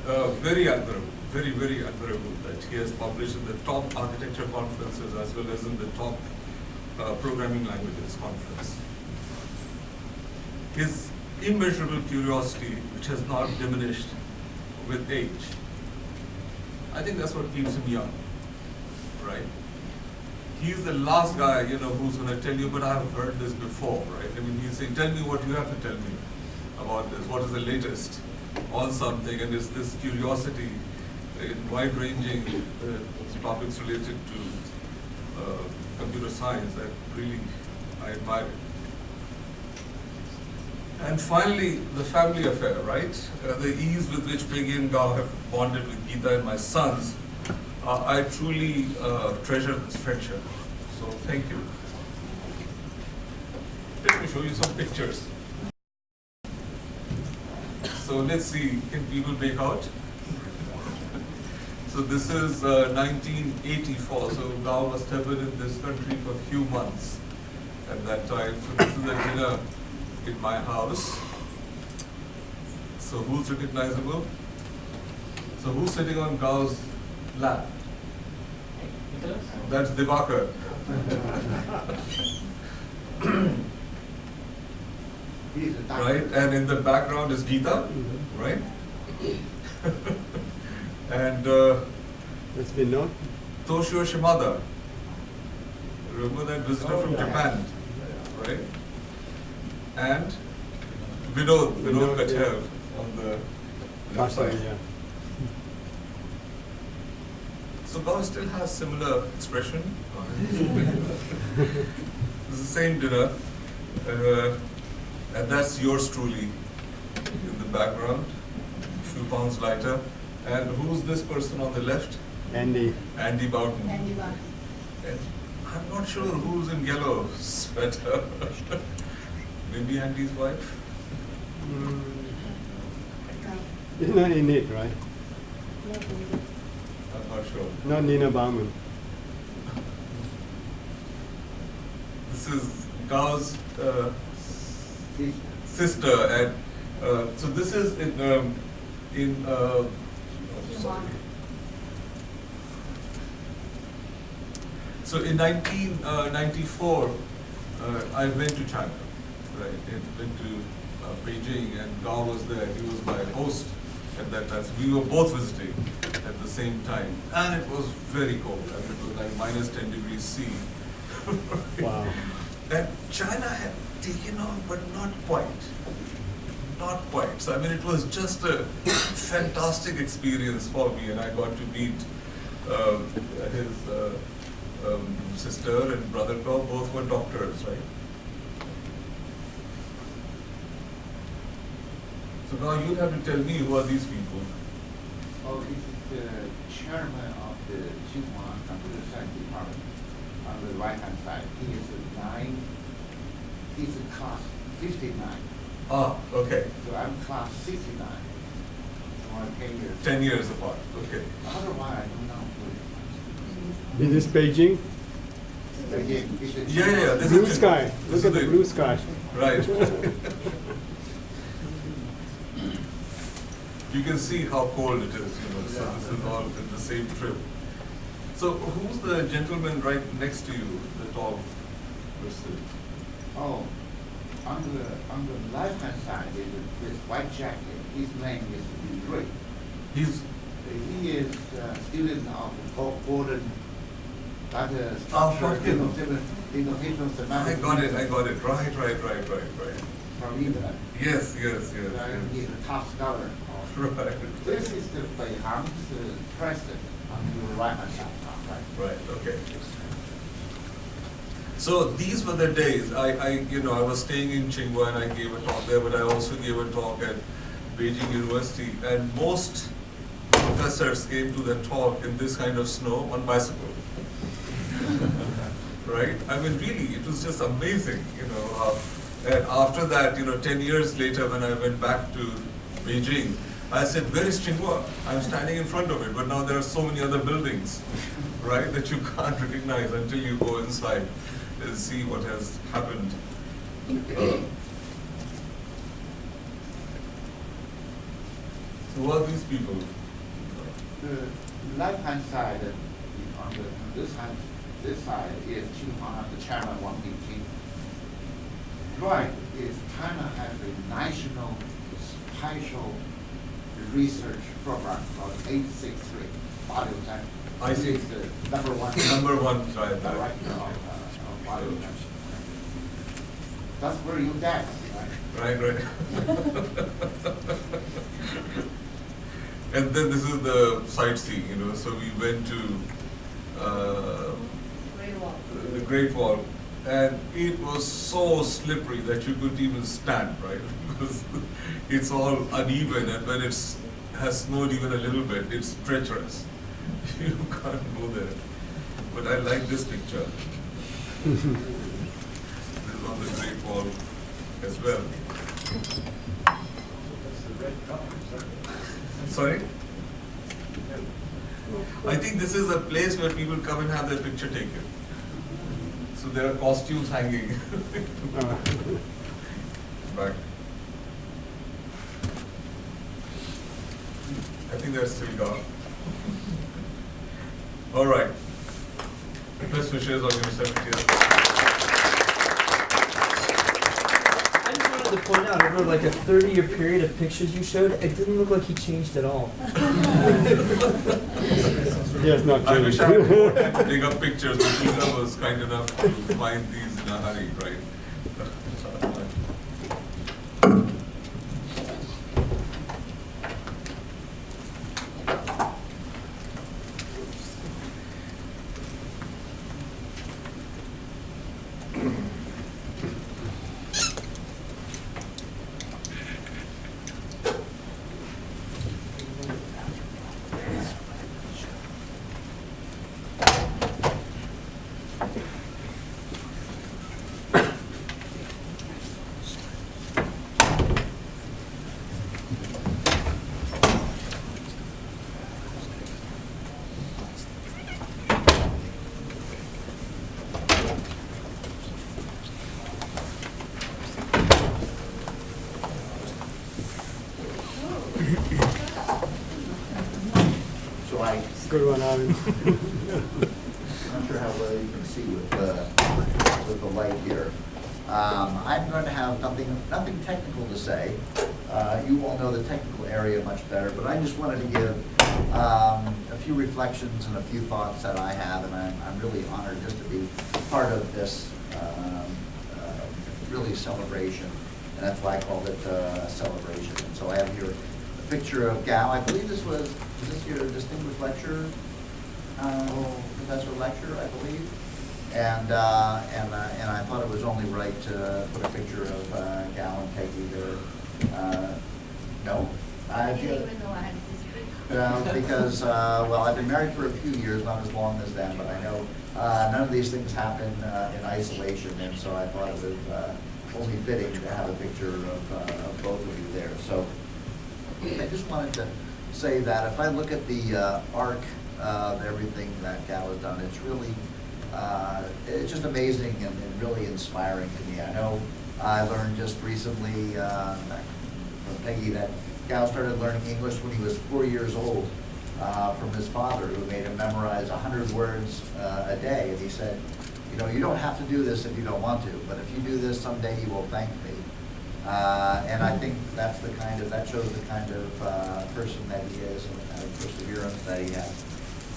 very admirable, very, very admirable that he has published in the top architecture conferences as well as in the top programming languages conference. His immeasurable curiosity, which has not diminished with age, I think that's what keeps him young, right? He's the last guy, who's going to tell you, but I've heard this before, right? I mean, he's saying, tell me what you have to tell me about this. What is the latest on something? And it's this curiosity in wide-ranging topics related to computer science that really I admire. And finally, the family affair, right? The ease with which Peggy and Gao have bonded with Geeta and my sons, I truly treasure this friendship. So thank you. Let me show you some pictures. So let's see, can people make out? So this is 1984. So Gao must have been in this country for a few months at that time. So this is a dinner in my house. So who's recognizable? So who's sitting on Gao's lap? That's Divakar. Right? And in the background is Geeta, right? And that's been known. Toshio Shimada. Remember that visitor from Japan, right? And Vinod Patel on the left side. Yeah. So Gao still has similar expression. It's the same dinner, and that's yours truly in the background, a few pounds lighter. And who's this person on the left? Andy. Andy Bowden. Andy Bowden. And I'm not sure who's in yellow sweater. Maybe Andy's wife. It's not in it, right? I'm not sure. Not Nina Bauman. This is Gao's sister, and so this is So in 1994, I went to China, right? I went to Beijing, and Gao was there. He was my host at that time. So we were both visiting at the same time, and it was very cold. I mean, it was like minus 10 degrees C. Wow. And China had taken on, but not quite. Not quite. So I mean, it was just a fantastic experience for me, and I got to meet his sister and brother-in-law. Both were doctors, right? So now you have to tell me who are these people. Oh, this is the chairman of the Tsinghua Computer Science Department on the right-hand side. He is he's in class 59. Ah, okay. So I'm class 69. So I'm 10 years. 10 years apart, okay. Otherwise, I don't know. Is this Beijing? Yeah, this blue is sky. Look at the blue sky. Right. You can see how cold it is, so this is all in the same trip. So who's the gentleman right next to you, the tall person? Oh, on the left-hand side is this white jacket. His name is Ray. He is a student of Gordon. Structure, denotational semantics. I got it. Right. From England. Yes. He's a top scholar. Right. This is the Beihang's president on your right-hand side. Right, okay. So these were the days. I was staying in Tsinghua and I gave a talk there, but I also gave a talk at Beijing University, and most professors came to the talk in this kind of snow on bicycle. Right? I mean, really, it was just amazing, and after that, 10 years later, when I went back to Beijing, I said, where is Tsinghua? I'm standing in front of it, but now there are so many other buildings, right, that you can't recognize until you go inside and see what has happened. So who are these people? The left-hand side, on this side is Tsinghua, the chairman Wang Pingqing. Right is China has a national spatial research program called 863. I see. It's the number one. Number one, right. Director of biotech. That's where you dance, right? Right. And then this is the sightseeing, so we went to the Great Wall, and it was so slippery that you couldn't even stand, right? Because it's all uneven, and when it has snowed even a little bit, it's treacherous. You can't go there. But I like this picture. This is on the Great Wall as well. Sorry? I think this is a place where people come and have their picture taken. So there are costumes hanging. Back. I think they're still gone. All right. Best wishes on your 70th. I just wanted to point out, over like a 30-year period of pictures you showed, it didn't look like he changed at all. Yes, not I wish I had more time to take up pictures, but Lisa was kind enough to find these in a hurry, right? Good one, Alan. I'm not sure how well you can see with the light here. I'm going to have nothing technical to say. You all know the technical area much better, but I just wanted to give a few reflections and a few thoughts that I have, and I'm really honored just to be part of this really celebration, and that's why I called it a celebration. And so I have here a picture of Gao. I believe this was this your distinguished lecture, professor lecture, I believe. And I thought it was only right to put a picture of Gao and Peggy there. No? I didn't even know I had this. Because, well, I've been married for a few years, not as long as them, but I know none of these things happen in isolation, and so I thought it was only fitting to have a picture of both of you there. So I just wanted to say that if I look at the arc of everything that Gao has done, it's really it's just amazing and really inspiring to me. I know I learned just recently from Peggy that Gao started learning English when he was 4 years old from his father, who made him memorize 100 words a day. And he said, you know, you don't have to do this if you don't want to, but if you do this someday, you will thank me. And I think that's the kind of, that shows the kind of person that he is and the kind of perseverance that he has,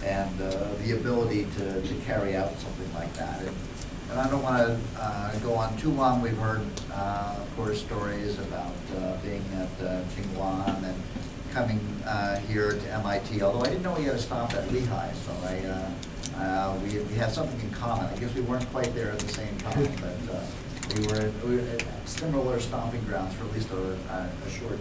and the ability to carry out something like that. And I don't want to go on too long. We've heard, of course, stories about being at Tsinghua and then coming here to MIT, although I didn't know he had a stop at Lehigh, so we had something in common. I guess we weren't quite there at the same time, but we were at similar stomping grounds for at least a short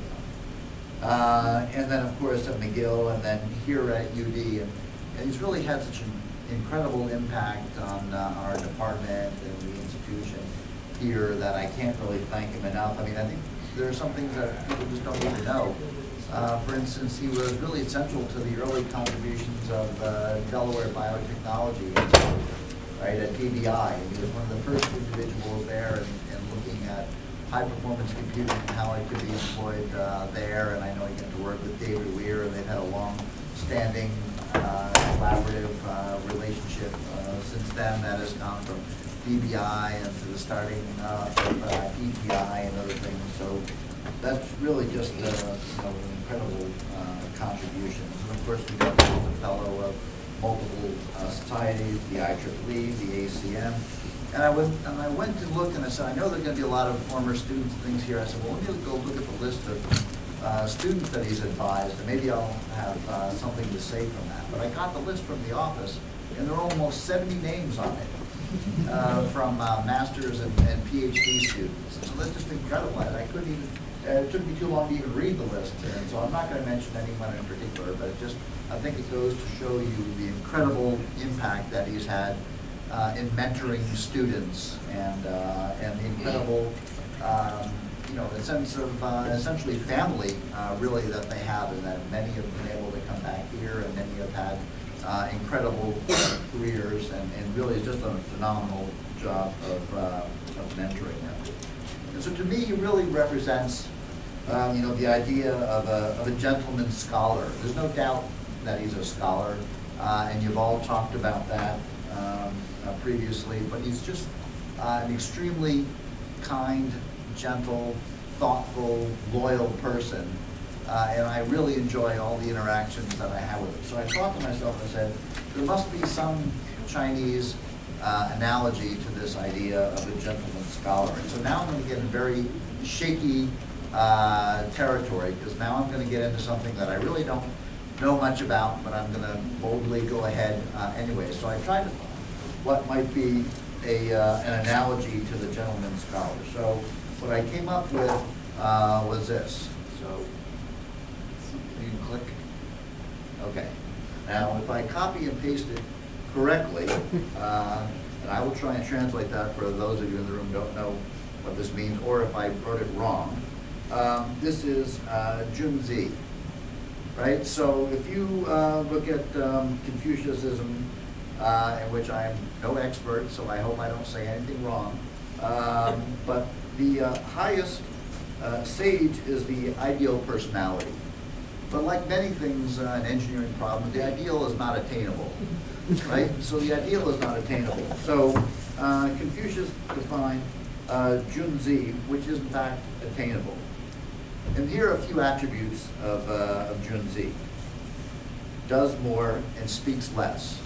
time. And then, of course, at McGill, and then here at UD. And he's really had such an incredible impact on our department and the institution here that I can't really thank him enough. I mean, I think there are some things that people just don't even know. For instance, he was really central to the early contributions of Delaware biotechnology, right, at DBI. And he was one of the first individuals there and looking at high-performance computing and how it could be employed there. And I know he got to work with David Weir, and they've had a long-standing collaborative relationship since then that has gone from DBI and to the starting of ETI and other things. So that's really just you know, incredible contributions. And of course, we got a fellow of multiple societies, the IEEE, the ACM. And I went to look, and I said, I know there are going to be a lot of former students and things here. I said, well, let me go look at the list of students that he's advised, and maybe I'll have something to say from that. But I got the list from the office, and there are almost 70 names on it from master's and PhD students. So that's just incredible. I couldn't even, it took me too long to even read the list. And so I'm not going to mention anyone in particular, but I think it goes to show you the incredible impact that he's had in mentoring students and the incredible you know, the sense of essentially family, really, that they have, and that many have been able to come back here, and many have had incredible careers, and really just done a phenomenal job of mentoring them. And so to me, he really represents, you know, the idea of a gentleman scholar. There's no doubt that he's a scholar, and you've all talked about that previously, but he's just an extremely kind, gentle, thoughtful, loyal person, and I really enjoy all the interactions that I have with him. So I thought to myself, I said, there must be some Chinese analogy to this idea of a gentleman scholar. And so now I'm going to get in very shaky territory, because now I'm going to get into something that I really don't know much about, but I'm going to boldly go ahead anyway. So I tried to find what might be an analogy to the gentleman scholar. So what I came up with was this. So you can click. Okay. Now, if I copy and paste it correctly, and I will try and translate that for those of you in the room who don't know what this means, or if I wrote it wrong. This is Junzi, right? So if you look at Confucianism, in which I'm no expert, so I hope I don't say anything wrong, but the highest sage is the ideal personality. But like many things in engineering problems, the ideal is not attainable, right? So the ideal is not attainable. So Confucius defined Junzi, which is in fact attainable. And here are a few attributes of Junzi. Does more and speaks less.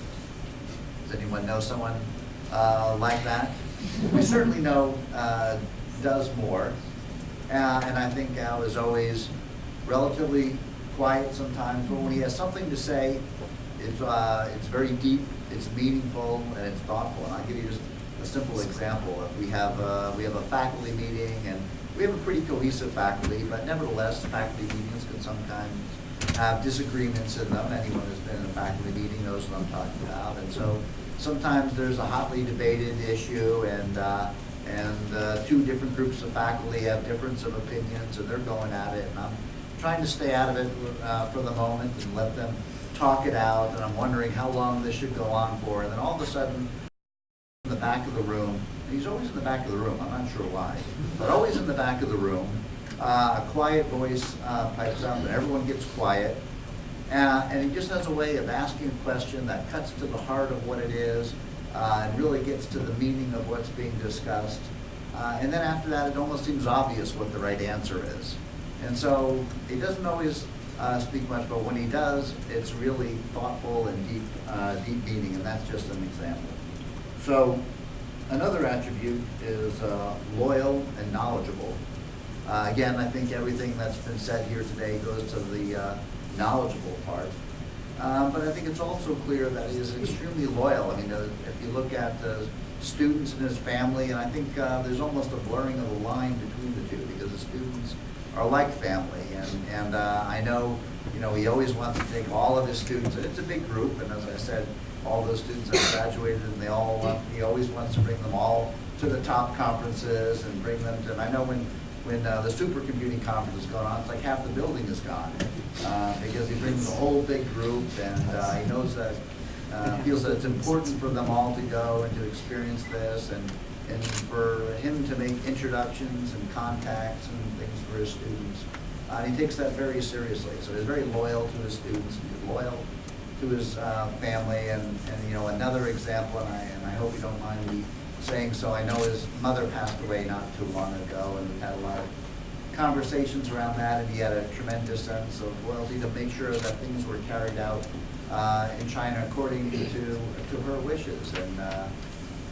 Does anyone know someone like that? We certainly know does more. And I think Gao is always relatively quiet sometimes, but when he has something to say, it's very deep, it's meaningful, and it's thoughtful. And I'll give you just a simple example. If we have a faculty meeting, and we have a pretty cohesive faculty, but nevertheless, faculty meetings can sometimes have disagreements in them. Anyone who's been in a faculty meeting knows what I'm talking about. And so sometimes there's a hotly debated issue, and two different groups of faculty have difference of opinions, and they're going at it. And I'm trying to stay out of it for the moment and let them talk it out. And I'm wondering how long this should go on for. And then all of a sudden, in the back of the room, and he's always in the back of the room, I'm not sure why, but always in the back of the room, a quiet voice pipes out and everyone gets quiet. And he just has a way of asking a question that cuts to the heart of what it is and really gets to the meaning of what's being discussed. And then after that, it almost seems obvious what the right answer is. And so he doesn't always speak much, but when he does, it's really thoughtful and deep meaning, and that's just an example. So another attribute is loyal and knowledgeable. Again, I think everything that's been said here today goes to the knowledgeable part. But I think it's also clear that he is extremely loyal. I mean, if you look at the students and his family, and I think there's almost a blurring of the line between the two, because the students are like family. And I know, he always wants to take all of his students, and it's a big group, and as I said, all those students have graduated, and he always wants to bring them all to the top conferences and bring them to, and I know when the supercomputing conference is going on, it's like half the building is gone, because he brings the whole big group, and he knows that, feels that it's important for them all to go and to experience this, and for him to make introductions and contacts and things for his students. He takes that very seriously. So he's very loyal to his students, and he's loyal to his family, and another example, and I hope you don't mind me saying so, I know his mother passed away not too long ago, and we had a lot of conversations around that, and he had a tremendous sense of loyalty to make sure that things were carried out in China according to her wishes. And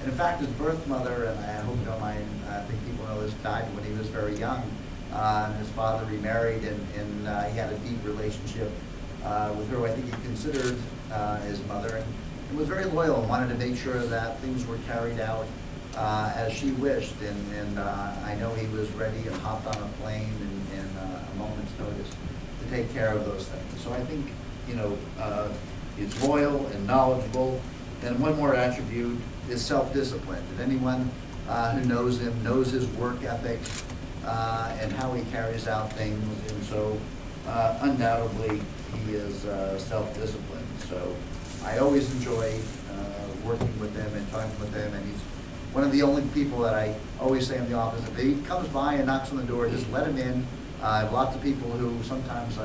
in fact, his birth mother, and I hope you don't mind, I think people know this, died when he was very young. His father remarried, and he had a deep relationship with her, who I think he considered his mother, and was very loyal and wanted to make sure that things were carried out as she wished. And I know he was ready and hopped on a plane in a moment's notice to take care of those things. So I think, he's loyal and knowledgeable. And one more attribute is self-discipline. And anyone who knows him knows his work ethic and how he carries out things. And so undoubtedly he is self-disciplined. So I always enjoy working with him and talking with him, and he's one of the only people that I always say in the office, if he comes by and knocks on the door, just let him in. I have lots of people who sometimes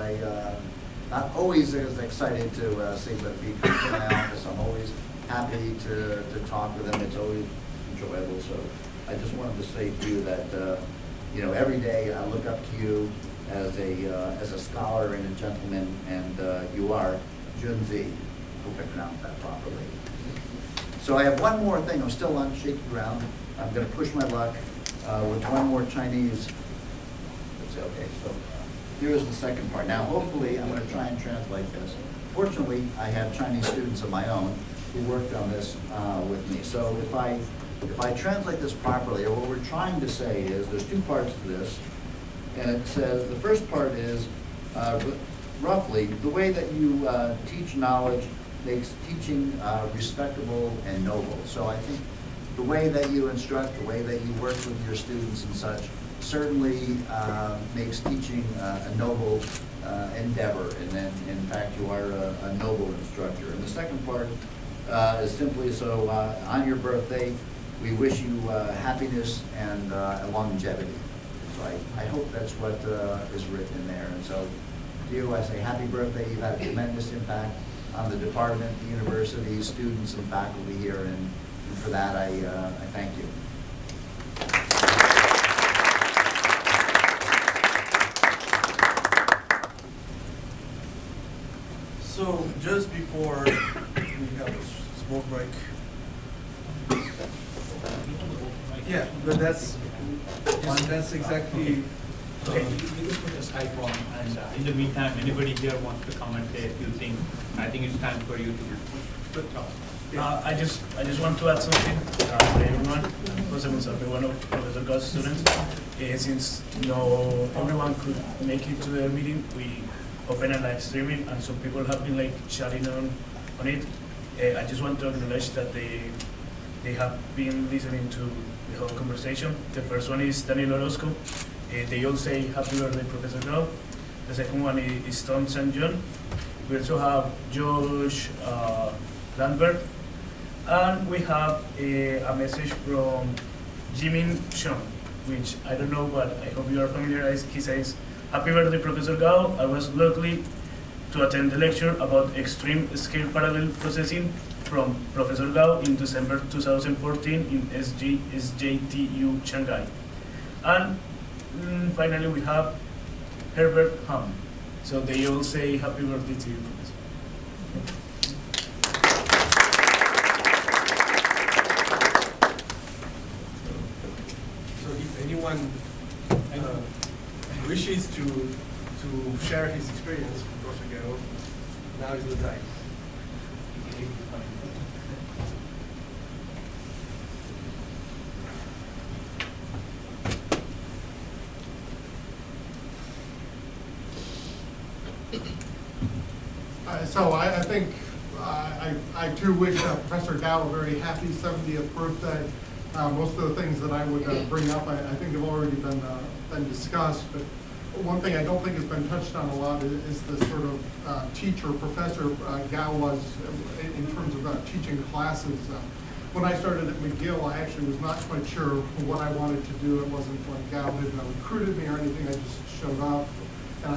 not always as excited to see, but if he comes to my office, I'm always happy to talk with him. It's always enjoyable. So I just wanted to say to you that every day I look up to you as a scholar and a gentleman, and you are Junzi. Hope I pronounced that properly. So I have one more thing. I'm still on shaky ground. I'm going to push my luck with one more Chinese. Let's see, okay, so here's the second part. Now, hopefully, I'm going to try and translate this. Fortunately, I have Chinese students of my own who worked on this with me. So if I translate this properly, or what we're trying to say is there's two parts to this. And it says, the first part is, roughly, the way that you teach knowledge makes teaching respectable and noble. So I think the way that you instruct, the way that you work with your students and such, certainly makes teaching a noble endeavor. And then, in fact, you are a noble instructor. And the second part is simply so, on your birthday, we wish you happiness and longevity. So I hope that's what is written in there. And so you. I say happy birthday. You've had a tremendous impact on the department, the university, students, and faculty here, and for that I thank you. So just before we have a smoke break. Yeah, but that's exactly. Okay, you can put this icon, and in the meantime, anybody here wants to comment a few things, I think it's time for you to talk. I just want to add something to everyone. Jose Monsalve, one of Professor Gao's students. Since everyone could make it to the meeting, we open a live streaming, and some people have been like chatting on it. I just want to acknowledge that they have been listening to the whole conversation. The first one is Daniel Orozco. They all say happy birthday, Professor Gao. The second one is Tom St. John. We also have Josh Lambert. And we have a message from Jimin Sean, which I don't know, but I hope you are familiar. He says, happy birthday, Professor Gao. I was lucky to attend the lecture about extreme scale parallel processing from Professor Gao in December 2014 in SJTU Shanghai. And finally, we have Herbert Hum. So they all say happy birthday to you, Professor. So if anyone wishes to share his experience with Professor Gao, now is the time. So I think I too wish Professor Gao a very happy 70th birthday. Most of the things that I would bring up, I think have already been discussed. But one thing I don't think has been touched on a lot is the sort of teacher Professor Gao was in terms of teaching classes. When I started at McGill, I actually was not quite sure what I wanted to do. It wasn't like Gao had recruited me or anything. I just showed up, and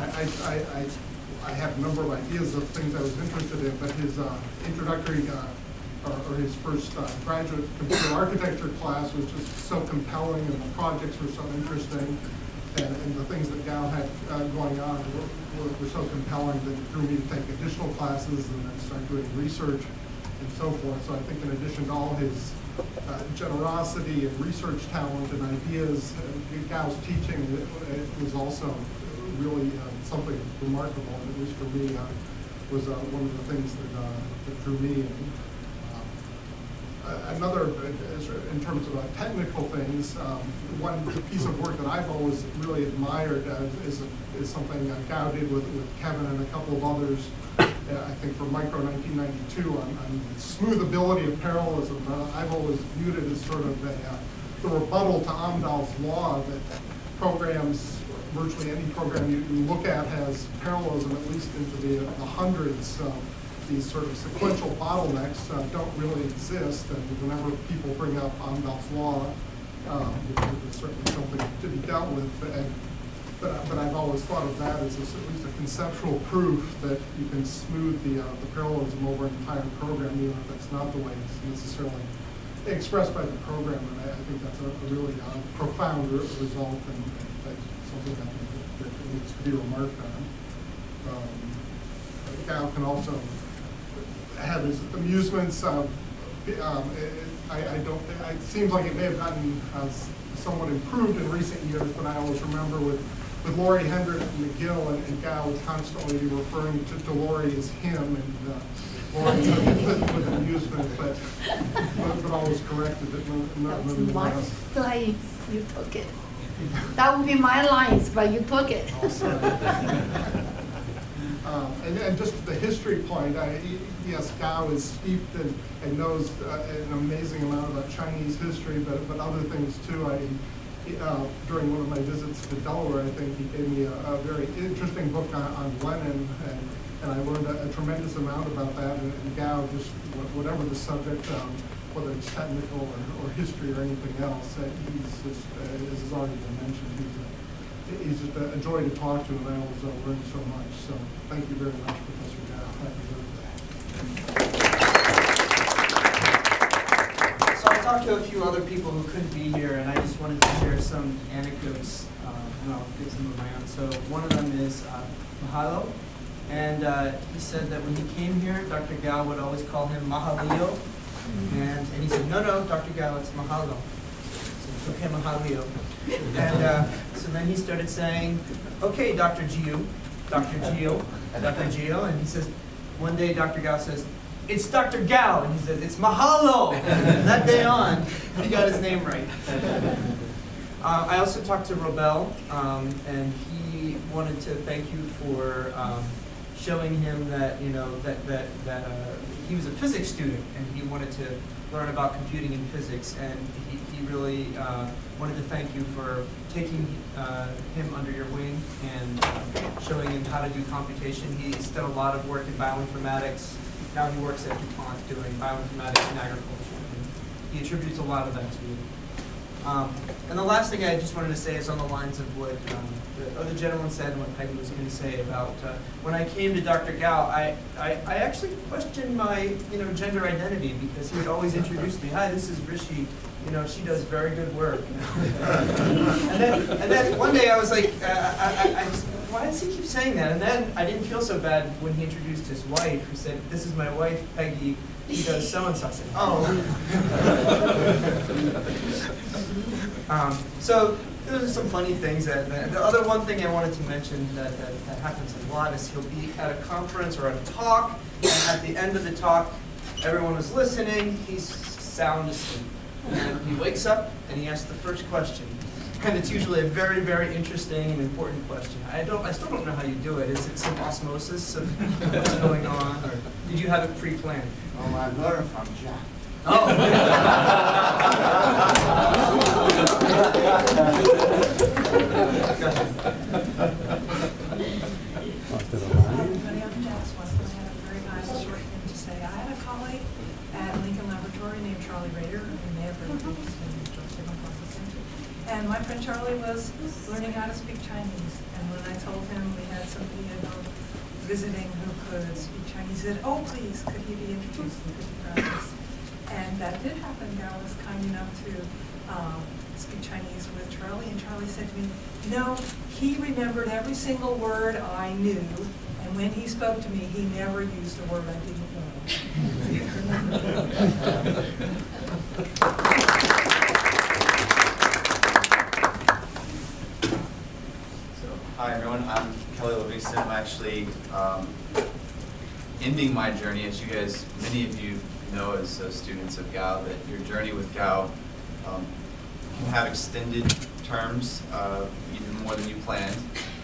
I had a number of ideas of things I was interested in, but his introductory or his first graduate computer architecture class was just so compelling, and the projects were so interesting, and the things that Gao had going on were so compelling that it drew me to take additional classes and then start doing research and so forth. So I think in addition to all his generosity and research talent and ideas, Gao's teaching was also really something remarkable, and at least for me, was one of the things that drew me in. Another, in terms of technical things, one piece of work that I've always really admired is something Gao did with Kevin and a couple of others, I think for Micro 1992, on the smoothability of parallelism. I've always viewed it as sort of the rebuttal to Amdahl's law that programs, virtually any program you look at has parallelism at least into the hundreds. These sort of sequential bottlenecks don't really exist, and whenever people bring up Amdahl's law, it's certainly something to be dealt with. But I've always thought of that as at least a conceptual proof that you can smooth the parallelism over an entire program, even if that's not the way it's necessarily expressed by the program. And I think that's a really profound result, and that's something I think that needs to be remarked on. Gao can also have his amusements. It seems like it may have gotten somewhat improved in recent years, but I always remember with Laurie Hendrick at McGill and Gao constantly referring to Laurie as him, and Laurie with amusement, but always corrected that none of the my lines, you took it. That would be my lines, but you took it. And just the history point, yes, Gao is steeped and knows an amazing amount about Chinese history, but other things too. During one of my visits to Delaware, I think he gave me a very interesting book on Lenin, and I learned a tremendous amount about that. And Gao, just whatever the subject, whether it's technical or history or anything else, he's just, as has already been mentioned, he's he's just a joy to talk to, and I always learn so much. So thank you very much, Professor Gao. So I talked to a few other people who couldn't be here, and I just wanted to share some anecdotes, and I'll give some of my own. So one of them is Mahalo, and he said that when he came here, Dr. Gao would always call him Mahalio, and he said, no, Dr. Gao, it's Mahalo. So, okay, Mahalio. And so then he started saying, okay, Dr. Gio, and he says, one day Dr. Gao says, it's Dr. Gao, and he says, it's Mahalo. And that day on, he got his name right. I also talked to Robel, and he wanted to thank you for showing him that, you know, that he was a physics student, and he wanted to learn about computing and physics, and he really wanted to thank you for taking him under your wing and showing him how to do computation. He's done a lot of work in bioinformatics. Now he works at DuPont doing bioinformatics and agriculture. And he attributes a lot of that to you. And the last thing I just wanted to say is on the lines of what the other gentleman said and what Peggy was going to say about when I came to Dr. Gao, I actually questioned my gender identity, because he would always introduce me, hi, this is Rishi, she does very good work. and then one day I was like, why does he keep saying that? And then I didn't feel so bad when he introduced his wife, who said, this is my wife, Peggy, he does so-and-so. I said, oh. So those are some funny things. The other one thing I wanted to mention that happens a lot is he'll be at a conference or at a talk, and at the end of the talk, everyone was listening, he's sound asleep. And he wakes up and he asks the first question. And it's usually a very, very interesting and important question. I still don't know how you do it. Is it some osmosis of what's going on, or did you have it pre-planned? Oh, I learned from Jack. Oh. I had a colleague at Lincoln Laboratory named Charlie Rader, who may have heard of him. And my friend Charlie was learning how to speak Chinese. And when I told him we had somebody visiting who could speak Chinese, he said, oh, please, could he be introduced and could he practice? And that did happen. Gao was kind enough to speak Chinese with Charlie. And Charlie said to me, he remembered every single word I knew. And when he spoke to me, he never used a word I didn't know. Hi everyone, I'm Kelly Livingston. I'm actually ending my journey. As you guys, many of you know as students of Gao, that your journey with Gao can have extended terms, even more than you planned.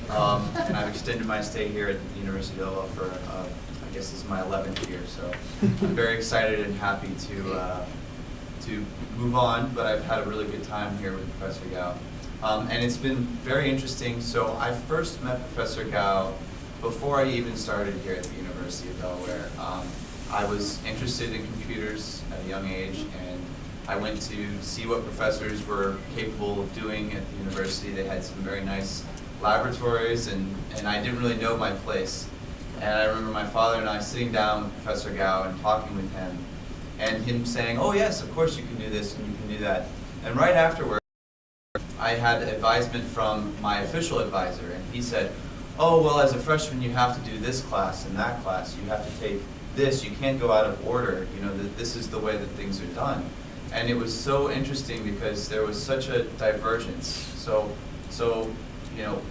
And I've extended my stay here at the University of Iowa for, I guess this is my 11th year. So I'm very excited and happy to move on, but I've had a really good time here with Professor Gao. And it's been very interesting. So I first met Professor Gao before I even started here at the University of Delaware. I was interested in computers at a young age, and I went to see what professors were capable of doing at the university. They had some very nice laboratories, and I didn't really know my place. And I remember my father and I sitting down with Professor Gao and talking with him, and him saying, oh yes, of course you can do this and you can do that. And right afterwards, I had advisement from my official advisor, and he said, oh, well, as a freshman, you have to do this class and that class. You have to take this. You can't go out of order. That this is the way that things are done. And it was so interesting because there was such a divergence. So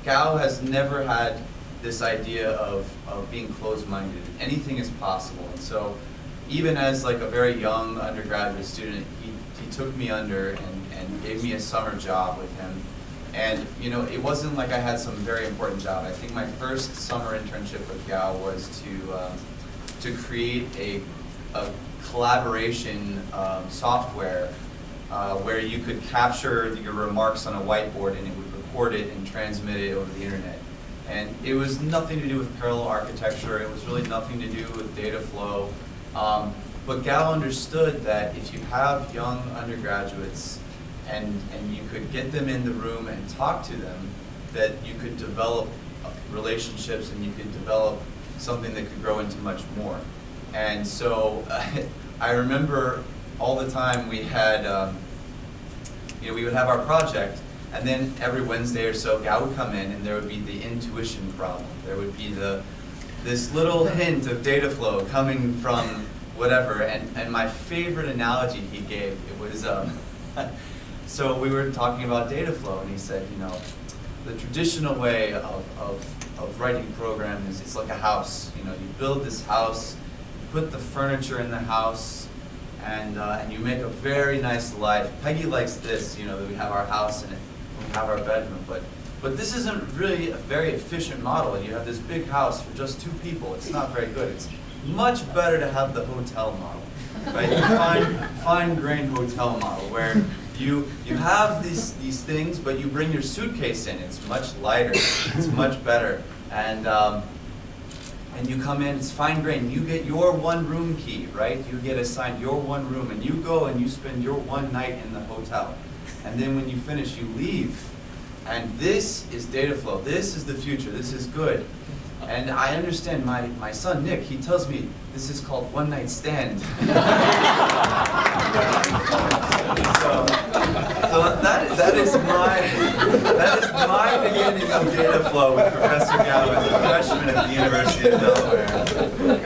Gao has never had this idea of being closed-minded. Anything is possible. And so even as like a very young undergraduate student, he took me under and gave me a summer job with him. And it wasn't like I had some very important job. I think my first summer internship with Gao was to create a collaboration software where you could capture your remarks on a whiteboard and it would record it and transmit it over the internet. And it was nothing to do with parallel architecture. It was really nothing to do with data flow. But Gao understood that if you have young undergraduates and you could get them in the room and talk to them, that you could develop relationships and you could develop something that could grow into much more. And so I remember all the time we had, we would have our project, and then every Wednesday or so, Gao would come in and there would be the intuition problem. There would be this little hint of data flow coming from whatever, and my favorite analogy he gave, it was, so we were talking about data flow, and he said, the traditional way of writing a program is it's like a house. You build this house, you put the furniture in the house, and you make a very nice life. Peggy likes this, that we have our house and we have our bedroom, but this isn't really a very efficient model. You have this big house for just 2 people. It's not very good. It's much better to have the hotel model, right? The fine-grained hotel model where you have these things, but you bring your suitcase in. It's much lighter. It's much better, and you come in. It's fine-grained. You get your 1-room key, right? You get assigned your 1 room, and you go and you spend your 1 night in the hotel, and then when you finish, you leave. And this is data flow. This is the future. This is good. And I understand my son, Nick, he tells me this is called one-night stand. So that is my beginning of data flow with Professor Gao as a freshman at the University of Delaware.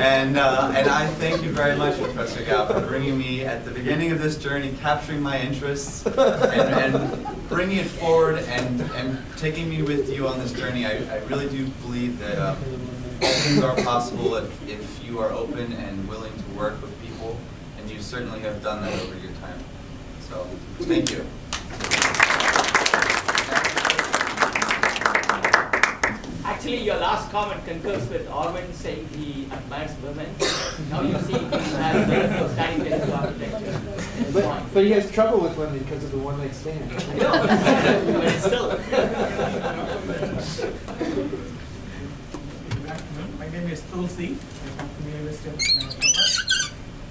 And I thank you very much, Professor Gao, for bringing me at the beginning of this journey, capturing my interests, and bringing it forward and taking me with you on this journey. I really do believe that all things are possible if you are open and willing to work with people, and you certainly have done that over your time. So, thank you. Actually, your last comment concurs with Orwin saying he admires women. Now you see him as studying into architecture. But he has trouble with women because of the one-night stand. No, but still. My name is Tulsi. I come from the University of Manitoba.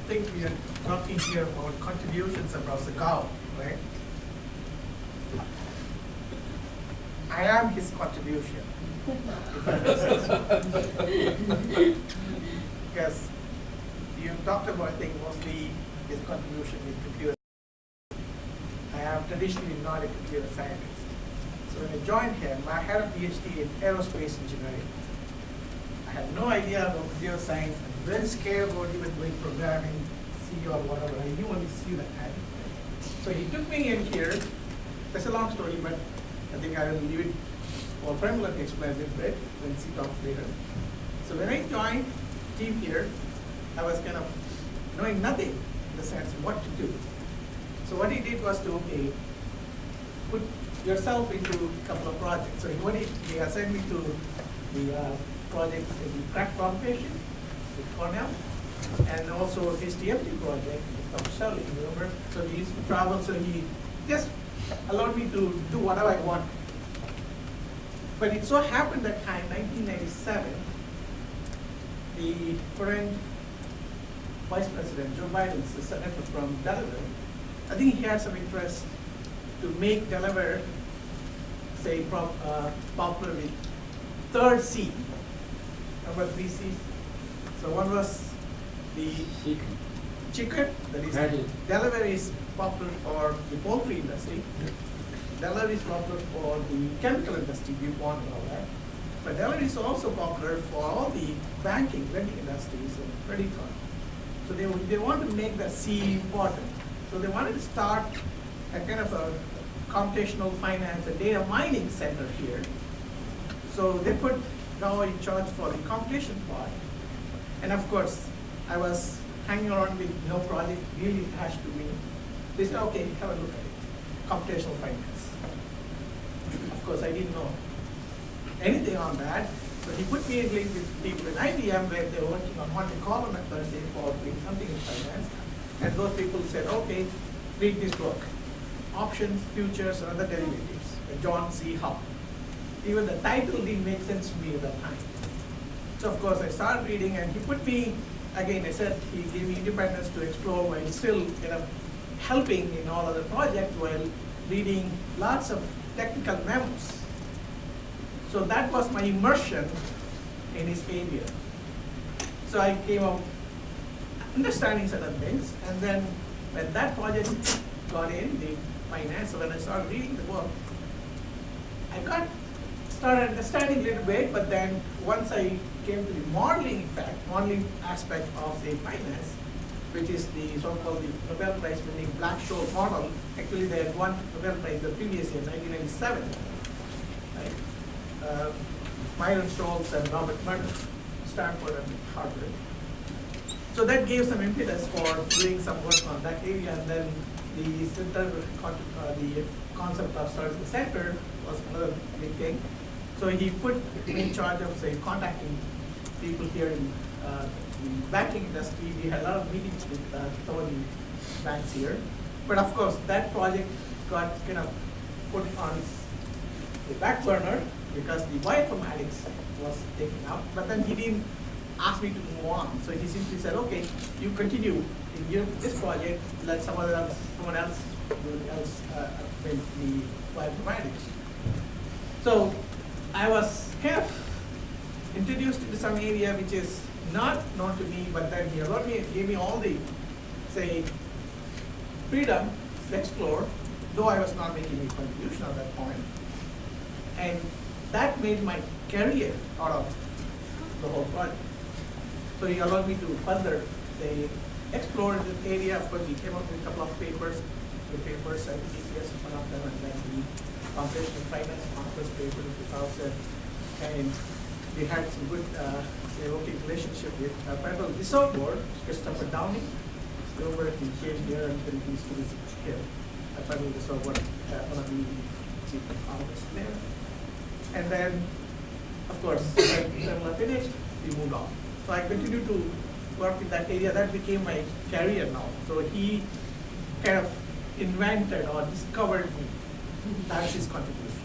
I think we are talking here about contributions of Professor Gao, right? I am his contribution. Because you talked about, I think, mostly his contribution in computer. I am traditionally not a computer scientist. So when I joined him, I had a PhD in aerospace engineering. I had no idea about computer science. I'm very scared about even doing programming, C or whatever. I knew only C that time. So he took me in here. That's a long story, but I think I will leave it for Premla to explain it a bit when she talks later. So when I joined team here, I was kind of knowing nothing in the sense of what to do. So what he did was to, okay, put yourself into a couple of projects. So he assigned me to the project in crack computation with Cornell, and also his TFT project with CAPSL, remember? So he used to travel, so he just allowed me to do whatever I want. But it so happened that time, 1997, the current Vice President, Joe Biden, the senator from Delaware, I think he had some interest to make Delaware, say, popular with 3rd C. Remember 3 C's? So one was the chicken, that is, Delaware is popular for the poultry industry. Delaware is popular for the chemical industry, DuPont and all that. But Delaware is also popular for all the banking, lending industries and credit card. So they want to make the C important. So they wanted to start a kind of a computational finance, a data mining center here. So they put Gao in charge for the computation part. And of course, I was hanging around with no project really attached to me. They said, okay, have a look at it, computational finance. Of course, I didn't know anything on that. So he put me in link with people in IBM where they were working on Monte Carlo methods for doing something in finance. And those people said, okay, read this book, Options, Futures, and Other Derivatives, by John C. Howe. Even the title didn't make sense to me at that time. So of course I started reading, and he put me, again, I said he gave me independence to explore while still kind of helping in all other projects while reading lots of technical memos. So that was my immersion in his area. So I came up understanding certain things, and then when that project got in, the finance, so when I started reading the book, I started understanding a little bit, but then once I came to the modeling aspect of the finance, which is the so-called the Nobel Prize winning Black-Scholes model. Actually, they had won Nobel Prize the previous year, 1997. Right? Myron Scholes and Robert Murdoch, Stanford and Harvard. So that gave some impetus for doing some work on that area, and then the center, the concept of service center was another big thing. So he put me in charge of, say, contacting people here in the banking industry. We had a lot of meetings with some of the banks here. But of course, that project got kind of put on the back burner because the bioinformatics was taken out. But then he didn't ask me to move on. So he simply said, okay, you continue in this project, let someone else build the bioinformatics. So I was kind of introduced into some area which is not known to me, but then he allowed me, gave me all the, say, freedom to explore, though I was not making any contribution at that point. And that made my career out of the whole project. So he allowed me to further, say, explore this area. Of course, we came up with a couple of papers. The papers, I think EPS is one of them, and then the computational finance conference paper in 2000. And we had some good, say, working relationship with Federal Reserve Board, Christopher Downing. Spielberg, he came here and then he used to visit here at Federal Reserve Board, one of the chief economists there. And then, of course, when we finished, we moved on. So I continued to work in that area. That became my career now. So he kind of invented or discovered me. That's his contribution.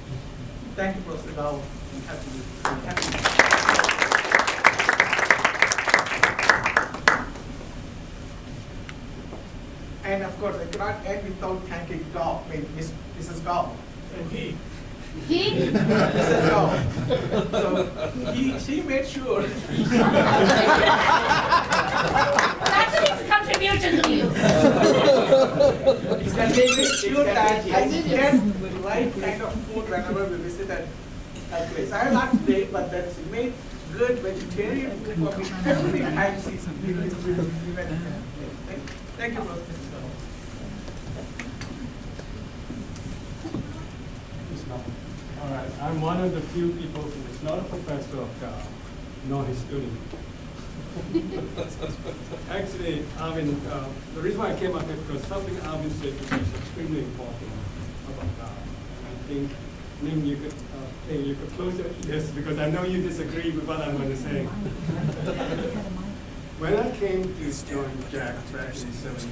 Thank you, Professor Gao. I'm happy to be happy. And of course, I cannot end without thanking Gao, Mrs. Gao. And he. Mrs. Gao. So she made sure. That's his contribution to you. That they made sure that I get the right kind of food whenever we visited that place. I am not today, but that's made good vegetarian food for me every time she's Thank you, Professor. All right, I'm one of the few people who is not a professor of Gao, nor his student. Actually, Arvin, the reason why I came up here because something Arvin said is extremely important about Gao. And I think, Ning, you could close your ears because I know you disagree with what I'm going to say. When I came to join Jack back in '79,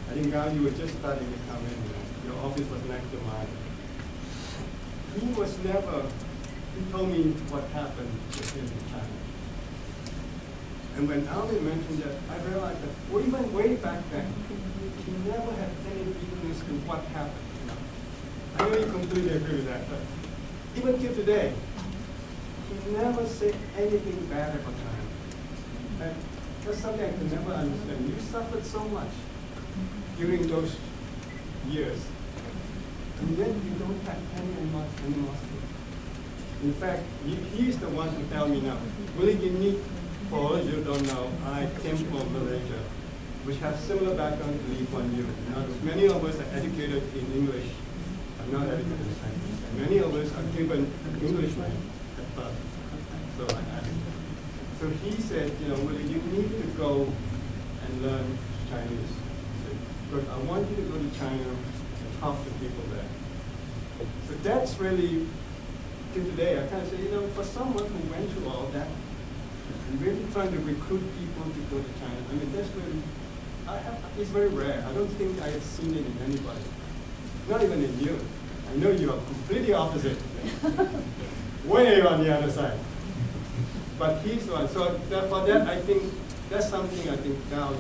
I think Gao, you were just starting to come in. Your office was next to mine. He told me what happened with him in China. And when Alvin mentioned that, I realized that even way back then, he never had any weakness to what happened. I know you completely agree with that, but even till today, he never said anything bad about China. And that's something I can never understand. You suffered so much during those years, and yet you don't have any animosity. In fact, he's the one who tell me now, really unique, for all of you who don't know, I came from Malaysia, which has similar background to Lee Kuan Yew. Many of us are educated in English, are not educated in Chinese, and many of us are given Englishmen at birth. So he said, Willie, you need to go and learn Chinese. But I want you to go to China and talk to people there. So that's really, till today, I kind of say, for someone who went through all that, and really trying to recruit people to go to China, I mean, that's really, it's very rare. I don't think I have seen it in anybody. Not even in you. I know you are completely opposite. Way on the other side. But he's the one. So for that, I think, that's something I think now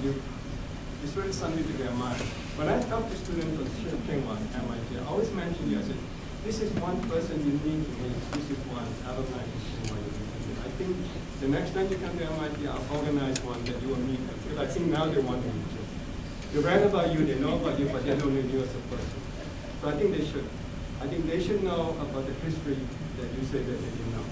it's really something to bear in mind. When I talk to students of Tsinghua, MIT, I always mention you, I said, this is one person you need to meet. This is one alumni one you need to meet. I think the next time you come to MIT, I'll organize one that you will meet them. Because I think now they want to meet you. They read about you, they know about you, but they don't know you as a person. So I think they should. I think they should know about the history that you say that they didn't know.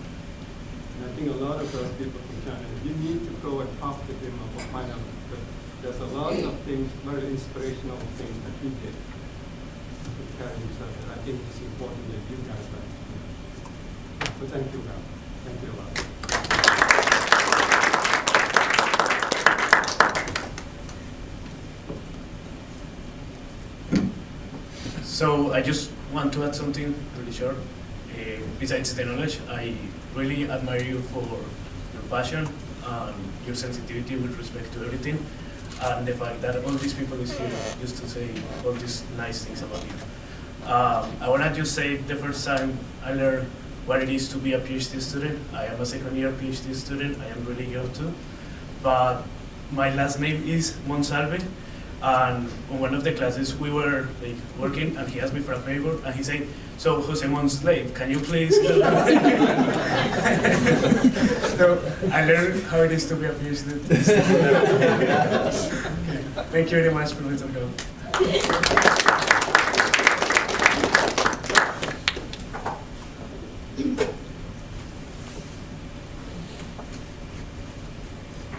And I think a lot of those people from China, you need to go and talk to them or find out. Because there's a lot of things, very inspirational things that he did. I think it's important that you guys like. So thank you, Gao. Thank you a lot. So I just want to add something really short. Besides the knowledge, I really admire you for your passion and your sensitivity with respect to everything, and the fact that all these people is here just to say all these nice things about you. I want to just say the first time I learned what it is to be a PhD student. I am a second-year PhD student. I am really young too, but my last name is Monsalve. And on one of the classes we were like working, and he asked me for a favor, and he said, "So Jose Monslave, can you please?" So I learned how it is to be a PhD student. Thank you very much, Professor Guan.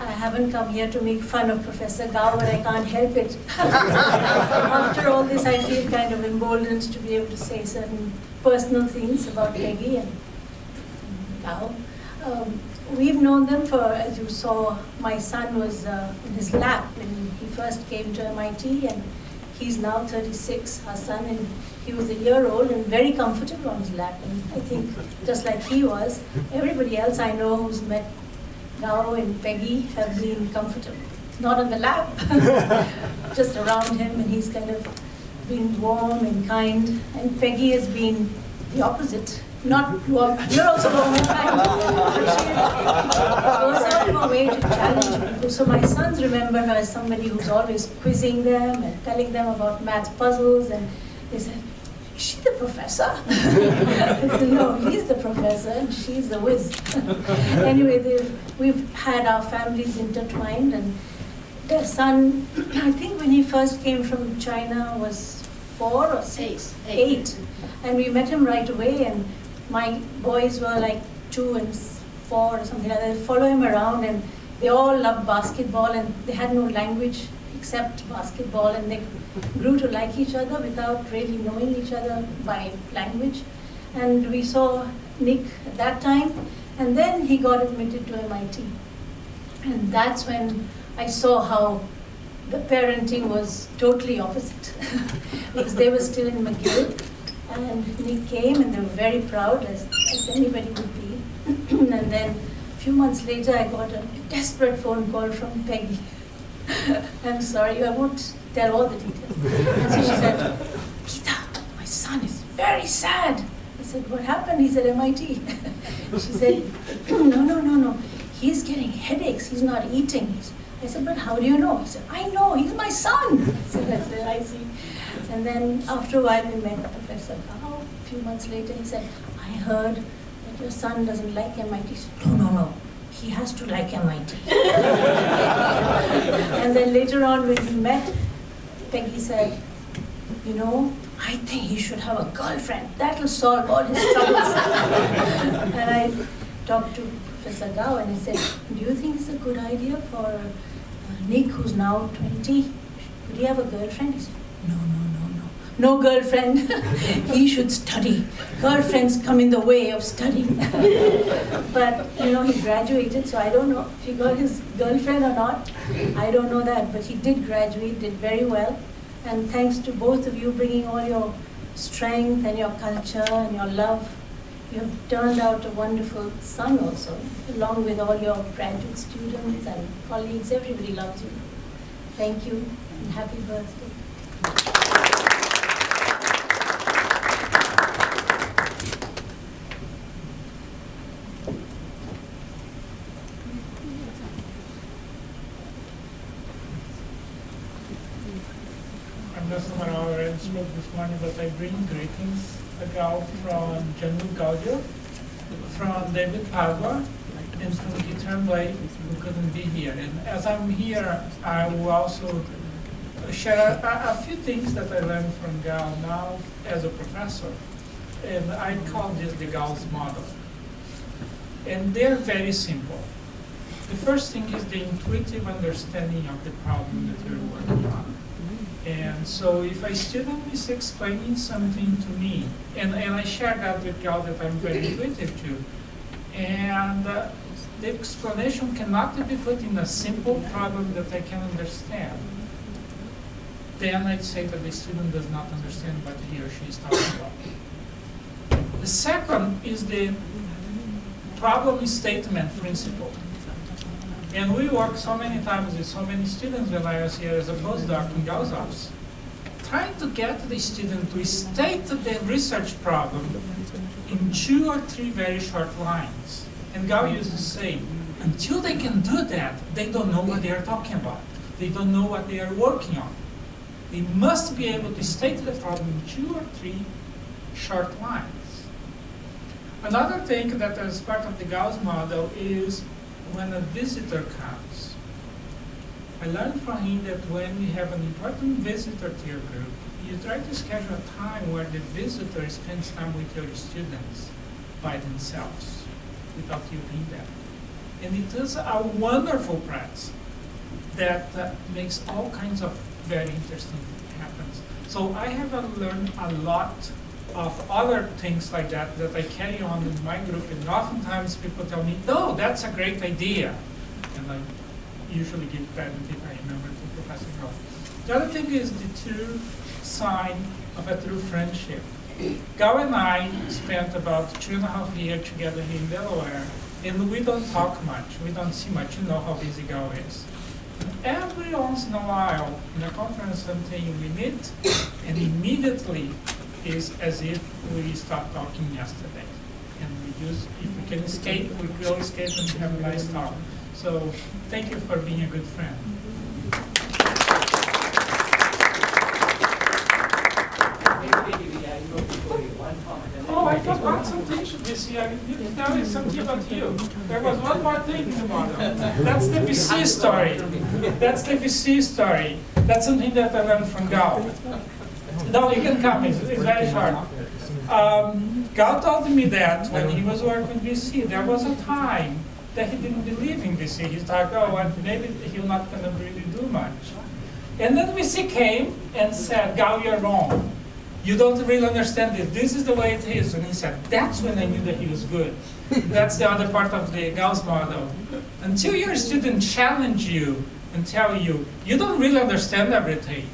I haven't come here to make fun of Professor Gao, but I can't help it. After all this, I feel kind of emboldened to be able to say certain personal things about Peggy and Gao. We've known them for, as you saw, my son was in his lap when he first came to MIT, and he's now 36, our son, and he was a year old and very comfortable on his lap. And I think just like he was, everybody else I know who's met Gao and Peggy have been comfortable. Not on the lap, just around him, and he's kind of been warm and kind. And Peggy has been the opposite. Not warm, you're also warm and kind. But she goes out of her way to challenge people. So my sons remember her as somebody who's always quizzing them and telling them about math puzzles, and they said, "Is she the professor?" I said, "No, he's the professor and she's the whiz." Anyway, we've had our families intertwined, and their son, I think when he first came from China, was 4 or 6, 8. And we met him right away, and my boys were like 2 and 4 or something like that. They follow him around, and they all loved basketball, and they had no language except basketball, and they grew to like each other without really knowing each other by language. And we saw Nick at that time, and then he got admitted to MIT. And that's when I saw how the parenting was totally opposite. Because they were still in McGill, and Nick came, and they were very proud, as anybody would be. And then a few months later, I got a desperate phone call from Peggy. I'm sorry, I won't tell all the details. And so she said, "Geeta, my son is very sad." I said, "What happened?" He said, "MIT." She said, No. He's getting headaches. He's not eating. I said, "But how do you know?" He said, "I know. He's my son." I said, "I see." And then after a while, we met Professor Gao. A few months later, he said, "I heard that your son doesn't like MIT." I said, No. He has to like MIT. And then later on, when we met, Peggy said, "You know, I think he should have a girlfriend. That'll solve all his troubles." And I talked to Professor Gao, and he said, "Do you think it's a good idea for Nick, who's now 20, could he have a girlfriend?" He said, No girlfriend. He should study. Girlfriends come in the way of studying. But, he graduated, so I don't know if he got his girlfriend or not. I don't know that, but he did graduate, did very well. And thanks to both of you bringing all your strength and your culture and your love, you have turned out a wonderful son also, along with all your graduate students and colleagues. Everybody loves you. Thank you, and happy birthday. I'm just going to spoke this morning, but I bring greetings, Gao, from General Gaudio, from David Padua, and from Guitar Blake, who couldn't be here. And as I'm here, I will also share a few things that I learned from Gao now as a professor. And I call this the Gao's model. And they're very simple. The first thing is the intuitive understanding of the problem that you're working on. And so if a student is explaining something to me, and I share that with Gao that I'm very intuitive to, and the explanation cannot be put in a simple problem that I can understand, then I'd say that the student does not understand what he or she is talking about. The second is the problem statement principle. And we work so many times with so many students when I was here as a postdoc in Gao's office, trying to get the student to state the research problem in 2 or 3 very short lines. And Gao used to say, until they can do that, they don't know what they are talking about. They don't know what they are working on. They must be able to state the problem in 2 or 3 short lines. Another thing that is part of the Gao's model is when a visitor comes. I learned from him that when you have an important visitor to your group, you try to schedule a time where the visitor spends time with your students by themselves, without you being there. And it is a wonderful practice that makes all kinds of very interesting happens. So I have learned a lot of other things like that that I carry on in my group, and oftentimes people tell me, no, that's a great idea. And I usually give credit if I remember to Professor Guan. The other thing is the true sign of a true friendship. Gao and I spent about 2.5 years together here in Delaware, and we don't talk much, we don't see much, you know how busy Gao is. Every once in a while, in a conference something, we meet, and immediately is as if we stopped talking yesterday. And we use, if we can escape, we will escape and have a nice talk. So thank you for being a good friend. Oh, I forgot something this year. I didn't tell you something about you. There was one more thing tomorrow. That's the VC story. That's the VC story. That's something that I learned from Gao. No, you can come. It's very short. Gao told me that when he was working with VC, there was a time that he didn't believe in VC. He thought, oh, well, maybe he's not going to really do much. And then VC came and said, Gao, you're wrong. You don't really understand this. This is the way it is. And he said, that's when I knew that he was good. That's the other part of the Gao's model. Until your student challenge you and tell you, you don't really understand everything,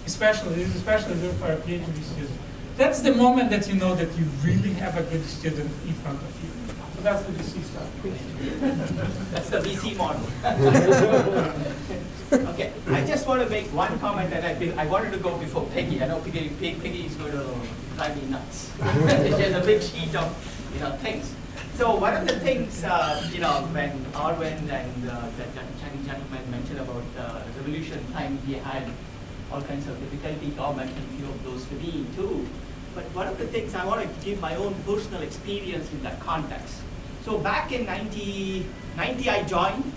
especially good for a PhD student. That's the moment that you know that you really have a good student in front of you. So that's the VC stuff. That's the VC model. Okay, I just want to make one comment that I wanted to go before Peggy. I know Peggy is going to drive me nuts. She has a big sheet of things. So one of the things when Arvind and that Chinese gentleman mentioned about revolution time, he had all kinds of difficulty. God mentioned a few of those to me too. But one of the things I want to give my own personal experience in that context. So back in 90 I joined.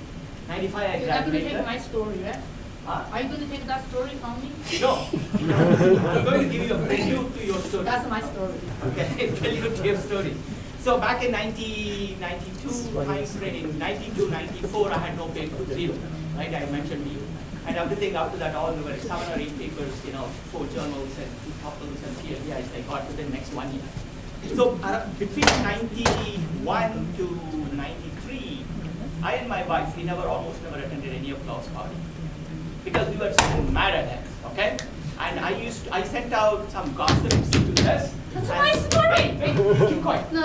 95 I graduated. You're going to take my story, right? Are you going to take that story from me? No. I'm going to give you a preview to your story. That's my story. Okay, tell you to your story. So back in 1992 time frame, 92, 94, I had no paper, 0. Right, I mentioned you. And everything after that, all there were 7 or 8 papers, 4 journals and 2 couples and PhDs I got within the next 1 year. So between 91 to 93, I and my wife, we almost never attended any of Gao's party because we were so mad at him, okay? And I sent out some gossips to this. That's my story. Wait, keep quiet. No.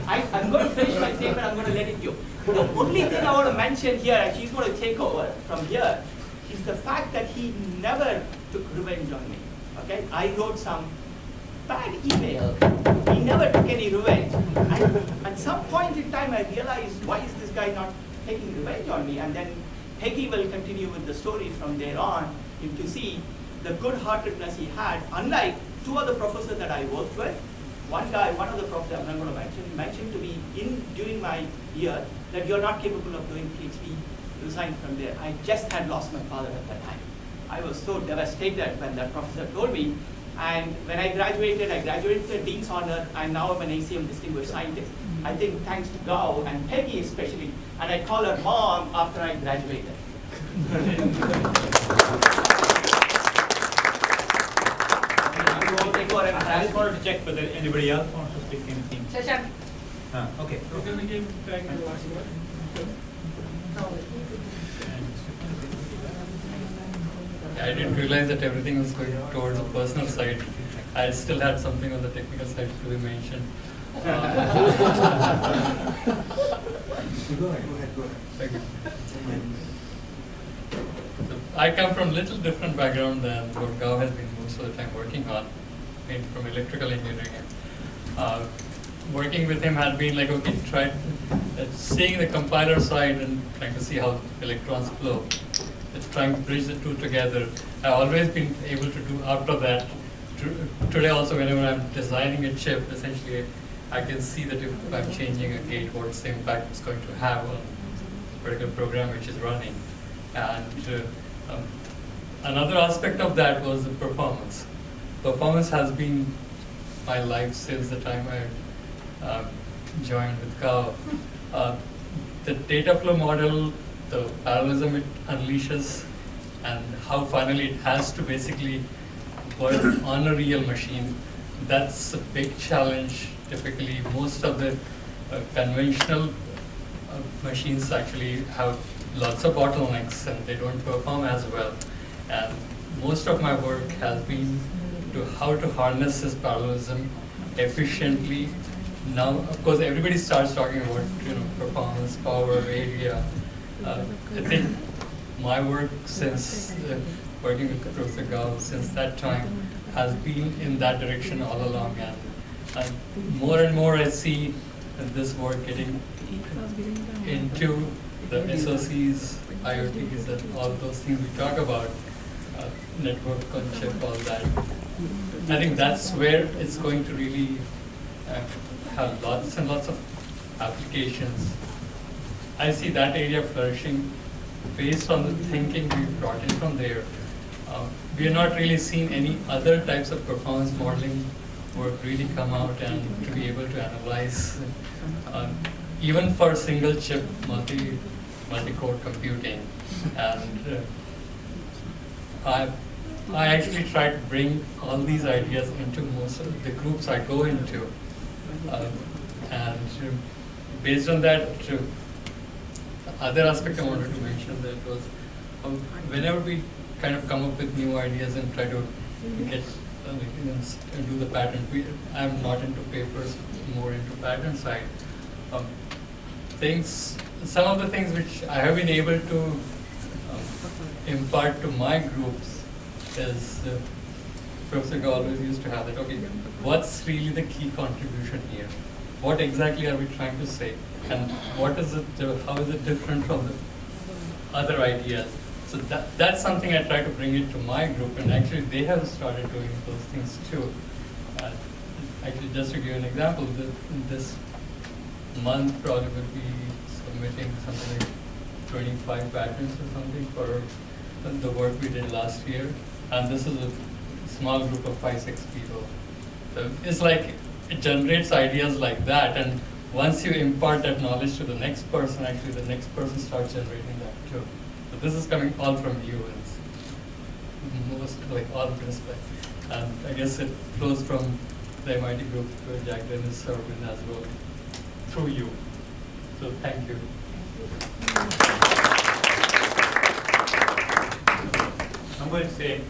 I'm going to finish my statement, I'm going to let it go. The only thing I want to mention here, and she's going to take over from here, is the fact that he never took revenge on me, okay? I wrote some bad email. He never took any revenge. And at some point in time, I realized, why is this guy not taking revenge on me? And then Peggy will continue with the story from there on to see the good-heartedness he had, unlike two other professors that I worked with. One of the profs I'm not going to mentioned to me during my year that you're not capable of doing PhD, resigned from there. I just had lost my father at that time. I was so devastated when that professor told me. And when I graduated with Dean's Honor, and now I'm an ACM Distinguished Scientist. I think thanks to Gao and Peggy especially, and I call her mom after I graduated. I just wanted to check whether anybody else wants to speak anything. Shashank. Okay. We're going to give back the last word. I didn't realize that everything was going towards the personal side. I still had something on the technical side to be mentioned. Go ahead. Thank you. So I come from a little different background than what Gao has been most of the time working on, from electrical engineering. Working with him had been like, okay, seeing the compiler side and trying to see how electrons flow. It's trying to bridge the two together. I've always been able to do after that. Today also, whenever I'm designing a chip, essentially I can see that if I'm changing a gate, what's the impact it's going to have on a particular program which is running. And another aspect of that was the performance. Performance has been my life since the time I joined with Gao. The data flow model, the parallelism it unleashes, and how finally it has to basically work on a real machine, that's a big challenge. Typically, most of the conventional machines actually have lots of bottlenecks and they don't perform as well. And most of my work has been to how to harness this parallelism efficiently. Now, of course, everybody starts talking about performance, power, area. I think my work since working with Professor Gao since that time has been in that direction all along, and more and more I see this work getting into the SoCs, IoTs, and all those things we talk about, network on chip, all that. I think that's where it's going to really have lots and lots of applications. I see that area flourishing based on the thinking we've brought in from there. We are not really seeing any other types of performance modeling work really come out and to be able to analyze, even for single chip multi-core computing. And I actually try to bring all these ideas into most of the groups I go into. And based on that, the other aspect I wanted to mention that was whenever we kind of come up with new ideas and try to get do the pattern. I'm not into papers, more into pattern side. Some of the things which I have been able to impart to my groups is Professor Gao always used to have that, okay, what's really the key contribution here? What exactly are we trying to say? And what is it, how is it different from the other ideas? So that's something I try to bring it to my group, and actually they have started doing those things too. Actually, just to give you an example, this month probably would be submitting something like 25 patents or something for the work we did last year. And this is a small group of 5-6 people. So it's like, it generates ideas like that, and once you impart that knowledge to the next person, actually the next person starts generating that too. So this is coming all from you, and it's most, like all respect. And I guess it flows from the MIT group where Jack Dennis served in as well, through you. So thank you. I'm going to say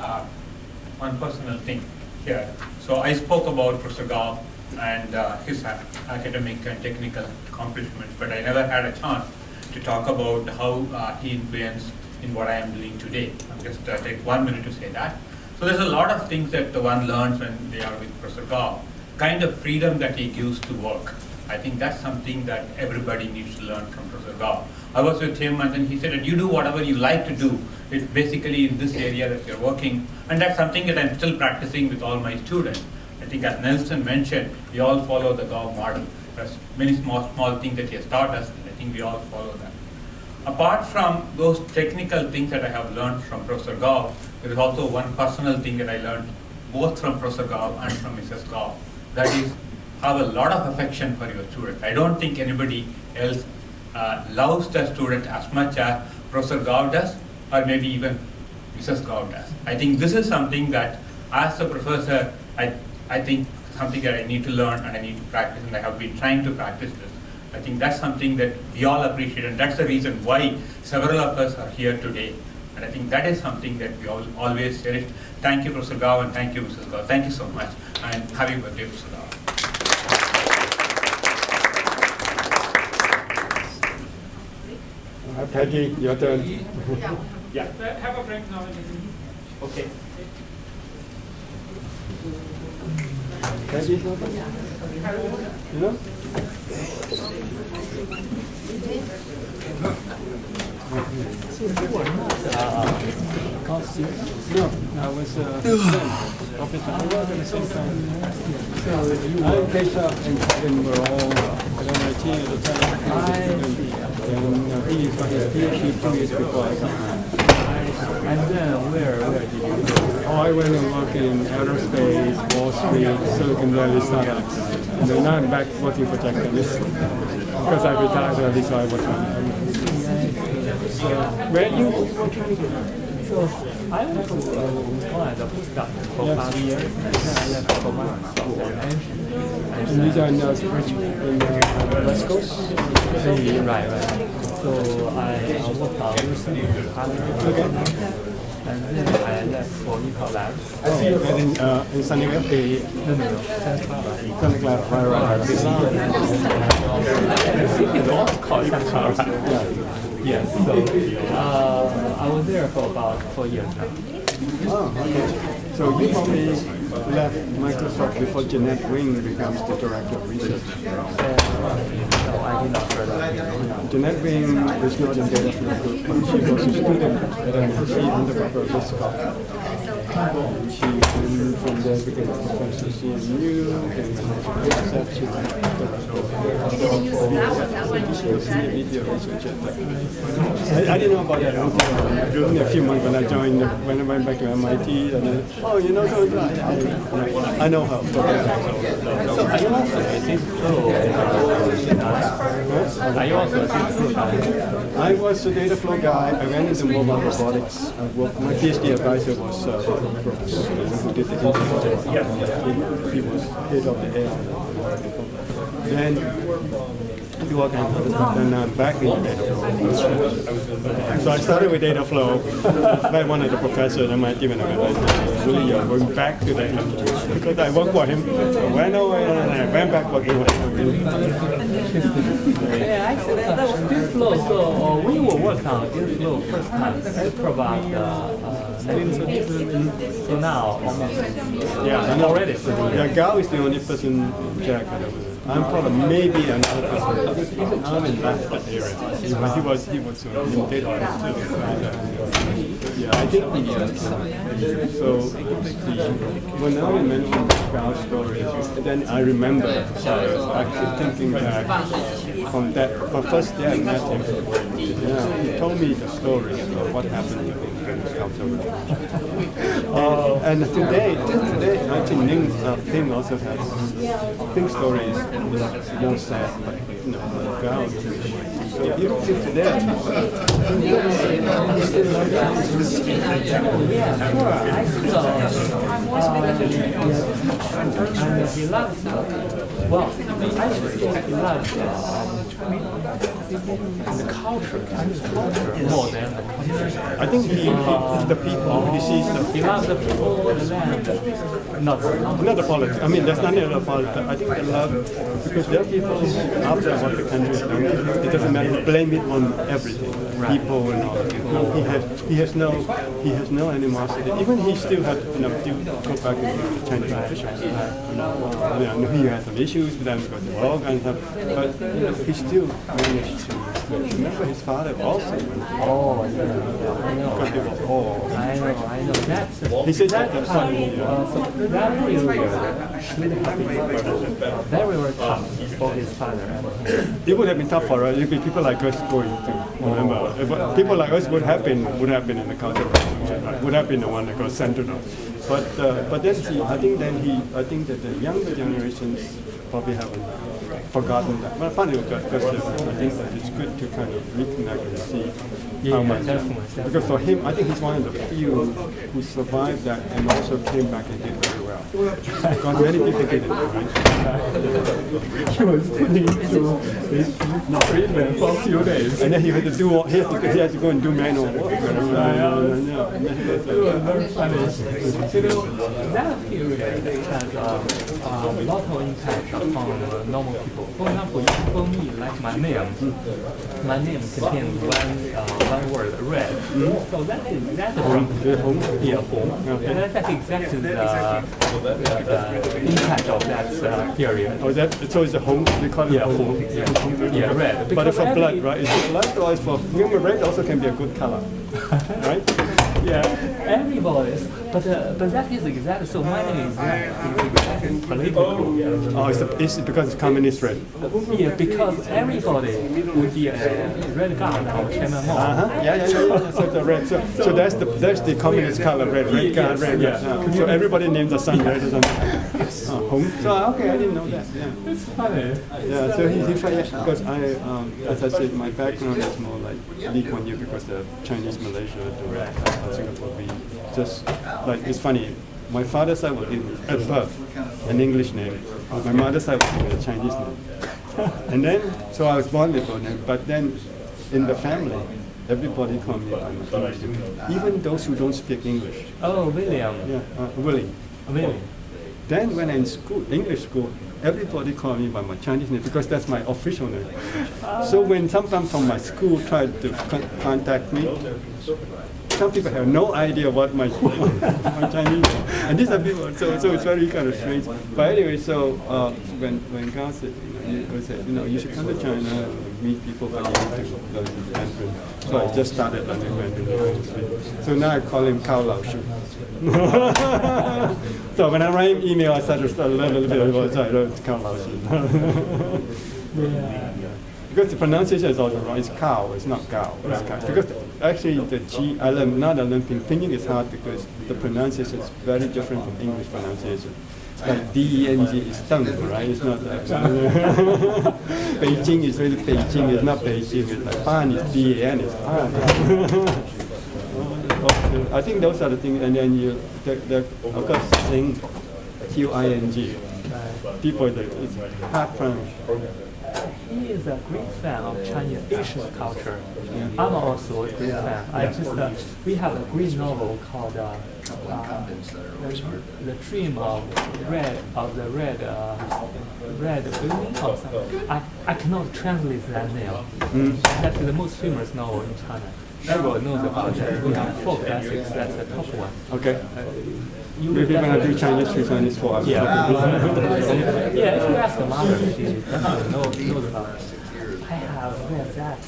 one personal thing here. So I spoke about Professor Gao and his academic and technical accomplishments, but I never had a chance to talk about how he influenced in what I am doing today. I'll just take 1 minute to say that. So there's a lot of things that one learns when they are with Professor Gao. Kind of freedom that he gives to work. I think that's something that everybody needs to learn from Professor Gao. I was with him, and then he said that you do whatever you like to do. It's basically in this area that you're working, and that's something that I'm still practicing with all my students. I think as Nelson mentioned, we all follow the Gao model. There's many small things that he has taught us, and I think we all follow that. Apart from those technical things that I have learned from Professor Gao, there is also one personal thing that I learned both from Professor Gao and from Mrs. Gao. That is, have a lot of affection for your students. I don't think anybody else loves the student as much as Professor Gao does, or maybe even Mrs. Gao does. I think this is something that, as a professor, I think something that I need to learn and I need to practice, and I have been trying to practice this. I think that's something that we all appreciate, and that's the reason why several of us are here today. And I think that is something that we all always cherish. Thank you, Professor Gao, and thank you, Mrs. Gao. Thank you so much, and happy birthday, Professor Gao. Peggy, your turn. Yeah. Have a break now. Okay. Peggy, you know? No, I was a officer. I worked at the same time. So I placed up in we're all at MIT at the time. And he got his PhD 2 years before I got and then where did you go? Oh, I went and worked in aerospace, Wall Street, Silicon Valley startups. And then now I'm back working for Jack Dennis. Because I retired early, so I was on. So, where you working? So I went to as a postdoc for 5 years, and then I left for months. And these are in the West Coast? Right. So I worked on research and then I left for Eco Labs. Oh, in Sunnyvale? No, Santa Clara, right. It's also called Santa Clara. Yes, so I was there for about 4 years now. Oh, okay. So you probably left Microsoft before Jeanette Wing becomes the director of research. No, I did not further. Jeanette Wing is not in data field group. She was a student at MIT undergraduate scholar. She went from there became a professor. She knew and I didn't know about that until only a few months when I joined, when I went back to MIT, and then, oh, you know, so I know her. So are you also a Are you also a data flow guy? I was a data flow guy. I went into mobile robotics. My PhD advisor was Prof, who did the internet. He was head of the AI. Then he worked on, and I'm back in data flow. So I started with data flow. By one of the professors at MIT when I was really young, going back to the future. Because I worked for him, went away, and I went back working with him. Yeah, actually, data flow. So when you were working on data flow first time, you provide so now almost already. Yeah, Gao is the only person Jack that was. I'm probably maybe another person. Even Armin left that area. He was in data too. Yeah, I think so when Armin mentioned Gao's story, then I remember actually thinking back from that. But first day I met him, he told me the story of what happened to him in CAPSL Research. And today I think Tim also has Tim's stories. More sad, but Gao. So even till today, and he loves the culture more than I think the people he sees he loves the people, the land, not the politics. I mean, there's not a politics. I think the love, because there are people after what the country has done, it doesn't matter. Blame it on everything, people and all. He has no animosity. Even he still had to go back to Chinese officials. I know he had some issues with them because they were all kinds of, but he still managed to language. Remember his father also went to Oh, yeah, I know. because they were poor. I know. That's He said that's funny. so that period should have been very tough for his father and him. It would have been tough for us if people like us going to remember. If people like us would have been in the cultural revolution, right? Would have been the one that got centered on. But then I think that the younger generations probably haven't forgotten that. But funny because I think that it's good to kind of reconnect and see how much. Definitely. Because for him, I think he's one of the few who survived that and also came back and did very well. Because many people didn't, right? He was putting into his treatment for a few days. And then he had to do he had to go and do manual work. It was very funny. That period has a lot of impact upon normal people. For example, for me, like my name contains one word, red. So that's from Hong. And that's exactly the impact of that period. Oh, so it's a Hong? They call it Hong. Yeah, red. But it's for blood, right? Is it blood or is for remember red also can be a good color, right? Yeah, everybody's. But that is exactly. So my name is exactly political. Oh, it's because it's communist red. Yeah, because everybody would be a red guard or Chairman Mao. Yeah. So the red. So that's the communist color, red guard, red. Yeah. So everybody named the sun red or something. Hong. So okay, I didn't know that. Yeah. It's funny. Yeah. So he because as I said, my background is more like Lee Kuan Yew because the Chinese Malaysia, Singapore, we just like it's funny. My father's side was given at birth an English name. My mother's side was given a Chinese name. And then, so I was born with both names. But then, in the family, everybody called me by my English name, even those who don't speak English. Oh, William. Yeah, Willie. Willie. Then when in school, English school, everybody called me by my Chinese name because that's my official name. So when sometimes from my school tried to contact me, some people have no idea what my Chinese name. And these are people, so it's very kind of strange. But anyway, so when Gao said, you should come to China and meet people, but you need to learn Mandarin. So I just started learning Mandarin. So now I call him Kao Lao Shu. So when I write him email, I started to learn a little bit about Kao Lao Shu. Because the pronunciation is also wrong. It's cow, it's not Gao. It's cow. Because actually the G, I learned, now that I learned pinyin is hard because the pronunciation is very different from English pronunciation. Like D-E-N-G is tongue, right? It's not like Beijing is really Beijing, it's not Beijing. It's like Pan is D-A-N, it's Pan. I think those are the things, and then of course, Sing, Q-I-N-G. People, it's hard from. He is a great fan of Chinese Asian culture. I'm also a great fan. We have a great novel called The Dream of Red Building or something. I cannot translate that name. That's the most famous novel in China. Everyone knows about that. We have 4 classics. That's the top one. Okay. Maybe when I do Chinese for us. Yeah. Yeah, if you ask the mother, she definitely knows about it. I have read that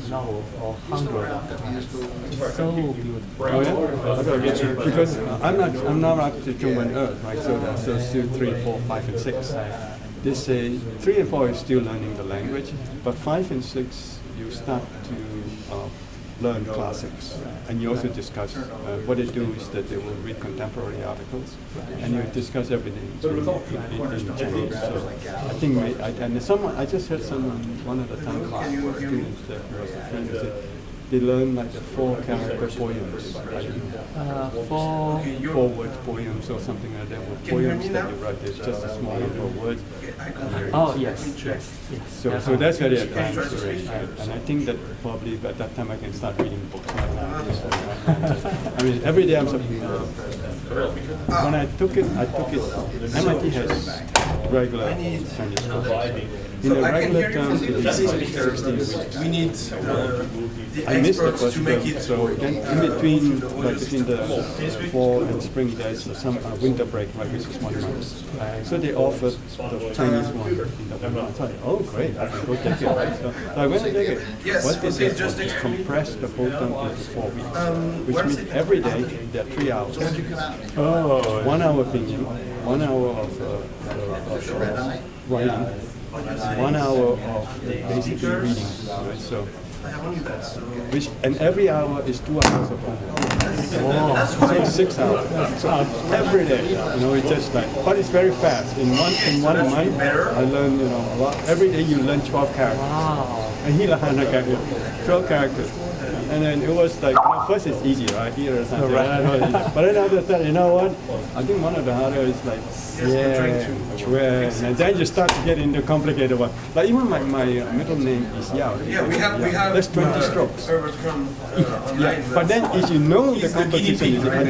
novel for hundreds of times. It's so beautiful. Oh yeah? Because I'm now up to Zhongwen Earth, right? So still 3, 4, 5, and 6. They say 3 and 4 is still learning the language, but 5 and 6 you start to learn classics, and you also discuss what they do is that they will read contemporary articles, and you discuss everything in Chinese. So I think, I just heard one of the time class students that was a friend who said they learn like the 4-character poems, four-word poems or something like that, or poems that you write. There's just a small number of words. Oh yes. So that's very advanced already, and I think that probably at that time I can start reading books. I mean, every day I'm When I took it, MIT has regular Chinese courses. In the regular terms, it is like 16 weeks. We need I missed the first term, so then in between the fall and spring, there's some winter break, right, which is 1 month. So they offered the Chinese one in the winter. I thought, oh great, I can go take it. So I went to take it. What they did was compress the whole term into 4 weeks, which means every day there are 3 hours. 1 hour pinyin, 1 hour of writing, 1 hour of basically reading. Right? So, and every hour is 2 hours of homework. So 6 hours. So every day, it's just like, but it's very fast. In one month, I learned, a lot. Every day you learn 12 characters. And he learned 12 characters. And then it was like, first it's easy, right? Here or something. But then after that, you know what? I think one of the harder is like, and then you start to get into complicated one. Like even my middle name is Yao. Yeah, we have that's 20 strokes. But then if you know the composition, is one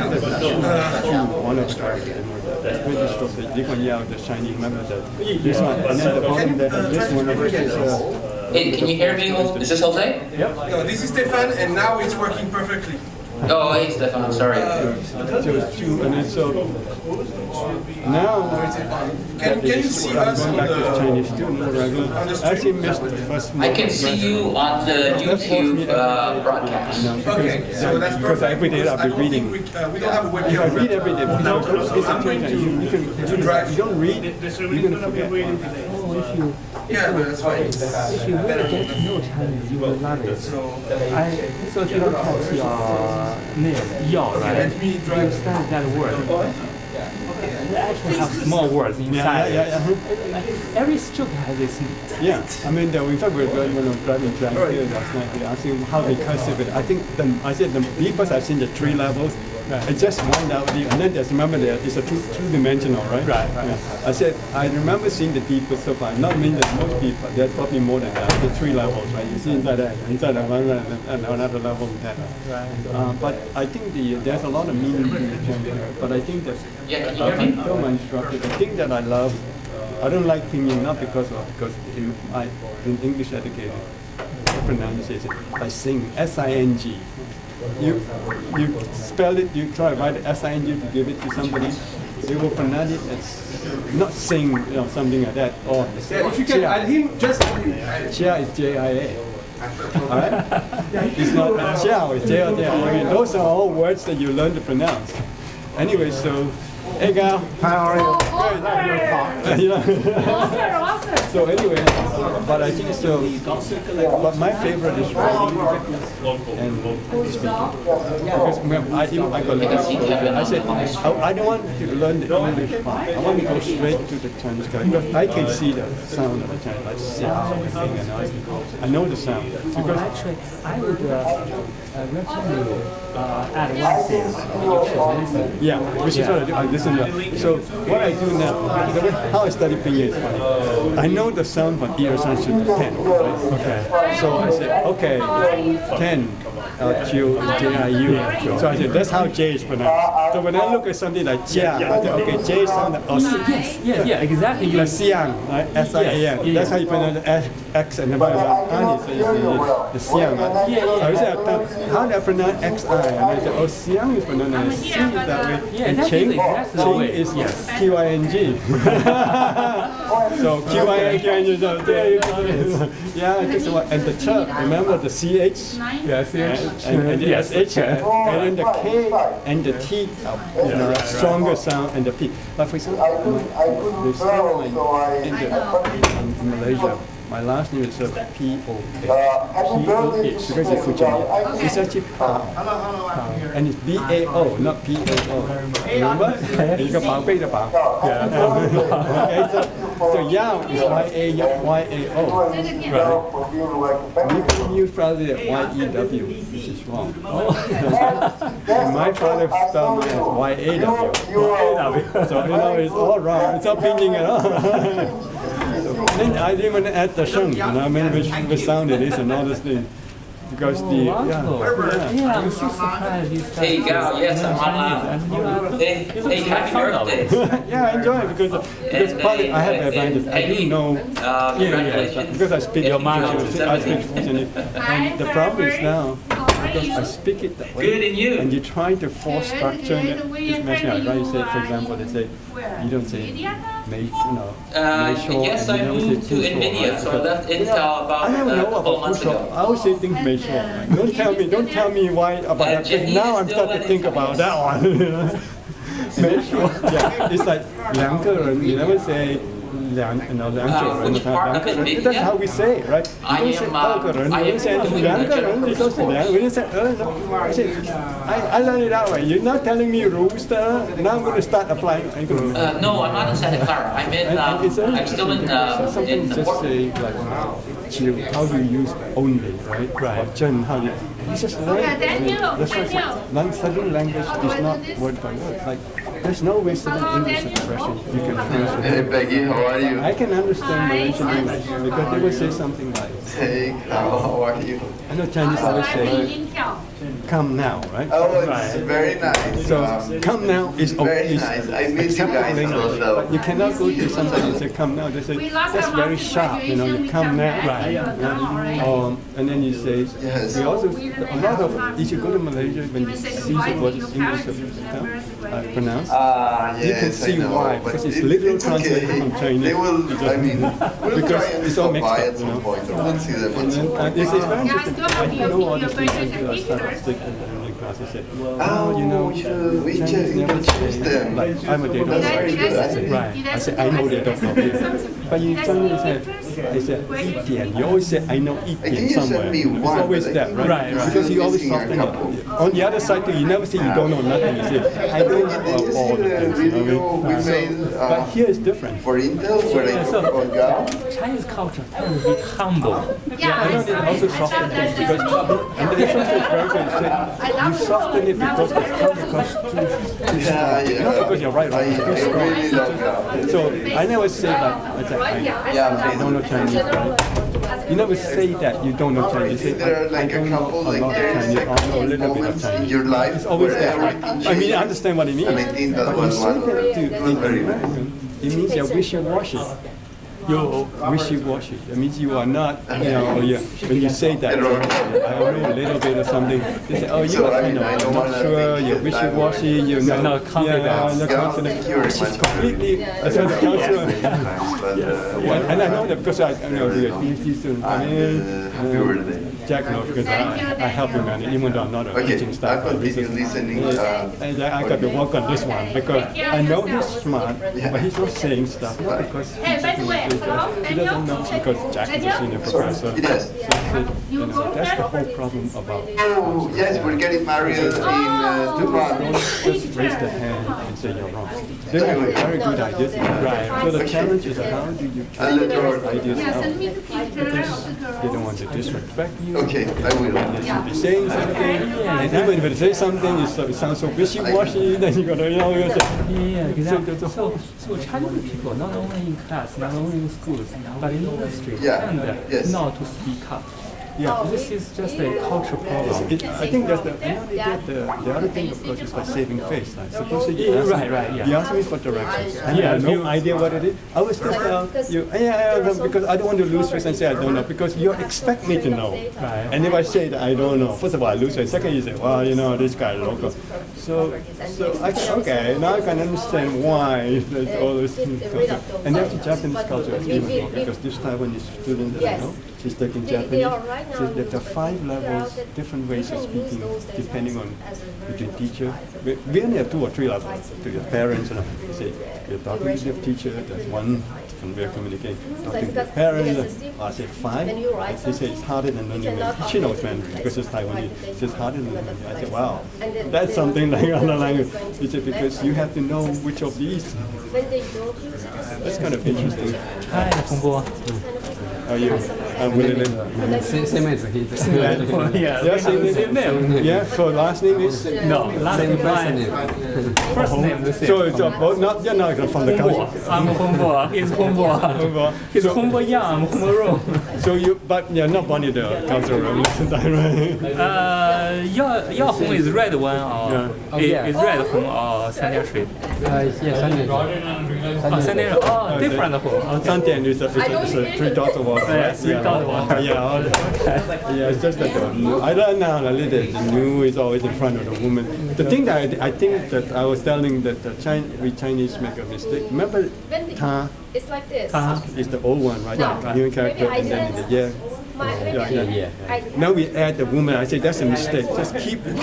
of the characters. That's 20 strokes. Lee Kuan Yew, the Chinese, remember that? This one, and then the bottom there, this one is. Hey, can you hear me? Is this Jose? Yep. No, this is Stefan, and now it's working perfectly. Oh, hey, Stefan, sorry. And then so now can you see us going back to Chinese student regular. I actually missed the first month. I can see you on the YouTube broadcast. Okay, so that's because every day I'll be reading. We don't have a webcam. If I read every day, you don't read, you're going to forget. That's fine. If you really get to know Chinese, you will love it. So if you look at your name, Yao, right? You understand that word. They actually have small words inside. Every stroke has this. Yeah, I mean, in fact, when I was driving here last night, they asked him how they cursive it. I think I said because I've seen the 3 levels. I just wind out and then remember it's a two-dimensional, right? Right. Yeah. I said I remember seeing the deepest so far. Not mean that most people. There's probably more than that. The 3 levels, right? You see inside that one, and another level of that. Right. But I think there's a lot of meaning to it. But I think that I tell my instructor the thing that I love. I don't like pinyin not because in English educated pronunciation I sing S-I-N-G. You spell it, you try to write S-I-N-G to give it to somebody, they will pronounce it as not sing, something like that. Or if you can add him, just Chia is J-I-A. Alright? It's not Chiao, it's J-I-A. I mean, those are all words that you learn to pronounce. Anyway, so hey Gao, how are you? Awesome. So anyway, but I think so. But my favorite is writing and speaking. Because I got I said I don't want to learn the English part. I want to go straight to the Chinese guy because I can see the sound of the Chinese, like xiao and I know the sound. Because actually, I would recommend you add one thing. Yeah, which is what I do. I listen to. So what I do now, how I study pinyin is funny. I know the sound from ear sound to 10. Right? Okay. So I said, okay, 10. Q, J-I-U. So I said, that's how J is pronounced. So when I look at something like Jia, I say, okay, J sound like Yeah, exactly. Like Xiang, right? S-I-A-N. That's how you pronounce X and then An is the Xiang, right? So I said, how do I pronounce X-I? And I said, oh, Xiang is pronounced as C that way. Yeah, and Qing is Q-I-N-G. So Q-I-N-G, there you go. Yeah, it takes a while. And the Ch, remember the C-H? Yeah, C-H. And the SH, and then the K and the T are stronger sound, and the P. But for example, in Malaysia, my last name is P-O-H. P-O-H, because it's Fujaya. It's actually Pa. And it's B-A-O, not P-O-O. Remember? It's the Pao Bei the Pao. Okay, so Yao is Y-A-Y-A-O. Right. You probably Y-E-W, which is wrong. And my father spelled me as Y-A-W. So, it's all wrong. It's not pinyin at all. Then I didn't even add the sheng, which sound it is and all this thing. because the Yeah, I'm so surprised you said Hey, Gao, yes, I'm Chinese, on. Hey, happy birthday. yeah, I enjoy it because partly I have the advantage. I do know because I speak I speak Fujianese, and the problem is now because I speak it that way. Good in you. And you try to force structure in it. It's messing up, right? You say, for example, they say you don't say yes, I moved to NVIDIA, so I left Intel about a couple months ago. I always say things may show. Don't tell me why about that. Because now I'm starting to think about that one. Yeah, it's like 两个人. You never say 两个人. That's how we say it, right? You don't say 二个人. You don't say 两个人. You don't say 两. We don't say I learned it that way. You're not telling me rules. Now I'm going to start applying. No, I'm not in Santa Clara. I'm I'm still in just say like how do you use only, right? Right. How you just learn. Daniel. Studying language is not word by word. Like there's no way studying English expression you can translate. Hey Peggy, how are you? I can understand Malaysian English because they will say something like. Hey, how are you? I know Chinese always say, "Come now," right? Oh, it's very nice. So come now is very nice. I miss you guys also. But you cannot go to somebody and say come now. They say that's very sharp. You know, you come now, right? And then you say. Yes. We also a lot of if you go to Malaysia when you see the word English pronounced, you can see why because it's literally translated from Chinese. They will. I mean, we'll because try and it's all stop mixed by up, at some point. I won't see them at some point. It's very interesting. I know all these things until I started sticking in the class. I said, you know, we Chinese never choose say, them. like, I'm a data writer. I said, right. I said, I know data from here. But you Chinese said, 一点. You always say, I know 一点 somewhere. It's always that, right? Because you always soften it. On the other side, you never say you don't know nothing. You say, I don't know all the things. But here is different. For Intel, where I come from, Chinese culture tends to be humble. I know they also soften things because, and the difference is very good. You soften it because it comes across too strong. Not because you're right, it's too strong. So I never say that. I don't know Chinese, right? You never say that you don't know Chinese. You say, I don't know a lot of Chinese, I know a little bit of Chinese. Your life, it's always that, right? I mean, I understand what it means. And I think that but was you say that to an American, it means you're wishy-washy. You're wishy-washy. That means you are not, you know, when you say that, I know a little bit or something, they say, oh, you are, I'm not sure, you're wishy-washy, you're not confident. Which is completely, that's what the counselor. And I know that because I know the PhD student come in. Jack knows because I help him, and even though I'm not a teaching staff, I got to work on this one because I know he's smart, but he's not saying stuff, not because he doesn't know because Jack is a senior professor. Yes. So that's the whole problem about. Oh, yes, we're getting married in 2 months. Don't just raise the hand and say you're wrong. They have a very good ideas, right? So the challenge is how do you try those ideas out? Because they don't want to disrespect you. Okay, I will. They say something, and even if they say something, it sounds so wishy-washy, then you gotta, you say, So Chinese people, not only in class, not only in schools, but in industry, tend not to speak up. Yeah, this is just a cultural problem. I think that's the other thing, of course, is by saving face. Like, suppose you ask me for directions, and I have no idea what it is. I will still tell you, because I don't want to lose face and say I don't know, because you expect me to know. Right. And if I say that I don't know, first of all, I lose face. Second, you say, well, you know, this guy is local. So I can, okay, now I can understand why all this things. And that's the Japanese culture is even more, because this Taiwanese student that I know, she's taking Japanese. So there are 5 levels, different ways of speaking, depending on between teacher. We only have 2 or 3 levels to your parents. Say you're talking to your teacher. That's one different way of communicating. Talking to your parents. I say 5. They say it's harder than learning Mandarin. She knows Mandarin because it's Taiwanese. So it's harder than learning Mandarin. I say, wow, that's something like another language. She said because you have to know which of these. That's kind of interesting. Hi, Hong Bo. Are you? Same as his. Yeah, same name. Yeah, so last name is? No, last name is first name the same. So it's both not you're not from the culture. I'm Humbo. He's Humbo. He's Humbo Yang. I'm Humbo Rong. So but you're not born in the Cultural Revolution time, right? Yao Hong is red one or is red Hong or 三点水? Yeah, 3点水. Oh, 3点水. Oh, different Hong. 3点 is a 3 dots of water. Yeah, 3 dots of water. Yeah, yeah, it's just that I learned now a little bit. The new is always in front of the woman. The thing that I think that I was telling that we Chinese make a mistake. Remember, Ta? It's like this. Ta is the old one, right? No. The new character, and then the yeah. Now we add the woman. I say that's a mistake. Just keep the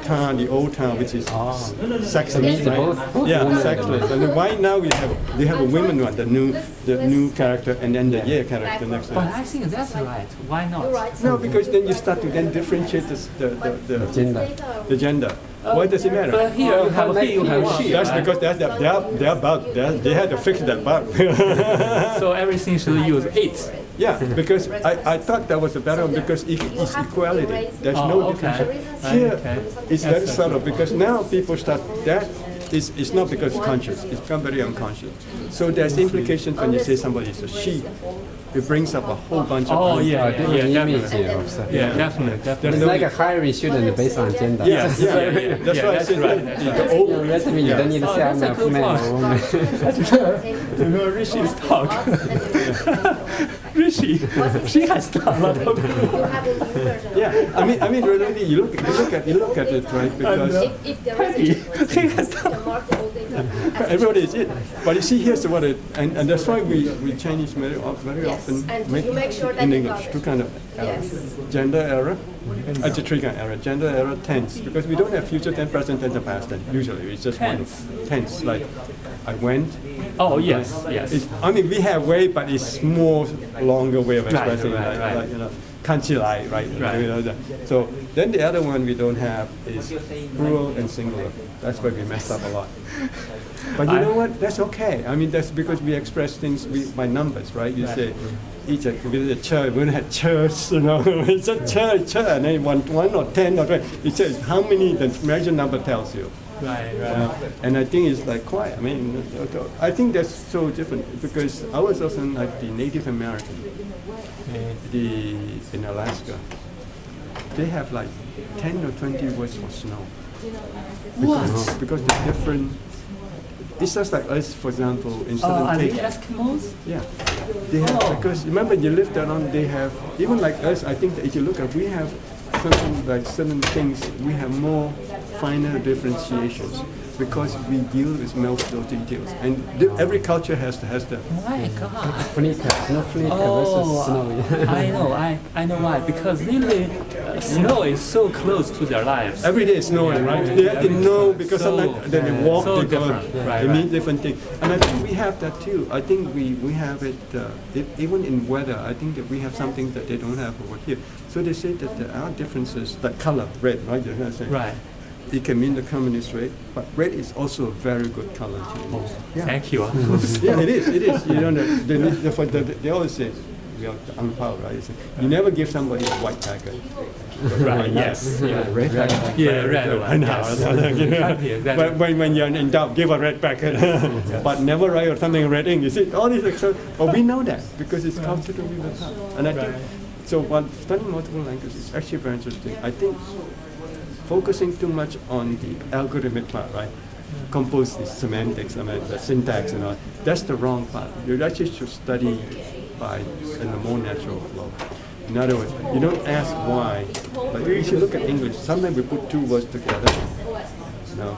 Ta, the old Ta, which is sexless, right? Yeah, sexless. And then why now we have a women one, the new character, and then the yeah character next to it. But I think that's right. Why not? No, because then you start to then differentiate the gender. Why does it matter? But here you have he, you have she. That's because they had to fix that bug. So everything should use it. Yeah, because I thought that was a better one because it's equality. There's no difference. Here, it's very subtle because now people start that. It's not because it's conscious, it's become very unconscious. So there's implications when you say somebody is a she. It brings up a whole bunch of definitely. It's like a hiring student based on gender. That's why I said the old resume you don't need to say I'm a man or a woman. Rishi's talk. Rishi, she has done a lot of. Yeah, I mean, really, you look at it, right? Because he has done. Everybody is it. But you see, here's what it, and that's why we Chinese very often make sure in English two kind of errors. Gender error, actually three kind of error. Gender error, tense, because we don't have future tense, present tense, and past tense. Usually, it's just one tense. Like I went. Oh yes, yes. I mean, we have way, but it's more longer way of expressing, right. Like, you know, 看起来, right? You know, so then the other one we don't have is plural and singular. That's where we mess up a lot. But you know what? That's okay. I mean, that's because we express things by numbers, right? You say each a church. We don't have church, you know. It's a church, and then one or 10 or 20. It says how many the measure number tells you. Right. And I think it's like quiet. I mean, I think that's so different because I was also like the Native American, in Alaska. They have like 10 or 20 words for snow. Because they're different. It's just like us, for example, in southern are they states. Eskimos? Yeah, they have because remember you lived around. They have even like us. I think that if you look at, we have something like certain things. We have more finer differentiations because we deal with most of those details. And every culture has the. My God. Snowflake versus snowy. I know why. Because really, snow is so close to their lives. Every day is snowing, right? They have to know because sometimes they walk, so they go, they mean different things. And I think we have that too. I think we have it, even in weather, I think that we have something that they don't have over here. So they say that there are differences, like color, red, right? Right. It can mean the communist red, but red is also a very good color too. Thank you. Yeah, it is. You know, they always say, we are unpowered, right? You never give somebody a white packet. Right, yes. Red packet. Yeah, red one. But when you're in doubt, give a red packet. But never write or something red ink. You see, all these but we know that because it's culturally with us. And I think, so while studying multiple languages is actually very interesting. I think focusing too much on the algorithmic part, right? Compose the semantics, the syntax and all. That's the wrong part. You actually should study in a more natural flow. In other words, you don't ask why. Like if you look at English, sometimes we put two words together. No.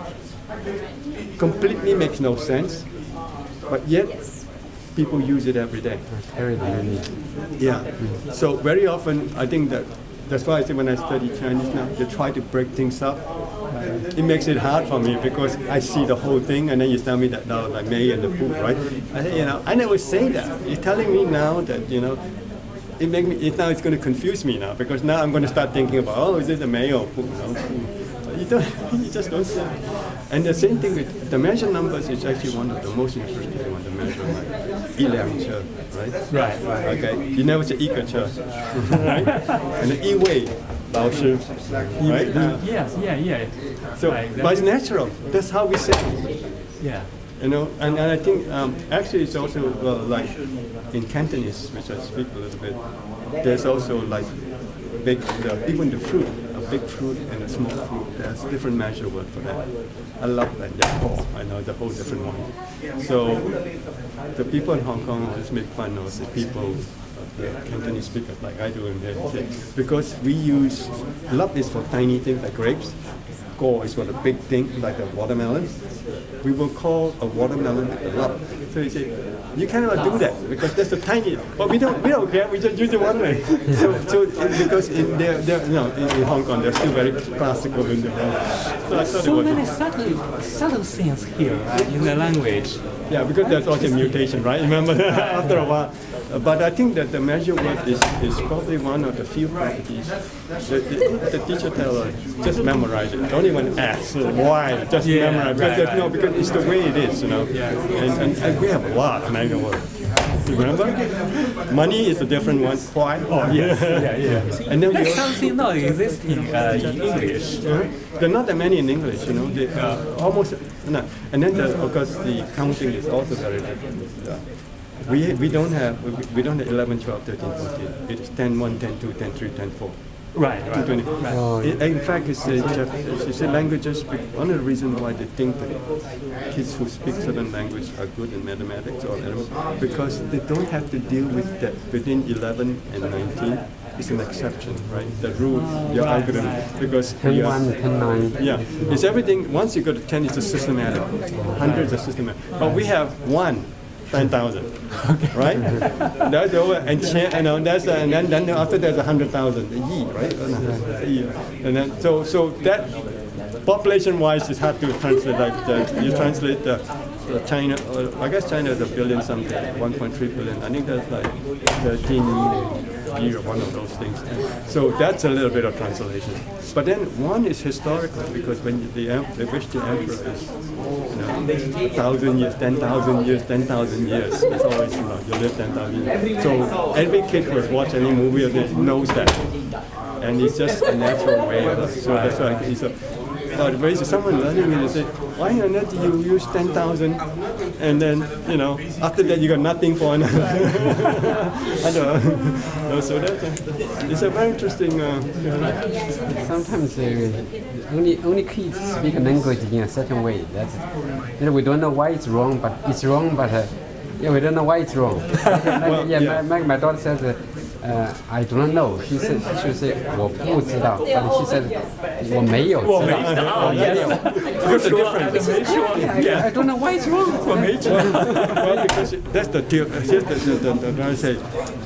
Completely makes no sense, but yet people use it every day. Yeah. So very often, I think that's why I say when I study Chinese now, they try to break things up. It makes it hard for me because I see the whole thing, and then you tell me that now, like May and the poop, right? I say, I never say that. You're telling me now that it make me. Now it's going to confuse me now because now I'm going to start thinking about is it a May or poop? You just don't say it. And the same thing with the measure numbers is actually one of the most interesting ones to measure. Right? Right. Okay. You never say 一个车, right? And the 一位 Lao Shi, right? Yes, yeah. So, but it's natural. That's how we say. Yeah. You know, and I think actually it's also like in Cantonese, which I speak a little bit. There's also like big, even the fruit, a big fruit and a small fruit. There's different measure word for that. I love that. I know the whole different one. So the people in Hong Kong always make fun of the people, the Cantonese speakers, like I do in there, because we use lup is for tiny things like grapes. Go is for the big thing like a watermelon. We will call a watermelon a lup. So you say, you cannot do that because that's a tiny. But we don't care. We just use the watermelon. So because in in Hong Kong they're still very classical in the world. So many subtle things here in the language. Yeah, because there's also mutation, right? Remember after a while. But I think that the measure word is probably one of the few properties. The teacher tells us, just memorize it. Don't even ask why, just memorize it. No, because it's the way it is, you know. And we have a lot of measure words. Remember? Money is a different one. Why? Oh, yes. Yeah. And then that's something not existing in English. There are not that many in English, you know. They, almost no. And then of course the counting is also very different. We don't have 11, 12, 13, 14. It is 10, 1, 10, 2, 10, 3, 10, 4. Right. In fact, it's languages. One of the reasons why they think that kids who speak certain language are good in mathematics or because they don't have to deal with that within 11 and 19. It's an exception, right? The rule, your algorithm, because 10, 1, 10, 9. Yeah, it's everything. Once you go to 10, it's a systematic. 100 is a systematic. But we have 1. 10,000, right? That's over, and that's and then after there's 100,000, the yi, right? And then so that population-wise is hard to translate. Like you translate China, I guess China is a billion something, 1.3 billion. I think that's like 13 year, one of those things. So that's a little bit of translation. But then one is historical because when they wish the emperor is 1,000 years, 10,000 years, 10,000 years. It's always you live 10,000 years. So every kid who has watched any movie knows that, and it's just a natural way of it. So that's why it's a. Someone learning it and say, why on earth do you use 10,000 and then after that you got nothing for another? I don't know. So it's a very interesting. Sometimes only kids speak a language in a certain way. That's we don't know why it's wrong, but it's wrong. But we don't know why it's wrong. My daughter says. I do not know. She said, 我不知道. But she said, 我没有知道. What's the difference? I don't know why it's wrong. Well, because that's the I say,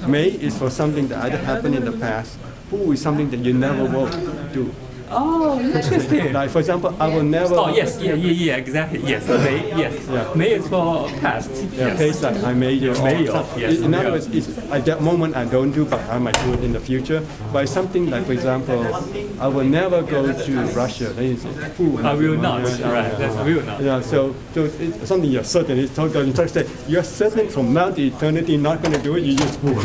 may is for something that either happened in the past, who is something that you never will do. Oh, interesting. Like for example, I will never. Oh yes, yeah, exactly. Yes, may, yes. Yeah. May is for past. Yeah, past like I may. Yes. In other words, at that moment I don't do, but I might do it in the future. But something like, for example, I will never go to Russia. I will not. Right. That's will not. Yeah. So it's something you're certain. It's totally interesting. You're certain from now to eternity not going to do it. You just fool.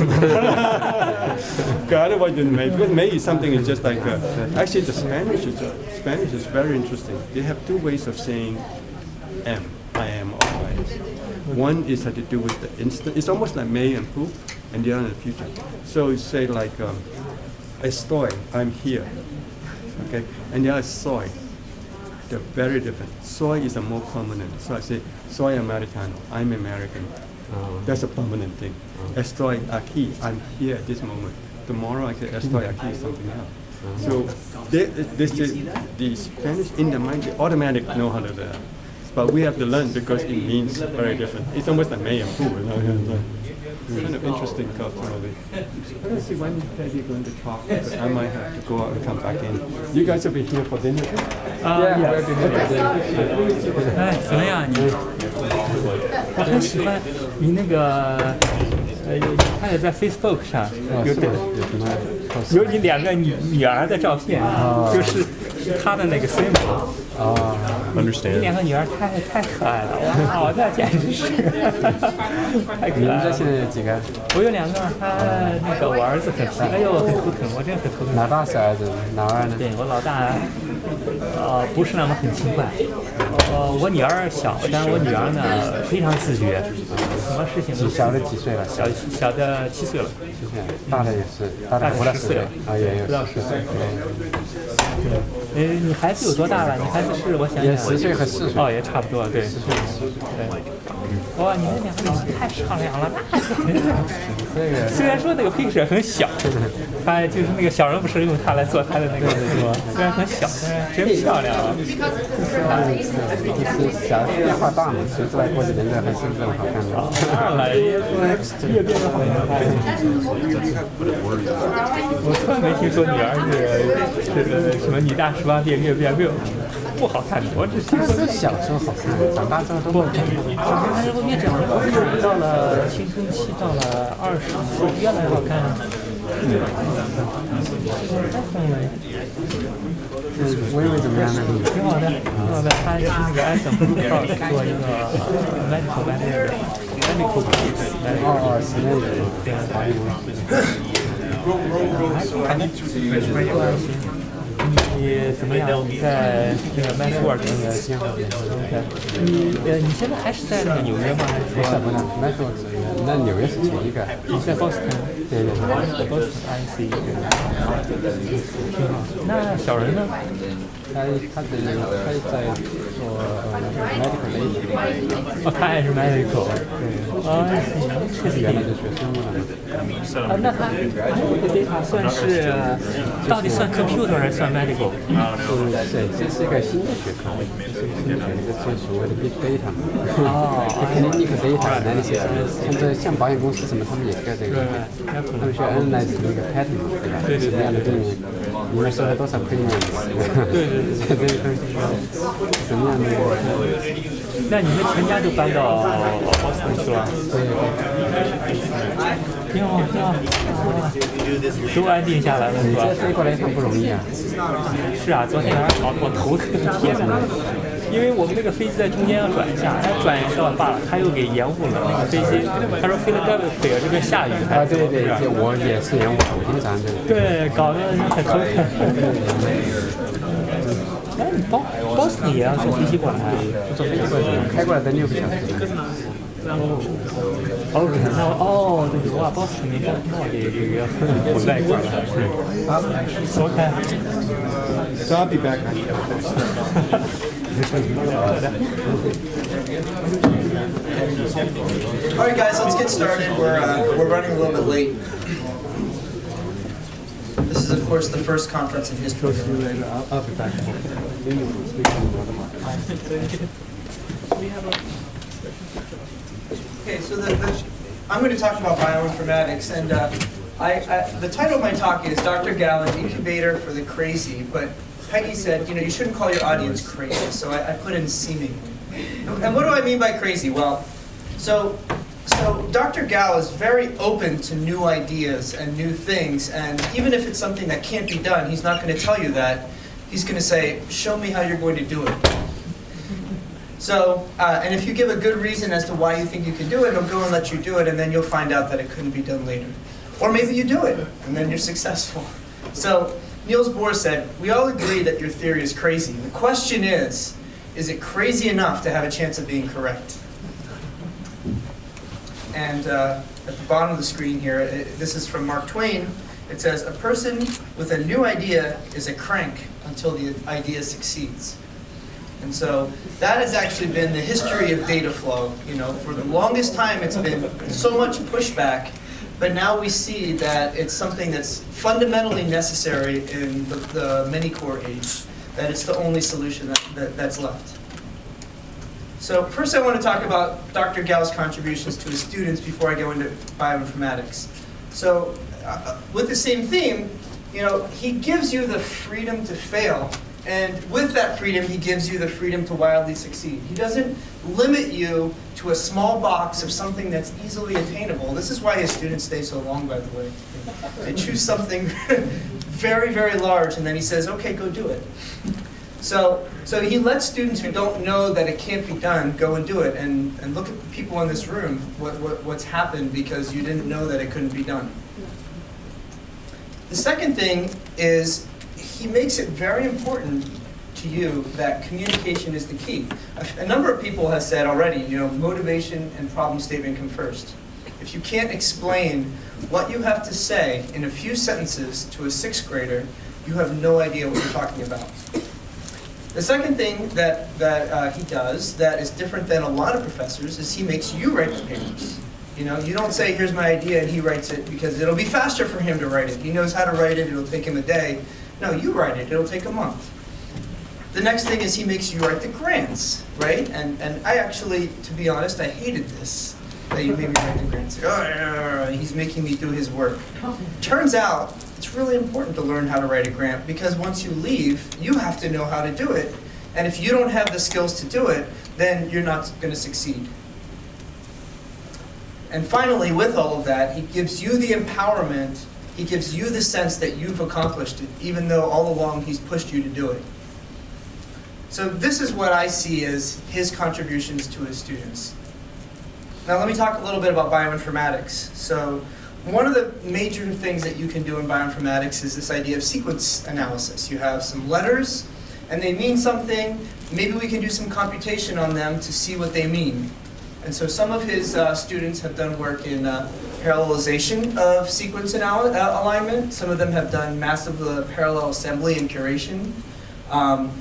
Otherwise, may, because may is something. It's just like actually the Spanish is very interesting. They have two ways of saying am. I am always. One is had to do with the instant. It's almost like may and pu, and the other in the future. So you say like estoy, I'm here. Okay, and the other is soy. They're very different. Soy is a more permanent. So I say soy americano. I'm American. That's a permanent thing. Estoy aquí. I'm here at this moment. Tomorrow I say estoy aquí is something else. So the Spanish in the mind, they automatically know how to do that. But we have to learn because it means very different. It's almost like may and fu. Kind of interesting culturally. Let's see when Peggy's going to talk. But I might have to go out and come back in. You guys will be here for dinner? Yeah. 哎，怎么样你？我很喜欢你那个，看在 Facebook 上有你两个女儿的照片，就是她的那个 symbol。understand. 两个女儿太可爱了，哇，那简直是太可爱了。你们家现在有几个？我有2个，那个我儿子很皮，哎呦很头疼，我真的很头疼。老大是儿子，老二呢？对我老大，不是那么很勤快。我女儿小，但我女儿呢非常自觉，什么事情都。小的几岁了？小的7岁了。7岁，大的也是，大的不到10岁啊，也有不到10岁。你孩子有多大了？你孩子是我想想。也10岁和4岁。哦，也差不多，对。10岁和4岁。对。哇，你们2个太漂亮了，那这个虽然说那个 picture 很小，他就是那个小人不是用它来做他的那个什么，虽然很小，但是真漂亮啊。就是小变化大嘛，谁知道过几年的还是这么好看的。当然了，越变越好看。我从来没听说女儿是什么女大18变越变越不好看的，我只听说小时候好看，长大之后都不好看。但是后面长到了青春期，到了20岁，越来越好看。微微怎么样呢？挺好的，挺好的。他是那个 SM 做一个 medical manager， medical manager。哦，是那个。对，你怎么样？你在这个 MassWorks 挺好的。你现在还是在那个纽约吗？还是说？不是 MassWorks，那纽约是前一个。你在 Boston？对，在 Boston IC。挺好。那小人呢？他在做medical。哦，他也是 medical。对。确实原来就学生物了。那他这个 data 算是到底算 computer 还是算 medical？ 对，这是一个新的学科，这是一个新的学科，就是所谓的 big data。clinical data analysis，像保险公司什么，他们也需要这个，他们需要 analyze 那个 pattern，对吧？什么样的病人，你们收了多少 premium？ 对，这个什么样的？那你们全家都搬到 Boston 去了？对。挺好，挺好，都安定下来了，是吧？这飞过来很不容易啊。是啊，昨天晚上我头特别贴着，因为我们那个飞机在中间要转一下，它转到罢了，他又给延误了那个飞机。他说飞了Philadelphia这边下雨。啊，对，我也是延误，我经常这个。对，搞得很头疼。哎，你Boston 也要坐飞机过来啊？坐飞机过来，开过来得6个小时。OK， 那对，哇，Boston 那也混在一块了，是。OK。So I'll be back. All right, guys, let's get started. We're running a little bit late. This is, of course, the first conference in history. I'll be back. Okay, so I'm going to talk about bioinformatics, and the title of my talk is Dr. Gao, an incubator for the crazy, but Peggy said, you shouldn't call your audience crazy, so I put in seemingly. And what do I mean by crazy? Well, so Dr. Gao is very open to new ideas and new things, and even if it's something that can't be done, he's not going to tell you that. He's going to say, show me how you're going to do it. So, and if you give a good reason as to why you think you can do it, he'll go and let you do it, and then you'll find out that it couldn't be done later. Or maybe you do it, and then you're successful. So, Niels Bohr said, we all agree that your theory is crazy. The question is it crazy enough to have a chance of being correct? And at the bottom of the screen here, this is from Mark Twain. It says, a person with a new idea is a crank until the idea succeeds. And so that has actually been the history of data flow. For the longest time it's been so much pushback, but now we see that it's something that's fundamentally necessary in the many-core age, that it's the only solution that's left. So first I want to talk about Dr. Gao's contributions to his students before I go into bioinformatics. So with the same theme, he gives you the freedom to fail. And with that freedom, he gives you the freedom to wildly succeed. He doesn't limit you to a small box of something that's easily attainable. This is why his students stay so long, by the way. They choose something very, very large, and then he says, okay, go do it. So he lets students who don't know that it can't be done go and do it, and look at the people in this room, what's happened because you didn't know that it couldn't be done. The second thing is he makes it very important to you that communication is the key. A number of people have said already, motivation and problem statement come first. If you can't explain what you have to say in a few sentences to a 6th grader, you have no idea what you're talking about. The second thing that he does that is different than a lot of professors is he makes you write the papers. You don't say, here's my idea, and he writes it because it'll be faster for him to write it. He knows how to write it, it'll take him a day. No, you write it, it'll take a month. The next thing is he makes you write the grants, right? And I actually, to be honest, I hated this, that you made me write the grants. He's making me do his work. Turns out, it's really important to learn how to write a grant because once you leave, you have to know how to do it. And if you don't have the skills to do it, then you're not going to succeed. And finally, with all of that, he gives you the empowerment, he gives you the sense that you've accomplished it, even though all along he's pushed you to do it. So this is what I see as his contributions to his students. Now let me talk a little bit about bioinformatics. So one of the major things that you can do in bioinformatics is this idea of sequence analysis. You have some letters, and they mean something. Maybe we can do some computation on them to see what they mean. And so some of his students have done work in parallelization of sequence alignment. Some of them have done massive parallel assembly and curation.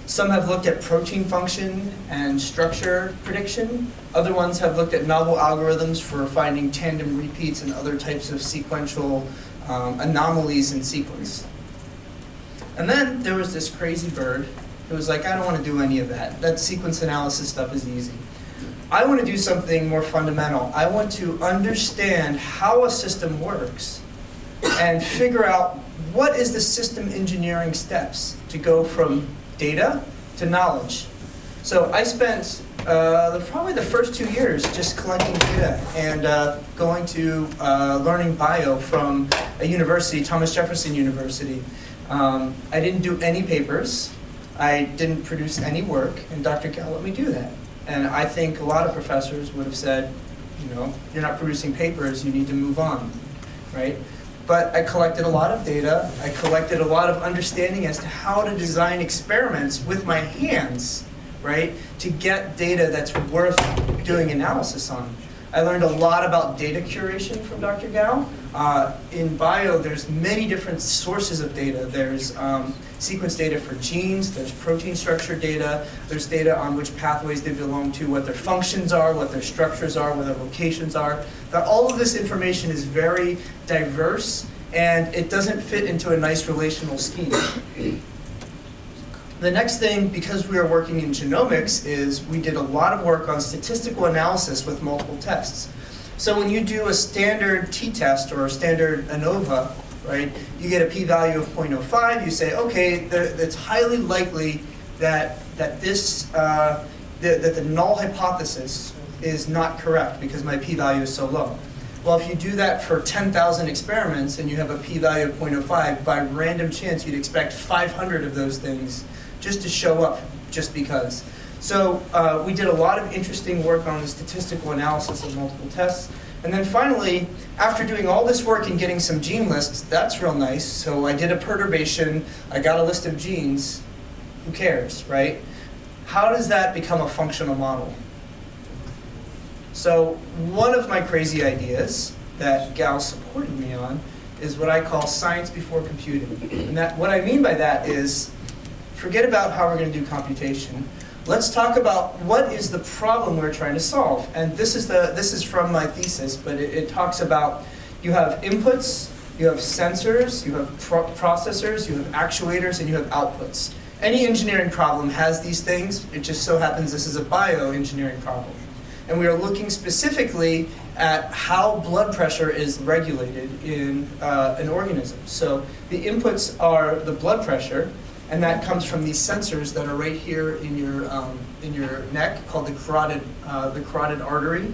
Some have looked at protein function and structure prediction. Other ones have looked at novel algorithms for finding tandem repeats and other types of sequential anomalies in sequence. And then there was this crazy bird who was like, I don't want to do any of that. That sequence analysis stuff is easy. I want to do something more fundamental. I want to understand how a system works and figure out what is the system engineering steps to go from data to knowledge. So I spent probably the first 2 years just collecting data and going to learning bio from a university, Thomas Jefferson University. I didn't do any papers. I didn't produce any work, and Dr. Gao let me do that. And I think a lot of professors would have said, you're not producing papers, you need to move on, right? But I collected a lot of data. I collected a lot of understanding as to how to design experiments with my hands, right, to get data that's worth doing analysis on. I learned a lot about data curation from Dr. Gao. In bio, there's many different sources of data. There's sequence data for genes, there's protein structure data, there's data on which pathways they belong to, what their functions are, what their structures are, what their locations are. All of this information is very diverse, and it doesn't fit into a nice relational scheme. The next thing, because we are working in genomics, is we did a lot of work on statistical analysis with multiple tests. So when you do a standard t-test or a standard ANOVA, right, you get a p-value of 0.05, you say, okay, it's highly likely that the null hypothesis is not correct because my p-value is so low. Well, if you do that for 10,000 experiments and you have a p-value of 0.05, by random chance you'd expect 500 of those things just to show up just because. So we did a lot of interesting work on the statistical analysis of multiple tests. And then finally, after doing all this work and getting some gene lists, that's real nice. So I did a perturbation, I got a list of genes. Who cares, right? How does that become a functional model? So one of my crazy ideas that Gao supported me on is what I call science before computing. And what I mean by that is, forget about how we're going to do computation. Let's talk about what is the problem we're trying to solve. And this is from my thesis, but it talks about you have inputs, you have sensors, you have processors, you have actuators, and you have outputs. Any engineering problem has these things. It just so happens this is a bioengineering problem. And we are looking specifically at how blood pressure is regulated in an organism. So the inputs are the blood pressure, and that comes from these sensors that are right here in your neck, called the carotid artery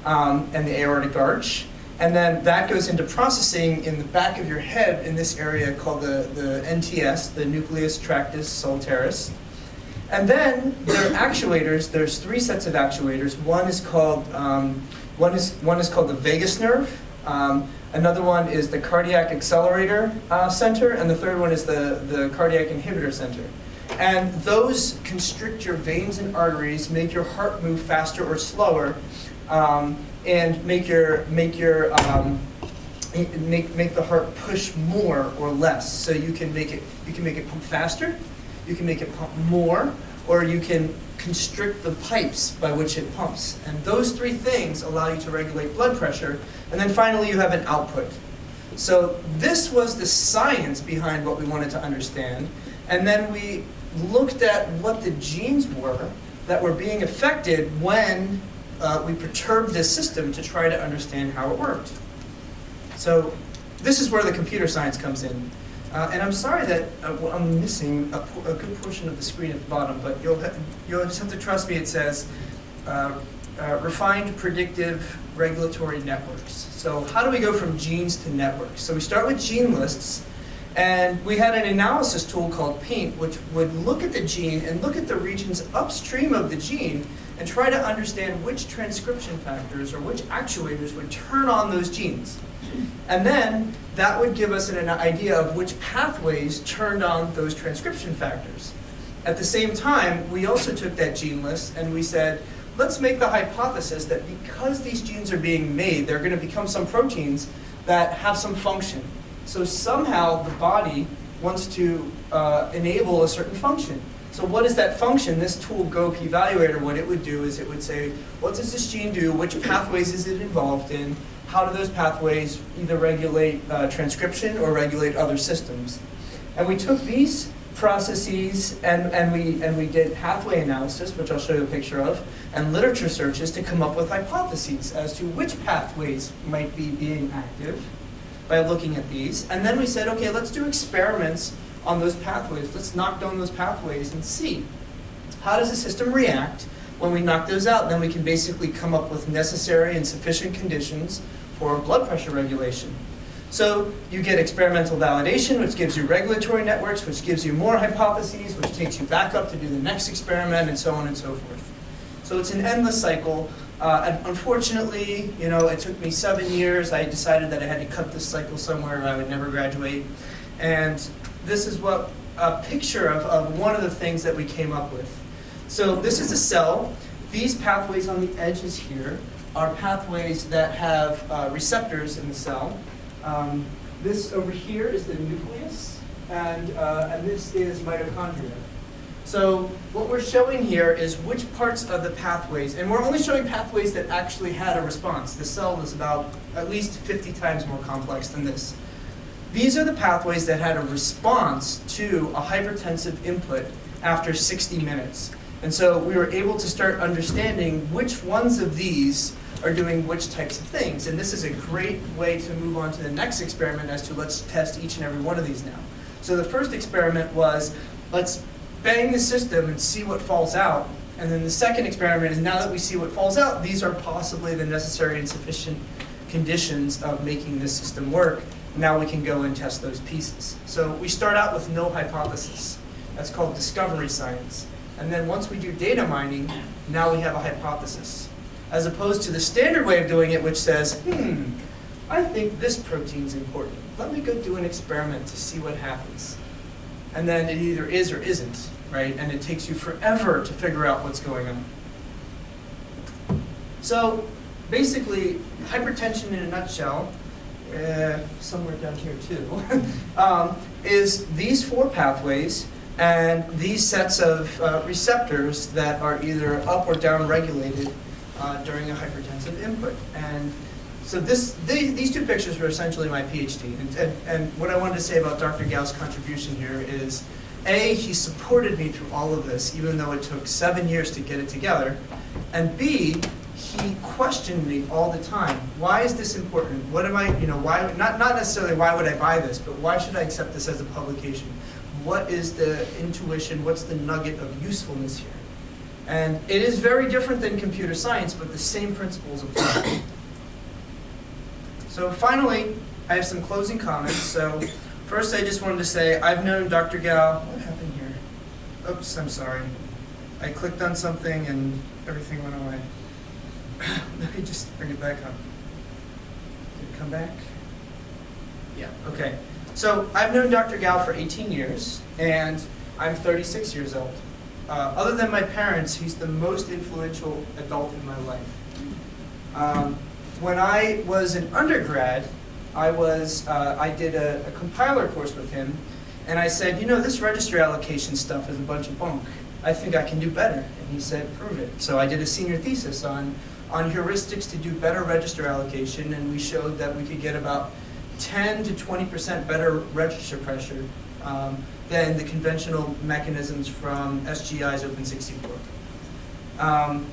and the aortic arch. And then that goes into processing in the back of your head in this area called the NTS, the nucleus tractus solitarius. And then there are actuators. There's 3 sets of actuators. One is called the vagus nerve. Another one is the cardiac accelerator center, and the third one is the cardiac inhibitor center. And those constrict your veins and arteries, make your heart move faster or slower, and make the heart push more or less. So you can make it pump faster, you can make it pump more, or you can constrict the pipes by which it pumps. And those 3 things allow you to regulate blood pressure. And then finally you have an output. So this was the science behind what we wanted to understand. And then we looked at what the genes were that were being affected when we perturbed this system to try to understand how it worked. So this is where the computer science comes in. And I'm sorry that I'm missing a good portion of the screen at the bottom, but you'll just have to trust me. It says refined predictive regulatory networks. So how do we go from genes to networks? So we start with gene lists, and we had an analysis tool called Paint, which would look at the gene and look at the regions upstream of the gene and try to understand which transcription factors or which actuators would turn on those genes. And then that would give us an idea of which pathways turned on those transcription factors. At the same time, we also took that gene list and we said, let's make the hypothesis that because these genes are being made, they're going to become some proteins that have some function. So somehow the body wants to enable a certain function. So what is that function? This tool, Go P-Evaluator, what it would do is it would say, what does this gene do? Which pathways is it involved in? How do those pathways either regulate transcription or regulate other systems? And we took these processes and we did pathway analysis, which I'll show you a picture of, and literature searches to come up with hypotheses as to which pathways might be being active by looking at these. And then we said, okay, let's do experiments on those pathways. Let's knock down those pathways and see how does the system react when we knock those out. And then we can basically come up with necessary and sufficient conditions for blood pressure regulation. So you get experimental validation, which gives you regulatory networks, which gives you more hypotheses, which takes you back up to do the next experiment, and so on and so forth. So it's an endless cycle. And unfortunately, it took me 7 years. I decided that I had to cut this cycle somewhere or I would never graduate. And this is a picture of one of the things that we came up with. So this is a cell. These pathways on the edges here are pathways that have receptors in the cell. This over here is the nucleus, and this is mitochondria. So what we're showing here is which parts of the pathways, and we're only showing pathways that actually had a response. The cell was about at least 50 times more complex than this. These are the pathways that had a response to a hypertensive input after 60 minutes. And so we were able to start understanding which ones of these are doing which types of things. And this is a great way to move on to the next experiment as to let's test each and every one of these now. So the first experiment was let's bang the system and see what falls out. And then the second experiment is now that we see what falls out, these are possibly the necessary and sufficient conditions of making this system work. Now we can go and test those pieces. So we start out with no hypothesis. That's called discovery science. And then once we do data mining, now we have a hypothesis. As opposed to the standard way of doing it, which says, I think this protein's important. Let me go do an experiment to see what happens. And then it either is or isn't, right? And it takes you forever to figure out what's going on. So basically, hypertension in a nutshell, somewhere down here too, is these 4 pathways and these sets of receptors that are either up or down regulated during a hypertensive input. And so these 2 pictures were essentially my PhD. And what I wanted to say about Dr. Gao's contribution here is, A, he supported me through all of this, even though it took 7 years to get it together. And B, he questioned me all the time. Why is this important? What am I, why, not necessarily why would I buy this, but why should I accept this as a publication? What is the intuition, what's the nugget of usefulness here? And it is very different than computer science, but the same principles apply. So finally, I have some closing comments. So first I just wanted to say, I've known Dr. Gao, what happened here? Oops, I'm sorry. I clicked on something and everything went away. Let me just bring it back up. Did it come back? Yeah, okay. So I've known Dr. Gao for 18 years, and I'm 36 years old. Other than my parents, he's the most influential adult in my life. When I was an undergrad, I did a compiler course with him, and I said, you know, this register allocation stuff is a bunch of bunk. I think I can do better. And he said, prove it. So I did a senior thesis on heuristics to do better register allocation, and we showed that we could get about 10 to 20% better register pressure than the conventional mechanisms from SGI's Open64.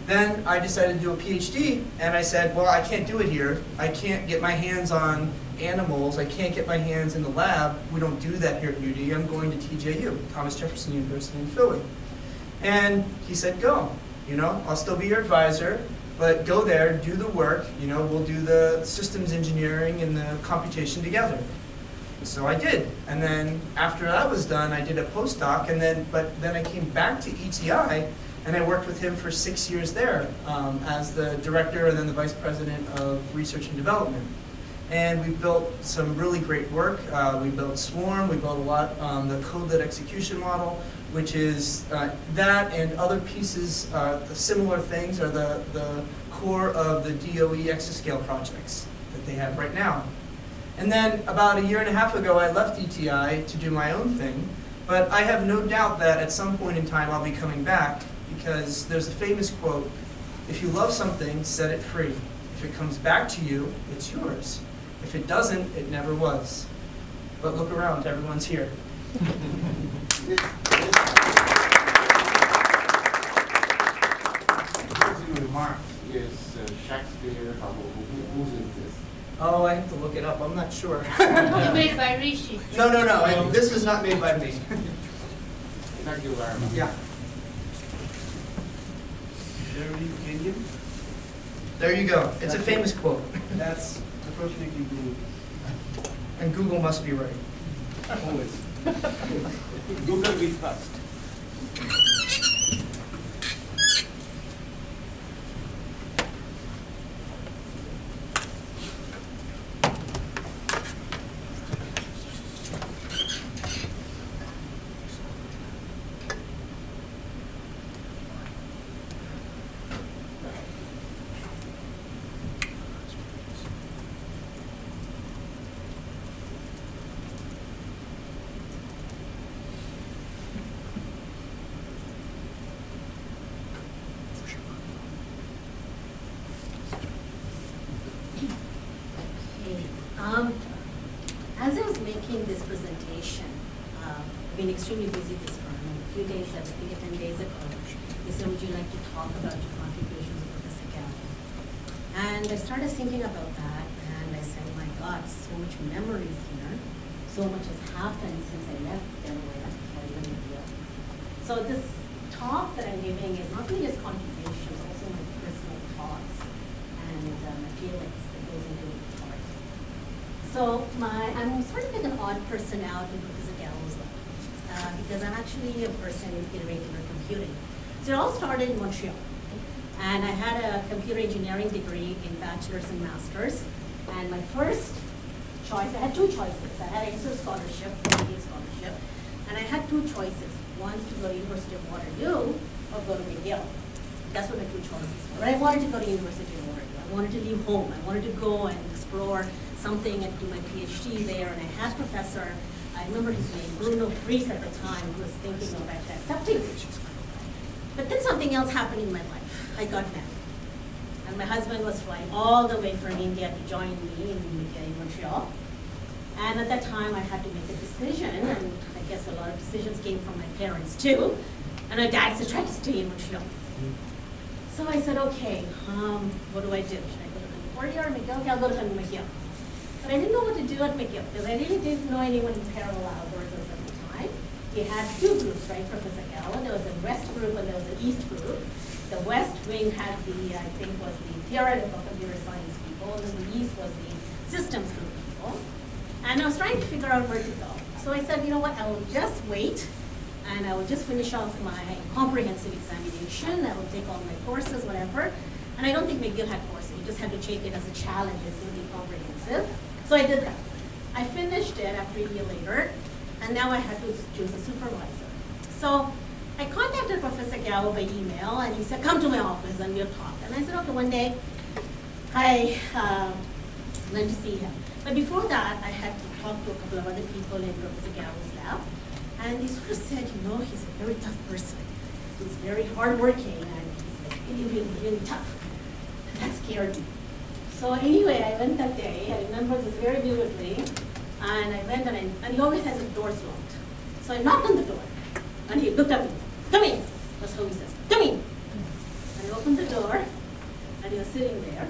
Then I decided to do a PhD, and I said, well, I can't do it here. I can't get my hands on animals. I can't get my hands in the lab. We don't do that here at UD. I'm going to TJU, Thomas Jefferson University in Philly. And he said, go. You know, I'll still be your advisor, but go there, do the work. You know, we'll do the systems engineering and the computation together. So I did. And then after that was done, I did a postdoc, but then I came back to ETI, and I worked with him for 6 years there as the director and then the vice president of research and development. And we built some really great work. We built Swarm, we built a lot on the code-led execution model, which is that and other pieces, the similar things are the core of the DOE exascale projects that they have right now. And then about 1.5 years ago, I left ETI to do my own thing, but I have no doubt that at some point in time I'll be coming back, because there's a famous quote, if you love something, set it free. If it comes back to you, it's yours. If it doesn't, it never was. But look around, everyone's here. Remarks is Shakespeare, who's in this? Oh, I have to look it up. I'm not sure. Made by Rishi. No. This was not made by me. Thank you very much. Yeah. Canyon? There you go. It's a famous quote. That's unfortunately Google. And Google must be right. Always. Google we trust. As I was making this presentation, I've been extremely busy this morning. A few days, I think 10 days ago, they said, would you like to talk about your contributions of Professor Gao? And I started thinking about that, and I said, my God, so much memories here. So much has happened since I left Delaware, or even here. So this talk that I'm giving is not only his contributions, also my personal thoughts and my feelings that goes into it. So I'm sort of like an odd person out in Professor Gao's life, because I'm actually a person in irregular computing. So it all started in Montreal. And I had a computer engineering degree in bachelor's and master's. And my first choice, I had two choices. I had ASO scholarship, Canadian scholarship, and I had two choices. One to go to University of Waterloo or go to McGill. That's what my two choices were. But I wanted to go to University of Waterloo. I wanted to leave home. I wanted to go and explore something and do my PhD there. And I had Professor, I remember his name, Bruno Fries at the time, who was thinking of accepting me. But then something else happened in my life. I got married. And my husband was flying all the way from India to join me in Montreal. And at that time, I had to make a decision, and I guess a lot of decisions came from my parents too. And my dad said, try to stay in Montreal. So I said, okay, what do I do? Should I go to Concordia or McGill? Okay, I'll go to McGill. But I didn't know what to do at McGill, because I really didn't know anyone in parallel algorithms at the time. We had two groups, right, Professor Gao. There was a West group and there was an East group. The West wing had the, I think, was the theoretical computer science people, and then the East was the systems group people. And I was trying to figure out where to go. So I said, you know what, I will just wait and I would just finish off my comprehensive examination. I would take all my courses, whatever. And I don't think McGill had courses. You just had to take it as a challenge and do the comprehensive. So I did that. I finished it after a year later, and now I had to choose a supervisor. So I contacted Professor Gao by email, and he said, come to my office and we'll talk. And I said, okay, one day I went to see him. But before that, I had to talk to a couple of other people in Professor Gao's lab. And they sort of said, you know, he's a very tough person. He's very hardworking, and he's like really, really, really tough. And that scared me. So anyway, I went that day. I remember this very vividly. And I went, and he always has his doors locked. So I knocked on the door. And he looked at me. Come in. That's how he says, come in. And I opened the door, and he was sitting there.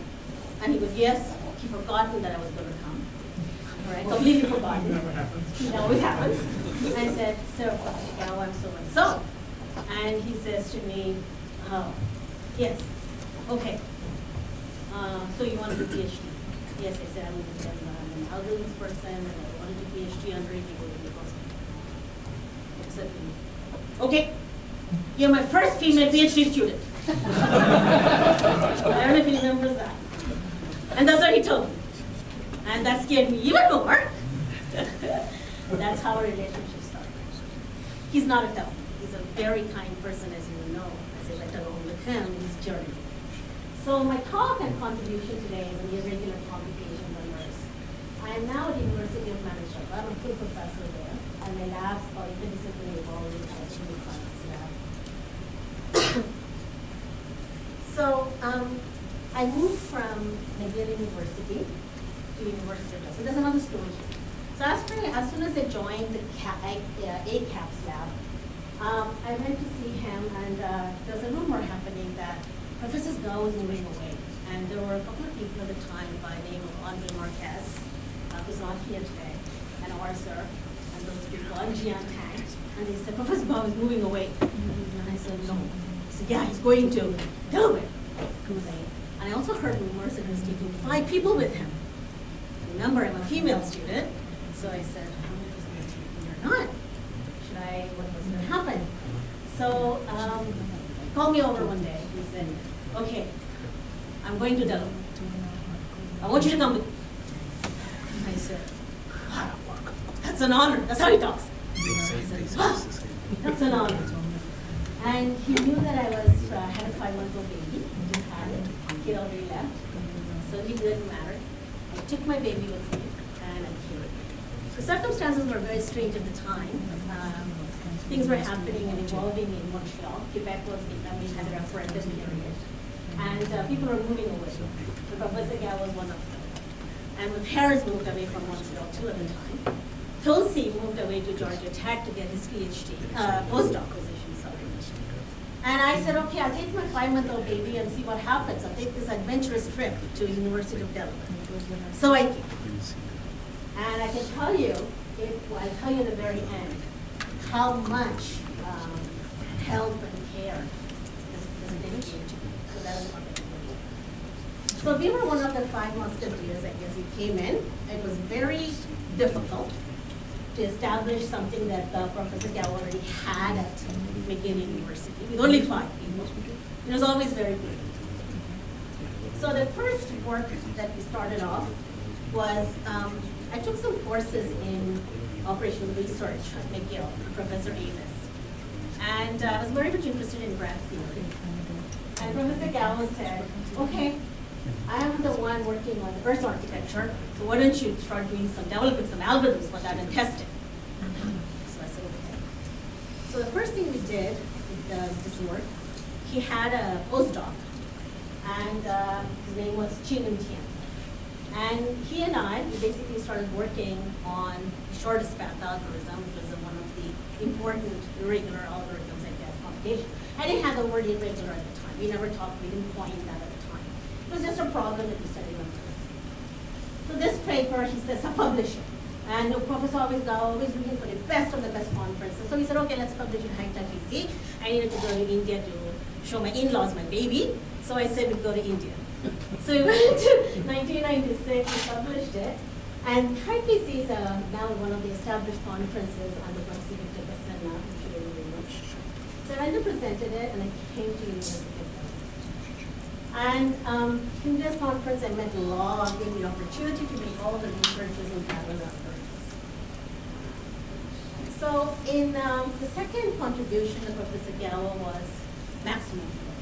And he goes, yes, he forgotten that I was going to come. All right, completely forgotten. It always happens. And I said, sir, Professor Gao, I'm so-and-so. And he says to me, oh, yes, okay. So you want to do PhD? Yes, I said, I'm an algorithms person, and I want to do PhD on brain because accept me. Okay, you're my first female PhD student. I don't know if he remembers that. And that's what he told me. And that scared me even more. That's how our relationship started. He's not a tough one. He's a very kind person, as you know, as I went along with him in his journey. So my talk and contribution today is on the irregular complication numbers. I am now at the University of Manitoba. I'm a full professor there, and my lab's called Interdisciplinary Evolving Human Science Lab. So I moved from McGill University to University of Manitoba. So there's another story here. So as soon as I joined the CAPS lab, I went to see him, and there's a rumor happening that Professor Gao was moving away. And there were a couple of people at the time by the name of Andre Marquez, who's not here today, and Arthur, and those people, and Jian Tang. And they said, Professor Gao is moving away. And I said, no. He said, yeah, he's going to Delaware. And I also heard rumors that he was taking 5 people with him. Remember, I'm a female student. So I said, how many was going to take me or not? What was going to happen? So he called me over one day. He said, okay, I'm going to Delaware. I want you to come with me. I said, wow, that's an honor. That's how he talks. I said, wow, that's an honor. And he knew that I had a 5-month-old baby. I just had it. He had already left. So it didn't matter. I took my baby with me, and I came. The circumstances were very strange at the time. Things were happening and evolving in Montreal. Quebec was becoming, had a referendum period. And people were moving away. So Professor Gao was one of them. And when Harris moved away from Montreal too at the time, Tulsi moved away to Georgia Tech to get his PhD, postdoc position, sorry. And I said, okay, I'll take my 5-month-old baby and see what happens. I'll take this adventurous trip to University of Delaware. So I came. And I can tell you, I'll tell you at the very end, how much help and care is dedicated to me. So that was So we were one of the 5 musketeers, I guess. We came in. It was very difficult to establish something that Professor Gao already had at McGill University, with only 5 people. It was always very good. So the first work that we started off was, I took some courses in operational research at McGill, Professor Davis. And I was very much interested in graph theory. And Professor Gao said, okay, I am the one working on the Earth architecture, so why don't you start developing some algorithms for that and test it? So I said, okay. So the first thing we did with this work, he had a postdoc, and his name was Qin Tian. And he and I basically started working on the shortest path algorithm, which was one of the important irregular algorithms I guess computation. I didn't have the word irregular at the time. We never talked, we didn't coin that at the time. It was just a problem that we studied on. So this paper, he says, I'll publish it. And the professor always looking for the best of the best conferences. So he said, okay, let's publish it in High-Tech PC. I needed to go to India to show my in-laws my baby. So I said we'd go to India. So we went to 1996, we published it. And HiPC is now one of the established conferences on the proxy vector persona, which you really know. So I represented it, and I came to University of Delhi. And in this conference, I met law, gave me the opportunity to make all the researches in parallel. So in the second contribution of Professor Gao was maximum flow.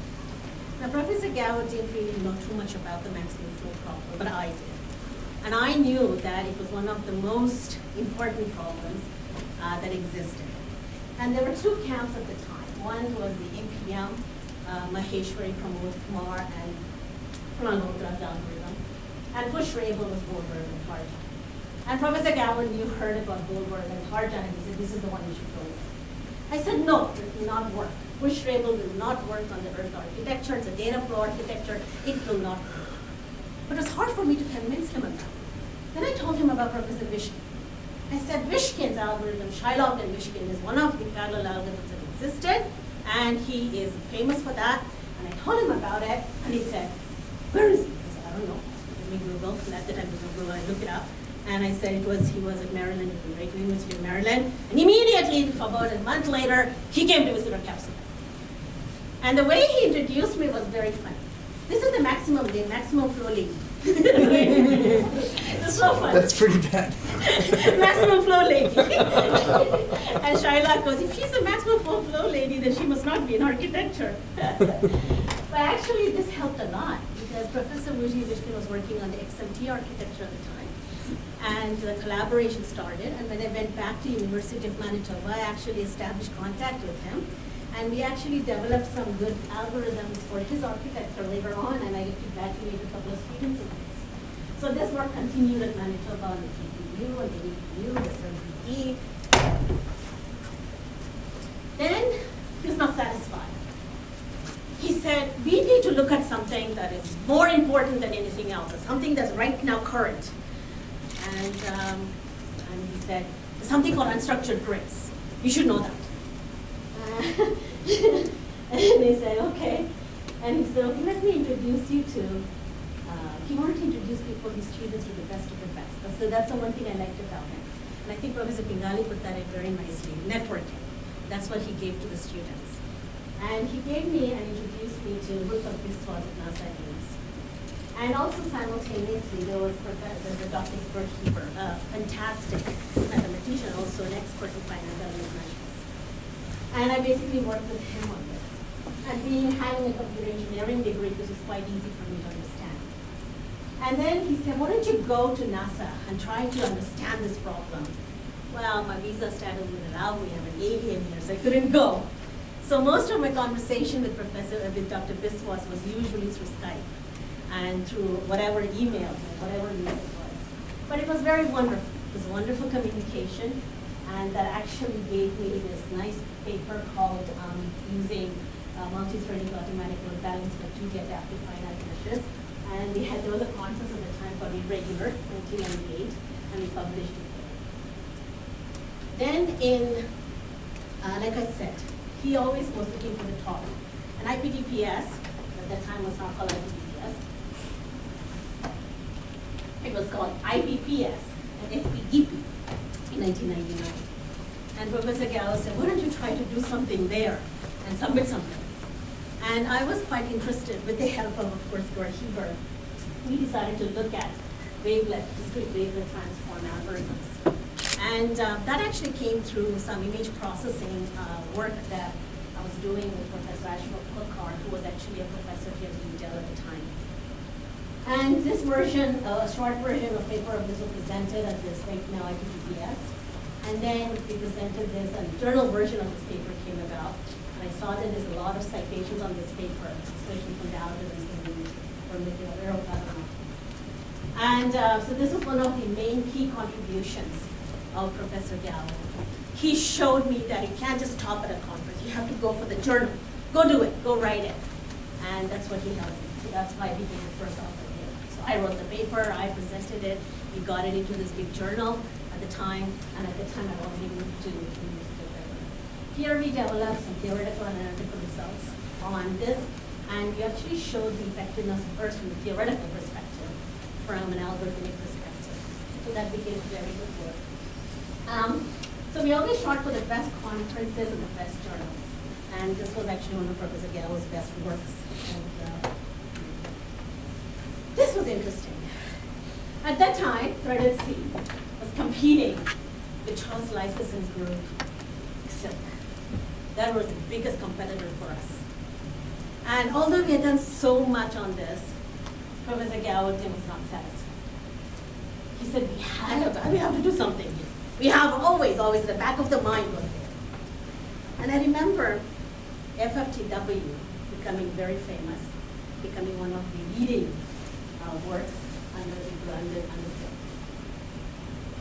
Now, Professor Gao didn't really know too much about the maximum flow problem, but I did. And I knew that it was one of the most important problems that existed. And there were two camps at the time. One was the APM, Maheshwari, Pramod Kumar, and Malhotra's algorithm. And Push-Rabel was Goldberg and Harjan. And Professor Gao knew heard about Goldberg and Harjan, and he said, this is the one you should go with. I said, no, it will not work. Push-Rabel will not work on the Earth architecture. It's a data flow architecture. It will not work. But it was hard for me to convince him about it. Then I told him about Professor Vishkin. I said, Vishkin's algorithm, Shylock and Vishkin, is one of the parallel algorithms that existed, and he is famous for that. And I told him about it, and he said, where is he? I said, I don't know. Let me Google. And at the time, Google, I looked it up. And I said he was at Maryland, at the University of Maryland. And immediately, about a month later, he came to visit our CAPSL. And the way he introduced me was very funny. This is the maximum flow lady. It's so funny. That's pretty bad. Maximum flow lady. And Shylock goes, if she's a maximum flow lady, then she must not be in architecture. But actually, this helped a lot, because Professor Vishkin was working on the XMT architecture at the time. And the collaboration started, and when I went back to University of Manitoba, I actually established contact with him. And we actually developed some good algorithms for his architecture later on, and I graduated a couple of students in this. So this work continued at Manitoba on the TPU, and the EPU, the SRBE. Then he was not satisfied. He said, we need to look at something that is more important than anything else, something that's right now current. And he said, there's something called unstructured grids. You should know that. And he said, okay. And he said, okay, let me introduce you to, he wanted to introduce people, his students, to the best of the best. So that's the one thing I liked about him. And I think Professor Pingali put that in very nicely, networking. That's what he gave to the students. And he gave me and introduced me to Professor Biswas at NASA Ames. And also simultaneously, there was Dr. Bert Heber, a fantastic mathematician, also an expert in finite element measurements. And I basically worked with him on this. And having a computer engineering degree, this was quite easy for me to understand. And then he said, why don't you go to NASA and try to understand this problem? Well, my visa status wouldn't allow me. I'm an alien here, so I couldn't go. So most of my conversation with Dr. Biswas was usually through Skype and through whatever emails and whatever news it was. But it was very wonderful. It was wonderful communication, and that actually gave me this nice paper called using multi-threading automatic load balancement to get adaptive finite meshes. And there was a conference at the time called Irregular, 1998, and we published it there. Then like I said, he always was looking for the top. And IPDPS, at that time was not called IPDPS, it was called IPPS and SPEP in 1999. And Professor Gao said, why don't you try to do something there and submit something? And I was quite interested, with the help of course, Bert Heber. We decided to look at discrete wavelet transform algorithms. And that actually came through some image processing work that I was doing with Professor Ashok Kulkar, who was actually a professor here at UDEL at the time. And this version, a short version of paper of this was presented at this right now IPPS. And then we presented this, and the journal version of this paper came about. And I saw that there's a lot of citations on this paper, especially from the algorithms from the Aeroplatinum. And so this was one of the main key contributions of Professor Gao. He showed me that you can't just stop at a conference. You have to go for the journal. Go do it. Go write it. And that's what he helped me. So that's why he became the first author here. So I wrote the paper. I presented it. We got it into this big journal at the time. And at the time, I already moved to the University of Maryland. Here we developed some theoretical and analytical results on this. And we actually showed the effectiveness of Earth from a theoretical perspective, from an algorithmic perspective. So that became very good work. So we always shot for the best conferences and the best journals. And this was actually one of Professor Gao's best works. And, this was interesting. At that time, Threaded C was competing with Charles Lysison's group, Silk. That was the biggest competitor for us. And although we had done so much on this, Professor Gao was not satisfied. He said, we have to do something here. We have always in the back of the mind was there. And I remember FFTW becoming very famous, becoming one of the leading works under Silk.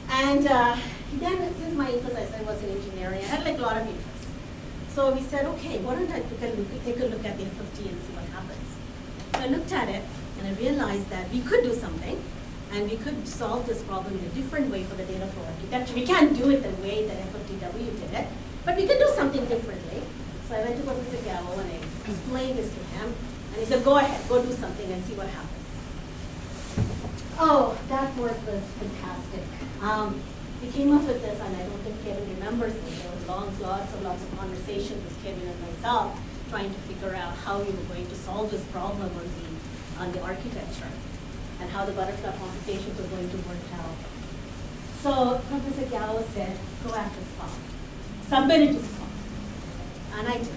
And then, since my interest, I was in engineering, I had like a lot of interest. So we said, okay, why don't I take a look at the FFT and see what happens. So I looked at it, and I realized that we could do something, and we could solve this problem in a different way for the data flow architecture. We can't do it the way that FFTW did it, but we could do something differently. So I went to Professor Gao and I explained this to him, and he said, go ahead, go do something and see what happens. Oh, that work was fantastic. We came up with this, and I don't think Kevin remembers it. There was lots of conversations with Kevin and myself trying to figure out how we were going to solve this problem on the architecture and how the butterfly computations were going to work out. So Professor Gao said, go after SPA. Submit it to SPA. And I did.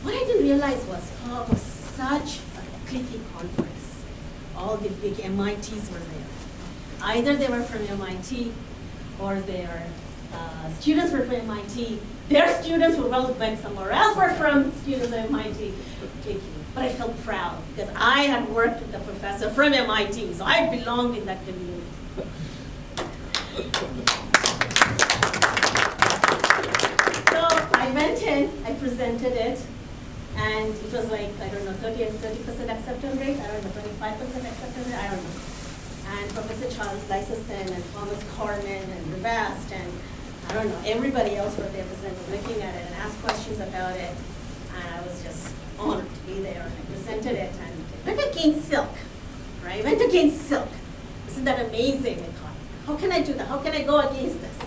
What I didn't realize was SPA was such a cliquey conference. All the big MITs were there. Either they were from MIT or their students were from MIT. Their students who went somewhere else were from students at MIT. But I felt proud because I had worked with the professor from MIT, so I belonged in that community. So I went in, I presented it, and it was like, I don't know, 30% acceptance rate, I don't know, 25% acceptance rate, I don't know. And Professor Charles Lysison and Thomas Corman and Rivast and I don't know, everybody else were there looking at it and asked questions about it. And I was just honored to be there. And I presented it and went against Silk, right? Went against Silk. Isn't that amazing? I thought, how can I do that? How can I go against this?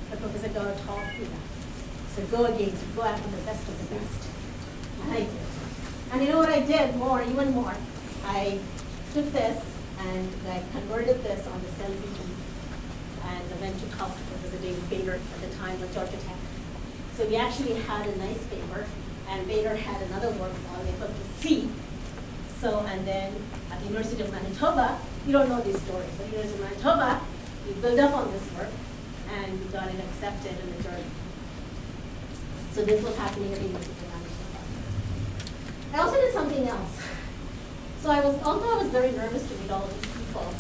But Professor Gao taught me that. So go against it, go after the best of the best. And I did. And you know what I did even more? I took this and I converted this on the CELBT, and I went to talk to Professor David Bader at the time of Georgia Tech. So we actually had a nice paper, and Bader had another work on FFTC. So, and then at the University of Manitoba, you don't know these stories, but at the University of Manitoba, we built up on this work, and we got it accepted in the journal. So this was happening at the University of Manitoba. I also did something else. So although I was very nervous to meet all these people,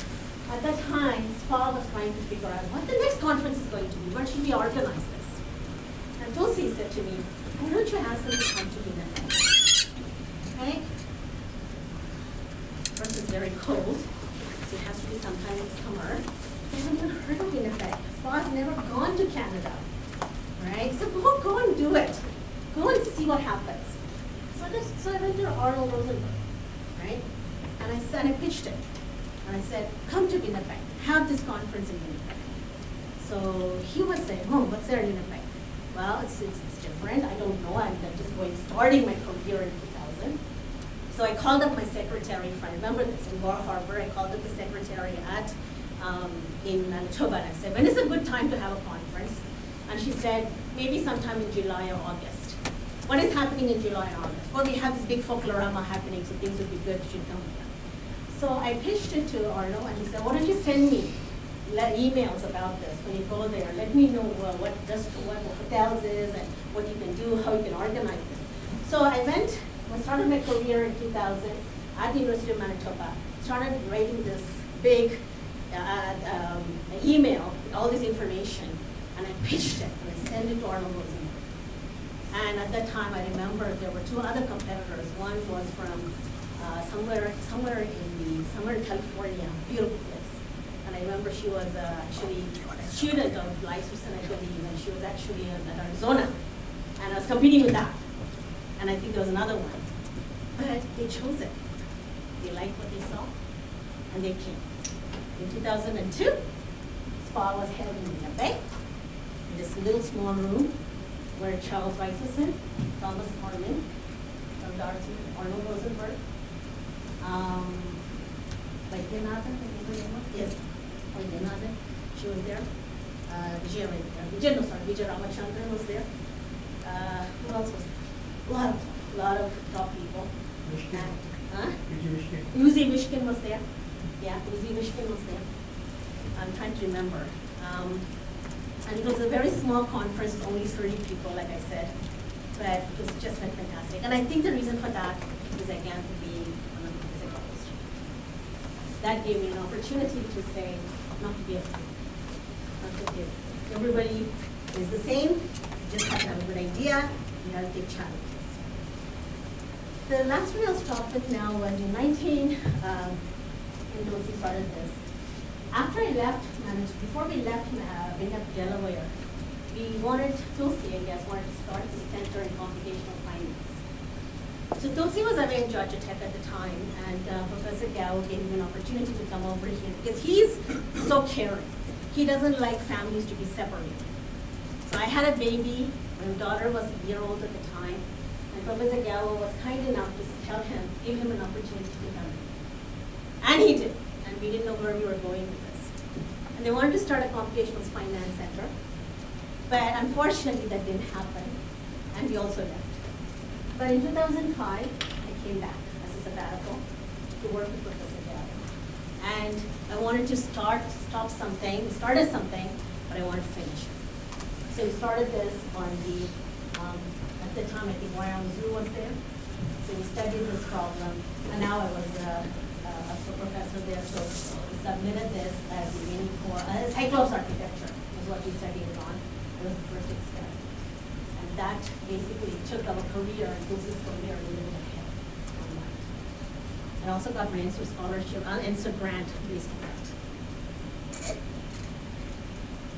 at that time, SPA was trying to figure out what the next conference is going to be. Where should we organize this? And Tulsi said to me, why don't you ask them to come to Winnipeg? Okay? First, it's very cold, so it has to be sometime in summer. I haven't heard of Winnipeg. SPA has never gone to Canada, right? So go and do it. Go and see what happens. So I went to Arnold Rosenberg, right? And I pitched it. And I said, come to Winnipeg, have this conference in Winnipeg. So he was saying, oh, what's there in Winnipeg? Well, it's different. I don't know. I'm just starting my career in 2000. So I called up my secretary, if I remember this, in Bar Harbor. I called up the secretary in Manitoba, and I said, when is a good time to have a conference? And she said, maybe sometime in July or August. What is happening in July and August? Well, we have this big folklorama happening, so things would be good. You should come here. So I pitched it to Arno, and he said, why don't you send me emails about this when you go there? Let me know what hotels is and what you can do, how you can organize it. So I started my career in 2000 at the University of Manitoba, started writing this big email with all this information, and I pitched it, and I sent it to Arnold Rosenberg. And at that time, I remember there were two other competitors. One was from somewhere in California, beautiful place. And I remember she was actually a student of Lysison, I believe, and she was actually in Arizona. And I was competing with that. And I think there was another one. But they chose it. They liked what they saw, and they came. In 2002, SPA was held in Bay, in this little small room where Charles Weisselson, Thomas Harmon, from Darcy, Arnold Rosenberg, Vaidyanathan, yes, Vaidyanathan, she was there. Vijay Ramachandran was there. Who else was there? A lot of top people. Uzi Mishkin was there. Yeah, Uzi Mishkin was there. I'm trying to remember. And it was a very small conference, only 30 people, like I said. But it was just fantastic. And I think the reason for that is, again, to be one of the physicals. That gave me an opportunity to say, not to be afraid. Everybody is the same, you just have to have a good idea, you have to take challenges. The last one I'll stop with now was in 19, when Tulsi started this. After I left, before we left Delaware, we wanted, Tulsi, I guess, wanted to start the Center in Computational Finance. So Tulsi was away in Georgia Tech at the time, and Professor Gao gave him an opportunity to come over here because he's so caring. He doesn't like families to be separated. So I had a baby, my daughter was a year old at the time, and Professor Gao was kind enough to tell him, give him an opportunity to come in. And he did, and we didn't know where we were going with this. And they wanted to start a computational finance center, but unfortunately that didn't happen, and we also left. But in 2005, I came back as a sabbatical to work with Professor Gao. And I wanted to started something, but I wanted to finish it. So we started this on the, at the time I think Guang Zhu was there. So we studied this problem, and now I was a professor there, so we submitted this as the meaning for, Cyclops architecture was what we studied it on. It was the first experiment. And that basically took our career, and Tulsi's career, a little bit ahead on that. And I also got my INSER scholarship, INSER grant based on that.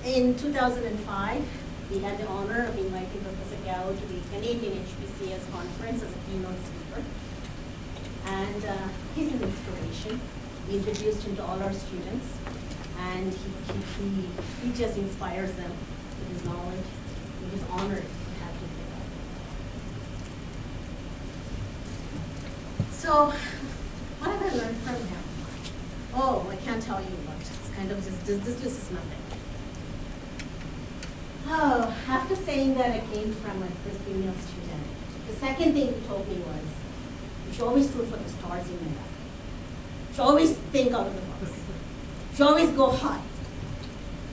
In 2005, we had the honor of inviting Professor Gao to the Canadian HPCS conference as a keynote speaker. And he's an inspiration. We introduced him to all our students, and he just inspires them with his knowledge. We're just honored to have him here. So, what have I learned from him? Oh, I can't tell you what. It's kind of just, this is nothing. Oh, after saying that I came from my first female student, the second thing he told me was, you should always root for the stars in your life. You should always think out of the box. You should always go high.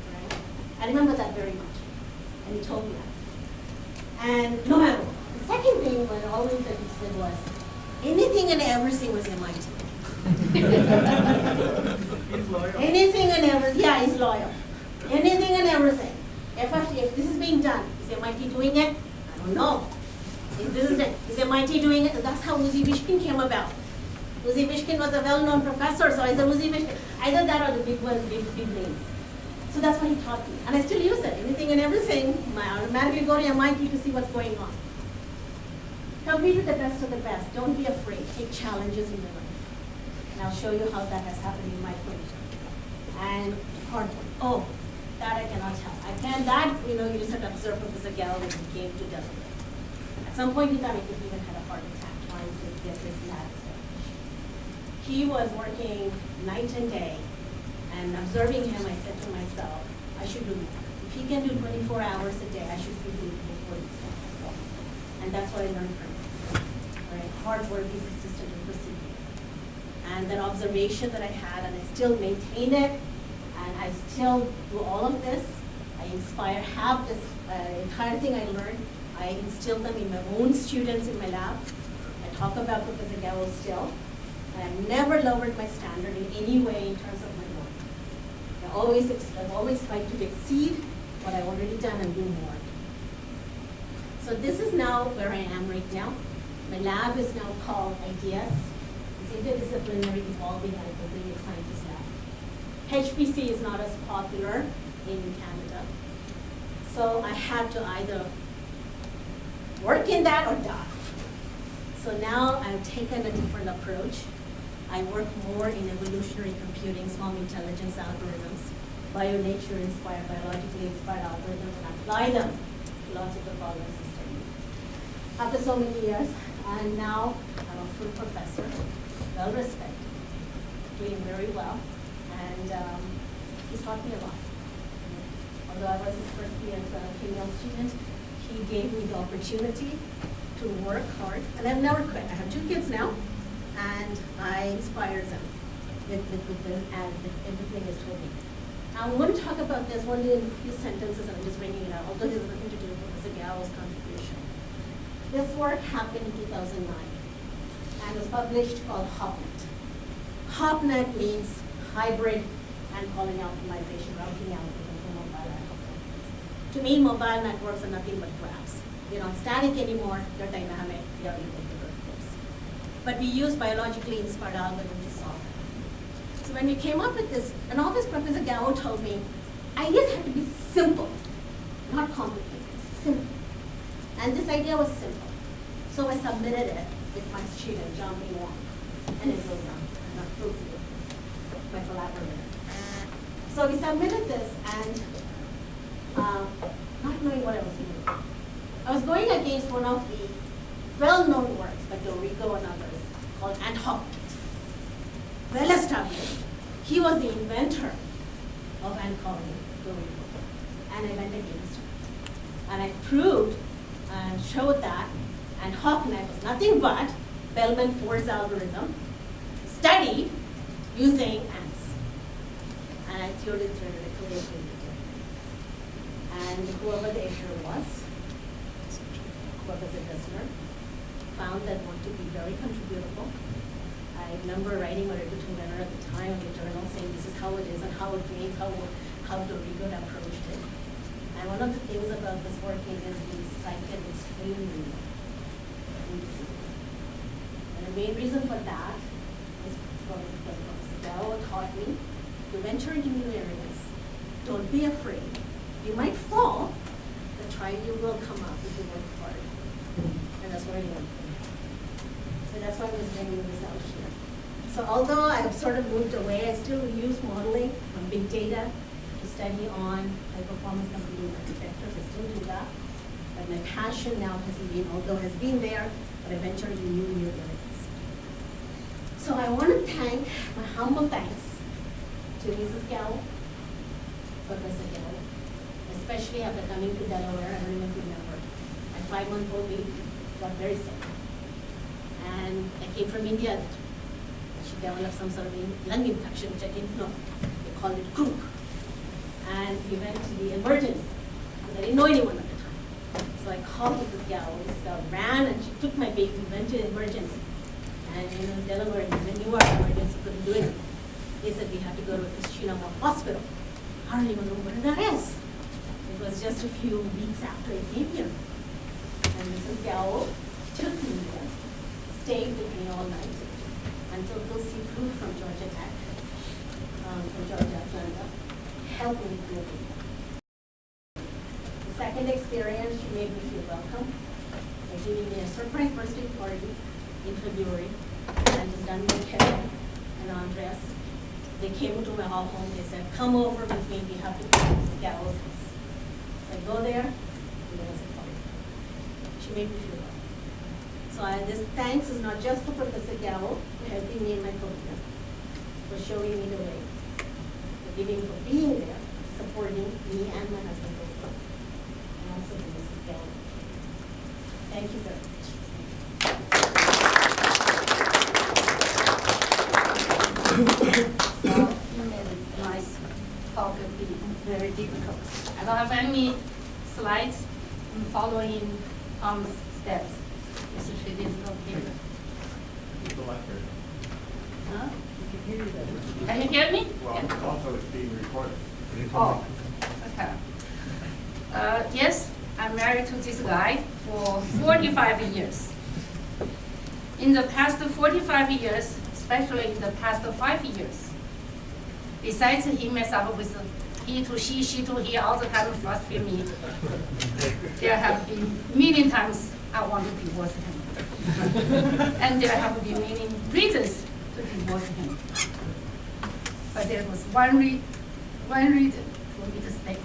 Right? I remember that very much. And he told me that. And no matter what. The second thing that always that he said was, anything and everything was MIT. He's loyal. Anything and everything, yeah, he's loyal. Anything and everything. If this is being done, is MIT doing it? I don't know. If this is MIT doing it? That's how Uzi Mishkin came about. Uzi Mishkin was a well-known professor, so I said Uzi Mishkin. Either that or the big names. So that's what he taught me. And I still use it. Anything and everything, I automatically go to MIT to see what's going on. Compete with the best of the best. Don't be afraid. Take challenges in your life. And I'll show you how that has happened in my career. And hard work. Oh, that I cannot tell. You just have to observe Professor Gao when he came to Delaware. At some point in time, he could even had a heart attack trying to get this lab established. He was working night and day, and observing him, I said to myself, I should do more. If he can do 24 hours a day, I should be doing 40 myself. And that's what I learned from him. Right? Hard work, be persistent, and persevere. And that observation that I had, and I still maintain it, and I still do all of this. I have this entire thing I learned. I instill them in my own students in my lab. I talk about Professor Gao still. And I've never lowered my standard in any way in terms of my work. I've always tried to exceed what I've already done and do more. So this is now where I am right now. My lab is now called IDS. It's Interdisciplinary Evolving Analytical Scientist Lab. HPC is not as popular in Canada. So I had to either work in that or die. So now I've taken a different approach. I work more in evolutionary computing, small intelligence algorithms, bio-nature-inspired, biologically inspired algorithms, and apply them to lots of the problems we study. After so many years, and now I'm a full professor, well-respected, doing very well, and he's taught me a lot. Although I was his first year female student, he gave me the opportunity to work hard, and I've never quit. I have 2 kids now, and I inspire them with everything he's told me. I'm going to talk about this only in a few sentences, and I'm just bringing it out, although there's nothing to do with Professor Gao's contribution. This work happened in 2009, and was published called HOPNet. HOPNet means hybrid and calling optimization, routing algorithm for mobile networks. To me, mobile networks are nothing but graphs. They're not static anymore, they're dynamic, they're interactive. But we use biologically inspired algorithms to solve it. So when we came up with this, and always Professor Gao told me, ideas have to be simple, not complicated, simple. And this idea was simple. So I submitted it with my student, John Guang, and his my collaborator. So we submitted this, and not knowing what I was doing. I was going against one of the well-known works by Dorigo and others called HOPNet. Well established. He was the inventor of calling Dorigo, and I went against him. And I proved and showed that HOPNet was nothing but Bellman force algorithm studied using ants. And I theoretically and whoever the editor was, whoever the listener, found that one to be very contributable. I remember writing a report to Renner at the time in the journal saying this is how it is and how it means, how Dorigo approached it. And one of the things about this working is we cited extremely easy. And the main reason for that is because Professor Gao taught me to venture into new areas. Don't be afraid. You might fall, but try, you will come up if you work hard. And that's what I learned. So that's why I was bringing this out here. So although I've sort of moved away, I still use modeling from big data to study on high-performance computing architectures. I still do that. But my passion now has been, although has been there, but I ventured into new areas. So I want to thank, my humble thanks to Mrs. Gao, Professor Gao, especially after coming to Delaware. I don't even remember. My 5-month-old baby got very sick. And I came from India. She developed some sort of lung infection, which I didn't know. They called it croup. And we went to the emergency, because I didn't know anyone at the time. So I called Mrs. Gao. Mrs. Gao ran, and she took my baby, went to the emergency. And Delaware, when you are emergency, couldn't do anything. They said we had to go to Christina Hospital. I don't even know where that is. It was just a few weeks after I came here. And Mrs. Gao took me there, stayed with me all night until Tulsi flew from Georgia Tech, from Georgia, Atlanta, helped me through it. The second experience, she made me feel welcome by giving me a surprise birthday party in February. I was done with Kevin and Andres. They came to my home. They said, "Come over with me. We have to go to Mrs. Gao's house." So I go there, and there was a party. She made me feel well. So this thanks is not just for Professor Gao for helping me in my career, for showing me the way, for being there, supporting me and my husband also, and also to Mrs. Gao. Thank you very much. My talk will be very difficult. I don't have any slides. I'm following Tom's steps. It's a traditional paper. Huh? Can you hear me? Well, Yeah. also it's being recorded. Oh, okay. Yes, I'm married to this guy for 45 years. In the past 45 years, especially in the past 5 years, besides he mess up with he to she to he, all the time frustrate me. There have been many times I want to divorce him. And there have been many reasons to divorce him. But there was one reason for me to stay.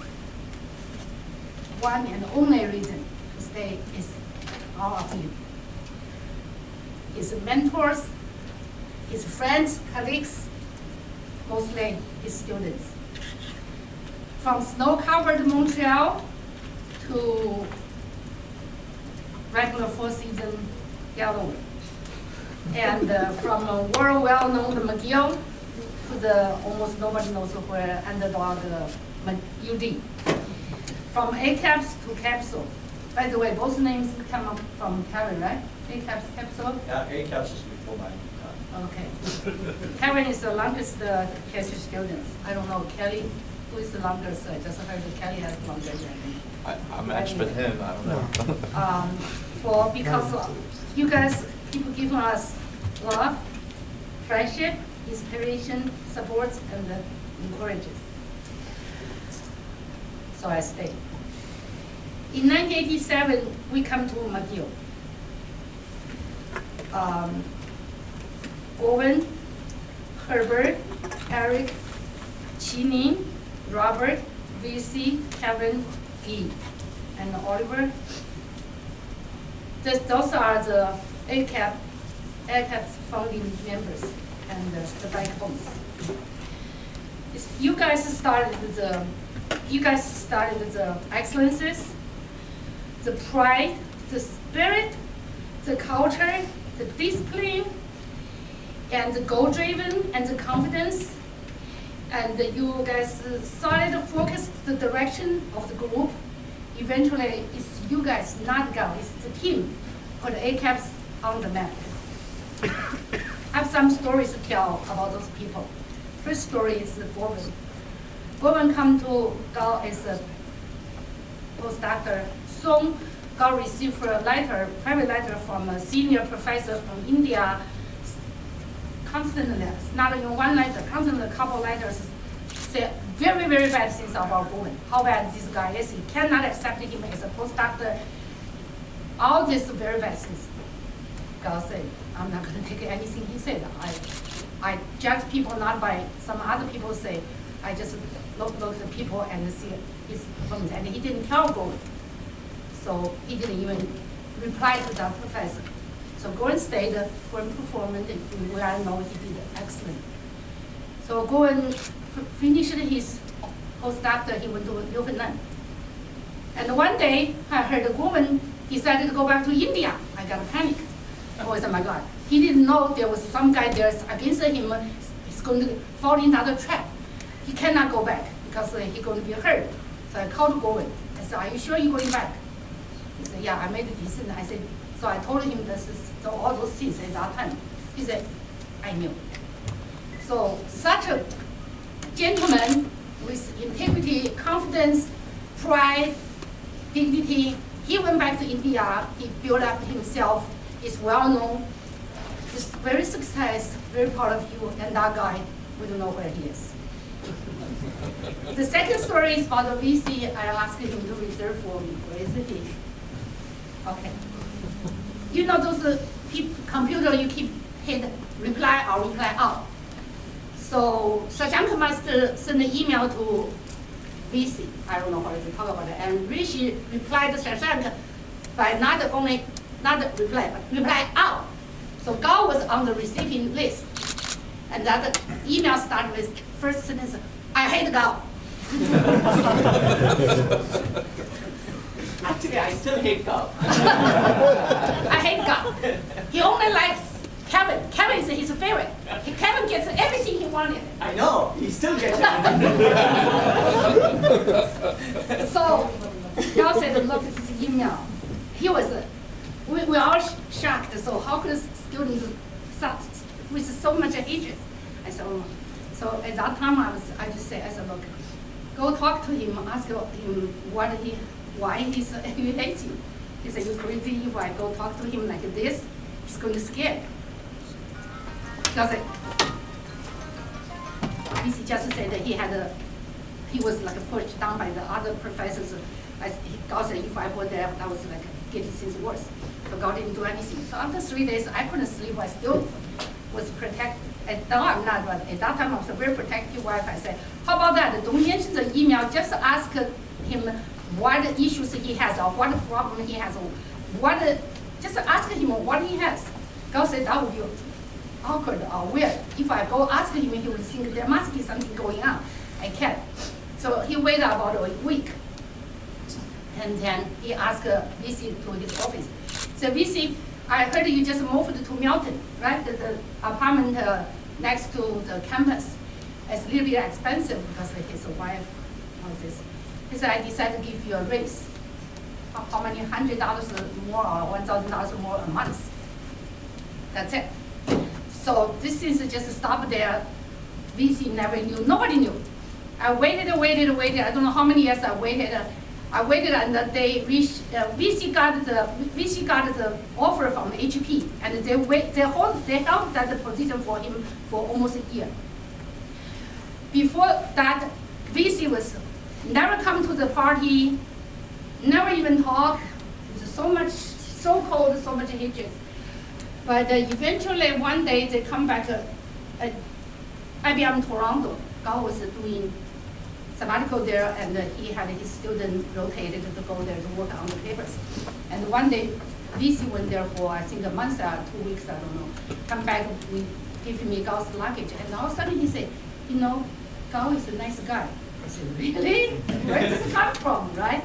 One and only reason to stay is all of you. His mentors, his friends, colleagues, mostly his students. From snow-covered Montreal to regular four-season Galloway. And from a world well-known McGill to the almost nobody knows where underdog UD. From ACAPS to CAPSL. By the way, both names come up from Karen, right? ACAPS, CAPSL? Yeah, ACAPS is before my time. Okay. Karen is the longest PhD student. I don't know, Kelly, who is the longest? I just heard that Kelly has longer than me. I matched with him, I don't know. Because you guys keep giving us love, friendship, inspiration, support, and encourages. So I stayed. In 1987, we come to McGill. Owen, Herbert, Eric, Qinin, Robert, VC, Kevin, Guy, and Oliver. Those are the ACAP's founding members and the backbones. You guys started the excellences, the pride, the spirit, the culture, the discipline, and the goal-driven, and the confidence. And you guys solid focused the direction of the group. Eventually, it's you guys, not Gao, it's the team, put ACAPS on the map. I have some stories to tell about those people. First story is Guang. Guang come to Gao as a postdoctor. Soon, Gao received a letter, private letter from a senior professor from India. Constantly, not even one letter, constantly a couple letters say very, very bad things about Guang. How bad this guy is. He cannot accept him as a postdoctor. All these very bad things. Gao said, I'm not going to take anything he said. I judge people not by some other people say. I just look at the people and see his performance. And he didn't tell Guang. So he didn't even reply to that professor. So Guang stayed, Guang performed, and we all know he did excellent. So Guang finished his postdoctor, he went to Vietnam. And one day, I heard Guang decided to go back to India. I got a panic. Oh my God. He didn't know there was some guy there against him. He's going to fall into another trap. He cannot go back because he's going to be hurt. So I called Guang. I said, are you sure you're going back? He said, yeah, I made a decision. I said, so I told him this is, so all those things at that time. He said, I knew. So such a gentleman with integrity, confidence, pride, dignity, he went back to India. He built up himself. He's well known. He's very success, very proud of you. And that guy, we don't know where he is. The second story is about the VC. I asked him to reserve for me. Where is he? Okay. You know those computer you keep hit reply or reply out. So Shashank must send an email to VC. I don't know what to talk about it. And Rishi replied to Shashank by not reply, but reply out. So Gao was on the receiving list. And that email started with first sentence, I hate Gao. Actually, I still hate Gao. I hate Gao. He only likes Kevin. Kevin is his favorite. Kevin gets everything he wanted. I know, he still gets it. So Gao said, look at this email. He was, we all shocked. So how could students start with so much hatred? I said, oh. So at that time, I just said, look, go talk to him, ask him why he hates you. He said, you crazy, if I go talk to him like this, he's going to scare. Because he just said that he was like pushed down by the other professors. God said, if I were there, that was like getting things worse. So God didn't do anything. So after 3 days, I couldn't sleep. I still was protected. now I'm not, but at that time I was a very protective wife. I said, how about that? Don't mention the email, just ask him what issues he has or what problem he has. Just ask him what he has. Gao said that would be awkward or weird. If I go ask him, he would think there must be something going on. I can't. So he waited about a week. And then he asked VC to his office. So VC, I heard you just moved to Milton, right? The apartment next to the campus. It's a little bit expensive because his wife owns this. He said, I decided to give you a raise. How many $100 more or $1,000 more a month? That's it. So this is just stopped there. VC never knew, nobody knew. I waited. I don't know how many years I waited. And they reached, VC got the offer from HP, and they held that position for him for almost a year. Before that, VC was never come to the party, never even talk. It's so cold, so much hatred. But eventually, one day they come back at IBM Toronto. Gao was doing sabbatical there, and he had his student rotated to go there to work on the papers. And one day, VC went there for, I think, a month or 2 weeks, I don't know. Come back, give me Gao's luggage, and all of a sudden he said, you know, Gao is a nice guy. I said, really? Where does this come from, right?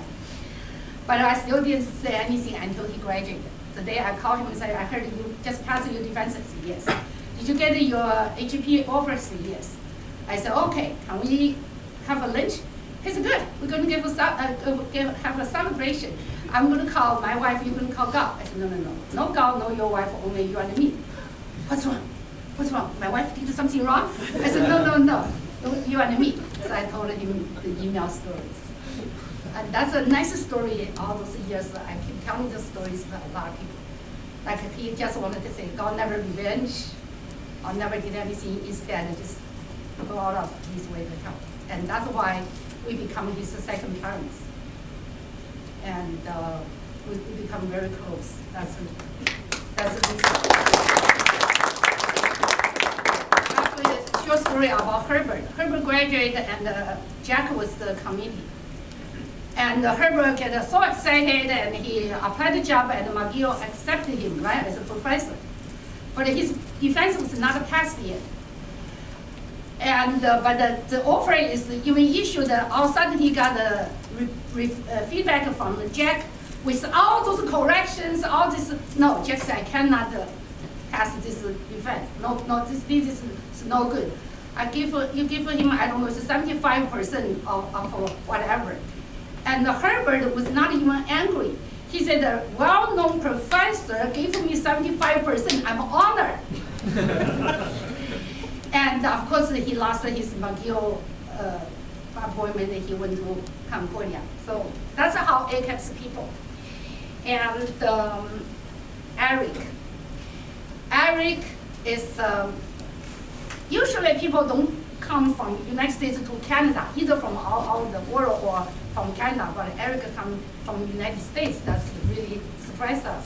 But I still didn't say anything until he graduated. The day I called him and said, I heard you just passed your defense. Yes. Did you get your HP offers? Yes. I said, okay, can we have a lunch? He said, good. We're going to have a celebration. I'm going to call my wife, you're going to call Gao. I said, no. No Gao, no your wife, only you and me. What's wrong? What's wrong? My wife did something wrong? I said, no, you and me. So I told him the email stories. And that's a nice story. All those years, I keep telling the stories to a lot of people. Like he just wanted to say, God never revenge, or never did anything. Instead, just go out of his way to help. And that's why we become his second parents. And we become very close. That's the reason. Actually, a short story about Herbert. Herbert graduated, and Jack was the committee. And Herbert got so excited, and he applied the job, and McGill accepted him, right, as a professor. But his defense was not passed yet. And but the offer is even issued. All of a sudden, he got feedback from Jack with all those corrections, all this. No, Jack said, I cannot pass this defense. No, this is no good. You give him, I don't know, it's 75% of whatever. And Herbert was not even angry. He said, a well-known professor gave me 75%. I'm honored. And of course, he lost his McGill appointment. He went to California. So that's how ACAPS people. And Eric is, usually people don't come from United States to Canada, either from all over the world or from Canada, but Eric comes from the United States. That's really surprised us.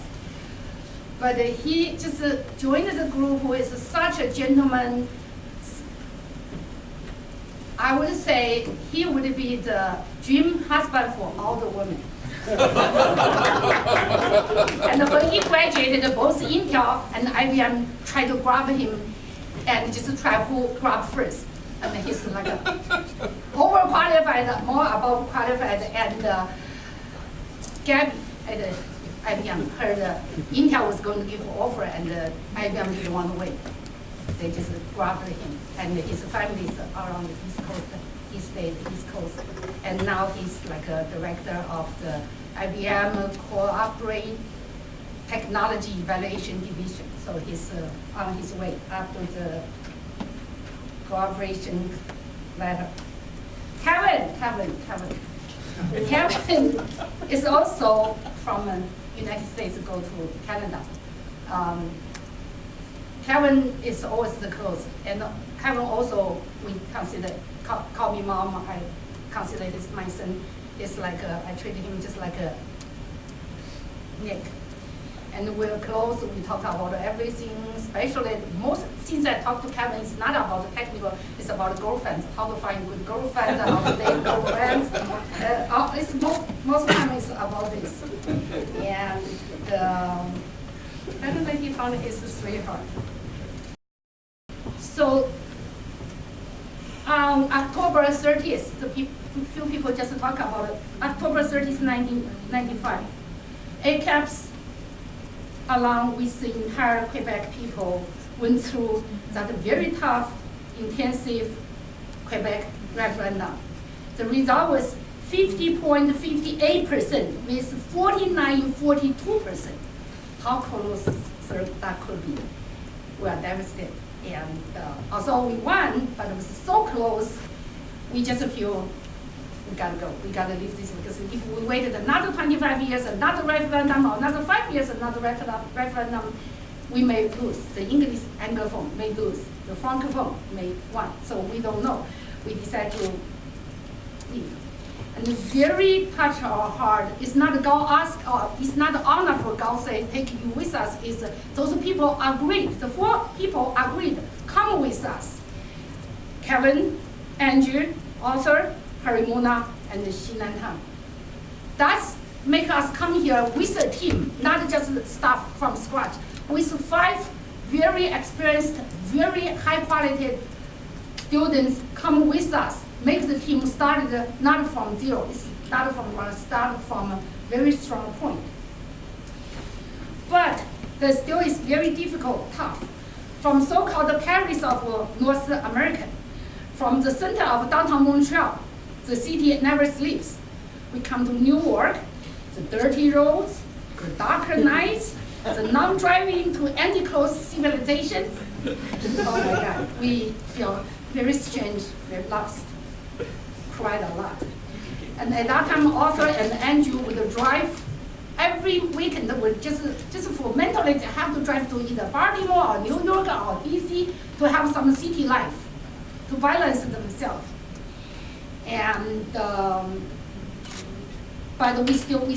But he just joined the group who is such a gentleman. I would say he would be the dream husband for all the women. And when he graduated, both Intel and IBM tried to grab him and just try who grab first. And he's like overqualified, more above qualified, and Gabby at IBM heard Intel was going to give an offer, and IBM didn't want to wait. They just grabbed him, and his family is around the East Coast. He stayed East Coast, and now he's like a director of the IBM Corporate Technology Evaluation Division. So he's on his way after the cooperation letter. Kevin is also from the United States, go to Canada. Kevin is always the close, and Kevin also, we consider, call me mom, I consider this my son. It's like, I treat him just like a Nick. And we're close, we talk about everything, especially most things I talk to Kevin is not about the technical, it's about girlfriends, how to find good girlfriends, how to date girlfriends. It's most time it's about this. And I don't know if he found his sweetheart. So on October 30th, few people just talk about it. October 30th, 1995. ACAPS, along with the entire Quebec people, went through that very tough, intensive Quebec referendum. The result was 50.58%, with 49.42%. How close that could be? We are devastated. And although we won, but it was so close, we just feel we gotta go. We gotta leave this, because if we waited another 25 years, another referendum, or another 5 years, another referendum, we may lose. The English Anglophone may lose. The Francophone may win. So we don't know. We decided to leave. And very touch our heart. It's not Gao ask, or it's not an honor for Gao say, take you with us. It's those people agreed. The 4 people agreed, come with us. Kevin, Andrew, Arthur, Harimuna, and Xinan Han. That's make us come here with a team, not just staff from scratch. With 5 very experienced, very high quality students come with us. Make the team start not from zero, it's start from a very strong point. But the still is very difficult, tough. From so-called Paris of North America, from the center of downtown Montreal, the city never sleeps. We come to New York, the dirty roads, the darker nights, the non-driving to anti-closed civilization. Oh my God, we feel very strange, very lost. Cried a lot. And at that time, Arthur and Andrew would drive every weekend. Would just for mentally, they have to drive to either Baltimore or New York or DC to have some city life, to balance themselves. And but we stayed. We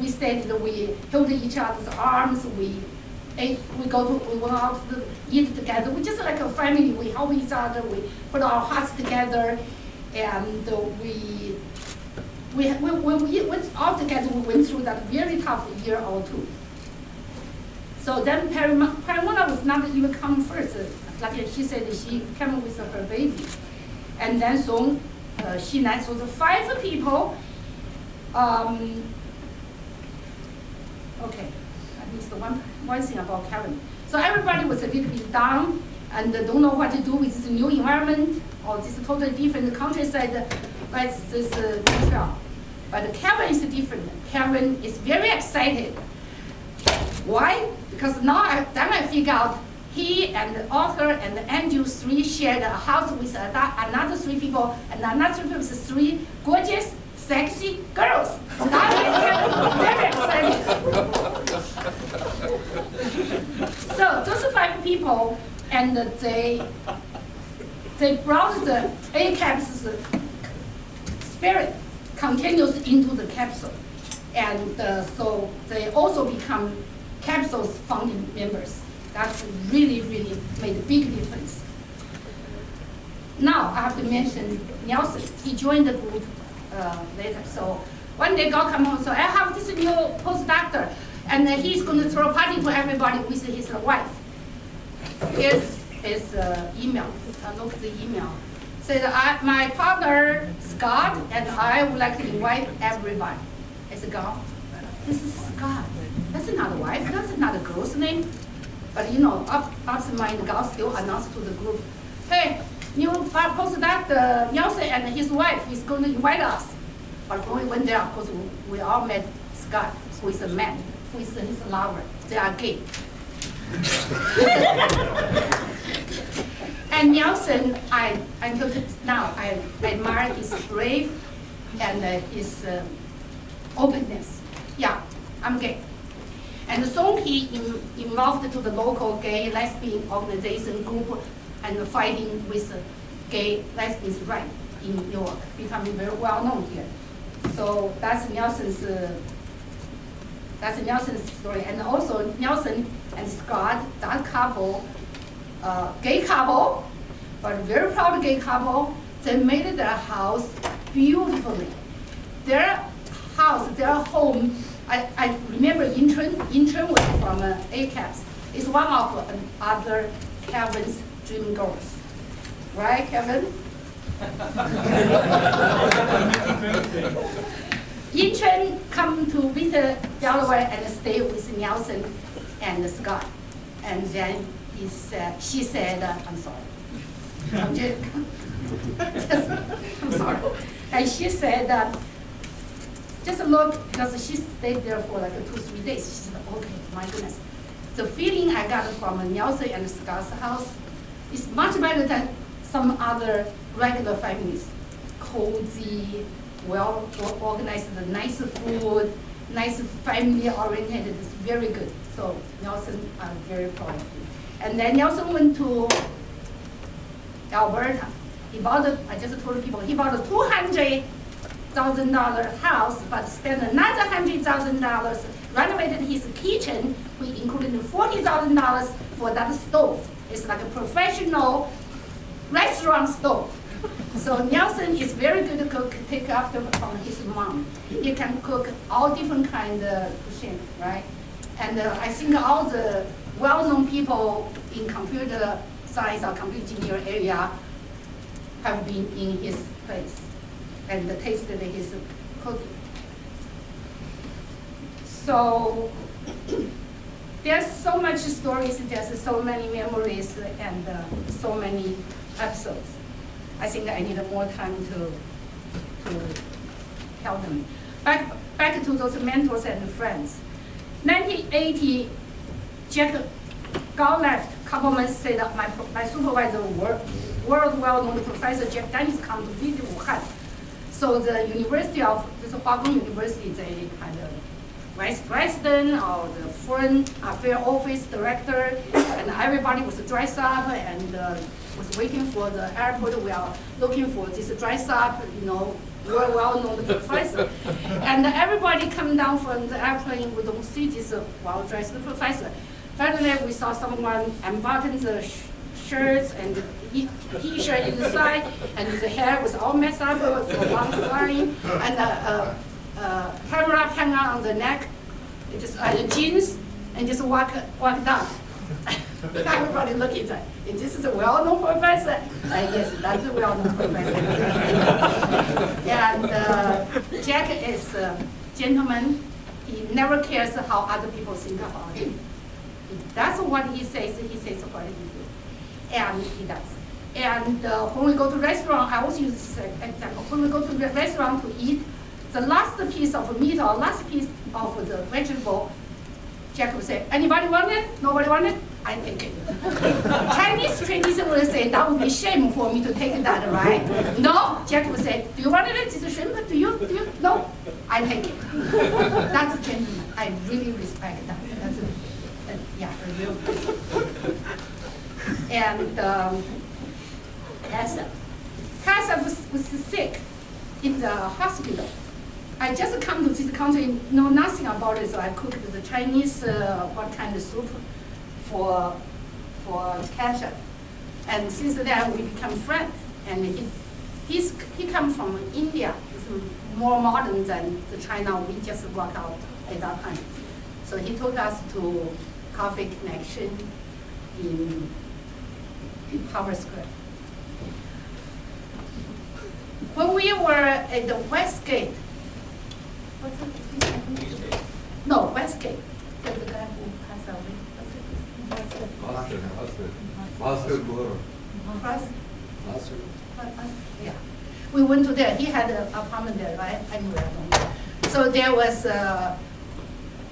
stayed. We held each other's arms. We ate. We went out to eat together. We just like a family. We help each other. We put our hearts together, and we went all together. We went through that very tough year or 2. So then Parimona was not even come first. Like she said, she came with her baby, and then so Xinan. So the 5 people. Okay. It's the one thing about Kevin. So everybody was a little bit down and don't know what to do with this new environment or this totally different countryside like this Montreal. But Kevin is different. Kevin is very excited. Why? Because now I figure out he and Arthur and Andrew 3 shared a house with another 3 people, and another 3 people with 3 gorgeous, sexy girls. That made Kevin very excited. So those 5 people, and they brought the ACAPS spirit continues into the capsule. And so they also become CAPSL's founding members. That's really, really made a big difference. Now I have to mention Nelson. He joined the group later. So one day God came home, so I have this new postdoctor, and he's going to throw a party to everybody with his wife. Here's his email. Look at the email. Said, my partner, Scott, and I would like to invite everybody. I said, God, this is Scott. That's not a wife. That's not a girl's name. But you know, up in mind, God still announced to the group, hey, new postdoc Nelson and his wife is going to invite us. But when we went there, of course, we all met Scott, who is a man, who is his lover. They are gay. And Nelson, until now, I admire his brave and his openness. Yeah, I'm gay. And so he involved to the local gay lesbian organization group and fighting with gay lesbians' rights in New York, becoming very well known here. So that's Nelson's That's Nelson's story. And also Nelson and Scott, that couple, gay couple, but very proud gay couple, they made their house beautifully. Their house, their home, I remember intern was from ACAPS. It's one of other Kevin's dream goals. Right, Kevin? Intern come to visit Delaware and stay with Nelson and Scott. And then she said, I'm sorry. I'm sorry. And she said, just look, because she stayed there for like 2-3 days. She said, okay, my goodness. The feeling I got from Nelson and Scott's house is much better than some other regular families. Cozy, well organized, nice food, nice family oriented. It's very good. So Nelson, I'm very proud of you. And then Nelson went to Alberta. He bought I just told people, he bought a $200,000 house, but spent another $100,000, renovated his kitchen, which included $40,000 for that stove. It's like a professional restaurant stove. So Nelson is very good to cook, take after from his mom. He can cook all different kind of cuisine, right? And I think all the well-known people in computer science or computer engineer area have been in his place and tasted his cooking. So there's so much stories, there's so many memories, and so many episodes. I think I need more time to tell them. Back to those mentors and friends. 1980, Jack Gao left. A couple months said that my supervisor, world well-known Professor Jack Dennis, come to visit Wuhan. So the University of, this Guang University, they kind of vice president or the foreign affairs office director, and everybody was dressed up and was waiting for the airport. We are looking for this dressed up, very well-known professor. And everybody come down from the airplane, we don't see this well-dressed professor. Finally, we saw someone unbutton the shirts and t-shirt inside, and his hair was all messed up with one flying, and camera hang on the neck, just jeans, and just walk down. Everybody look at that. This is a well-known professor. Yes, that's a well-known professor. And Jack is a gentleman. He never cares how other people think about him. That's what he says what he do. And he does. And when we go to restaurant, I always use this example. When we go to the restaurant to eat, the last piece of meat or last piece of the vegetable, Jack will say, anybody want it? Nobody want it? I take it. Chinese tradition will say, that would be shame for me to take that, right? No, Jack will say, do you want it? It's a shrimp? Do you? No, I take it. That's a gentleman. I really respect that. That's a real person. And Casa was sick in the hospital. I just come to this country, know nothing about it, so I cooked the Chinese, what kind of soup for Kasha. And since then, we become friends. And he comes from India. It's more modern than the China we just worked out at that time. So he took us to Coffee Connection in Harvard Square. When we were at the Westgate, what's it? No, Westgate. That's the guy who passed away. Yeah. We went to there. He had an apartment there, right? Anyway, I don't know. So there was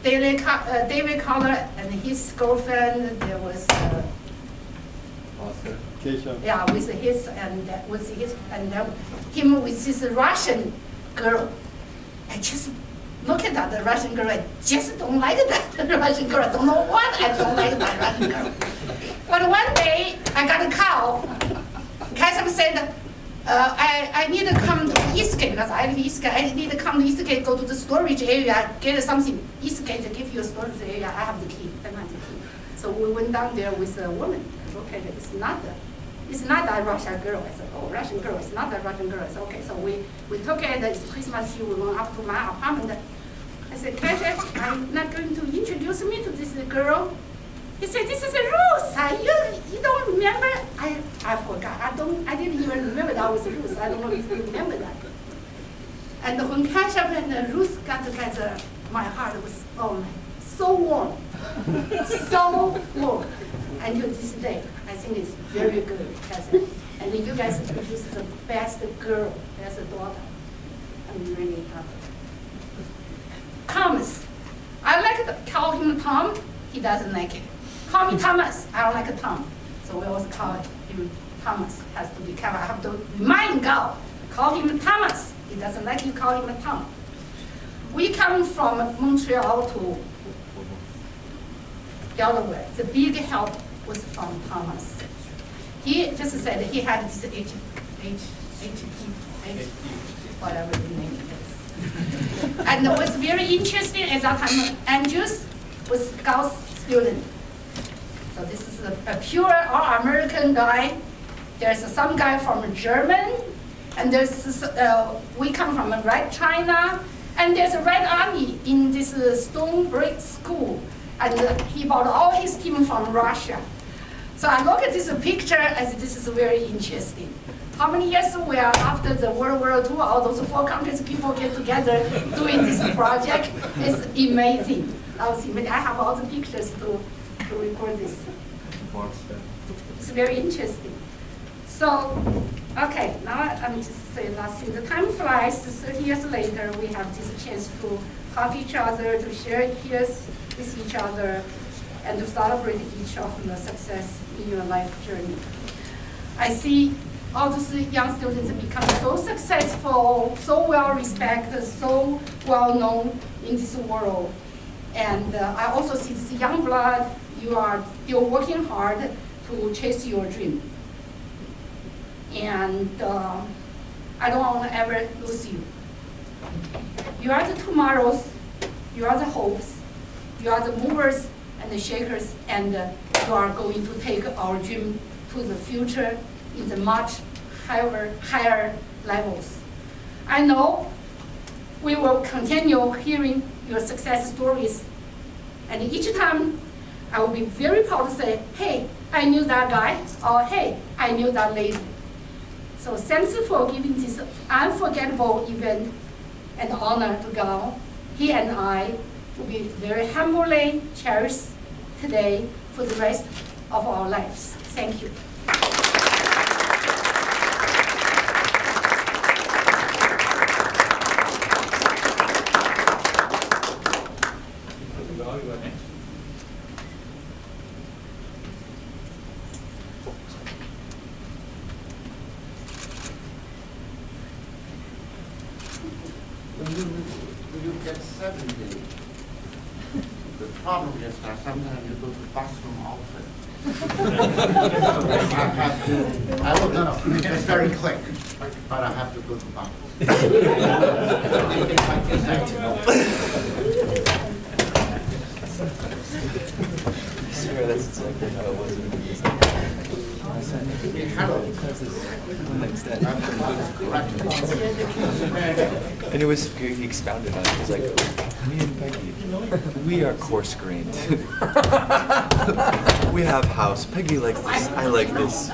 David Collar and his girlfriend. There was yeah, with his and him with this Russian girl. I just look at that, the Russian girl. I just don't like that Russian girl. I don't know what I don't like that Russian girl. But one day I got a call. Kasem said, I need to come to Eastgate because I live East Gate. I need to come to East Gate, go to the storage area, get something. East Gate give you a storage area. I have the key. I have the key. So we went down there with a woman. I said, okay, it's not a Russian girl. I said, oh, Russian girl. It's not a Russian girl. I said, okay. So we took it. It's Christmas Eve. We went up to my apartment. I said, Cash, I'm not going to introduce me to this girl. He said, this is a Ruth. You don't remember? I forgot. I didn't even remember that was Ruth. I don't know if you remember that. And when Kasha and Ruth got together, my heart was, oh my, so warm. So warm. Until this day, I think it's very good. And you guys produced the best girl, best daughter. I'm really happy. Thomas. I like to call him Tom. He doesn't like it. Call me Thomas. I don't like Tom. So we always call him Thomas. Has to be careful. I have to remind Gao. Call him Thomas. He doesn't like you call him Tom. We come from Montreal to Delaware. The big help was from Thomas. He just said he had this whatever the name is. And it was very interesting at that time. Andrews was Gao's student. So this is a pure all-American guy. There's some guy from German, and there's we come from Red China, and there's a Red Army in this stone brick school, and he brought all his team from Russia. So I look at this picture as this is very interesting. How many years we are after the World War II, all those 4 countries people get together doing this project? It's amazing. I have all the pictures to record this. It's very interesting. So, okay, now I'm just saying last thing. The time flies. 30 years later, we have this chance to hug each other, to share ideas with each other, and to celebrate each of the success in your life journey. I see all those young students become so successful, so well respected, so well known in this world. And I also see this young blood, you're working hard to chase your dream. And I don't want to ever lose you. You are the tomorrows, you are the hopes, you are the movers and the shakers, and you are going to take our dream to the future in the much higher levels. I know we will continue hearing your success stories, and each time I will be very proud to say, hey, I knew that guy, or hey, I knew that lady. So thanks for giving this unforgettable event and honor to Gao. He and I will be very humbly cherished today for the rest of our lives. Thank you. You get 70. The problem is that sometimes you go to the bathroom often. I have to, no, it's very quick, but I have to go to the bathroom. I swear that's exactly how it was in the movies. And it was, he expounded on it. He was like, me and Peggy, we are coarse-grained. We have house. Peggy likes this. I like this.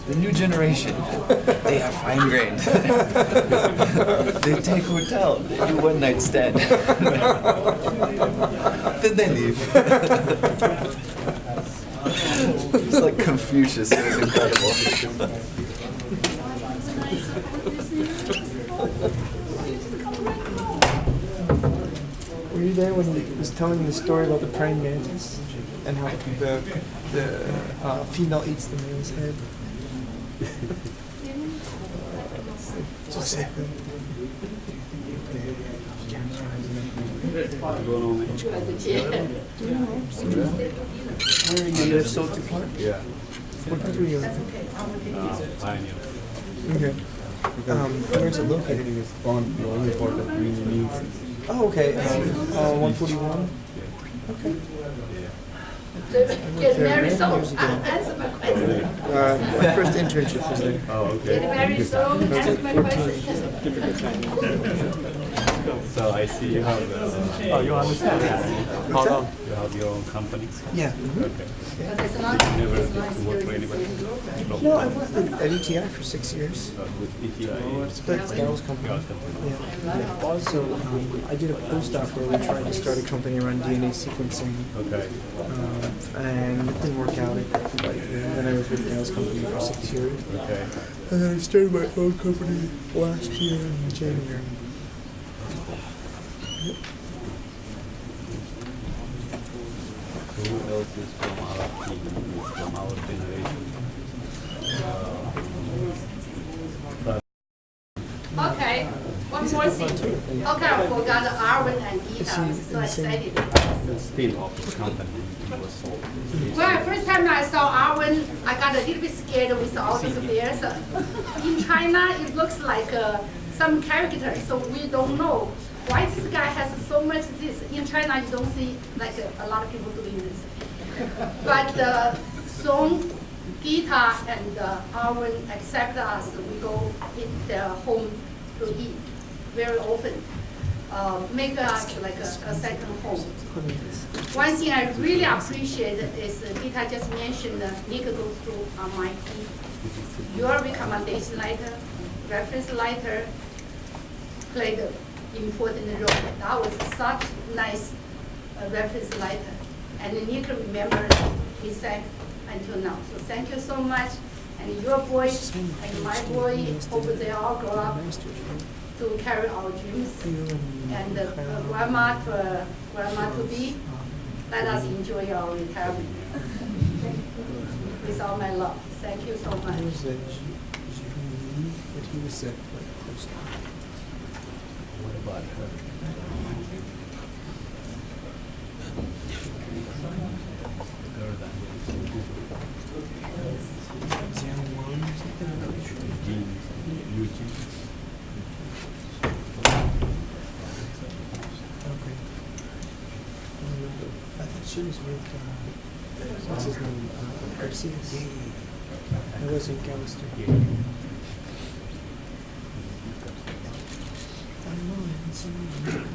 The new generation, they have fine-grained. They take hotel, they do one-night stand. Then they leave. It's like Confucius, it was incredible. Were you there when he was telling the story about the praying mantis and how the female eats the male's head? Just where you live so apart? Yeah. What country are you in? Pioneer. Okay. Where's it located? It's on the only part that really needs it. Oh, okay. 141. Okay. Get married so Years ago. answer my question. My first internship was there. Oh, okay. Get married so answer my question. Difficult time. So I see you have. Oh, you understand that? What's that? You have your own company. Yeah. Okay. But it's not, Did you never it's get not to work for serious. anybody? No, I worked at ETI for 6 years. With ETI. That's Gau's company. Yeah. Also, I did a postdoc where we tried to start a company around DNA sequencing. Okay. And it didn't work out. And then I was with Gau's company for 6 years. Okay. And then I started my own company last year in January. Who else is from our team, from our generation? Okay, one more thing. Okay, I forgot Arwen and Gita. I'm so excited. The spin-off the company was sold. Well, first time I saw Arwen, I got a little bit scared with all these bears. In China, it looks like some character, so we don't know why this guy has so much this. In China, you don't see like a lot of people doing this. But Song, Gita, and Arwen accept us. We go in their home to eat very often. Make us like a second home. One thing I really appreciate is Gita just mentioned Nick goes through MIT. Your recommendation letter, reference letter played an important role. That was such nice reference letter. And Nick remembers his said until now. So thank you so much. And your boys and my boy, hope they all grow up to carry our dreams. And grandma to be, let us enjoy our retirement. With all my love. Thank you so much. What about her? I thought she was with, what's his name, Garcia. I was in Galveston. I don't know, I haven't seen him.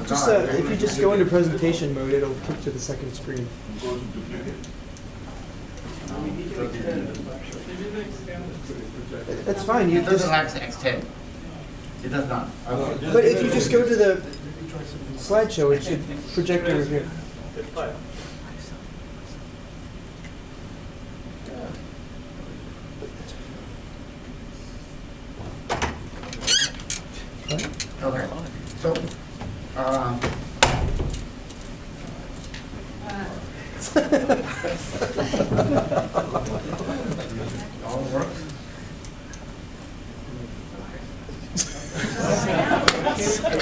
Just, if you just go into presentation mode, it'll kick to the second screen. That's fine. You It just doesn't extend. It does not. But if you just go to the slideshow, it should project over here. Okay. So, all works.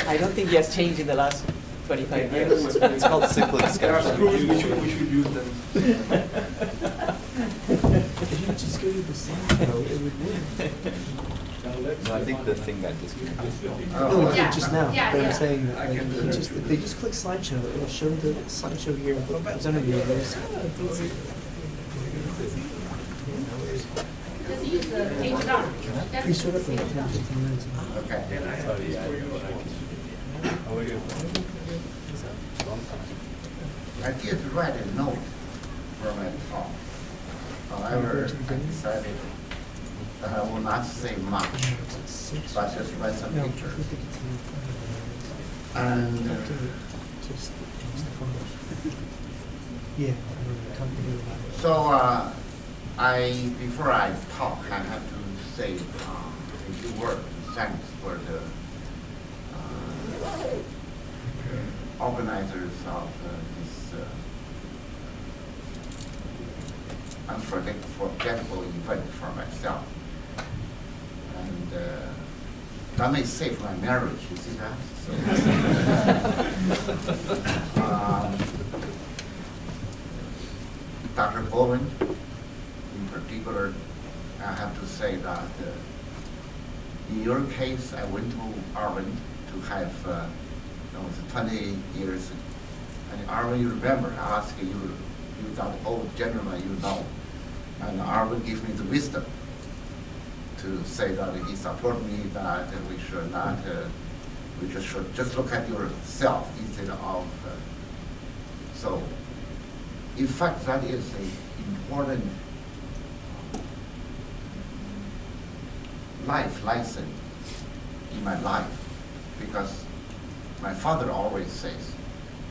I don't think he has changed in the last 25 years. It's called cyclic scheduling. We should use them. If you just go to the slideshow, it would work. No, I think the thing got disconnected. No, it did just now. Yeah, But yeah. I'm saying that like, if they just click slideshow, it'll show the slideshow here. It's under the others. Just use the page down. Please shut up in 10-15 minutes. Okay. I did write a note for my talk. However, I decided that I will not say much, but just write some pictures. And Yeah. so before I talk, I have to say a few words, thanks for the organizers of this unforgettable event for myself. And that may save my marriage, you see that? So, Dr. Bowen in particular. particular, I have to say that in your case, I went to Arvin to have 20 years. And Arvin, you remember, I asked you, you that old gentleman you know. And Arvin gave me the wisdom to say that he supported me that we should not, we just should just look at yourself instead of, so in fact that is an important life lesson in my life, because my father always says,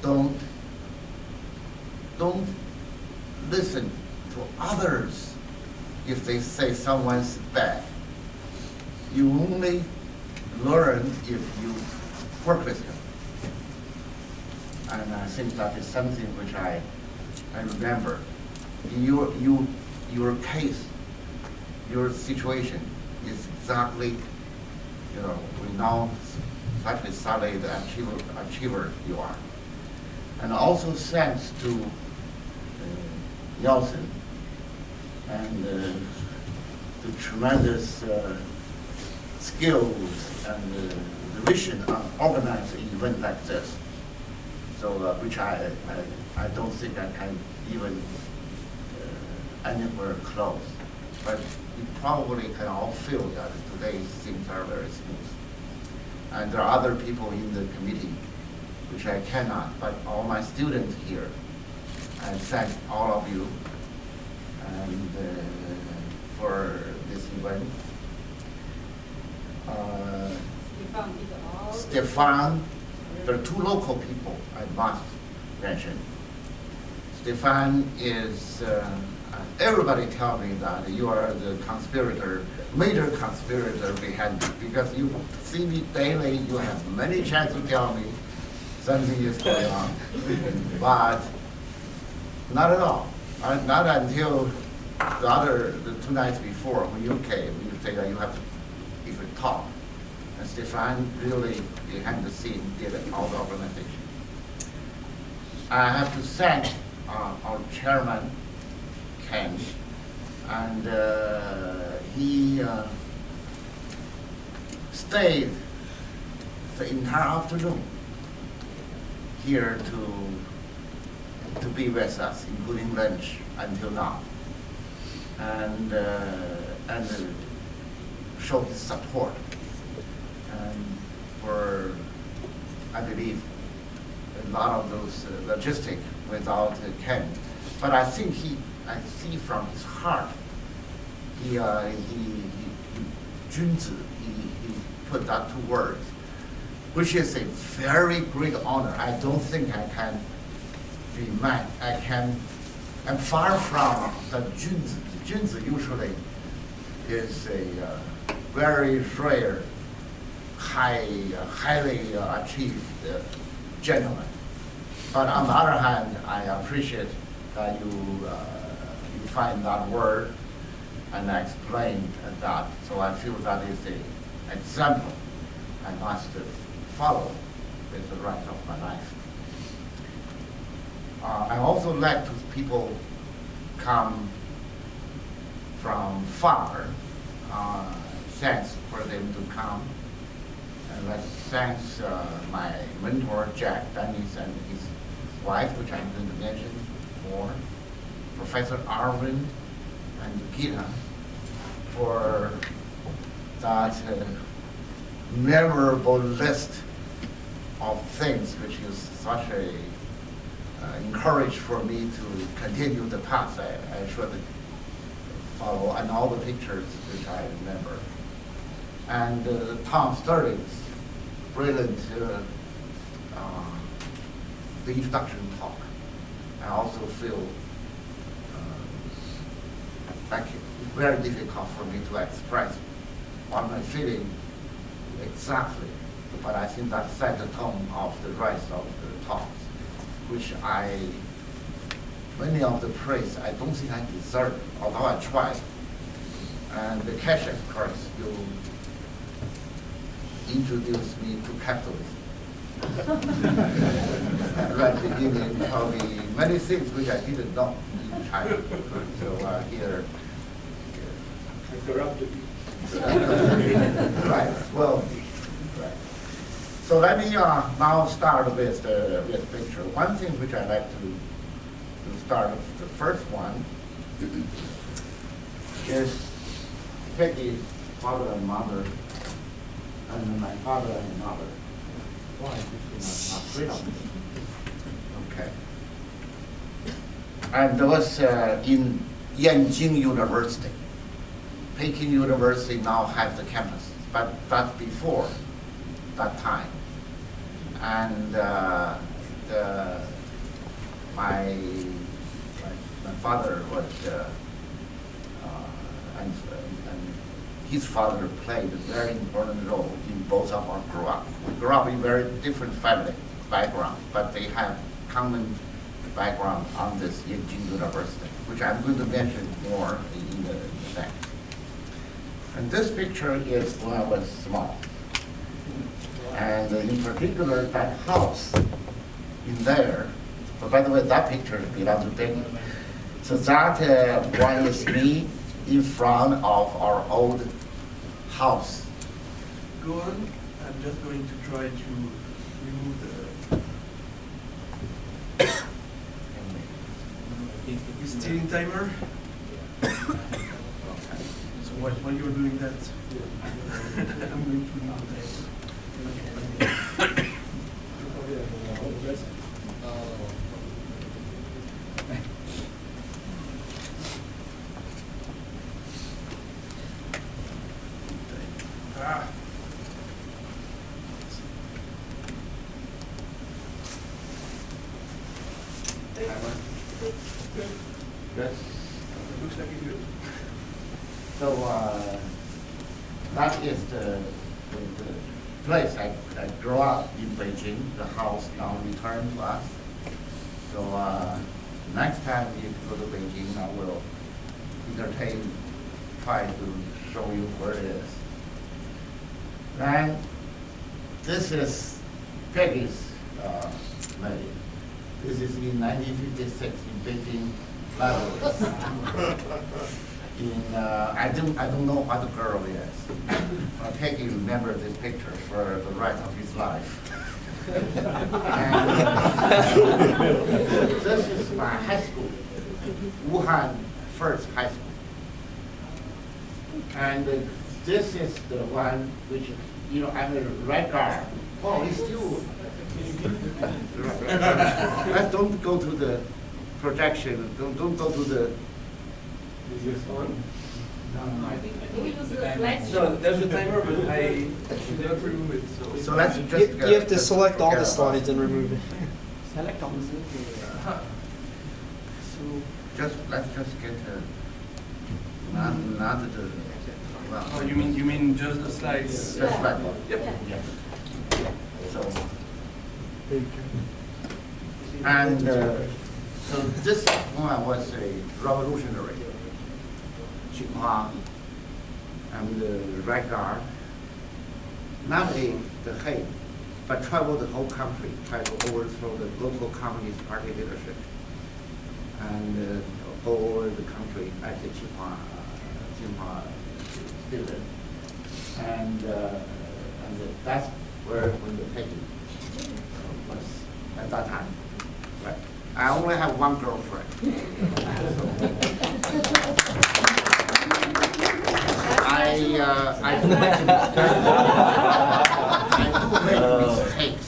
don't listen to others if they say someone's bad. You only learn if you work with him. And I think that is something which I remember. In your case, your situation is exactly, we know exactly solid achiever you are. And also thanks to Nelson and the tremendous skills and the vision on organizing an event like this. So which I don't think I can even anywhere close. But you probably can all feel that today's things are very smooth. And there are other people in the committee which I cannot, but all my students here, I thank all of you and for this event. Stefan, there are two local people I must mention. Stefan is, everybody tell me that you are the conspirator, major conspirator behind it, because you see me daily, you have many chances to tell me something is going on, but not at all. Not until the 2 nights before when you came, you say that you have to even talk. And Stefan really, behind the scene, did all the organization. I have to thank our chairman, Ken, and he stayed the entire afternoon here to be with us, including lunch until now, and show his support. And for, I believe, a lot of those logistics without Ken. But I think I see from his heart, he put that to words, which is a very great honor. I don't think I can be mad. I'm far from the Junzi. Junzi usually is a very rare, highly achieved gentleman. But on the other hand, I appreciate that you find that word and explain that. So I feel that is an example I must follow with the rest of my life. I also like to people come from far. Thanks for them to come. And let's thank my mentor, Jack Dennis, and his wife, which I'm going to mention more, Professor Arvin and Gita, for that memorable list of things which is such a encourage for me to continue the path I should follow, and all the pictures which I remember. And Tom Sterling's brilliant the introduction talk. I also feel like it's very difficult for me to express what I'm feeling exactly, but I think that set the tone of the rest of the talks, which many of the praise I don't think I deserve, although I tried. And the cash, of course, you introduced me to capitalism. Right at the beginning, tell me many things which I didn't know in China. So here, corrupted. Right. Well. Right. So let me now start with the picture. One thing which I like to start with, the first one is Peggy's father and mother, and my father and mother. Why? Not freedom. Okay. And that was in Yanjing University. Peking University now has the campus, but that's before that time. And my father was, and his father played a very important role in both of our grew up. We grew up in very different family background, but they have common background on this Yanjing University, which I'm going to mention more in the next. And this picture is when I was small. And in particular, that house in there, but by the way, that picture belongs to Peggy. So that one is me in front of our old house. Go on. I'm just going to try to remove the stealing timer. So while you're doing that, I'm going to remove the timer. Good. Looks like it's good. So that is the place I grew up in Beijing. The house now returned to us. So next time you go to Beijing, I will try to show you where it is. And this is Peggy's wedding. This is in 1956 in Beijing library. I don't know what the girl is. Peggy remembered this picture for the rest of his life. And this is my high school, Wuhan First High School. And this is the one which, I'm a red guard. Oh, it's still. Let's don't go to the projection. Don't go to the. Is this on? No, I think we use the slideshow. No, there's a timer, but I should not remove it. So let's just. You have to select all the slides and remove it. Select all. So let's just get not the. Well, oh, you mean just the slides? Just slide. Yep. Yeah. So. And so this one was a revolutionary. Qinghua and the Red Guard, not the head, but traveled the whole country, tried to overthrow the local Communist Party leadership, and go over the country as a Qinghua student. And that's when the Peggy was at that time. Right. I only have one girlfriend. I do make mistakes.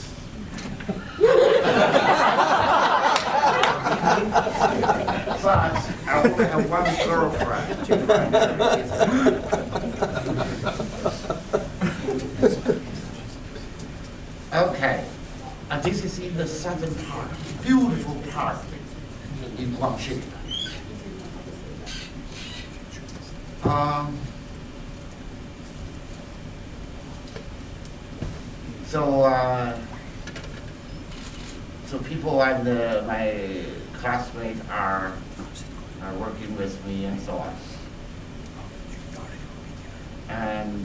But I only have one girlfriend. Okay. And this is in the southern part, beautiful part in Guangxi. So people and my classmates are working with me and so on. And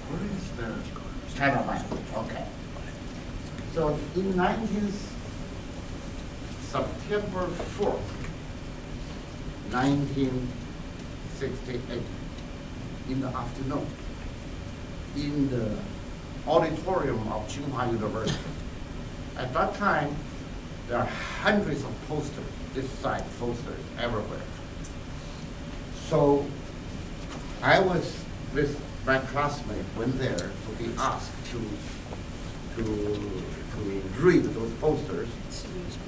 where is the China line? Okay. So in September 4th, 1968 in the afternoon in the auditorium of Tsinghua University. At that time, there are hundreds of posters, this size posters everywhere. So I was with my classmate, went there to be asked to read those posters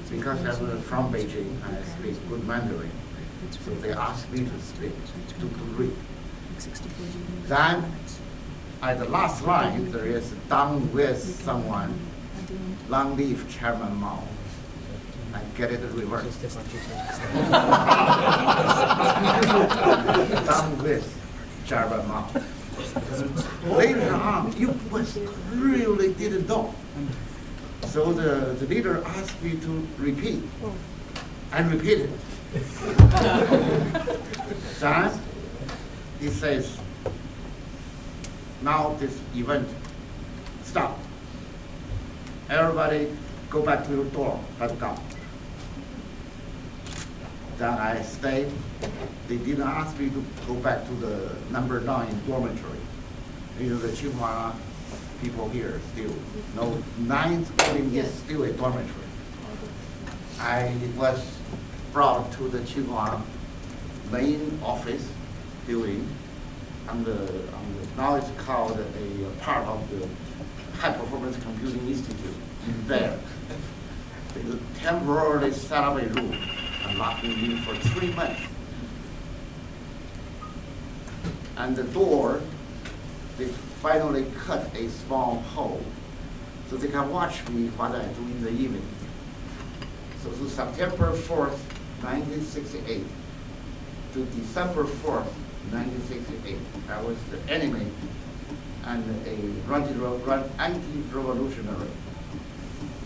because I'm from Beijing and I speak good Mandarin. So they asked me to speak, to read. Then at the last line, there is done with someone, long live Chairman Mao. I get it reversed. Done with Chairman Mao. Later on, you must really didn't know. So the leader asked me to repeat. I repeated. Then he says, now this event stop. Everybody go back to your dorm, let's go. Then I stayed. They didn't ask me to go back to the number 9 dormitory. You know, the Tsinghua people here still, no, 9th building is still a dormitory. I was brought to the Tsinghua main office building now it's called a part of the High Performance Computing Institute in there. They temporarily set up a room and locked me in for 3 months. And the door, they finally cut a small hole so they can watch me what I do in the evening. So to September 4th, 1968 to December 4th, 1968, I was the enemy and a anti-revolutionary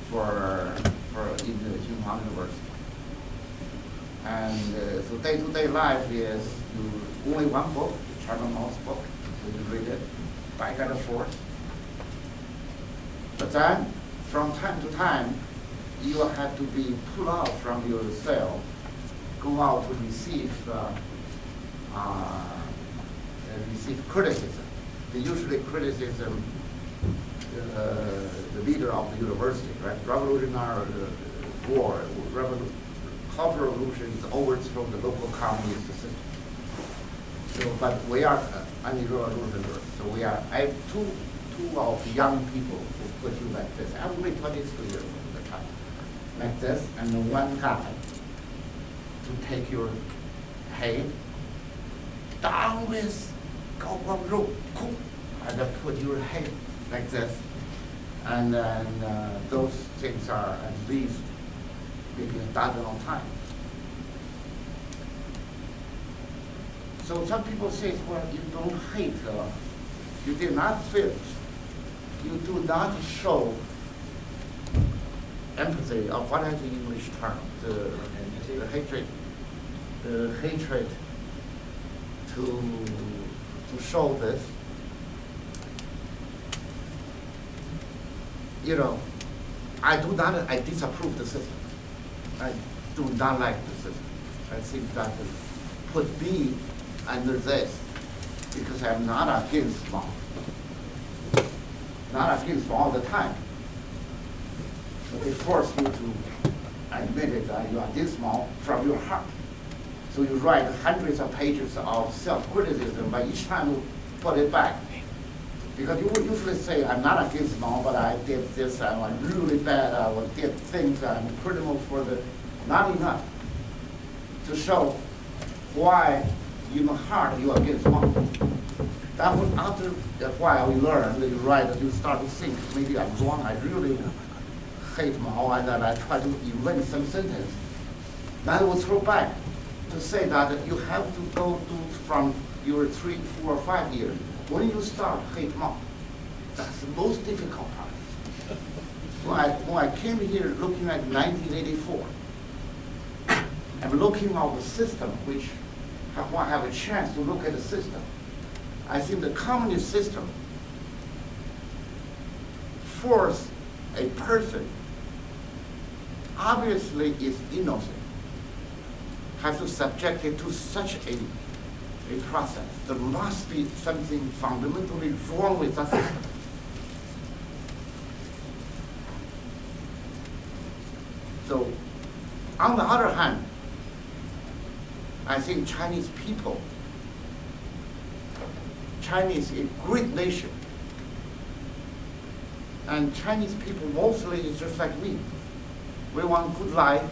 for in the Tsinghua University. And so day-to-day life is only one book, Chairman Mao's book, so you read it back and forth. But then, from time to time, you have to be pulled out from your cell, go out to receive criticism. They usually criticism the leader of the university, right? Revolutionary war, Cultural Revolution is overthrow the local communist system. So, but we are anti-revolutionary. So I have two of the young people who put you like this. I'm only 22 years old at the time, like this, and one guy to take your head down with Guang R Gao, and put your head like this. And then those things are at least maybe a dozen of times. So some people say, well, you don't hate, you did not feel, you do not show empathy, or what is the English term, the hatred to show this. You know, I disapprove the system. I do not like the system. I think that put me under this because I'm not against Mao. Not against Mao all the time. But they force you to admit it that you are against Mao from your heart. So you write hundreds of pages of self-criticism, but each time you put it back. Because you would usually say, I'm not against Mao, but I did this, I'm really bad, I did things, I'm criminal for the, not enough to show why in the heart you are against Mao. That would, after a while you learn, that you write, you start to think, maybe I'm wrong, I really hate Mao, and then I try to invent some sentence. Then I will throw back to say that you have to go to from your 3, 4, 5 years. When you start hate Mao, that's the most difficult part. When I came here looking at 1984, I'm looking at the system, which I have a chance to look at the system. I think the communist system forces a person, obviously is innocent, have to subject it to such a process. There must be something fundamentally wrong with that system. So, on the other hand, I think Chinese people, Chinese is a great nation, and Chinese people mostly is just like me. We want good life.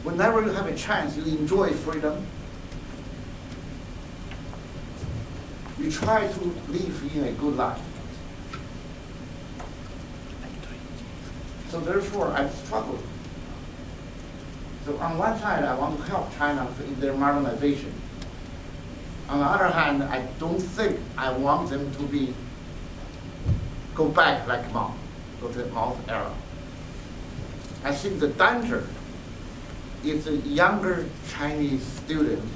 Whenever you have a chance, you enjoy freedom. You try to live in a good life. So therefore, I struggle. So on one side, I want to help China in their modernization. On the other hand, I don't think I want them to go back like Mao, go to the Mao era. I think the danger is the younger Chinese students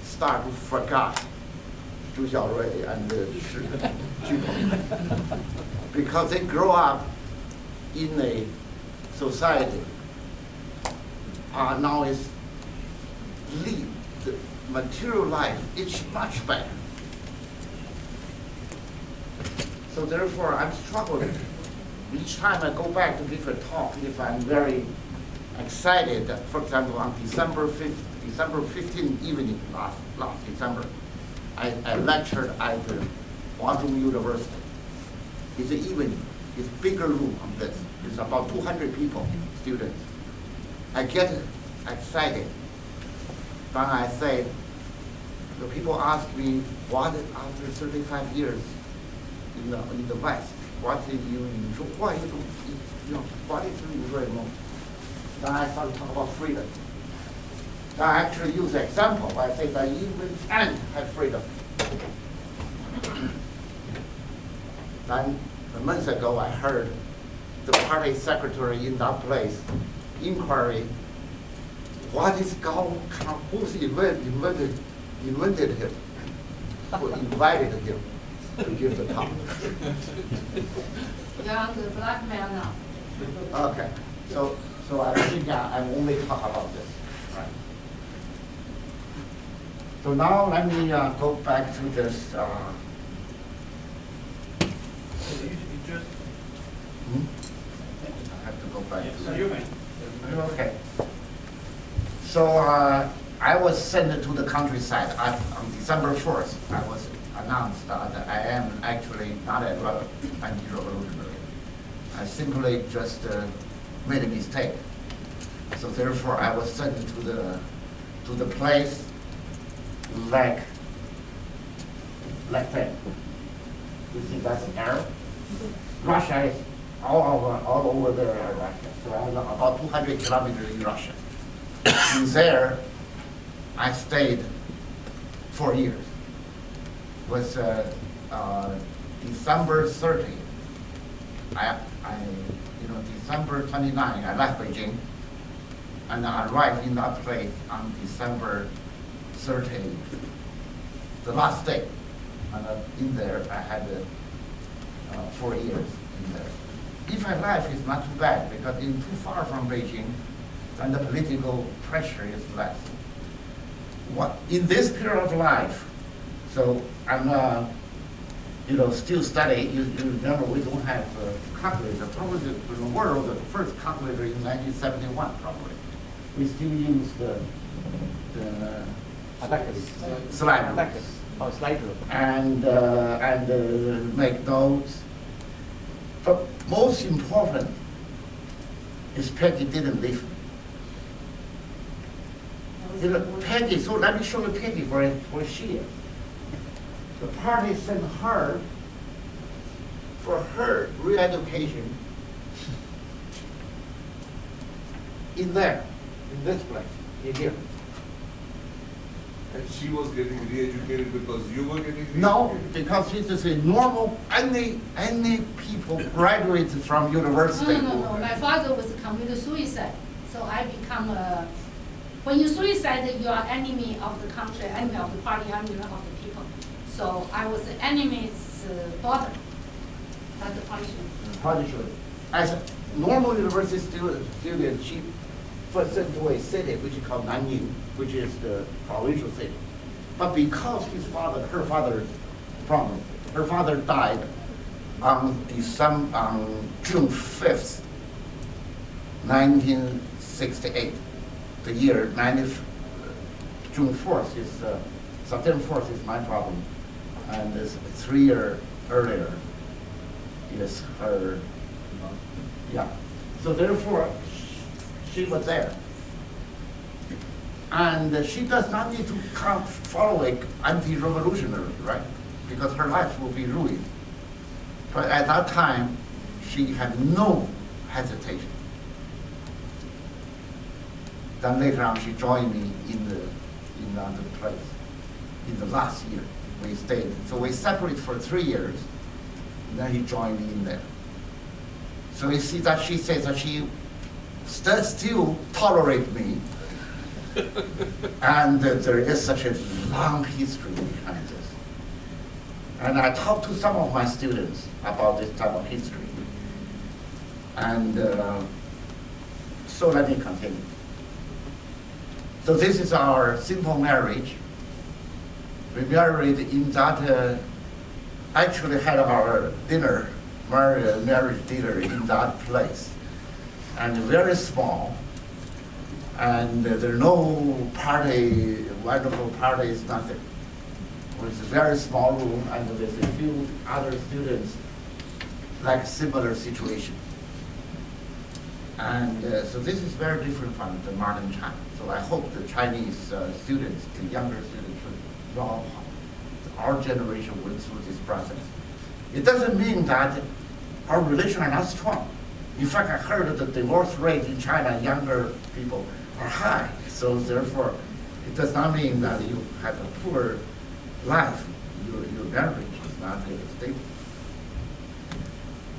start to forget Zhu Xiaorui and Shi Jinping because they grow up in a society now is lead the material life is much better. So therefore, I'm struggling. Each time I go back to give a talk, if I'm very excited, for example, on December 15th evening, last December, I lectured at Guang University. It's an evening. It's a bigger room on this. It's about 200 people, students. I get excited when I say, the people ask me, what after 35 years in the West, what did you enjoy? What did you enjoy most? Then I start to talk about freedom. Then I actually use an example. I say that even ants have freedom. Then a month ago, I heard the party secretary in that place inquiry, what is Gao? Who's invented him? Who invited him to give the talk? You're the black man now. Okay, so I think I'm only talk about this, right? So now let me go back to this. I have to go back. Okay. So I was sent to the countryside on December 1st. I was announced that I am actually not a anti-revolutionary. I simply just made a mistake. So therefore, I was sent to the place like that. You see, that's Arab. Russia is all over there, Russia. So I'm about 200 kilometers in Russia. And there, I stayed 4 years. It was December 30. December 29, I left Beijing, and I arrived in that place on December 30, the last day. And in there, I had 4 years in there. If my life is not too bad, because it's too far from Beijing, then the political pressure is less. In this period of life, so I'm still studying. You remember we don't have calculator. Probably in the world, the first calculator in 1971, probably. We still use the slide rule. And make notes. But most important is Peggy didn't leave me. Peggy, so let me show you Peggy where she is. The party sent her for her re-education in there, in this place, in here. And she was getting re-educated because you were getting re-educated? No, because it is a normal, any people graduated from university. No. My father was committed suicide. So I become when you suicide, you are enemy of the country, enemy of the party, enemy of the people. So I was the enemy's daughter. That's the punishment. Punishment. normal university student, she first sent to a city which is called Nanning, which is the provincial city. But because her father died on June 5th, 1968. The year June 4th is September 4th is my problem, and this 3 years earlier is her. Yeah. So therefore, she was there. And she does not need to follow an anti-revolutionary, right? Because her life will be ruined. But at that time, she had no hesitation. Then later on, she joined me in the place. In the last year, we stayed. So we separated for 3 years. And then he joined me in there. So you see that she says that she still tolerates me. And there is such a long history behind this. And I talked to some of my students about this type of history. And so let me continue. So this is our simple marriage. We married in that, actually had our dinner, marriage dinner in that place. And very small. And there are no party, wonderful parties, nothing. It was a very small room, and with a few other students, like similar situation. And so this is very different from the modern China. So I hope the Chinese students, the younger students, should know how our generation went through this process. It doesn't mean that our relations are not strong. In fact, I heard that the divorce rate in China, younger people, are high. So therefore, it does not mean that you have a poor life. Your marriage is not stable.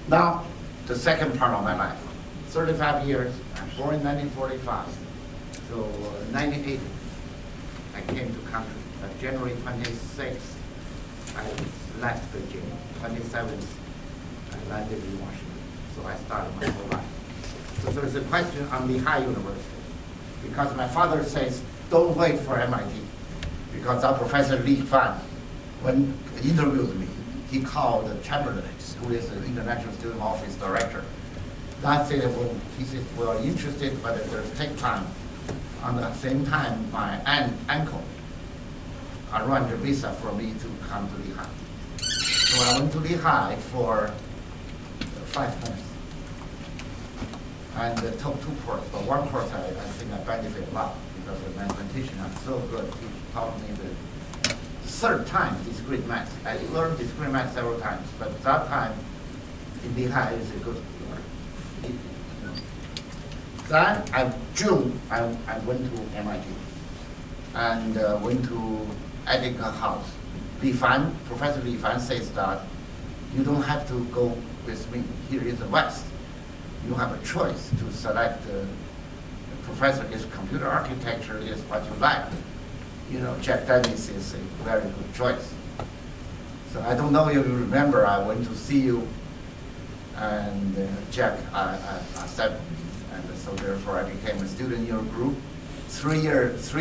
Now, the second part of my life. 35 years, I'm born in 1945. So 1980, I came to country. January 26th, I left Beijing. 27th, I landed in Washington. So I started my whole life. So there's a question on Lehigh University. Because my father says, don't wait for MIT. Because our Professor Li Fan, when he interviewed me, he called the Chamberlain, who is the International Student Office Director. That said, well, he said, we are interested, but it will take time. On the same time, my uncle arranged a visa for me to come to Lehigh. So I went to Lehigh for 5 months. And took 2 courses, but one course I think I benefited a lot because the mathematician is so good. He taught me the 3rd time discrete math. I learned discrete math several times, but that time in Lehigh is a good learn. Then June, I went to MIT and went to Eddington House. Li Fan, Professor Li Fan says that you don't have to go with me here in the West. You have a choice to select the professor. His computer architecture is what you like. You know, Jack Dennis is a very good choice. So I don't know if you remember, I went to see you, and Jack accepted me, and so therefore I became a student in your group. 3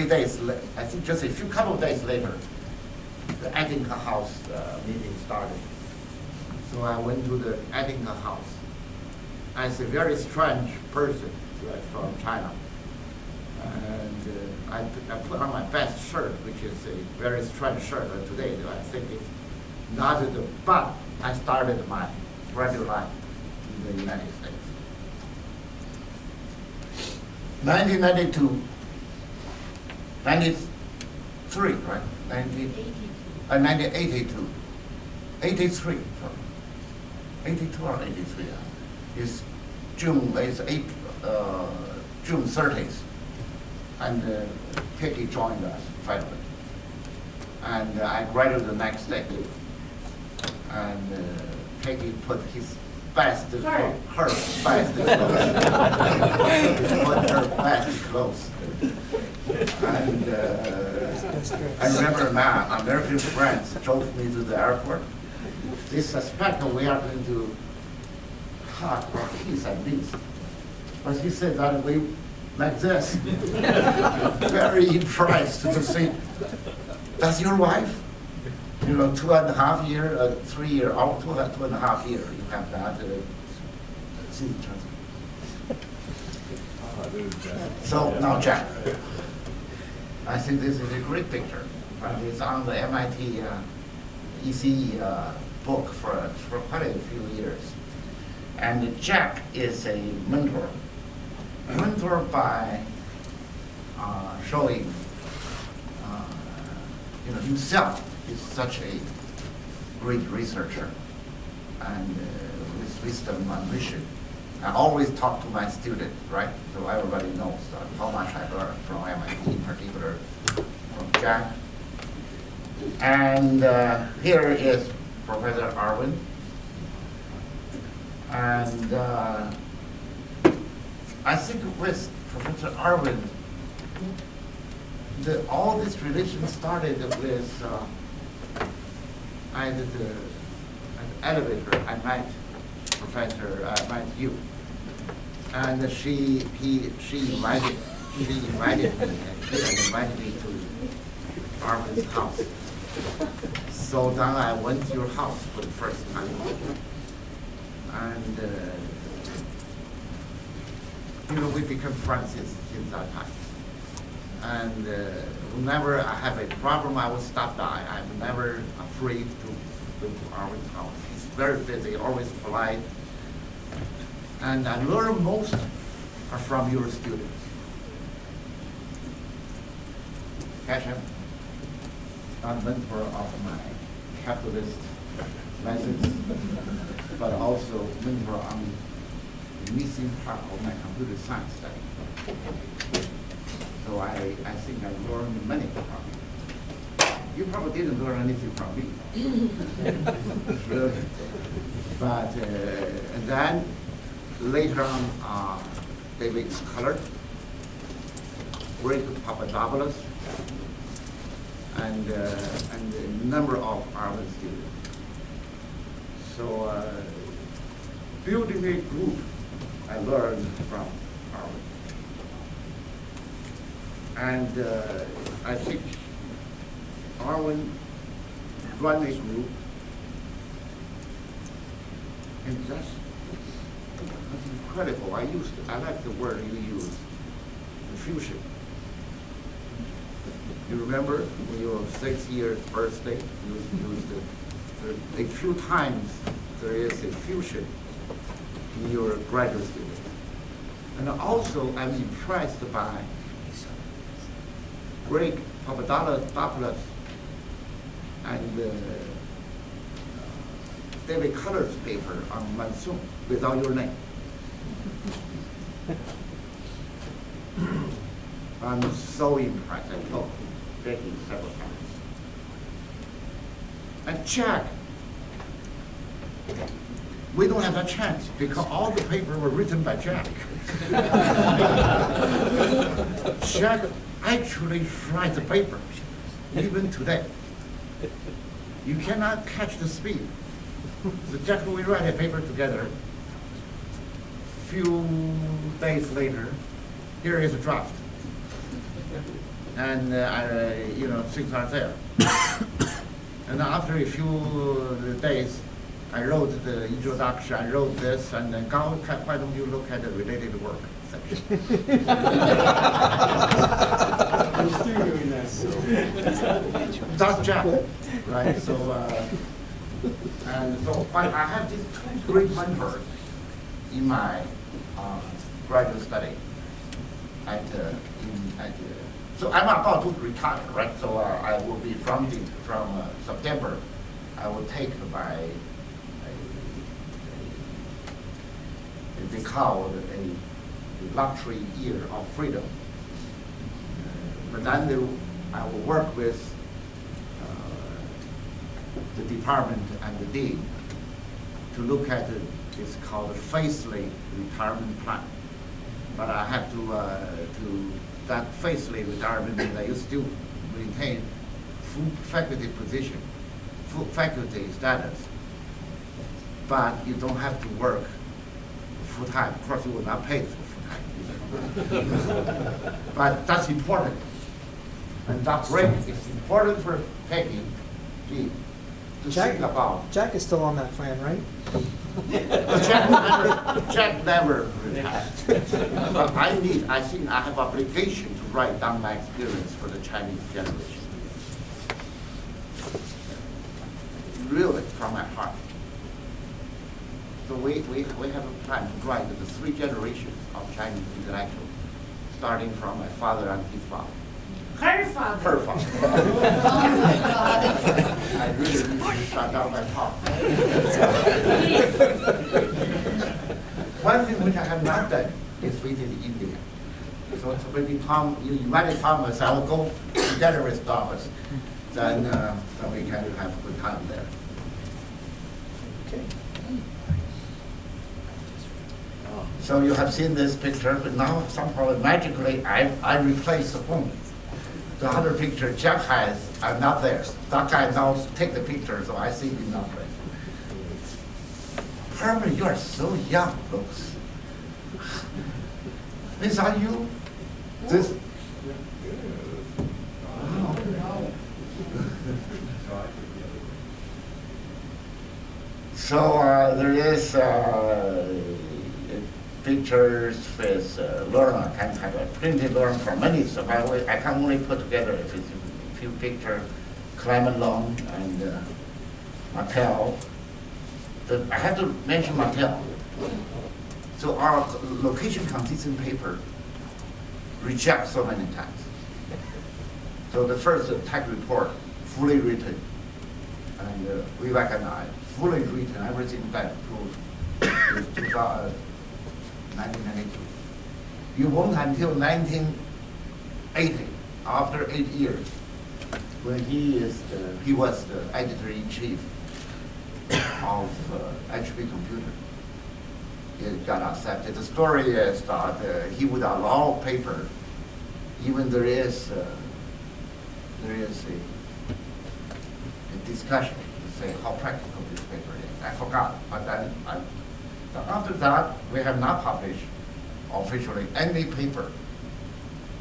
days, I think just a couple of days later, the Eddington House meeting started. So I went to the Eddington House. As a very strange person, right, from China. And I put on my best shirt, which is a very strange shirt today. I think it's not the, but I started my graduate life in the United States. 1992, 93, right? 1982, 83, sorry. 82 or 83, is June 30th, and Peggy joined us finally, and I graduated the next day, and Peggy put his best clothes, her best clothes, put her best clothes, and I remember my American friends drove me to the airport. They suspect we are going to talk or kiss at least. But he said that way like this. Very impressed to say, that's your wife? You know, 2.5 years, 3 years, or 2.5 years, you have that season transfer. So now Jack, I think this is a great picture. And it's on the MIT ECE book for quite a few years. And Jack is a mentor. Mentor by showing himself is such a great researcher and with wisdom and vision. I always talk to my students, right? So everybody knows how much I learned from MIT, in particular from Jack. And here is Professor Arvin. And I think with Professor Arvin, all this relation started with at the elevator. I met Professor, I met you, and she invited me, and she invited me to Arvin's house. So then I went to your house for the first time, and we became friends since that time. And whenever I have a problem, I will stop by. I'm never afraid to go to Arvin's house. He's very busy, always polite. And I learn most are from your students. Cashin, not mentor of my capitalist methods, but also mentor on the missing part of my computer science study. So I think I learned many from you. You probably didn't learn anything from me. Really. But and then later on, David Scholar, Greg Papadopoulos, and a number of Arvin students. So building a group, I learned from Arvin. And I think Arvin run a group, and that's incredible. I like the word you use, fusion. You remember when your 6th year birthday, you used it. A few times there is a fusion in your graduate student. And also I'm impressed by Greg Papadopoulos and David Color's paper on monsoon without your name. I'm so impressed. I told Becky several times. And Jack, we don't have a chance because all the papers were written by Jack. Jack actually writes the paper, even today. You cannot catch the speed. So Jack, we write a paper together. Few days later, here is a draft. And things are there. And after a few days, I wrote the introduction, I wrote this, and then Gao, why don't you look at the related work section? I'm still doing that. So. That's Jack, right? But I have these 2 great mentors in my graduate study so I'm about to retire, right? So I will be from September, I will take they call it a luxury year of freedom. But then I will work with the department and the dean to look at it's called a phase-led retirement plan. But I have to that phase-led retirement means that you still maintain full faculty position, full faculty status, but you don't have to work full time. Of course, you will not pay for full time. But that's important. And that's great. It's important for Peggy to think about. Jack is still on that plan, right? Jack never retired. But I think I have obligation to write down my experience for the Chinese generation. Really, from my heart. So we have a plan to write the 3 generations of Chinese intellectuals, starting from my father and his father. Her father. Her father. Oh my God. I really need to shut down my talk. One thing which I have not done is visit India. So maybe Tom, you invited Thomas, I will go together with Thomas. Then we can have a good time there. Okay. So you have seen this picture, but now somehow magically I replaced the phone. The other picture Jack has, I'm not there. That guy now take the picture, so I see him not there. Herman, you are so young, looks. Is that you? This? So there is pictures with learner, kind of a printed learn from many stuff. I can only put together a few pictures, Clement Long and Mattel. I have to mention Mattel. So our location consistent paper rejects so many times. So the first tech report, fully written, and we recognize, fully written, everything that proves is 1992. You won't until 1980, after 8 years, when he was the editor-in-chief of HP Computer. It got accepted. The story is that he would allow paper, even there is a discussion to say how practical this paper is. I forgot, but then after that, we have not published officially any paper.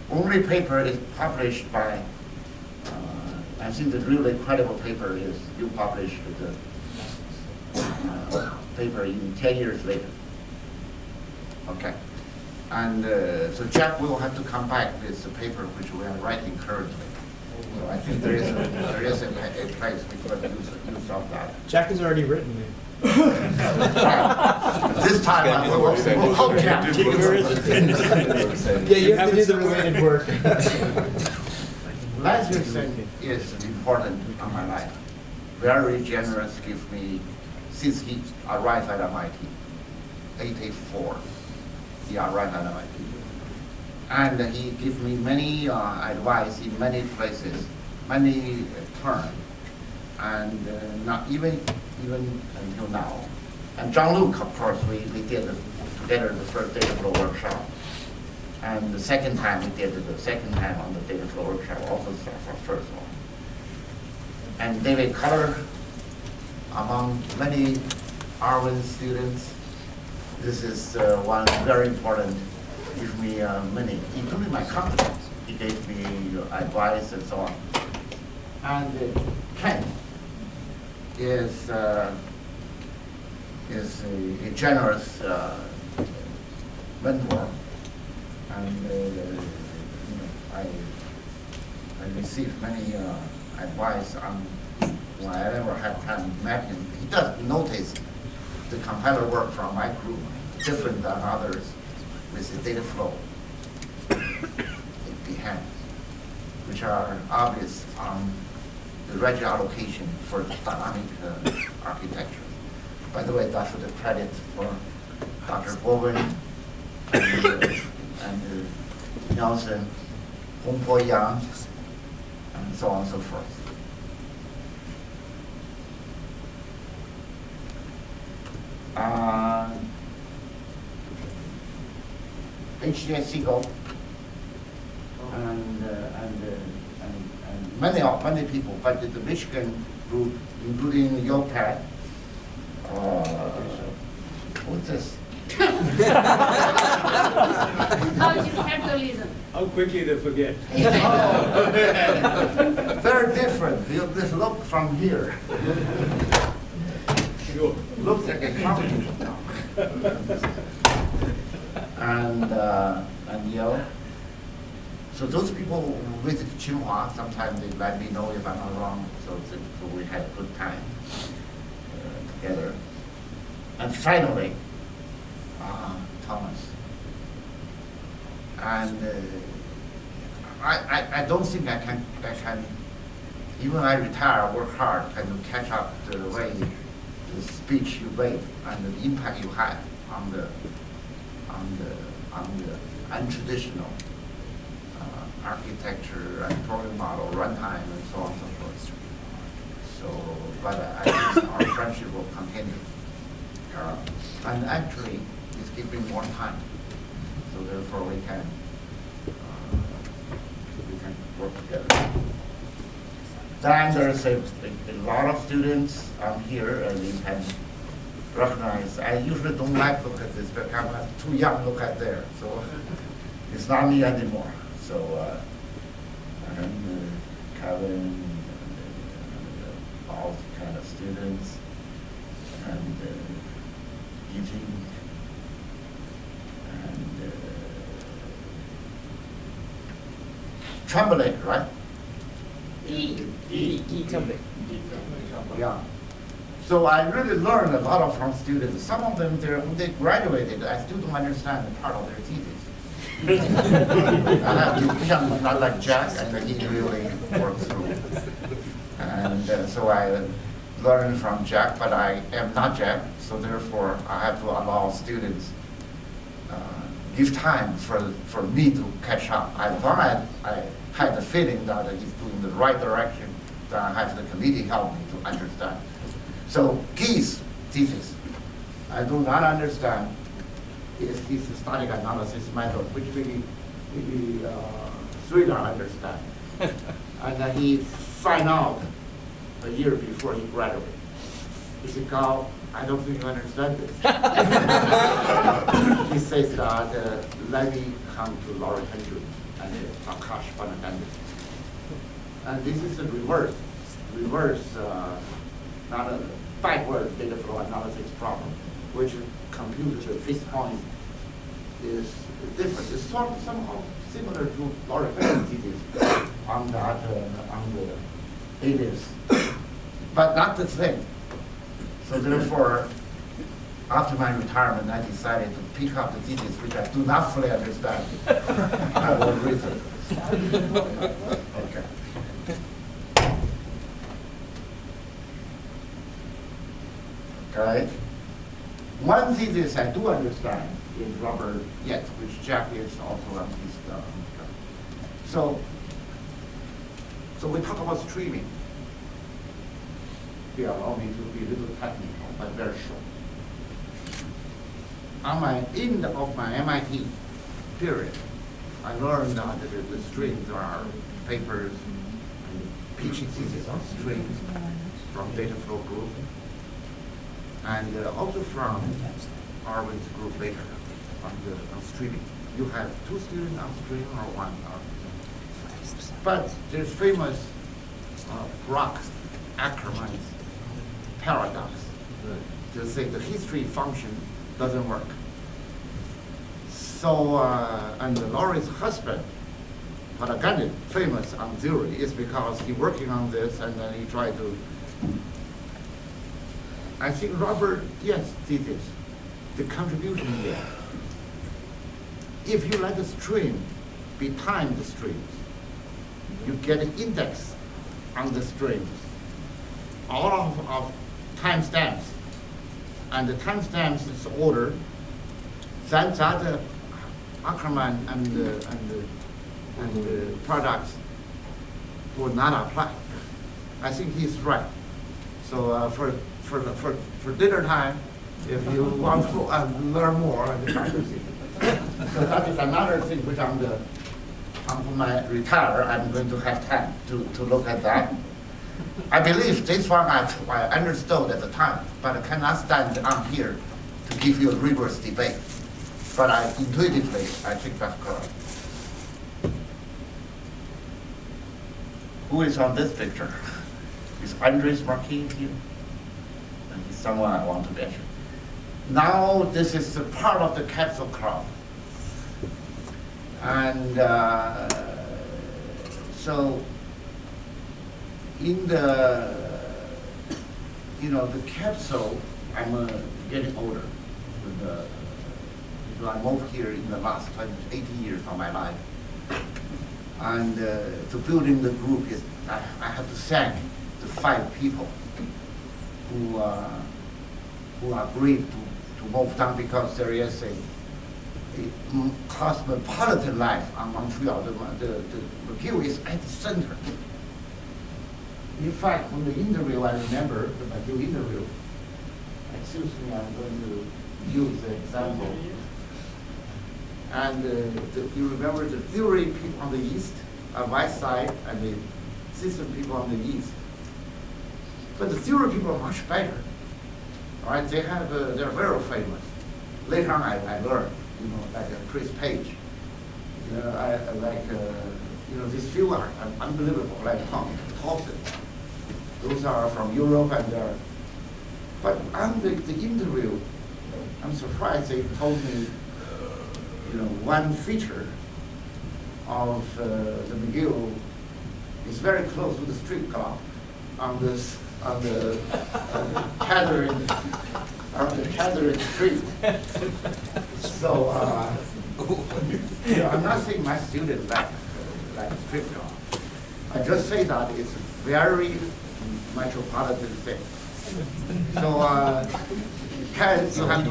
Only paper is published by, I think the really credible paper is you published the paper in 10 years later. Okay. And so Jack will have to come back with the paper which we are writing currently. So I think there is a place we could use of that. Jack has already written it. This time we'll hope Jack. Yeah, you have to do the related work. Licensing is important in my life. Very generous, give me, since he arrived at MIT, 84, he arrived at MIT. And he gave me many advice in many places, many terms, and not even until now. And John Luke, of course, we did together the first data flow workshop. And the second time we did the second time on the data flow workshop, also for first one. And David Culler, among many Arvin students, this is one very important, give me many, including my confidence. He gave me advice and so on. And Ken is a generous mentor. And I received many advice on when I never had time to met him. He does notice the compiler work from my group different than others with the data flow behind, which are obvious on the reg allocation for dynamic architecture. By the way, that's the credit for Dr. Guang and Nelson, Hongpo Yang, and so on and so forth. HDS Siegel and many people, but the Michigan group, including Yopat, what's this? Knowledge capitalism. How quickly they forget. Very different. You just look from here. Sure. Looks like a company now. And Yale. So those people who visit Tsinghua, sometimes they let me know if I'm not wrong. So we had a good time together. And finally, Thomas. And I don't think I can, even I retire, work hard, can catch up the way the speech you made and the impact you had on the untraditional architecture and programming model, runtime, and so on and so forth. So, but I think our friendship will continue. And actually, it's giving more time. So therefore, we can work together. Then there's a lot of students here, and you can recognize. I usually don't like look at this, but I'm too young to look at there. So it's not me anymore. So and Kevin, and all kind of students, and Eugene, and Tremblay, right? Tremblay. Yeah. So I really learned a lot from students. Some of them, when they graduated, I still don't understand the part of their thesis. I have to become not like Jack, and he really works through. And so I learned from Jack, but I am not Jack, so therefore I have to allow students give time for me to catch up. As long as I had the feeling that he's doing the right direction, then I have the committee help me to understand. So Guy's thesis, I do not understand his static analysis method, which maybe Sridhar understand. And then he find out a year before he graduated. He said, Gao, I don't think you understand this. He says that, let me come to Laura Hendry and Prakash Panagandhi. And this is the reverse, not a backward data flow analysis problem, which computed the fixed point is different. It's sort of somehow similar to Laura Hendry's thesis on the alias, but not the same. So therefore, after my retirement, I decided to pick up the thesis, which I do not fully understand. I will read it. Okay. Okay. One thesis I do understand is Robert Yet, which Jack is also on his So we talk about streaming. They allow me to be a little technical, but very short. On my end of my MIT period, I learned that the streams are papers and PhD thesis on streams from data flow group, and also from Arvin's group later on streaming. You have 2 students on stream or 1 on. But there's famous Brock Ackerman's paradox to say the history function doesn't work. So, and Laurie's husband, Panagandhi, famous on theory, is because he's working on this and then he tried to. I think Robert, yes, did this. The contribution there. If you let the stream be timed streams, you get an index on the streams, all of timestamps, and the timestamps is ordered. Then that Ackerman and the products will not apply. I think he's right. So for dinner time, if you want to learn more, so that is another thing which on my retire, I'm going to have time to look at that. I believe this one I understood at the time, but I cannot stand on here to give you a rigorous debate. But intuitively, I think that's correct. Who is on this picture? Is Andres Marquis here? And he's someone I want to mention. Now this is a part of the CAPSL Club. And so in the, the CAPSL, I'm getting older. I moved here in the last 18 years of my life. And to building the group, I have to thank the 5 people who agreed to move down, because there is a cosmopolitan life on Montreal. The McGill is at the center. In fact, from the interview, I remember the McGill interview. Excuse me, I'm going to use the example. And you remember the theory people on the east, west side, and the system people on the east. But the theory people are much better. All right, they're very famous. Later on, I learned, like Chris Page. These few are unbelievable, like Thompson. Those are from Europe, and but on the interview, I'm surprised they told me, one feature of the McGill is very close to the street club on the Catherine Street. So I'm not saying my students like street club. I just say that it's a very metropolitan thing. So you have to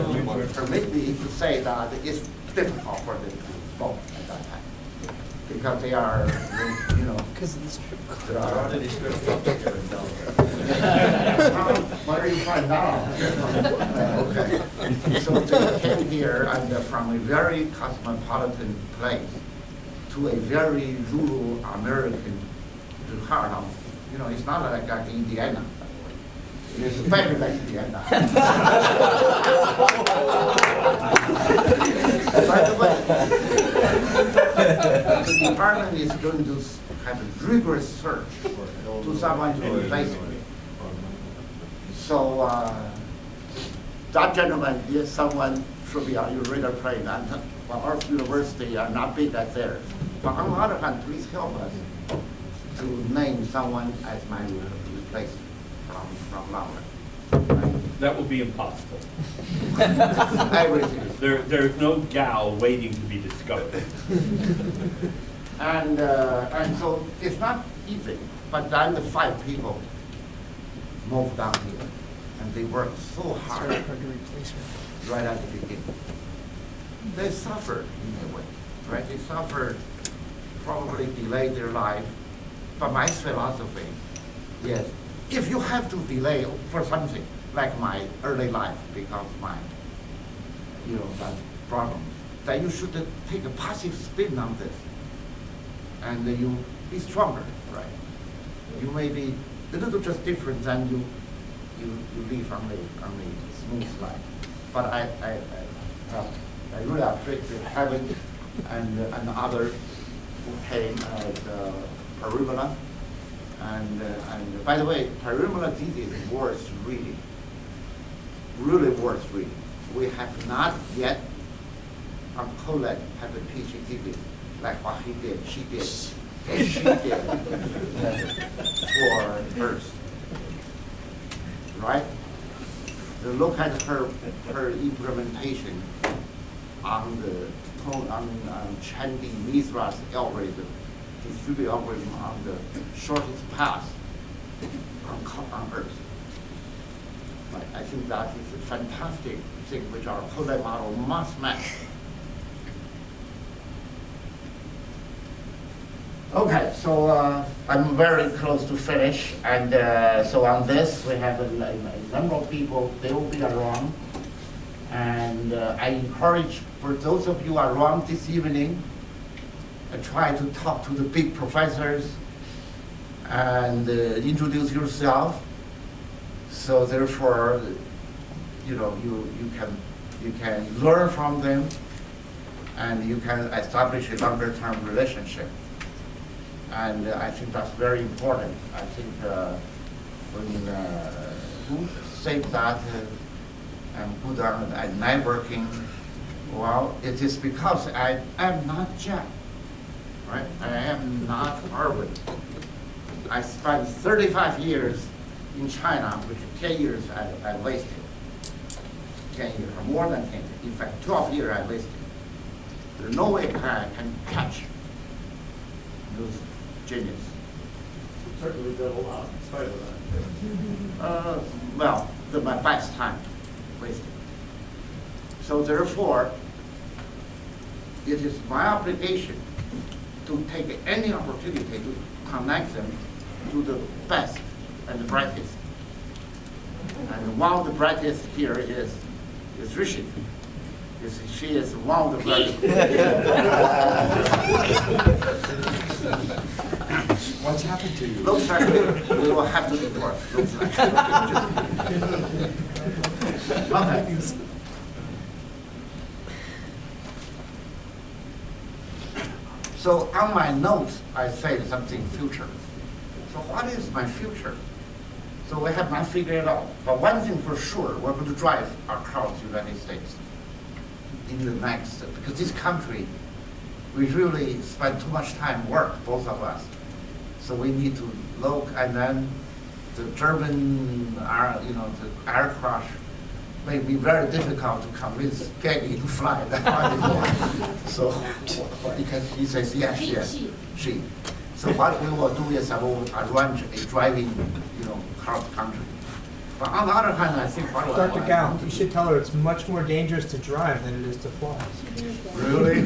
permit me to say that it's difficult for them to smoke at that time, because they are, because of the strip club. There are already strip clubs here in Delaware. What are you finding out? Okay. So they came here and from a very cosmopolitan place to a very rural American heart of, it's not like Indiana. It's better than Indiana. By the way, the department is going to have a rigorous search to someone to replace me. So that gentleman is someone should be on your radar plane. And our university are not big as theirs. But on the other hand, please help us to name someone as my replacement from Laura. That will be impossible. Everything. There's no Gao waiting to be discovered. And so it's not easy, but then the 5 people moved down here, and they worked so hard right at the beginning. They suffered in a way, right? They suffered, probably delayed their life, but my philosophy is, if you have to delay for something, like my early life, because my, that problem, then you should take a positive spin on this, and you be stronger, right? You may be a little just different than you live on the smooth life. But I really appreciate Kevin and others who came at Parumala. And by the way, Parumala disease is worth reading, really worth reading. We have not yet on Colette have a PhD like what he did, she did, and she did for Earth, right? So look at her implementation on Chandy Misra's algorithm, distributed algorithm on the shortest path on Earth. I think that is a fantastic thing which our Colette model must match. Okay, so I'm very close to finish, and so on this we have a number of people. They will be around, and I encourage for those of you around this evening, try to talk to the big professors and introduce yourself. So therefore, you can you can learn from them, and you can establish a longer-term relationship. And I think that's very important. I think when who say that I'm good at networking, well, it is because I am not Jack, right? I am not Harvard. I spent 35 years in China, which 10 years I wasted. 10 years, or more than 10 years. In fact, 12 years I wasted. There's no way I can catch those genius. Certainly done a lot in spite of that. Well, my best time wasted. So therefore, it is my obligation to take any opportunity to connect them to the best and the brightest. And one of the brightest here is Rishi. She is one of the brightest. What's happened to you? Looks like we will have to divorce. Looks like. Okay. So on my notes, I say something future. So what is my future? So we have not figured it out. But one thing for sure, we're going to drive across the United States in the next, because this country, we really spend too much time work, both of us. So we need to look, and then the German, the aircraft may be very difficult to convince Peggy to fly that. So, because he says yes, yes, she. So what we will do is I will arrange a driving, cross country. But on the other hand, I think what Dr. Gao, you should tell her it's much more dangerous to drive than it is to fly. Really?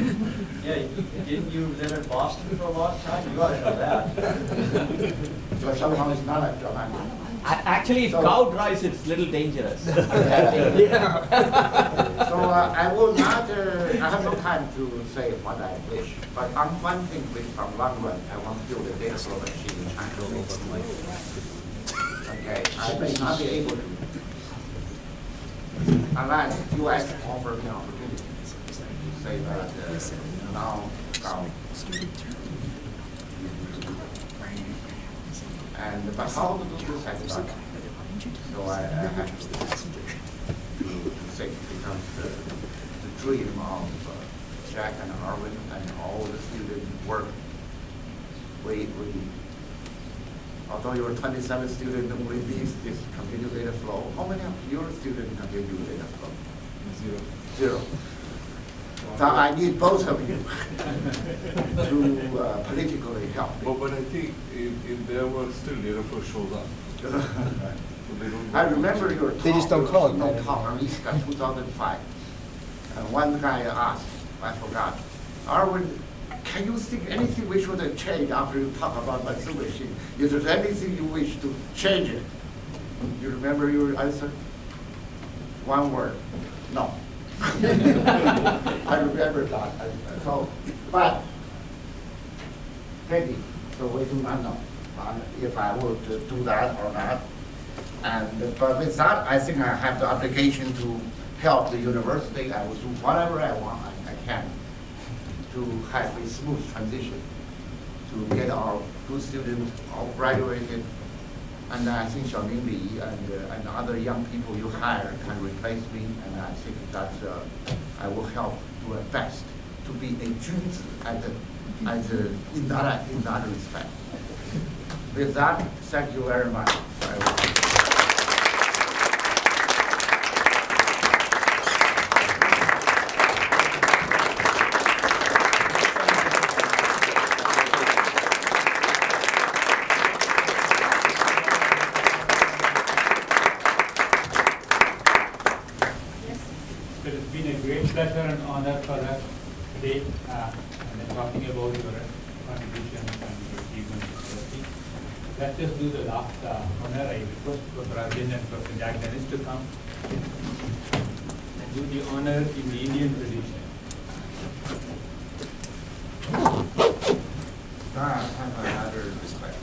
Yeah, didn't you live in Boston for a long time? You ought to know that. So somehow it's not like dramatic. Actually, if Gao drives, it's a little dangerous. Yeah. So I will not, I have no time to say what I wish. But on one thing, which from long run, I want to build a data flow machine in China. Okay, I may not be able to, unless US offer me an opportunity. Say that now, and but how to do this I don't know. So I have to think, because the dream of Jack and Arvin and all the student work, although you were 27 students, only this continuous data flow. How many of your students continue data flow? Zero. So I need both of you to politically help me. But I think if there were still data flow shows up. So I remember your talk. They just don't call it that. Talk, Ariska, 2005. One guy asked, I forgot, Arvin, can you think anything we should change after you talk about my Zoom machine? Is there anything you wish to change it? You remember your answer? One word, no. I remember that. So, but, Peggy, so we do not know if I would do that or not. And but with that, I think I have the obligation to help the university. I will do whatever I want, I can, to have a smooth transition, to get our good students all graduated. And I think Xiaoming Li and other young people you hire can replace me, and I think that I will help do my best to be a Junzi in that respect. With that, thank you very much. It has been a great pleasure and honor for us today, and talking about your contributions and your achievements in university. Let's just do the last honor. I request Professor Arvind and Professor Jack Dennis to come and do the honor in the Indian tradition. I have another respect.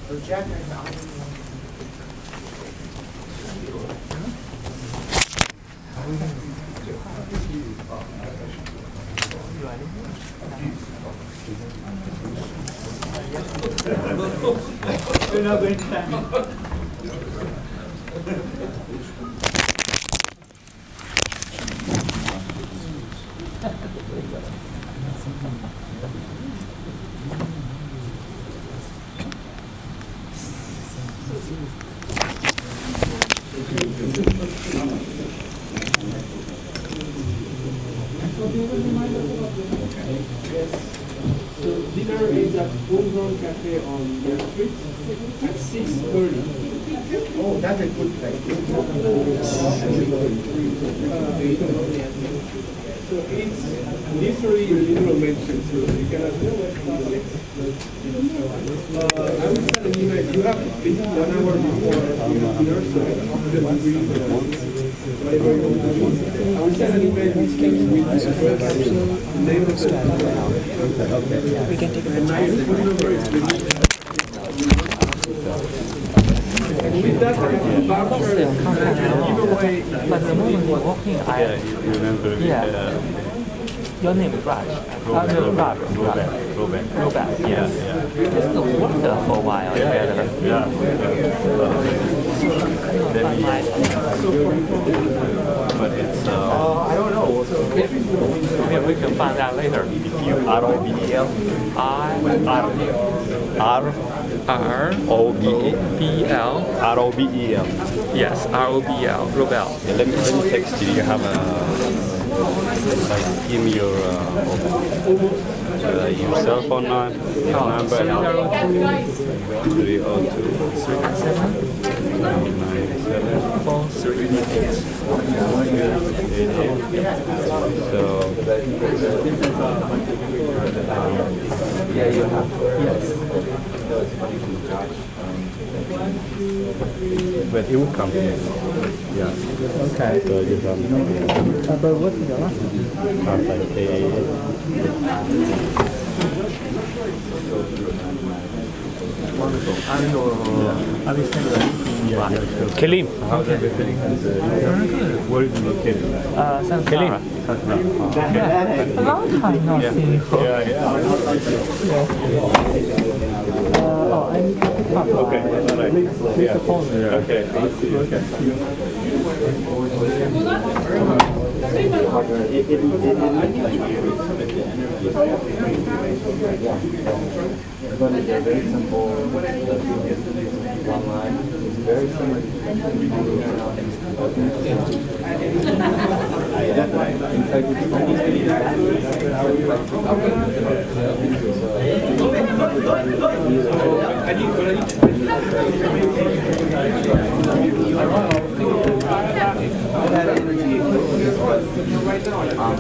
We're not going to time. So dinner is at Guang Cafe on their street at 6:30. Oh, that's a good place. So it's literally literal mention, so you cannot I will send an email. You have basically 1 hour before dinner, so after the degree, whatever you want to do. I will send an email with the name of the Okay. we can take a phone number is with that, But the moment we're walking, you remember? Your name is Raj. Robert, yes. It's the water for a while together. But it's I don't know. Maybe we can find out later. R-O-B-E-L. R-O-B-E-L. R-O-B-E-L. Yes, R-O-B-L. Robel. Yeah, let me text you. You have give me your cell phone number. 302 Yeah, you have. Yes. But it will come. Yeah. Okay. So you have. But what's the last one? Wonderful. I will send you Kelim. How's everything? Where is it located? Santa Clara. A long time not seeing you. I'm okay. All right. Please support me. Okay. But they're very simple. One line. It's very similar to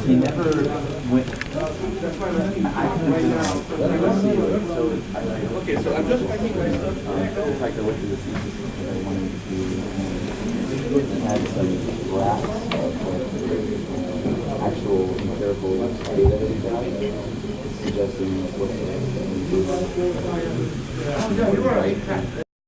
he never went. Okay, so I'm just packing my stuff. The fact that I went to the thesis because I wanted to add some graphs of actual empirical data that we got, suggesting what to do.